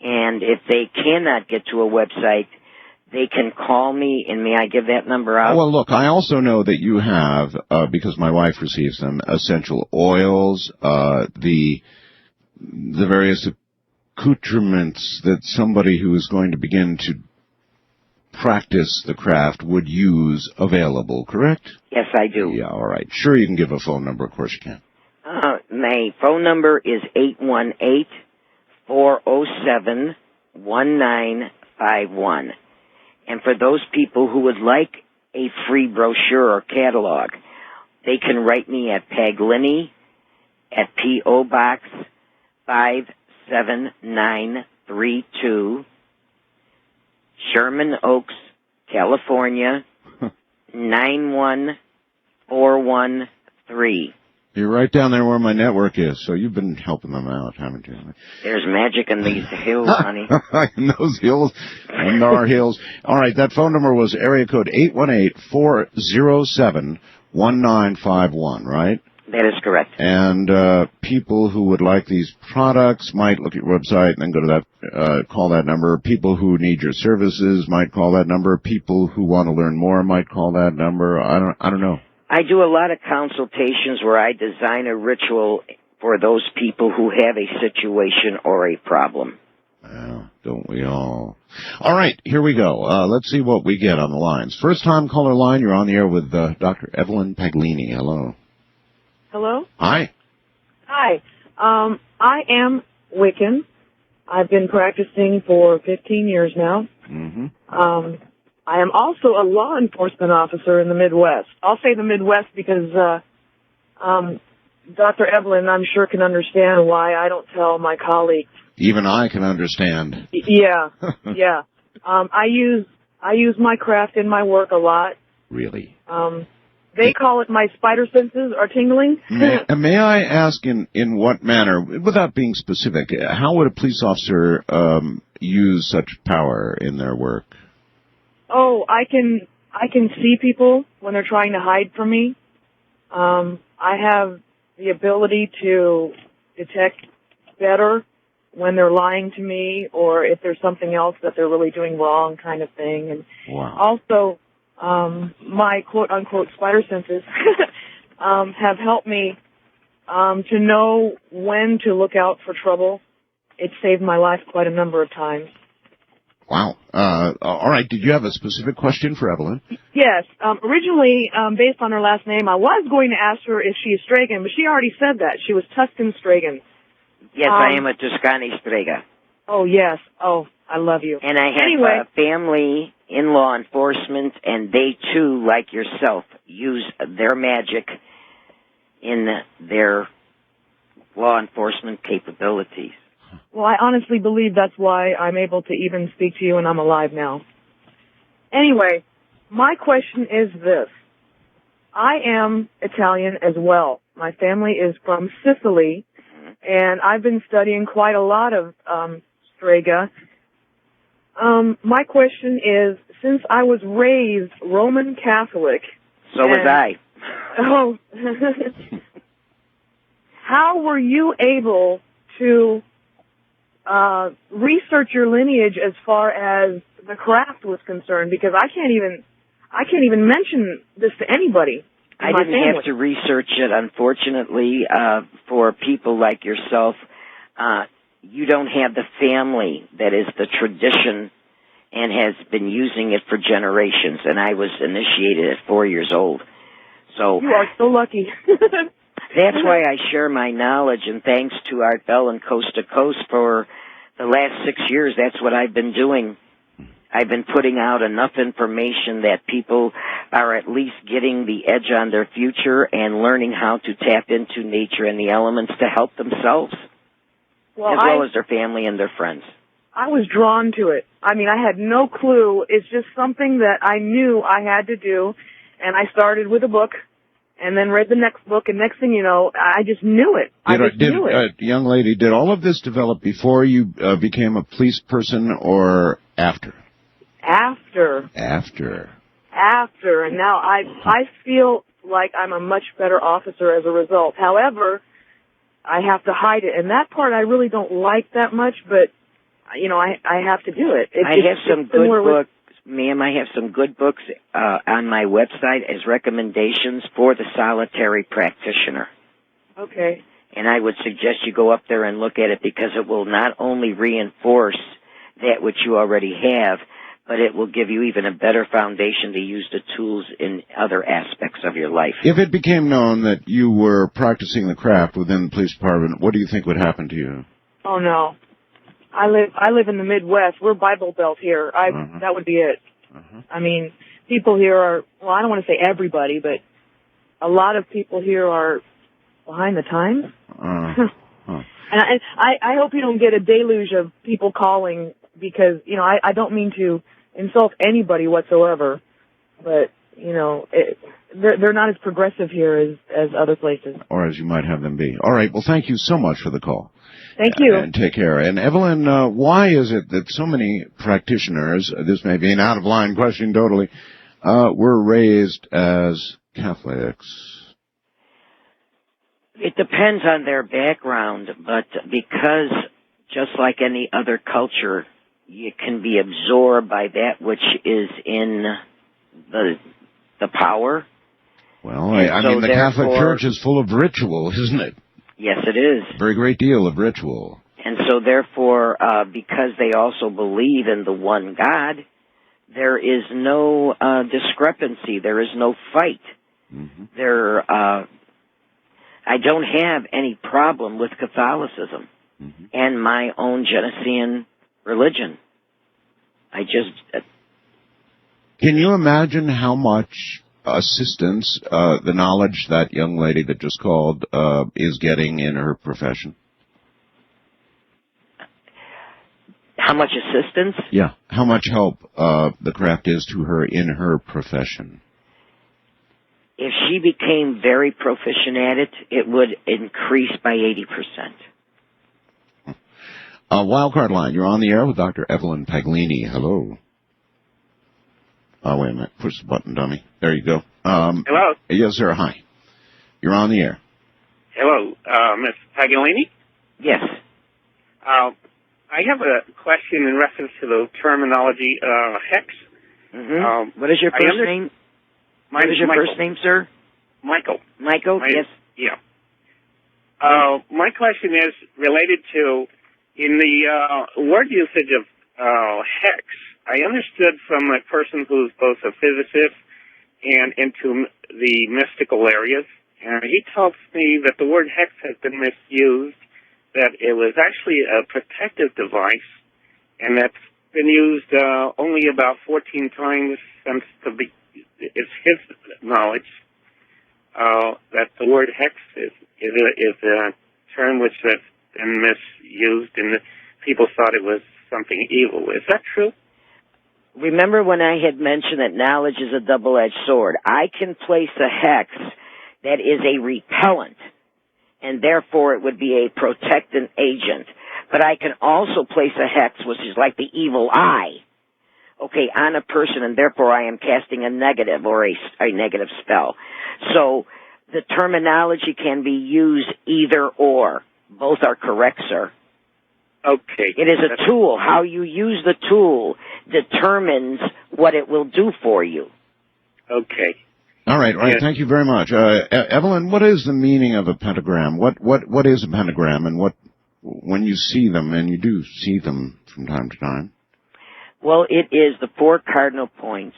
And if they cannot get to a website, they can call me, and may I give that number out? Well, look, I also know that you have, because my wife receives them, essential oils, the various accoutrements that somebody who is going to begin to practice the craft would use available, correct? Yes, I do. Yeah, all right. Sure, you can give a phone number. Of course you can. My phone number is 818-407-1951. And for those people who would like a free brochure or catalog, they can write me at Paglini at P.O. Box 57932, Sherman Oaks, California, 91413. You're right down there where my network is, so you've been helping them out, haven't you? There's magic in these hills, honey. In those hills, and there are hills. All right, that phone number was area code 818-407-1951, right? That is correct. And people who would like these products might look at your website and then go to that, call that number. People who need your services might call that number. People who want to learn more might call that number. I don't know. I do a lot of consultations where I design a ritual for those people who have a situation or a problem. Well, don't we all? All right, here we go. Let's see what we get on the lines. First time caller line, you're on the air with Dr. Evelyn Paglini. Hello. Hello? Hi. Hi. I am Wiccan. I've been practicing for 15 years now. Mm-hmm. I am also a law enforcement officer in the Midwest. I'll say the Midwest because Dr. Evelyn, I'm sure, can understand why I don't tell my colleagues. Even I can understand. Yeah, yeah. I use my craft in my work a lot. Really? They call it my spider senses are tingling. May I ask in what manner, without being specific, how would a police officer use such power in their work? Oh, I can see people when they're trying to hide from me. I have the ability to detect better when they're lying to me or if there's something else that they're really doing wrong, kind of thing. And also, my quote-unquote spider senses have helped me to know when to look out for trouble. It saved my life quite a number of times. Wow. All right. Did you have a specific question for Evelyn? Yes. Originally, based on her last name, I was going to ask her if she is Stragan, but she already said that. She was Tuscan Stragan. Yes, I am a Tuscany Strega. Oh, yes. Oh, I love you. And I have family in law enforcement, and they, too, like yourself, use their magic in their law enforcement capabilities. Well, I honestly believe that's why I'm able to even speak to you and I'm alive now. Anyway, my question is this. I am Italian as well. My family is from Sicily, and I've been studying quite a lot of Strega. My question is, since I was raised Roman Catholic... So was I. Oh. How were you able to research your lineage as far as the craft was concerned? Because I can't even mention this to anybody. I didn't have to research it, unfortunately. For people like yourself, you don't have the family that is the tradition and has been using it for generations. And I was initiated at 4 years old. So you are so lucky. That's why I share my knowledge, and thanks to Art Bell and Coast to Coast for the last 6 years, that's what I've been doing. I've been putting out enough information that people are at least getting the edge on their future and learning how to tap into nature and the elements to help themselves, as well as their family and their friends. I was drawn to it. I mean, I had no clue. It's just something that I knew I had to do, and I started with a book and then read the next book, and next thing you know, I just knew it. Young lady, did all of this develop before you became a police person or after? After. And now I feel like I'm a much better officer as a result. However, I have to hide it, and that part I really don't like that much, but, you know, I have to do it. I have some good books. Ma'am, I have some good books on my website as recommendations for the solitary practitioner. Okay. And I would suggest you go up there and look at it because it will not only reinforce that which you already have, but it will give you even a better foundation to use the tools in other aspects of your life. If it became known that you were practicing the craft within the police department, what do you think would happen to you? Oh no, I live in the Midwest. We're Bible Belt here. That would be it. I mean, people here are, well, I don't want to say everybody, but a lot of people here are behind the times. And I hope you don't get a deluge of people calling because, you know, I don't mean to insult anybody whatsoever, but, you know, they're not as progressive here as other places. Or as you might have them be. All right, well, thank you so much for the call. Thank you. And take care. And Evelyn, why is it that so many practitioners, this may be an out-of-line question totally, were raised as Catholics? It depends on their background, but because just like any other culture, you can be absorbed by that which is in the power. Well, I mean, the Catholic Church is full of ritual, isn't it? Yes, it is. A very great deal of ritual. And so therefore, because they also believe in the one God, there is no discrepancy. There is no fight. I don't have any problem with Catholicism and my own Genesian religion. Can you imagine how much assistance the knowledge that young lady that just called is getting in her profession? How much assistance? Yeah. How much help the craft is to her in her profession? If she became very proficient at it, it would increase by 80%. Wildcard line, you're on the air with Dr. Evelyn Paglini. Hello. Oh, wait a minute. Push the button, dummy. There you go. Hello? Yes, sir. Hi. You're on the air. Hello, Ms. Paglini? Yes. I have a question in reference to the terminology hex. What is your first name? What is your first name, sir? Michael. Michael, yes. Yeah. My question is related to, in the word usage of hex, I understood from a person who's both a physicist and into the mystical areas, and he tells me that the word hex has been misused, that it was actually a protective device, and that's been used only about 14 times since it's his knowledge that the word hex is a term which has been misused, and people thought it was something evil. Is that true? Remember when I had mentioned that knowledge is a double-edged sword? I can place a hex that is a repellent, and therefore it would be a protectant agent. But I can also place a hex, which is like the evil eye, on a person, and therefore I am casting a negative or a negative spell. So the terminology can be used either or. Both are correct, sir. Okay. It is a tool. How you use the tool determines what it will do for you. Okay. All right. Yes. Thank you very much. Evelyn, what is the meaning of a pentagram? What is a pentagram, and when you see them, and you do see them from time to time? Well, it is the 4 cardinal points.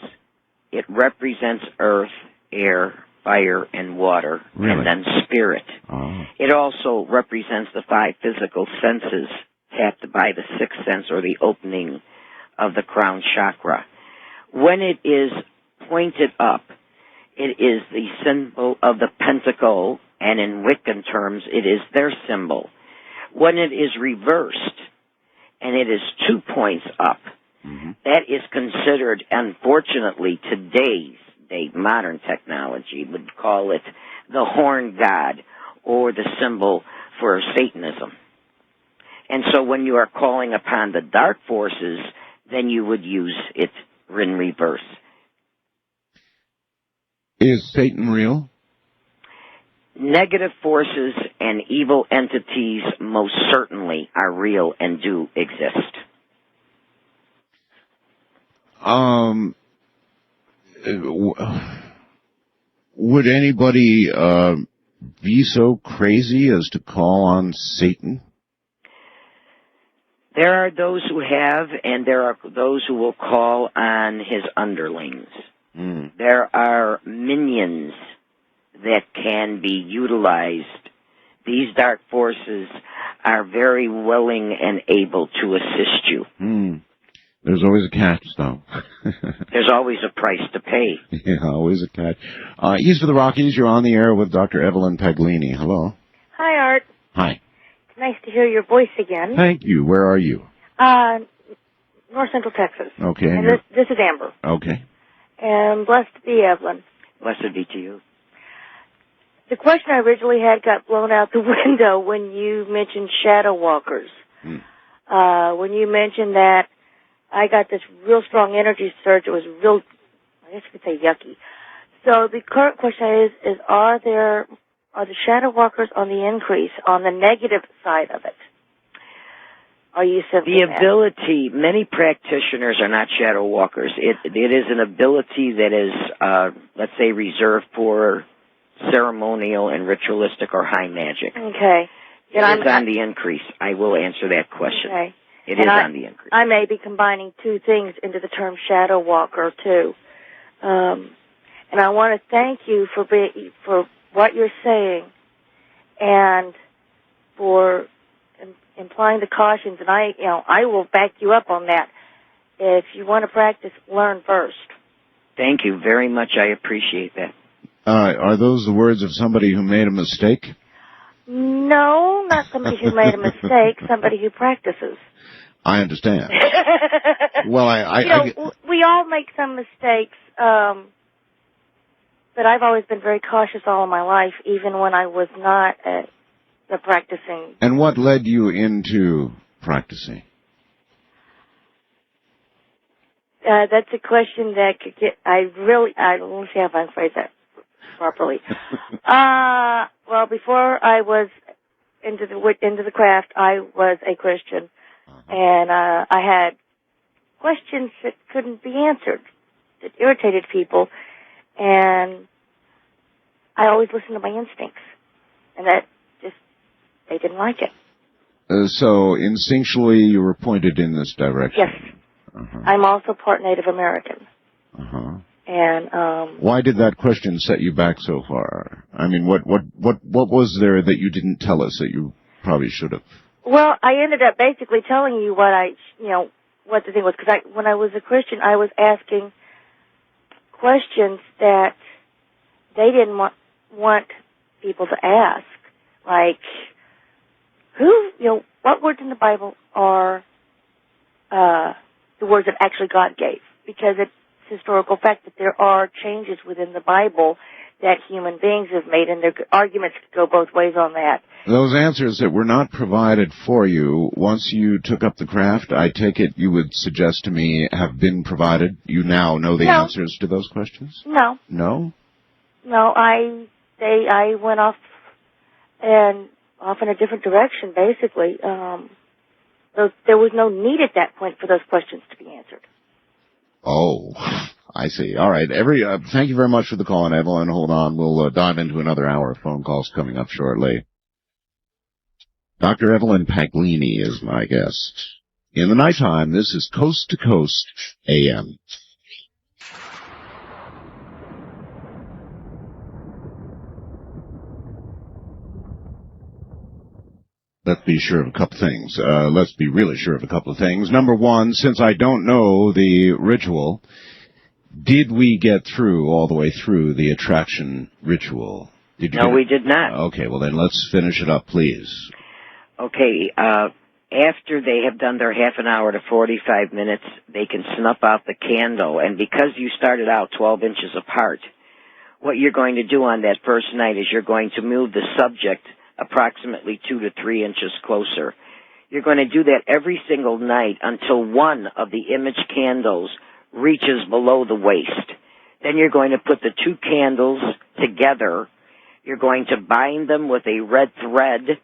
It represents earth, air, fire, and water, really? And then spirit. Oh. It also represents the 5 physical senses tapped by the 6th sense, or the opening of the crown chakra. When it is pointed up, it is the symbol of the pentacle, and in Wiccan terms, it is their symbol. When it is reversed, and it is 2 points up, that is considered, unfortunately, today's modern technology would call it the horn god, or the symbol for Satanism. And so when you are calling upon the dark forces, then you would use it in reverse. Is Satan real? Negative forces and evil entities most certainly are real and do exist. Would anybody be so crazy as to call on Satan? There are those who have, and there are those who will call on his underlings. There are minions that can be utilized. These dark forces are very willing and able to assist you. There's always a catch, though. There's always a price to pay. Yeah, always a catch. East of the Rockies, you're on the air with Dr. Evelyn Paglini. Hello. Hi, Art. Hi. It's nice to hear your voice again. Thank you. Where are you? North Central Texas. Okay. And this is Amber. Okay. And blessed be Evelyn. Blessed be to you. The question I originally had got blown out the window when you mentioned shadow walkers. When you mentioned that I got this real strong energy surge, it was real, I guess you could say yucky. So the current question is are the shadow walkers on the increase, on the negative side of it? Are you sensing the ability, many practitioners are not shadow walkers. It is an ability that is, let's say, reserved for ceremonial and ritualistic or high magic. Okay. It is on the increase. I will answer that question. Okay. It is on the increase. I may be combining two things into the term shadow walker, too. And I want to thank you for what you're saying and for implying the cautions. And I will back you up on that. If you want to practice, learn first. Thank you very much. I appreciate that. Are those the words of somebody who made a mistake? No, not somebody who made a mistake, somebody who practices. I understand. Well, we all make some mistakes, but I've always been very cautious all of my life, even when I was not a practicing. And what led you into practicing? That's a question that could get. Let me see if I can phrase that properly. Well, before I was into the craft, I was a Christian, and I had questions that couldn't be answered, that irritated people, and I always listened to my instincts, and they didn't like it. So instinctually, you were pointed in this direction. Yes. I'm also part Native American. And why did that question set you back so far? I mean, what was there that you didn't tell us that you probably should have? Well, I ended up basically telling you what the thing was, because when I was a Christian, I was asking questions that they didn't want people to ask, like what words in the Bible are the words that actually God gave, because it's historical fact that there are changes within the Bible that human beings have made, and their arguments could go both ways on that. Those answers that were not provided for you, once you took up the craft, I take it you would suggest to me have been provided? You now know the answers to those questions? No. No? No, I went off in a different direction, basically. There was no need at that point for those questions to be answered. Oh, I see. All right. Thank you very much for the call, Evelyn. Hold on. We'll dive into another hour of phone calls coming up shortly. Dr. Evelyn Paglini is my guest. In the nighttime, this is Coast to Coast AM. Let's be sure of a couple things. Let's be really sure of a couple of things. Number one, since I don't know the ritual, did we get all the way through the attraction ritual? No, we did not. Okay, well then let's finish it up, please. Okay, after they have done their half an hour to 45 minutes, they can snuff out the candle, and because you started out 12 inches apart, what you're going to do on that first night is you're going to move the subject approximately 2 to 3 inches closer. You're going to do that every single night until one of the image candles reaches below the waist. Then you're going to put the two candles together. You're going to bind them with a red thread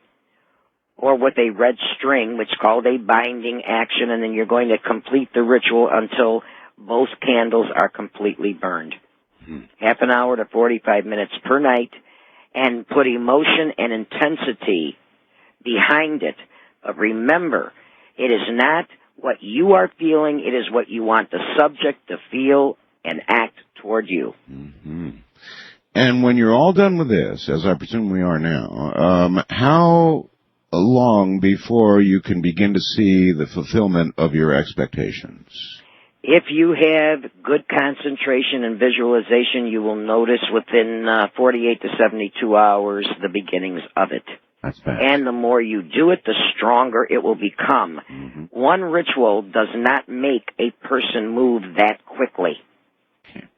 or with a red string, which is called a binding action, and then you're going to complete the ritual until both candles are completely burned. Half an hour to 45 minutes per night, and put emotion and intensity behind it. But remember, It is not what you are feeling. It is what you want the subject to feel and act toward you. Mm-hmm. And when you're all done with this, as I presume we are now, how long before you can begin to see the fulfillment of your expectations? If you have good concentration and visualization, you will notice within 48 to 72 hours the beginnings of it. That's bad. And the more you do it, the stronger it will become. Mm-hmm. One ritual does not make a person move that quickly. Okay.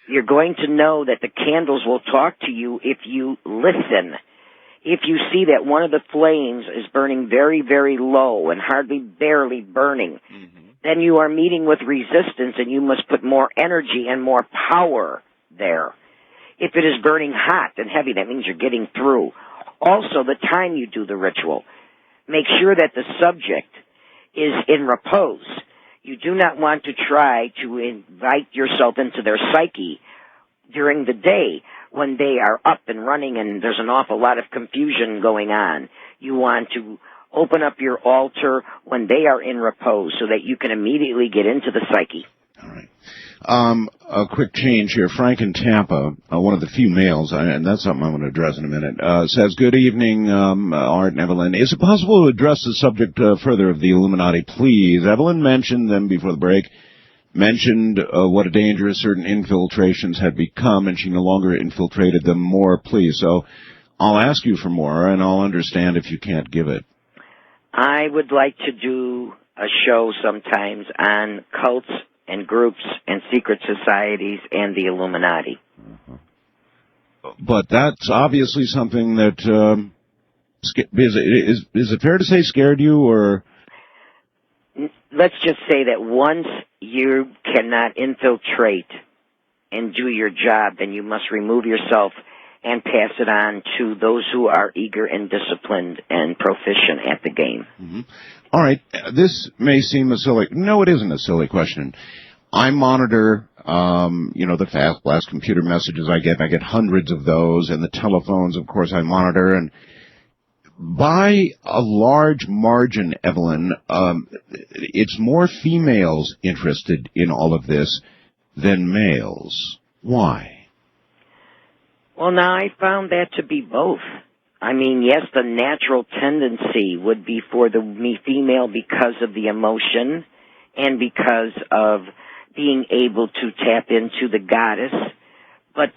You're going to know that the candles will talk to you if you listen. If you see that one of the flames is burning very, very low and hardly barely burning, then you are meeting with resistance and you must put more energy and more power there. If it is burning hot and heavy, that means you're getting through. Also, the time you do the ritual, make sure that the subject is in repose. You do not want to try to invite yourself into their psyche during the day when they are up and running and there's an awful lot of confusion going on. You want to open up your altar when they are in repose so that you can immediately get into the psyche. All right. A quick change here. Frank in Tampa, one of the few males, and that's something I want to address in a minute, says, good evening, Art and Evelyn. Is it possible to address the subject further of the Illuminati, please? Evelyn mentioned them before the break, mentioned what a danger certain infiltrations had become, and she no longer infiltrated them more, please. So I'll ask you for more, and I'll understand if you can't give it. I would like to do a show sometimes on cults and groups and secret societies and the Illuminati. But that's obviously something that, is it fair to say scared you, or? Let's just say that once you cannot infiltrate and do your job, then you must remove yourself and pass it on to those who are eager and disciplined and proficient at the game. Mm-hmm. All right, this may seem a silly... No, it isn't a silly question. I monitor, the fast blast computer messages I get. I get hundreds of those, and the telephones, of course, I monitor. And by a large margin, Evelyn, it's more females interested in all of this than males. Why? Well, now, I found that to be both. I mean, yes, the natural tendency would be for the female because of the emotion and because of being able to tap into the goddess. But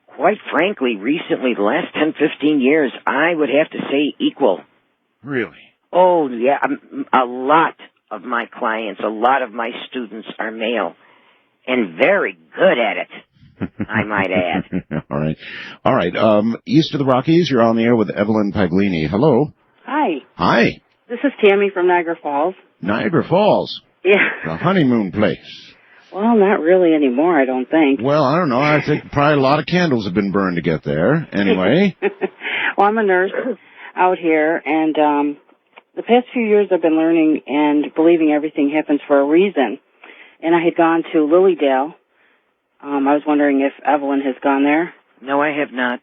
quite frankly, recently, the last 10, 15 years, I would have to say equal. Really? Oh, yeah. A lot of my clients, a lot of my students are male and very good at it. I might add. All right. East of the Rockies, you're on the air with Evelyn Paglini. Hello. Hi. Hi. This is Tammy from Niagara Falls. Niagara Falls. Yeah. The honeymoon place. Well, not really anymore, I don't think. Well, I don't know. I think probably a lot of candles have been burned to get there. Anyway. Well, I'm a nurse out here, and the past few years I've been learning and believing everything happens for a reason. And I had gone to Lilydale. I was wondering if Evelyn has gone there. No, I have not.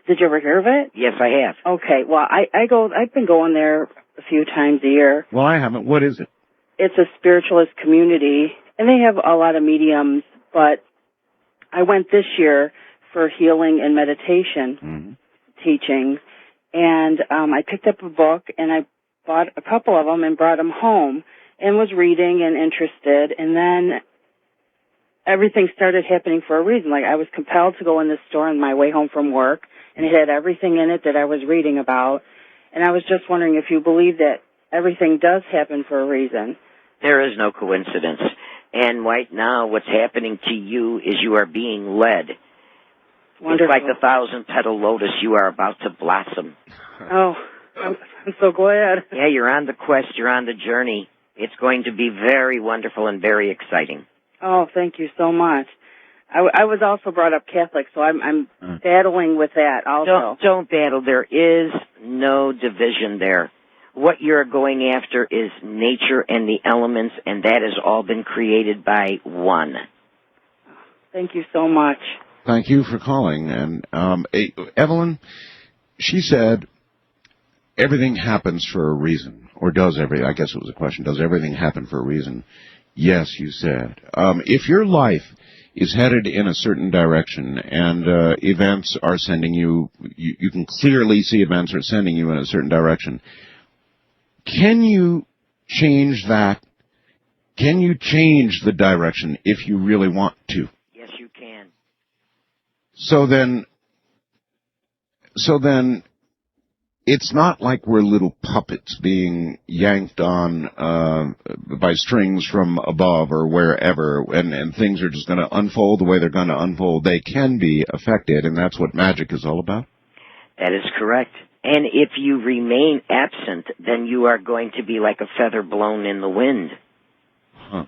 Did you ever hear of it? Yes, I have. Okay. Well, I've been going there a few times a year. Well, I haven't. What is it? It's a spiritualist community, and they have a lot of mediums, but I went this year for healing and meditation teaching, and I picked up a book, and I bought a couple of them and brought them home and was reading and interested, and then everything started happening for a reason. Like, I was compelled to go in this store on my way home from work, and it had everything in it that I was reading about, and I was just wondering if you believe that everything does happen for a reason. There is no coincidence. And right now, what's happening to you is you are being led. Wonderful. It's like the 1,000-petal lotus. You are about to blossom. Oh, I'm so glad. Yeah, you're on the quest. You're on the journey. It's going to be very wonderful and very exciting. Oh, thank you so much. I was also brought up Catholic, so I'm battling with that also. Don't battle. There is no division there. What you're going after is nature and the elements, and that has all been created by one. Thank you so much. Thank you for calling. And Evelyn, she said everything happens for a reason. or does everything, I guess it was a question, does everything happen for a reason? Yes, you said. If your life is headed in a certain direction and events are sending you, you can clearly see events are sending you in a certain direction, can you change that? Can you change the direction if you really want to? Yes, you can. So then it's not like we're little puppets being yanked on by strings from above or wherever, and things are just going to unfold the way they're going to unfold. They can be affected, and that's what magic is all about? That is correct. And if you remain absent, then you are going to be like a feather blown in the wind. Huh.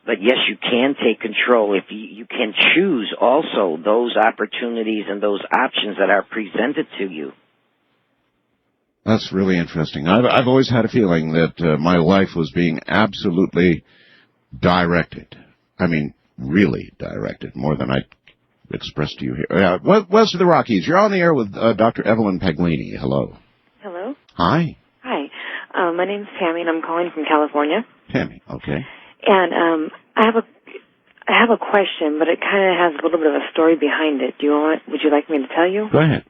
But yes, you can take control. If you can choose also those opportunities and those options that are presented to you. That's really interesting. I've always had a feeling that my life was being absolutely directed. I mean, really directed, more than I expressed to you here. West of the Rockies, you're on the air with Dr. Evelyn Paglini. Hello. Hello. Hi. Hi. My name's Tammy, and I'm calling from California. Tammy, okay. And I have a question, but it kind of has a little bit of a story behind it. Would you like me to tell you? Go ahead.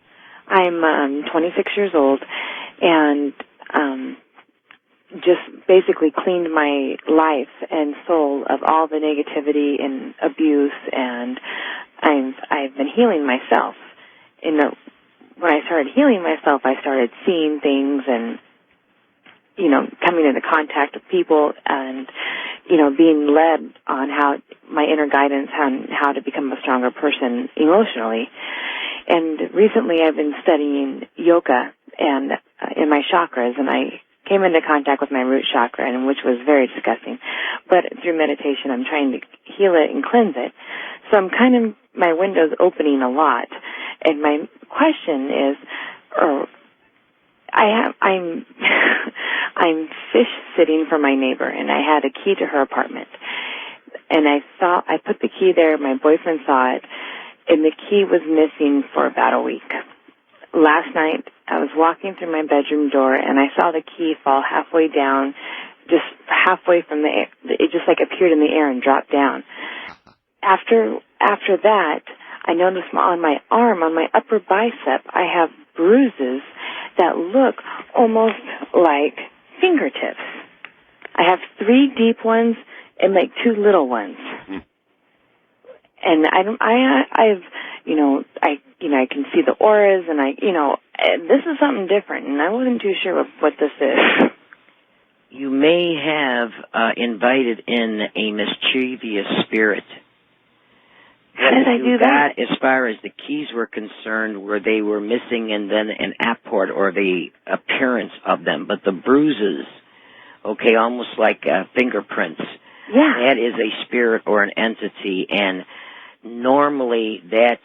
I'm 26 years old, and just basically cleaned my life and soul of all the negativity and abuse, and I've been healing myself. When I started healing myself, I started seeing things and, coming into contact with people and, being led on how my inner guidance on how to become a stronger person emotionally. And recently I've been studying yoga and in my chakras, and I came into contact with my root chakra, and which was very disgusting. But through meditation, I'm trying to heal it and cleanse it. So my window's opening a lot. And my question is, I'm fish sitting for my neighbor, and I had a key to her apartment. And I put the key there, my boyfriend saw it, and the key was missing for about a week. Last night, I was walking through my bedroom door, and I saw the key fall halfway down, just halfway from the air. It just appeared in the air and dropped down. After that, I noticed on my arm, on my upper bicep, I have bruises that look almost like fingertips. I have 3 deep ones and 2 little ones. And I can see the auras, and this is something different, and I wasn't too sure what this is. You may have invited in a mischievous spirit. How did I do that? As far as the keys were concerned, where they were missing and then an apport or the appearance of them, but the bruises, almost like fingerprints. Yeah. That is a spirit or an entity, and normally that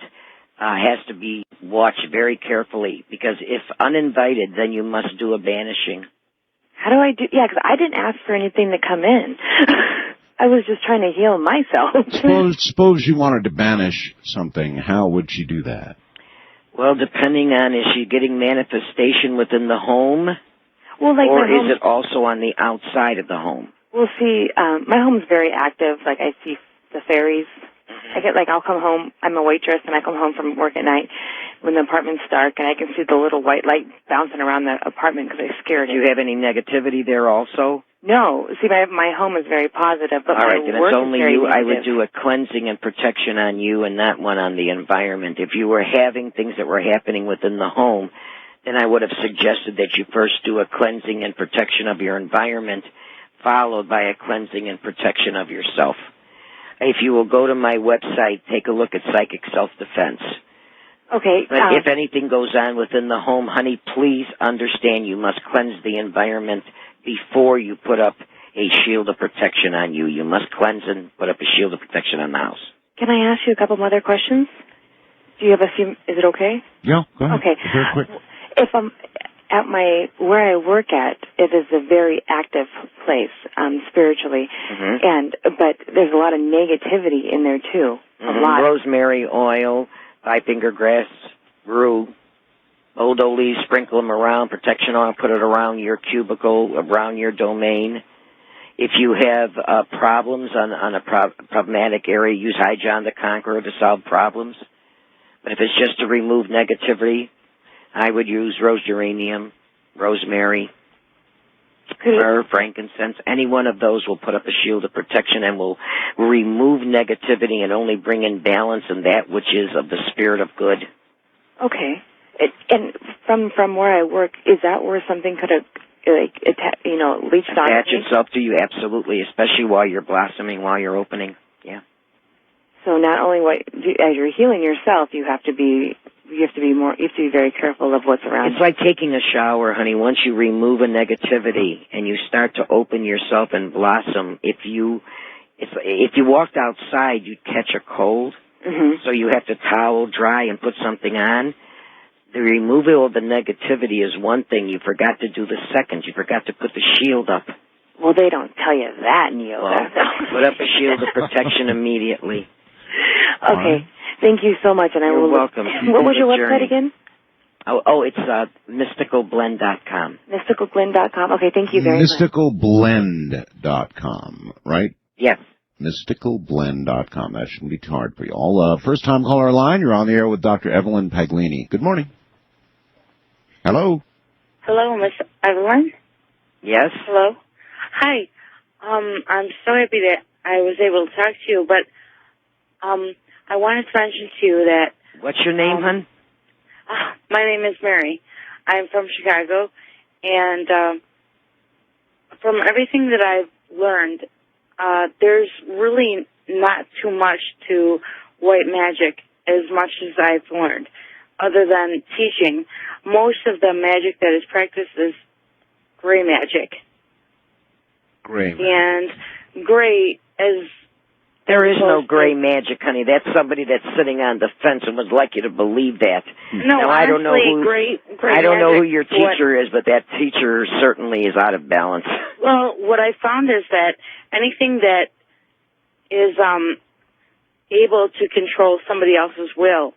has to be watched very carefully, because if uninvited, then you must do a banishing. How do I do? Yeah, because I didn't ask for anything to come in. I was just trying to heal myself. Suppose you wanted to banish something. How would you do that? Well, depending on, is she getting manifestation within the home? Well, or is it also on the outside of the home? Well, see, my home's very active. I see the fairies. I'll come home, I'm a waitress, and I come home from work at night when the apartment's dark, and I can see the little white light bouncing around the apartment because I scared it. Do you have any negativity there also? No. See, my home is very positive, but all right, then it's only you. Negative. I would do a cleansing and protection on you and not one on the environment. If you were having things that were happening within the home, then I would have suggested that you first do a cleansing and protection of your environment, followed by a cleansing and protection of yourself. If you will go to my website, take a look at Psychic Self-Defense. Okay. But if anything goes on within the home, honey, please understand you must cleanse the environment before you put up a shield of protection on you. You must cleanse and put up a shield of protection on the house. Can I ask you a couple of other questions? Do you have a few? Is it okay? Yeah, go ahead. Okay. Very quick. If I'm at where I work at, it is a very active place spiritually, but there's a lot of negativity in there too. A lot. Rosemary oil, 5-finger grass, rue, Old leaves, sprinkle them around, protection oil, put it around your cubicle, around your domain. If you have problems on a problematic area, use High John the Conqueror to solve problems. But if it's just to remove negativity, I would use rose geranium, rosemary, myrrh, frankincense. Any one of those will put up a shield of protection and will remove negativity and only bring in balance and that which is of the spirit of good. Okay. And from where I work, is that where something could have, leached on Attach me? itself to you, absolutely, especially while you're blossoming, while you're opening. Yeah. So not only as you're healing yourself, you have to be very careful of what's around. It's like taking a shower, honey. Once you remove a negativity and you start to open yourself and blossom, if you walked outside, you'd catch a cold. Mm-hmm. So you have to towel dry and put something on. The removal of the negativity is one thing. You forgot to do the second. You forgot to put the shield up. Well, they don't tell you that, Neil. Well, put up a shield of protection immediately. Okay. Thank you so much, and I will. You're welcome. What was your website again? It's mysticalblend.com. Mysticalblend.com. Okay, thank you very much. Mysticalblend.com, right? Yes. Mysticalblend.com. That shouldn't be too hard for you all. First-time caller line, you're on the air with Dr. Evelyn Paglini. Good morning. Hello. Hello, Miss Evelyn. Yes. Hello. Hi. I'm so happy that I was able to talk to you, but I wanted to mention to you that... What's your name, hon? My name is Mary. I'm from Chicago, and from everything that I've learned, there's really not too much to white magic as much as I've learned, other than teaching. Most of the magic that is practiced is gray magic. Gray magic. And gray is... There is no gray magic, honey. That's somebody that's sitting on the fence and would like you to believe that. No, now, honestly, I don't know who your magic, teacher is, but that teacher certainly is out of balance. Well, what I found is that anything that is able to control somebody else's will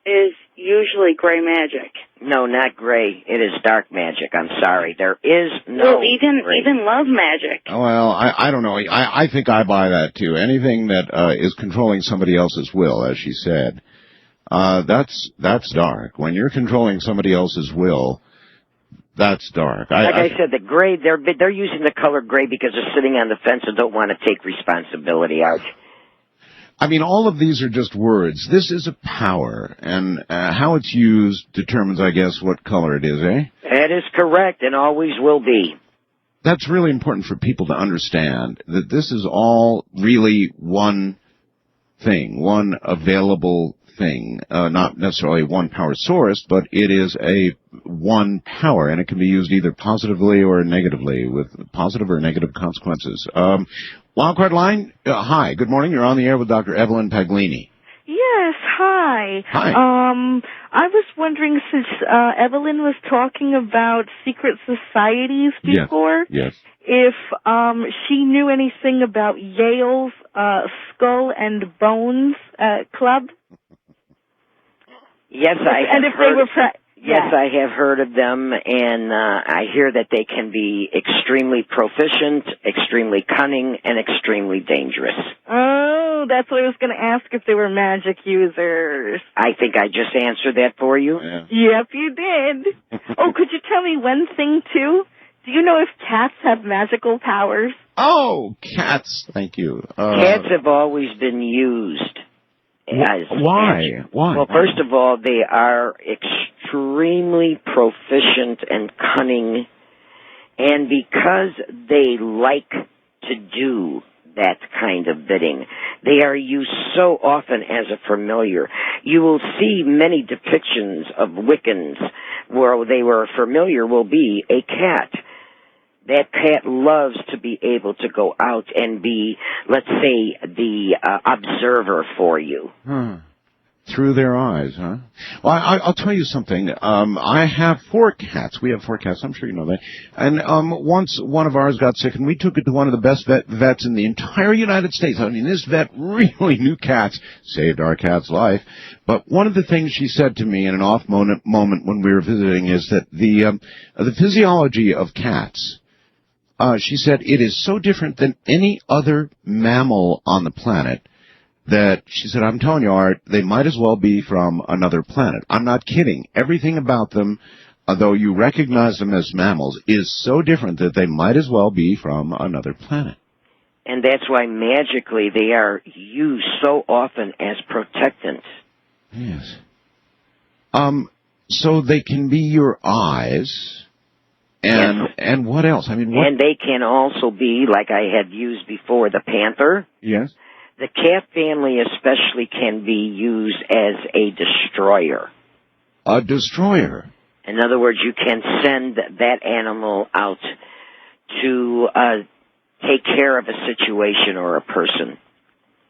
is usually gray magic. No, not gray. It is dark magic. I'm sorry. There is no Well, even love magic. Well, I don't know. I think I buy that, too. Anything that is controlling somebody else's will, as she said, that's dark. When you're controlling somebody else's will, that's dark. Like I said, the gray, they're using the color gray because they're sitting on the fence and don't want to take responsibility out. I mean, all of these are just words. This is a power, and how it's used determines, I guess, what color it is, eh? That is correct, and always will be. That's really important for people to understand, that this is all really one thing, one available thing. Not necessarily one power source, but it is a one power, and it can be used either positively or negatively, with positive or negative consequences. Wildcard line, hi, good morning. You're on the air with Dr. Evelyn Paglini. Yes, hi. Hi. I was wondering, since Evelyn was talking about secret societies before, yes. If she knew anything about Yale's Skull and Bones Club. Yes, I have and if they were Yes, I have heard of them, and I hear that they can be extremely proficient, extremely cunning, and extremely dangerous. Oh, that's what I was going to ask, if they were magic users. I think I just answered that for you. Yeah. Yep, you did. Oh, could you tell me one thing, too? Do you know if cats have magical powers? Oh, cats. Thank you. Cats have always been used. Why? Why? Well, first of all, they are extremely proficient and cunning, and because they like to do that kind of bidding, they are used so often as a familiar. You will see many depictions of Wiccans where they were familiar will be a cat. That cat loves to be able to go out and be, let's say, the observer for you. Through their eyes, huh? Well, I'll tell you something. I have 4 cats. We have 4 cats. I'm sure you know that. And once one of ours got sick, and we took it to one of the best vets in the entire United States. I mean, this vet really knew cats, saved our cat's life. But one of the things she said to me in an off moment when we were visiting is that the physiology of cats, she said, it is so different than any other mammal on the planet that she said, I'm telling you, Art, they might as well be from another planet. I'm not kidding. Everything about them, although you recognize them as mammals, is so different that they might as well be from another planet. And that's why magically they are used so often as protectants. Yes. So they can be your eyes. And what else? I mean, what? And they can also be, like I had used before, the panther. Yes. The cat family especially can be used as a destroyer. A destroyer? In other words, you can send that animal out to take care of a situation or a person.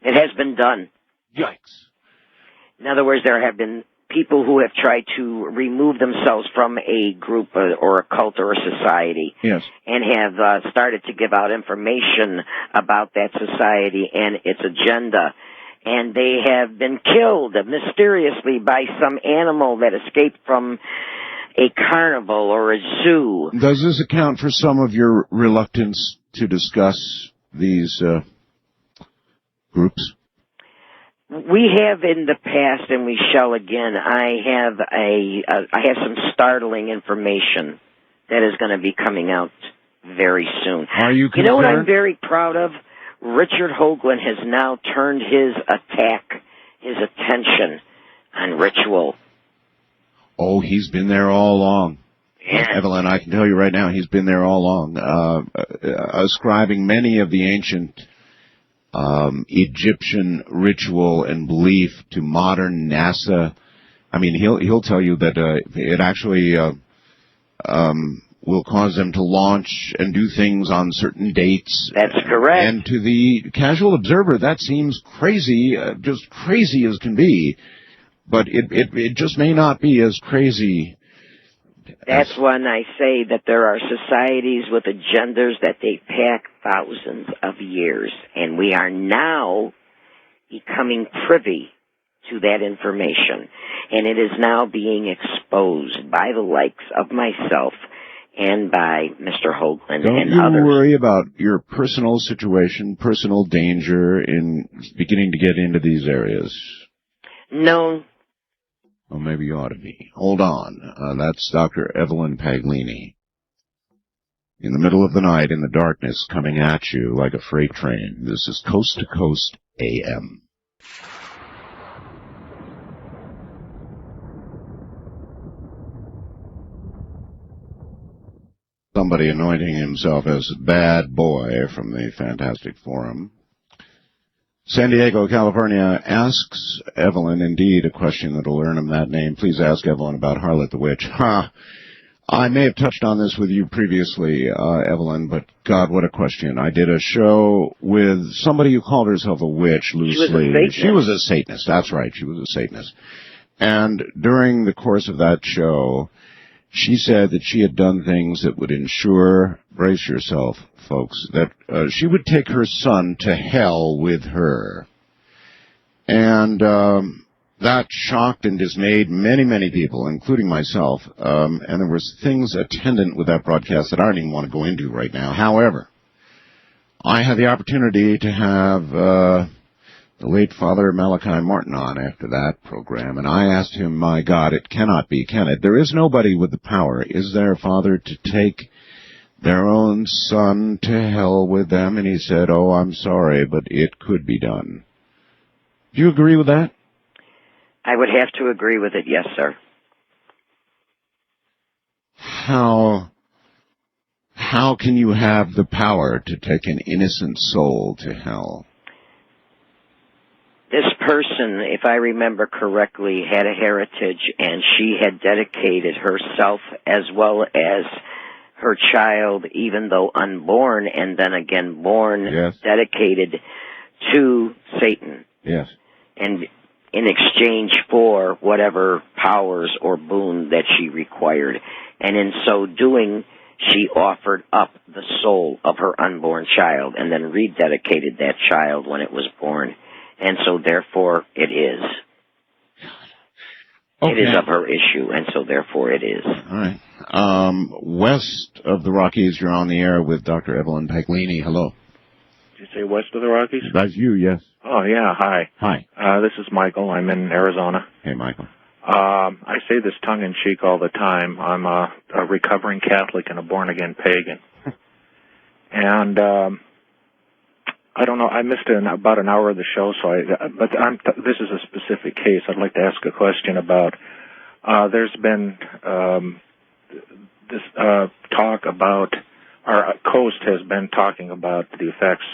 It has been done. Yikes. In other words, there have been people who have tried to remove themselves from a group or a cult or a society. Yes. And have started to give out information about that society and its agenda. And they have been killed mysteriously by some animal that escaped from a carnival or a zoo. Does this account for some of your reluctance to discuss these groups? We have in the past, and we shall again. I have some startling information that is going to be coming out very soon. Are you concerned? You know what I'm very proud of? Richard Hoagland has now turned his attention on ritual. Oh, he's been there all along. Yeah. Evelyn, I can tell you right now, he's been there all along, ascribing many of the ancient Egyptian ritual and belief to modern NASA. I mean, he'll tell you that it actually will cause them to launch and do things on certain dates. That's correct. And to the casual observer, that seems crazy, just crazy as can be. But it just may not be as crazy. That's when I say that there are societies with agendas that date back thousands of years, and we are now becoming privy to that information, and it is now being exposed by the likes of myself and by Mr. Hoagland and others. Don't you worry about your personal situation, personal danger in beginning to get into these areas. No. Well, maybe you ought to be. Hold on. That's Dr. Evelyn Paglini. In the middle of the night, in the darkness, coming at you like a freight train. This is Coast to Coast AM. Somebody anointing himself as Bad Boy from the Fantastic Forum. San Diego, California asks Evelyn, indeed, a question that will earn him that name. Please ask Evelyn about Harlot the Witch. I may have touched on this with you previously, Evelyn, but God, what a question. I did a show with somebody who called herself a witch loosely. She was a Satanist. That's right. She was a Satanist. And during the course of that show, she said that she had done things that would ensure, brace yourself, folks, that she would take her son to hell with her. And that shocked and dismayed many, many people, including myself. And there was things attendant with that broadcast that I don't even want to go into right now. However, I had the opportunity to have the late Father Malachi Martin on after that program, and I asked him, my God, it cannot be, can it? There is nobody with the power, is there, Father, to take their own son to hell with them? And he said, oh, I'm sorry, but it could be done. Do you agree with that? I would have to agree with it, yes, sir. How can you have the power to take an innocent soul to hell? This person, if I remember correctly, had a heritage, and she had dedicated herself as well as her child, even though unborn and then again born, yes, dedicated to Satan. Yes. And in exchange for whatever powers or boon that she required. And in so doing, she offered up the soul of her unborn child and then rededicated that child when it was born. And so therefore it is. Okay. It is of her issue, and so therefore it is. All right. West of the Rockies, you're on the air with Dr. Evelyn Paglini. Hello. Did you say west of the Rockies? That's you, yes. Oh, yeah, hi. Hi. This is Michael. I'm in Arizona. Hey, Michael. I say this tongue-in-cheek all the time. I'm a recovering Catholic and a born-again pagan. And I don't know, I missed about an hour of the show, so this is a specific case. I'd like to ask a question about, there's been this talk about, our coast has been talking about the effects,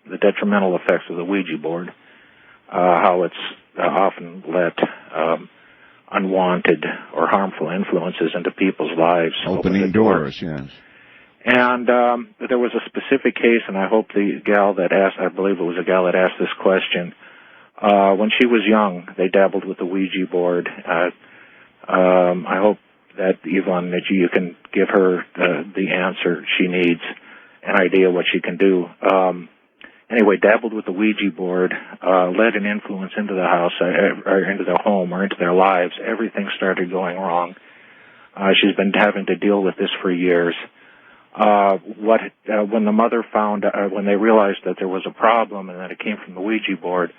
the detrimental effects of the Ouija board, how it's often let unwanted or harmful influences into people's lives. Opening doors, yes. And there was a specific case, and I hope the gal that asked, I believe it was a gal that asked this question, when she was young, they dabbled with the Ouija board. I hope that, Yvonne, that you can give her the answer she needs, an idea what she can do. Anyway, dabbled with the Ouija board, led an influence into the house, or into their home, or into their lives. Everything started going wrong. She's been having to deal with this for years. When the mother found, when they realized that there was a problem and that it came from the Ouija board,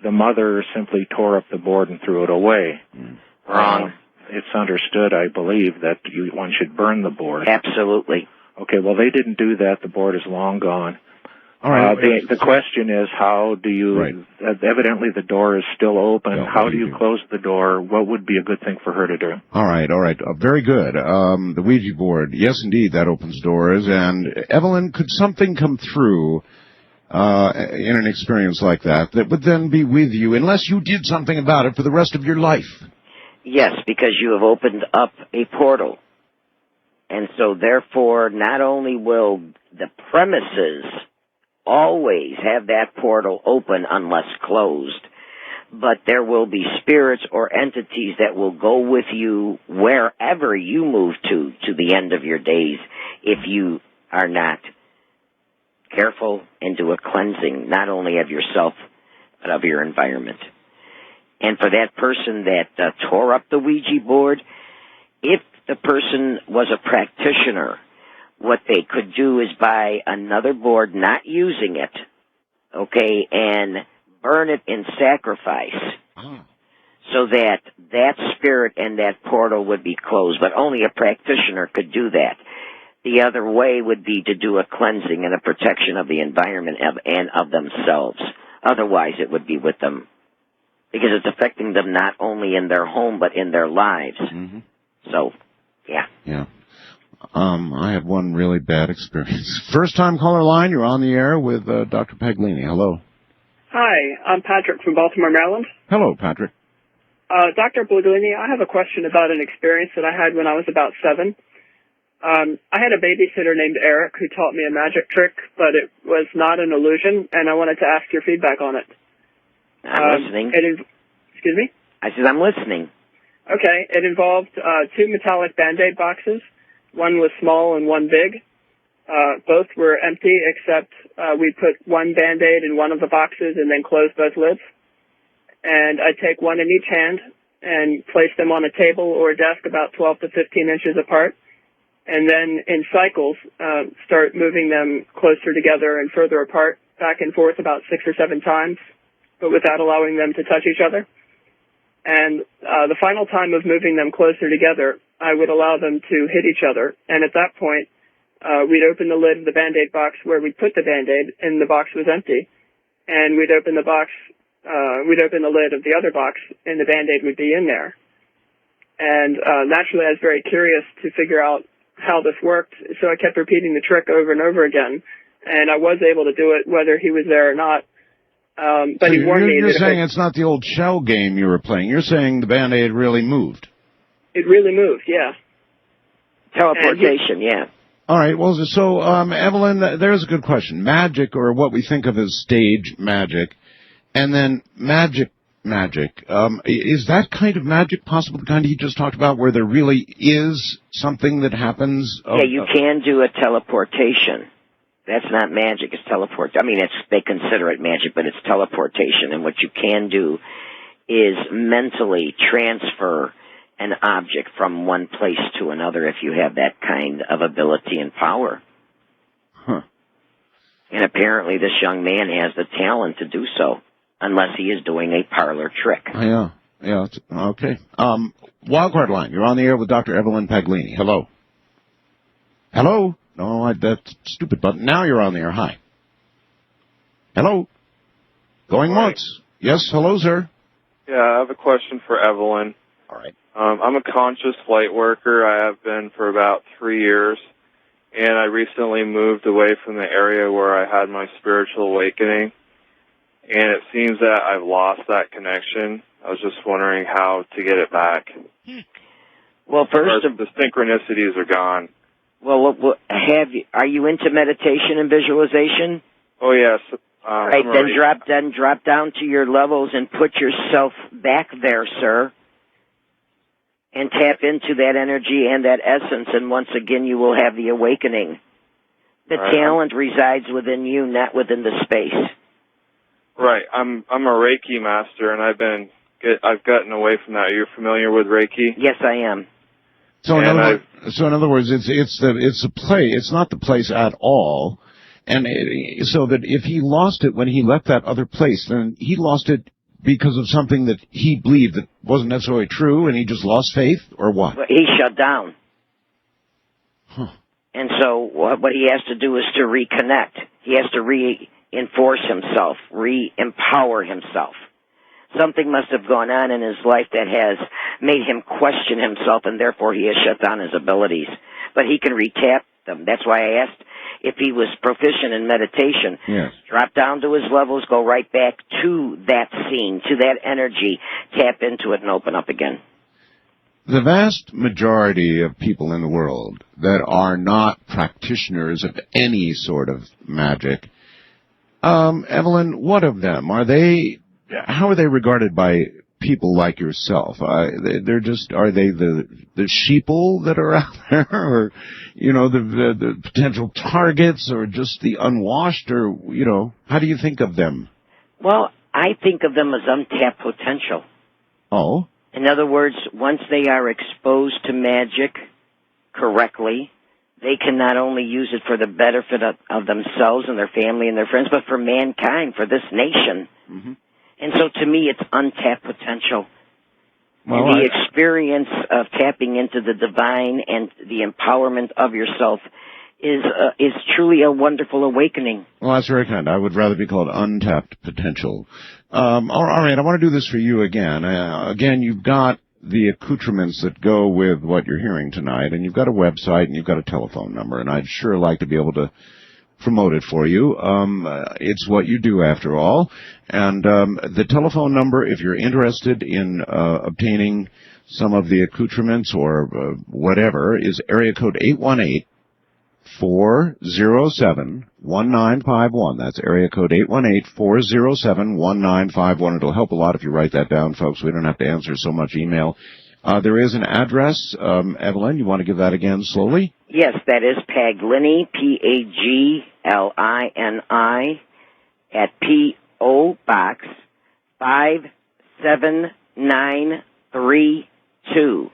the mother simply tore up the board and threw it away. Wrong. It's understood, I believe, that one should burn the board. Absolutely. Okay, well, they didn't do that. The board is long gone. All right. The question is, how do you, right. Evidently the door is still open. No, how do you close the door? What would be a good thing for her to do? All right. Very good. The Ouija board, yes, indeed, that opens doors. And, Evelyn, could something come through in an experience like that would then be with you, unless you did something about it for the rest of your life? Yes, because you have opened up a portal. And so, therefore, not only will the premises always have that portal open unless closed, but there will be spirits or entities that will go with you wherever you move to the end of your days if you are not careful and do a cleansing, not only of yourself, but of your environment. And for that person that tore up the Ouija board, if the person was a practitioner, what they could do is buy another board, not using it, okay, and burn it in sacrifice so that that spirit and that portal would be closed. But only a practitioner could do that. The other way would be to do a cleansing and a protection of the environment and of themselves. Otherwise, it would be with them, because it's affecting them not only in their home but in their lives. Mm-hmm. So, yeah. Yeah. I had one really bad experience. First-time caller line, you're on the air with Dr. Paglini. Hello. Hi, I'm Patrick from Baltimore, Maryland. Hello, Patrick. Dr. Paglini, I have a question about an experience that I had when I was about 7. I had a babysitter named Eric who taught me a magic trick, but it was not an illusion, and I wanted to ask your feedback on it. I'm listening. Excuse me? I said I'm listening. Okay, it involved 2 metallic Band-Aid boxes. One was small and one big. Both were empty, except we put one Band-Aid in one of the boxes and then closed both lids. And I'd take one in each hand and place them on a table or a desk about 12 to 15 inches apart. And then in cycles, start moving them closer together and further apart, back and forth about 6 or 7 times, but without allowing them to touch each other. And the final time of moving them closer together, I would allow them to hit each other. And at that point, we'd open the lid of the Band-Aid box where we'd put the Band-Aid, and the box was empty. And we'd open the lid of the other box, and the Band-Aid would be in there. And naturally, I was very curious to figure out how this worked, so I kept repeating the trick over and over again. And I was able to do it whether he was there or not. But so he warned me. You're saying it's not the old shell game you were playing. You're saying the Band-Aid really moved. It really moved, yeah. Teleportation, yeah. All right, well, so, Evelyn, there's a good question. Magic, or what we think of as stage magic, and then magic magic. Is that kind of magic possible, the kind he just talked about, where there really is something that happens? Yeah, you can do a teleportation. That's not magic, it's teleport. I mean, they consider it magic, but it's teleportation. And what you can do is mentally transfer an object from one place to another if you have that kind of ability and power. Huh. And apparently this young man has the talent to do so, unless he is doing a parlor trick. Yeah, okay. Wildcard line, you're on the air with Dr. Evelyn Paglini. Hello? Hello? No, that's stupid button. Now you're on the air. Hi. Hello? Going once. Yes, hello, sir. Yeah, I have a question for Evelyn. All right. I'm a conscious light worker. I have been for about 3 years, and I recently moved away from the area where I had my spiritual awakening, and it seems that I've lost that connection. I was just wondering how to get it back. Well, first, the synchronicities are gone. Well, are you into meditation and visualization? Oh, yes. Right, then drop down to your levels and put yourself back there, sir. And tap into that energy and that essence, and once again you will have the awakening. The talent resides within you, not within the space. Right. I'm a Reiki master, and I've gotten away from that. Are you familiar with Reiki? Yes, I am. So in other words, it's a play. It's not the place at all, and so that if he lost it when he left that other place, then he lost it because of something that he believed that wasn't necessarily true, and he just lost faith, or what? He shut down. Huh. And so what he has to do is to reconnect. He has to reinforce himself, re-empower himself. Something must have gone on in his life that has made him question himself, and therefore he has shut down his abilities. But he can retap them. That's why I asked if he was proficient in meditation. Yes. Drop down to his levels, go right back to that scene, to that energy, tap into it, and open up again. The vast majority of people in the world that are not practitioners of any sort of magic, Evelyn, what of them? How are they regarded by people like yourself? Are they the sheeple that are out there, or, the potential targets, or just the unwashed, or, how do you think of them? Well, I think of them as untapped potential. Oh? In other words, once they are exposed to magic correctly, they can not only use it for the benefit of themselves and their family and their friends, but for mankind, for this nation. Mm-hmm. And so to me, it's untapped potential. Well, and the experience of tapping into the divine and the empowerment of yourself is truly a wonderful awakening. Well, that's very kind. I would rather be called untapped potential. All right, I want to do this for you again. Again, you've got the accoutrements that go with what you're hearing tonight, and you've got a website, and you've got a telephone number, and I'd sure like to be able to promote it for you. It's what you do, after all. And the telephone number, if you're interested in obtaining some of the accoutrements or whatever, is area code 818-407-1951. That's area code 818-407-1951. It'll help a lot if you write that down, folks. We don't have to answer so much email. There is an address. Evelyn, you want to give that again slowly? Yes, that is Paglini, Paglini, at P.O. Box 57932,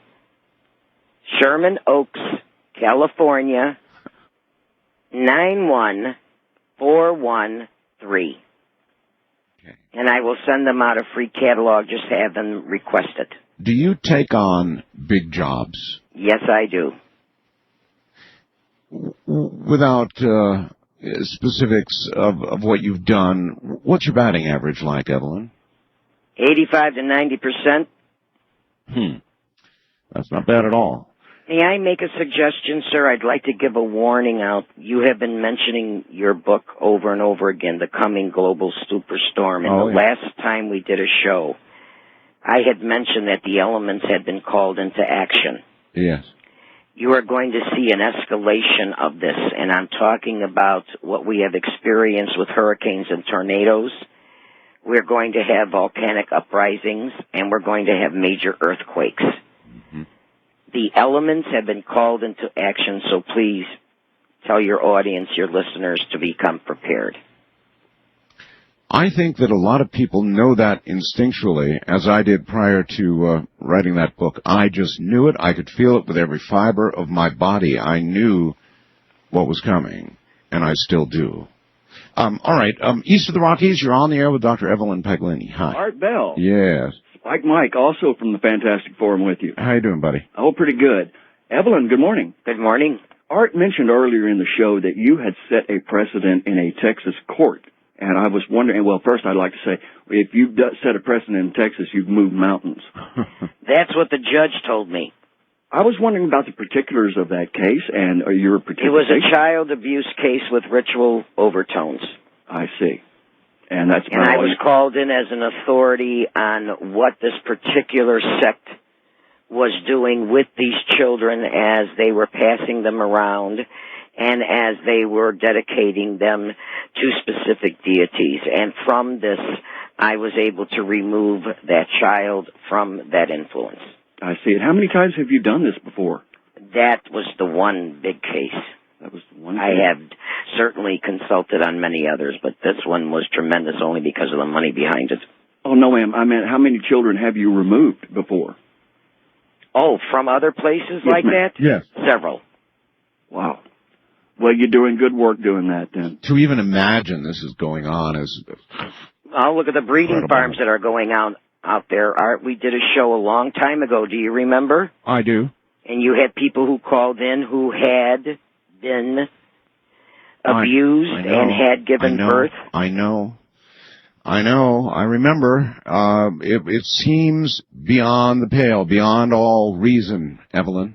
Sherman Oaks, California, 91413. Okay. And I will send them out a free catalog, just have them request it. Do you take on big jobs? Yes, I do. Without specifics of what you've done, what's your batting average like, Evelyn? 85 to 90%. That's not bad at all. May I make a suggestion, sir? I'd like to give a warning out. You have been mentioning your book over and over again, The Coming Global Superstorm. And last time we did a show, I had mentioned that the elements had been called into action. Yes. You are going to see an escalation of this, and I'm talking about what we have experienced with hurricanes and tornadoes. We're going to have volcanic uprisings, and we're going to have major earthquakes. Mm-hmm. The elements have been called into action, so please tell your audience, your listeners, to become prepared. I think that a lot of people know that instinctually, as I did prior to writing that book. I just knew it. I could feel it with every fiber of my body. I knew what was coming, and I still do. All right, east of the Rockies, you're on the air with Dr. Evelyn Paglini. Hi. Art Bell. Yes. Spike Mike, also from the Fantastic Forum with you. How you doing, buddy? Oh, pretty good. Evelyn, good morning. Good morning. Art mentioned earlier in the show that you had set a precedent in a Texas court. And I was wondering, well, first I'd like to say, if you've set a precedent in Texas, you've moved mountains. That's what the judge told me. I was wondering about the particulars of that case and your participation. It was a child abuse case with ritual overtones. I see. And that's and I was called in as an authority on what this particular sect was doing with these children as they were passing them around and as they were dedicating them to specific deities. And from this, I was able to remove that child from that influence. I see it. How many times have you done this before? That was the one big case. That was the one case. I have certainly consulted on many others, but this one was tremendous only because of the money behind it. Oh, no, ma'am. I meant, how many children have you removed before? Oh, from other places like that? Yes. Several. Wow. Well, you're doing good work doing that, then. To even imagine this is going on is... I'll look at the breeding farms that are going on out there. Art, we did a show a long time ago. Do you remember? I do. And you had people who called in who had been abused and had given birth. I know. I remember. It seems beyond the pale, beyond all reason, Evelyn.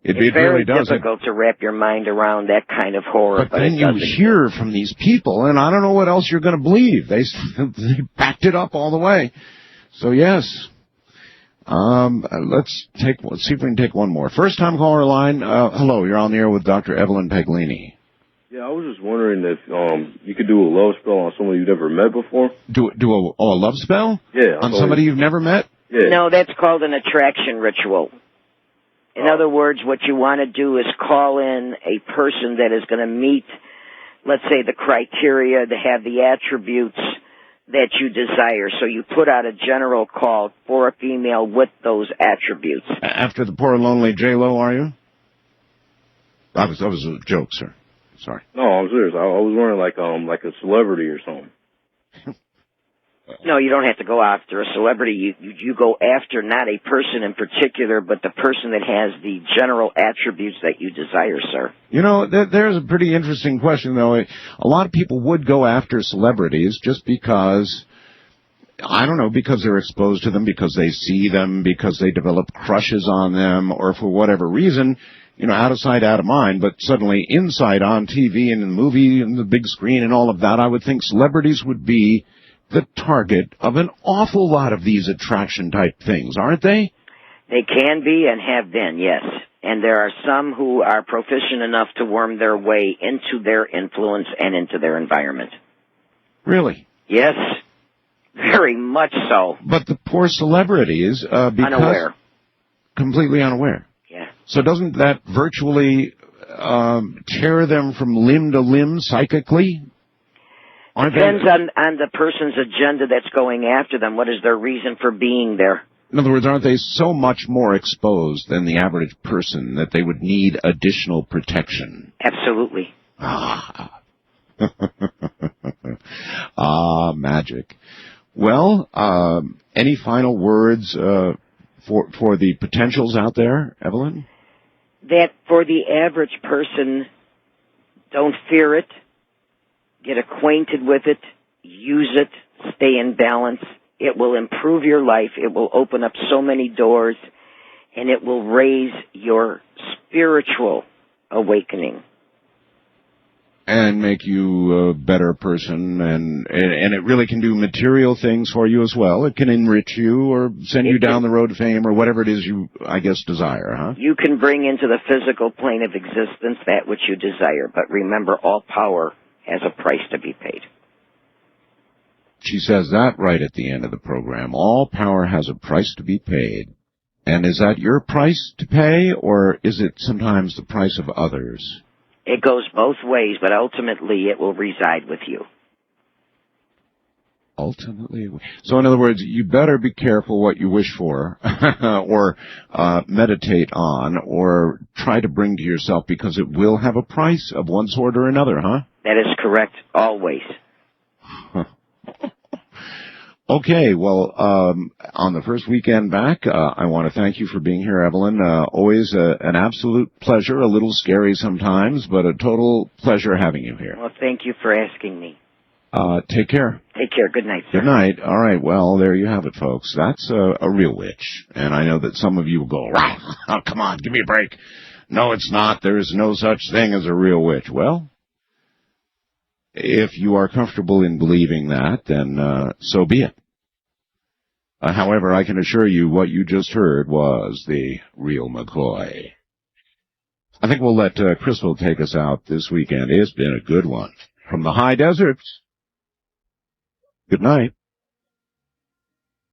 It very really does. difficult to wrap your mind around that kind of horror. But then you hear from these people, and I don't know what else you're going to believe. They backed it up all the way. So yes. Let's see if we can take one more. First time caller line. Hello, you're on the air with Dr. Evelyn Paglini. Yeah, I was just wondering if you could do a love spell on someone you've never met before. Do a love spell? Yeah. On somebody you've never met? Yeah. No, that's called an attraction ritual. In other words, what you want to do is call in a person that is going to meet, let's say, the criteria to have the attributes that you desire. So you put out a general call for a female with those attributes. After the poor lonely J-Lo, are you? That was a joke, sir. Sorry. No, I'm serious. I was wondering like a celebrity or something. No, you don't have to go after a celebrity. You go after not a person in particular, but the person that has the general attributes that you desire, sir. You know, there's a pretty interesting question, though. A lot of people would go after celebrities just because, I don't know, because they're exposed to them, because they see them, because they develop crushes on them, or for whatever reason, you know, out of sight, out of mind. But suddenly inside on TV and in the movie and the big screen and all of that, I would think celebrities would be the target of an awful lot of these attraction-type things, aren't they? They can be and have been, yes. And there are some who are proficient enough to worm their way into their influence and into their environment. Really? Yes, very much so. But the poor celebrities, because unaware. Completely unaware. Yeah. So doesn't that virtually tear them from limb to limb psychically? Depends on the person's agenda that's going after them. What is their reason for being there? In other words, aren't they so much more exposed than the average person that they would need additional protection? Absolutely. Magic. Well, any final words for the potentials out there, Evelyn? That for the average person, don't fear it. Get acquainted with it, use it, stay in balance. It will improve your life. It will open up so many doors, and it will raise your spiritual awakening. And make you a better person, and it really can do material things for you as well. It can enrich you or send you down the road to fame or whatever it is you, I guess, desire, huh? You can bring into the physical plane of existence that which you desire, but remember, all power has a price to be paid. She says that right at the end of the program. All power has a price to be paid. And is that your price to pay, or is it sometimes the price of others? It goes both ways, but ultimately it will reside with you. Ultimately. So in other words, you better be careful what you wish for, or meditate on, or try to bring to yourself, because it will have a price of one sort or another, huh? That is correct, always. Okay, well, on the first weekend back, I want to thank you for being here, Evelyn. Always an absolute pleasure, a little scary sometimes, but a total pleasure having you here. Well, thank you for asking me. Take care. Take care. Good night, sir. Good night. All right, well, there you have it, folks. That's a real witch. And I know that some of you will go, oh, come on, give me a break. No, it's not. There is no such thing as a real witch. Well, if you are comfortable in believing that, then so be it. However, I can assure you what you just heard was the real McCoy. I think we'll let Crystal take us out this weekend. It's been a good one. From the high deserts. Good night.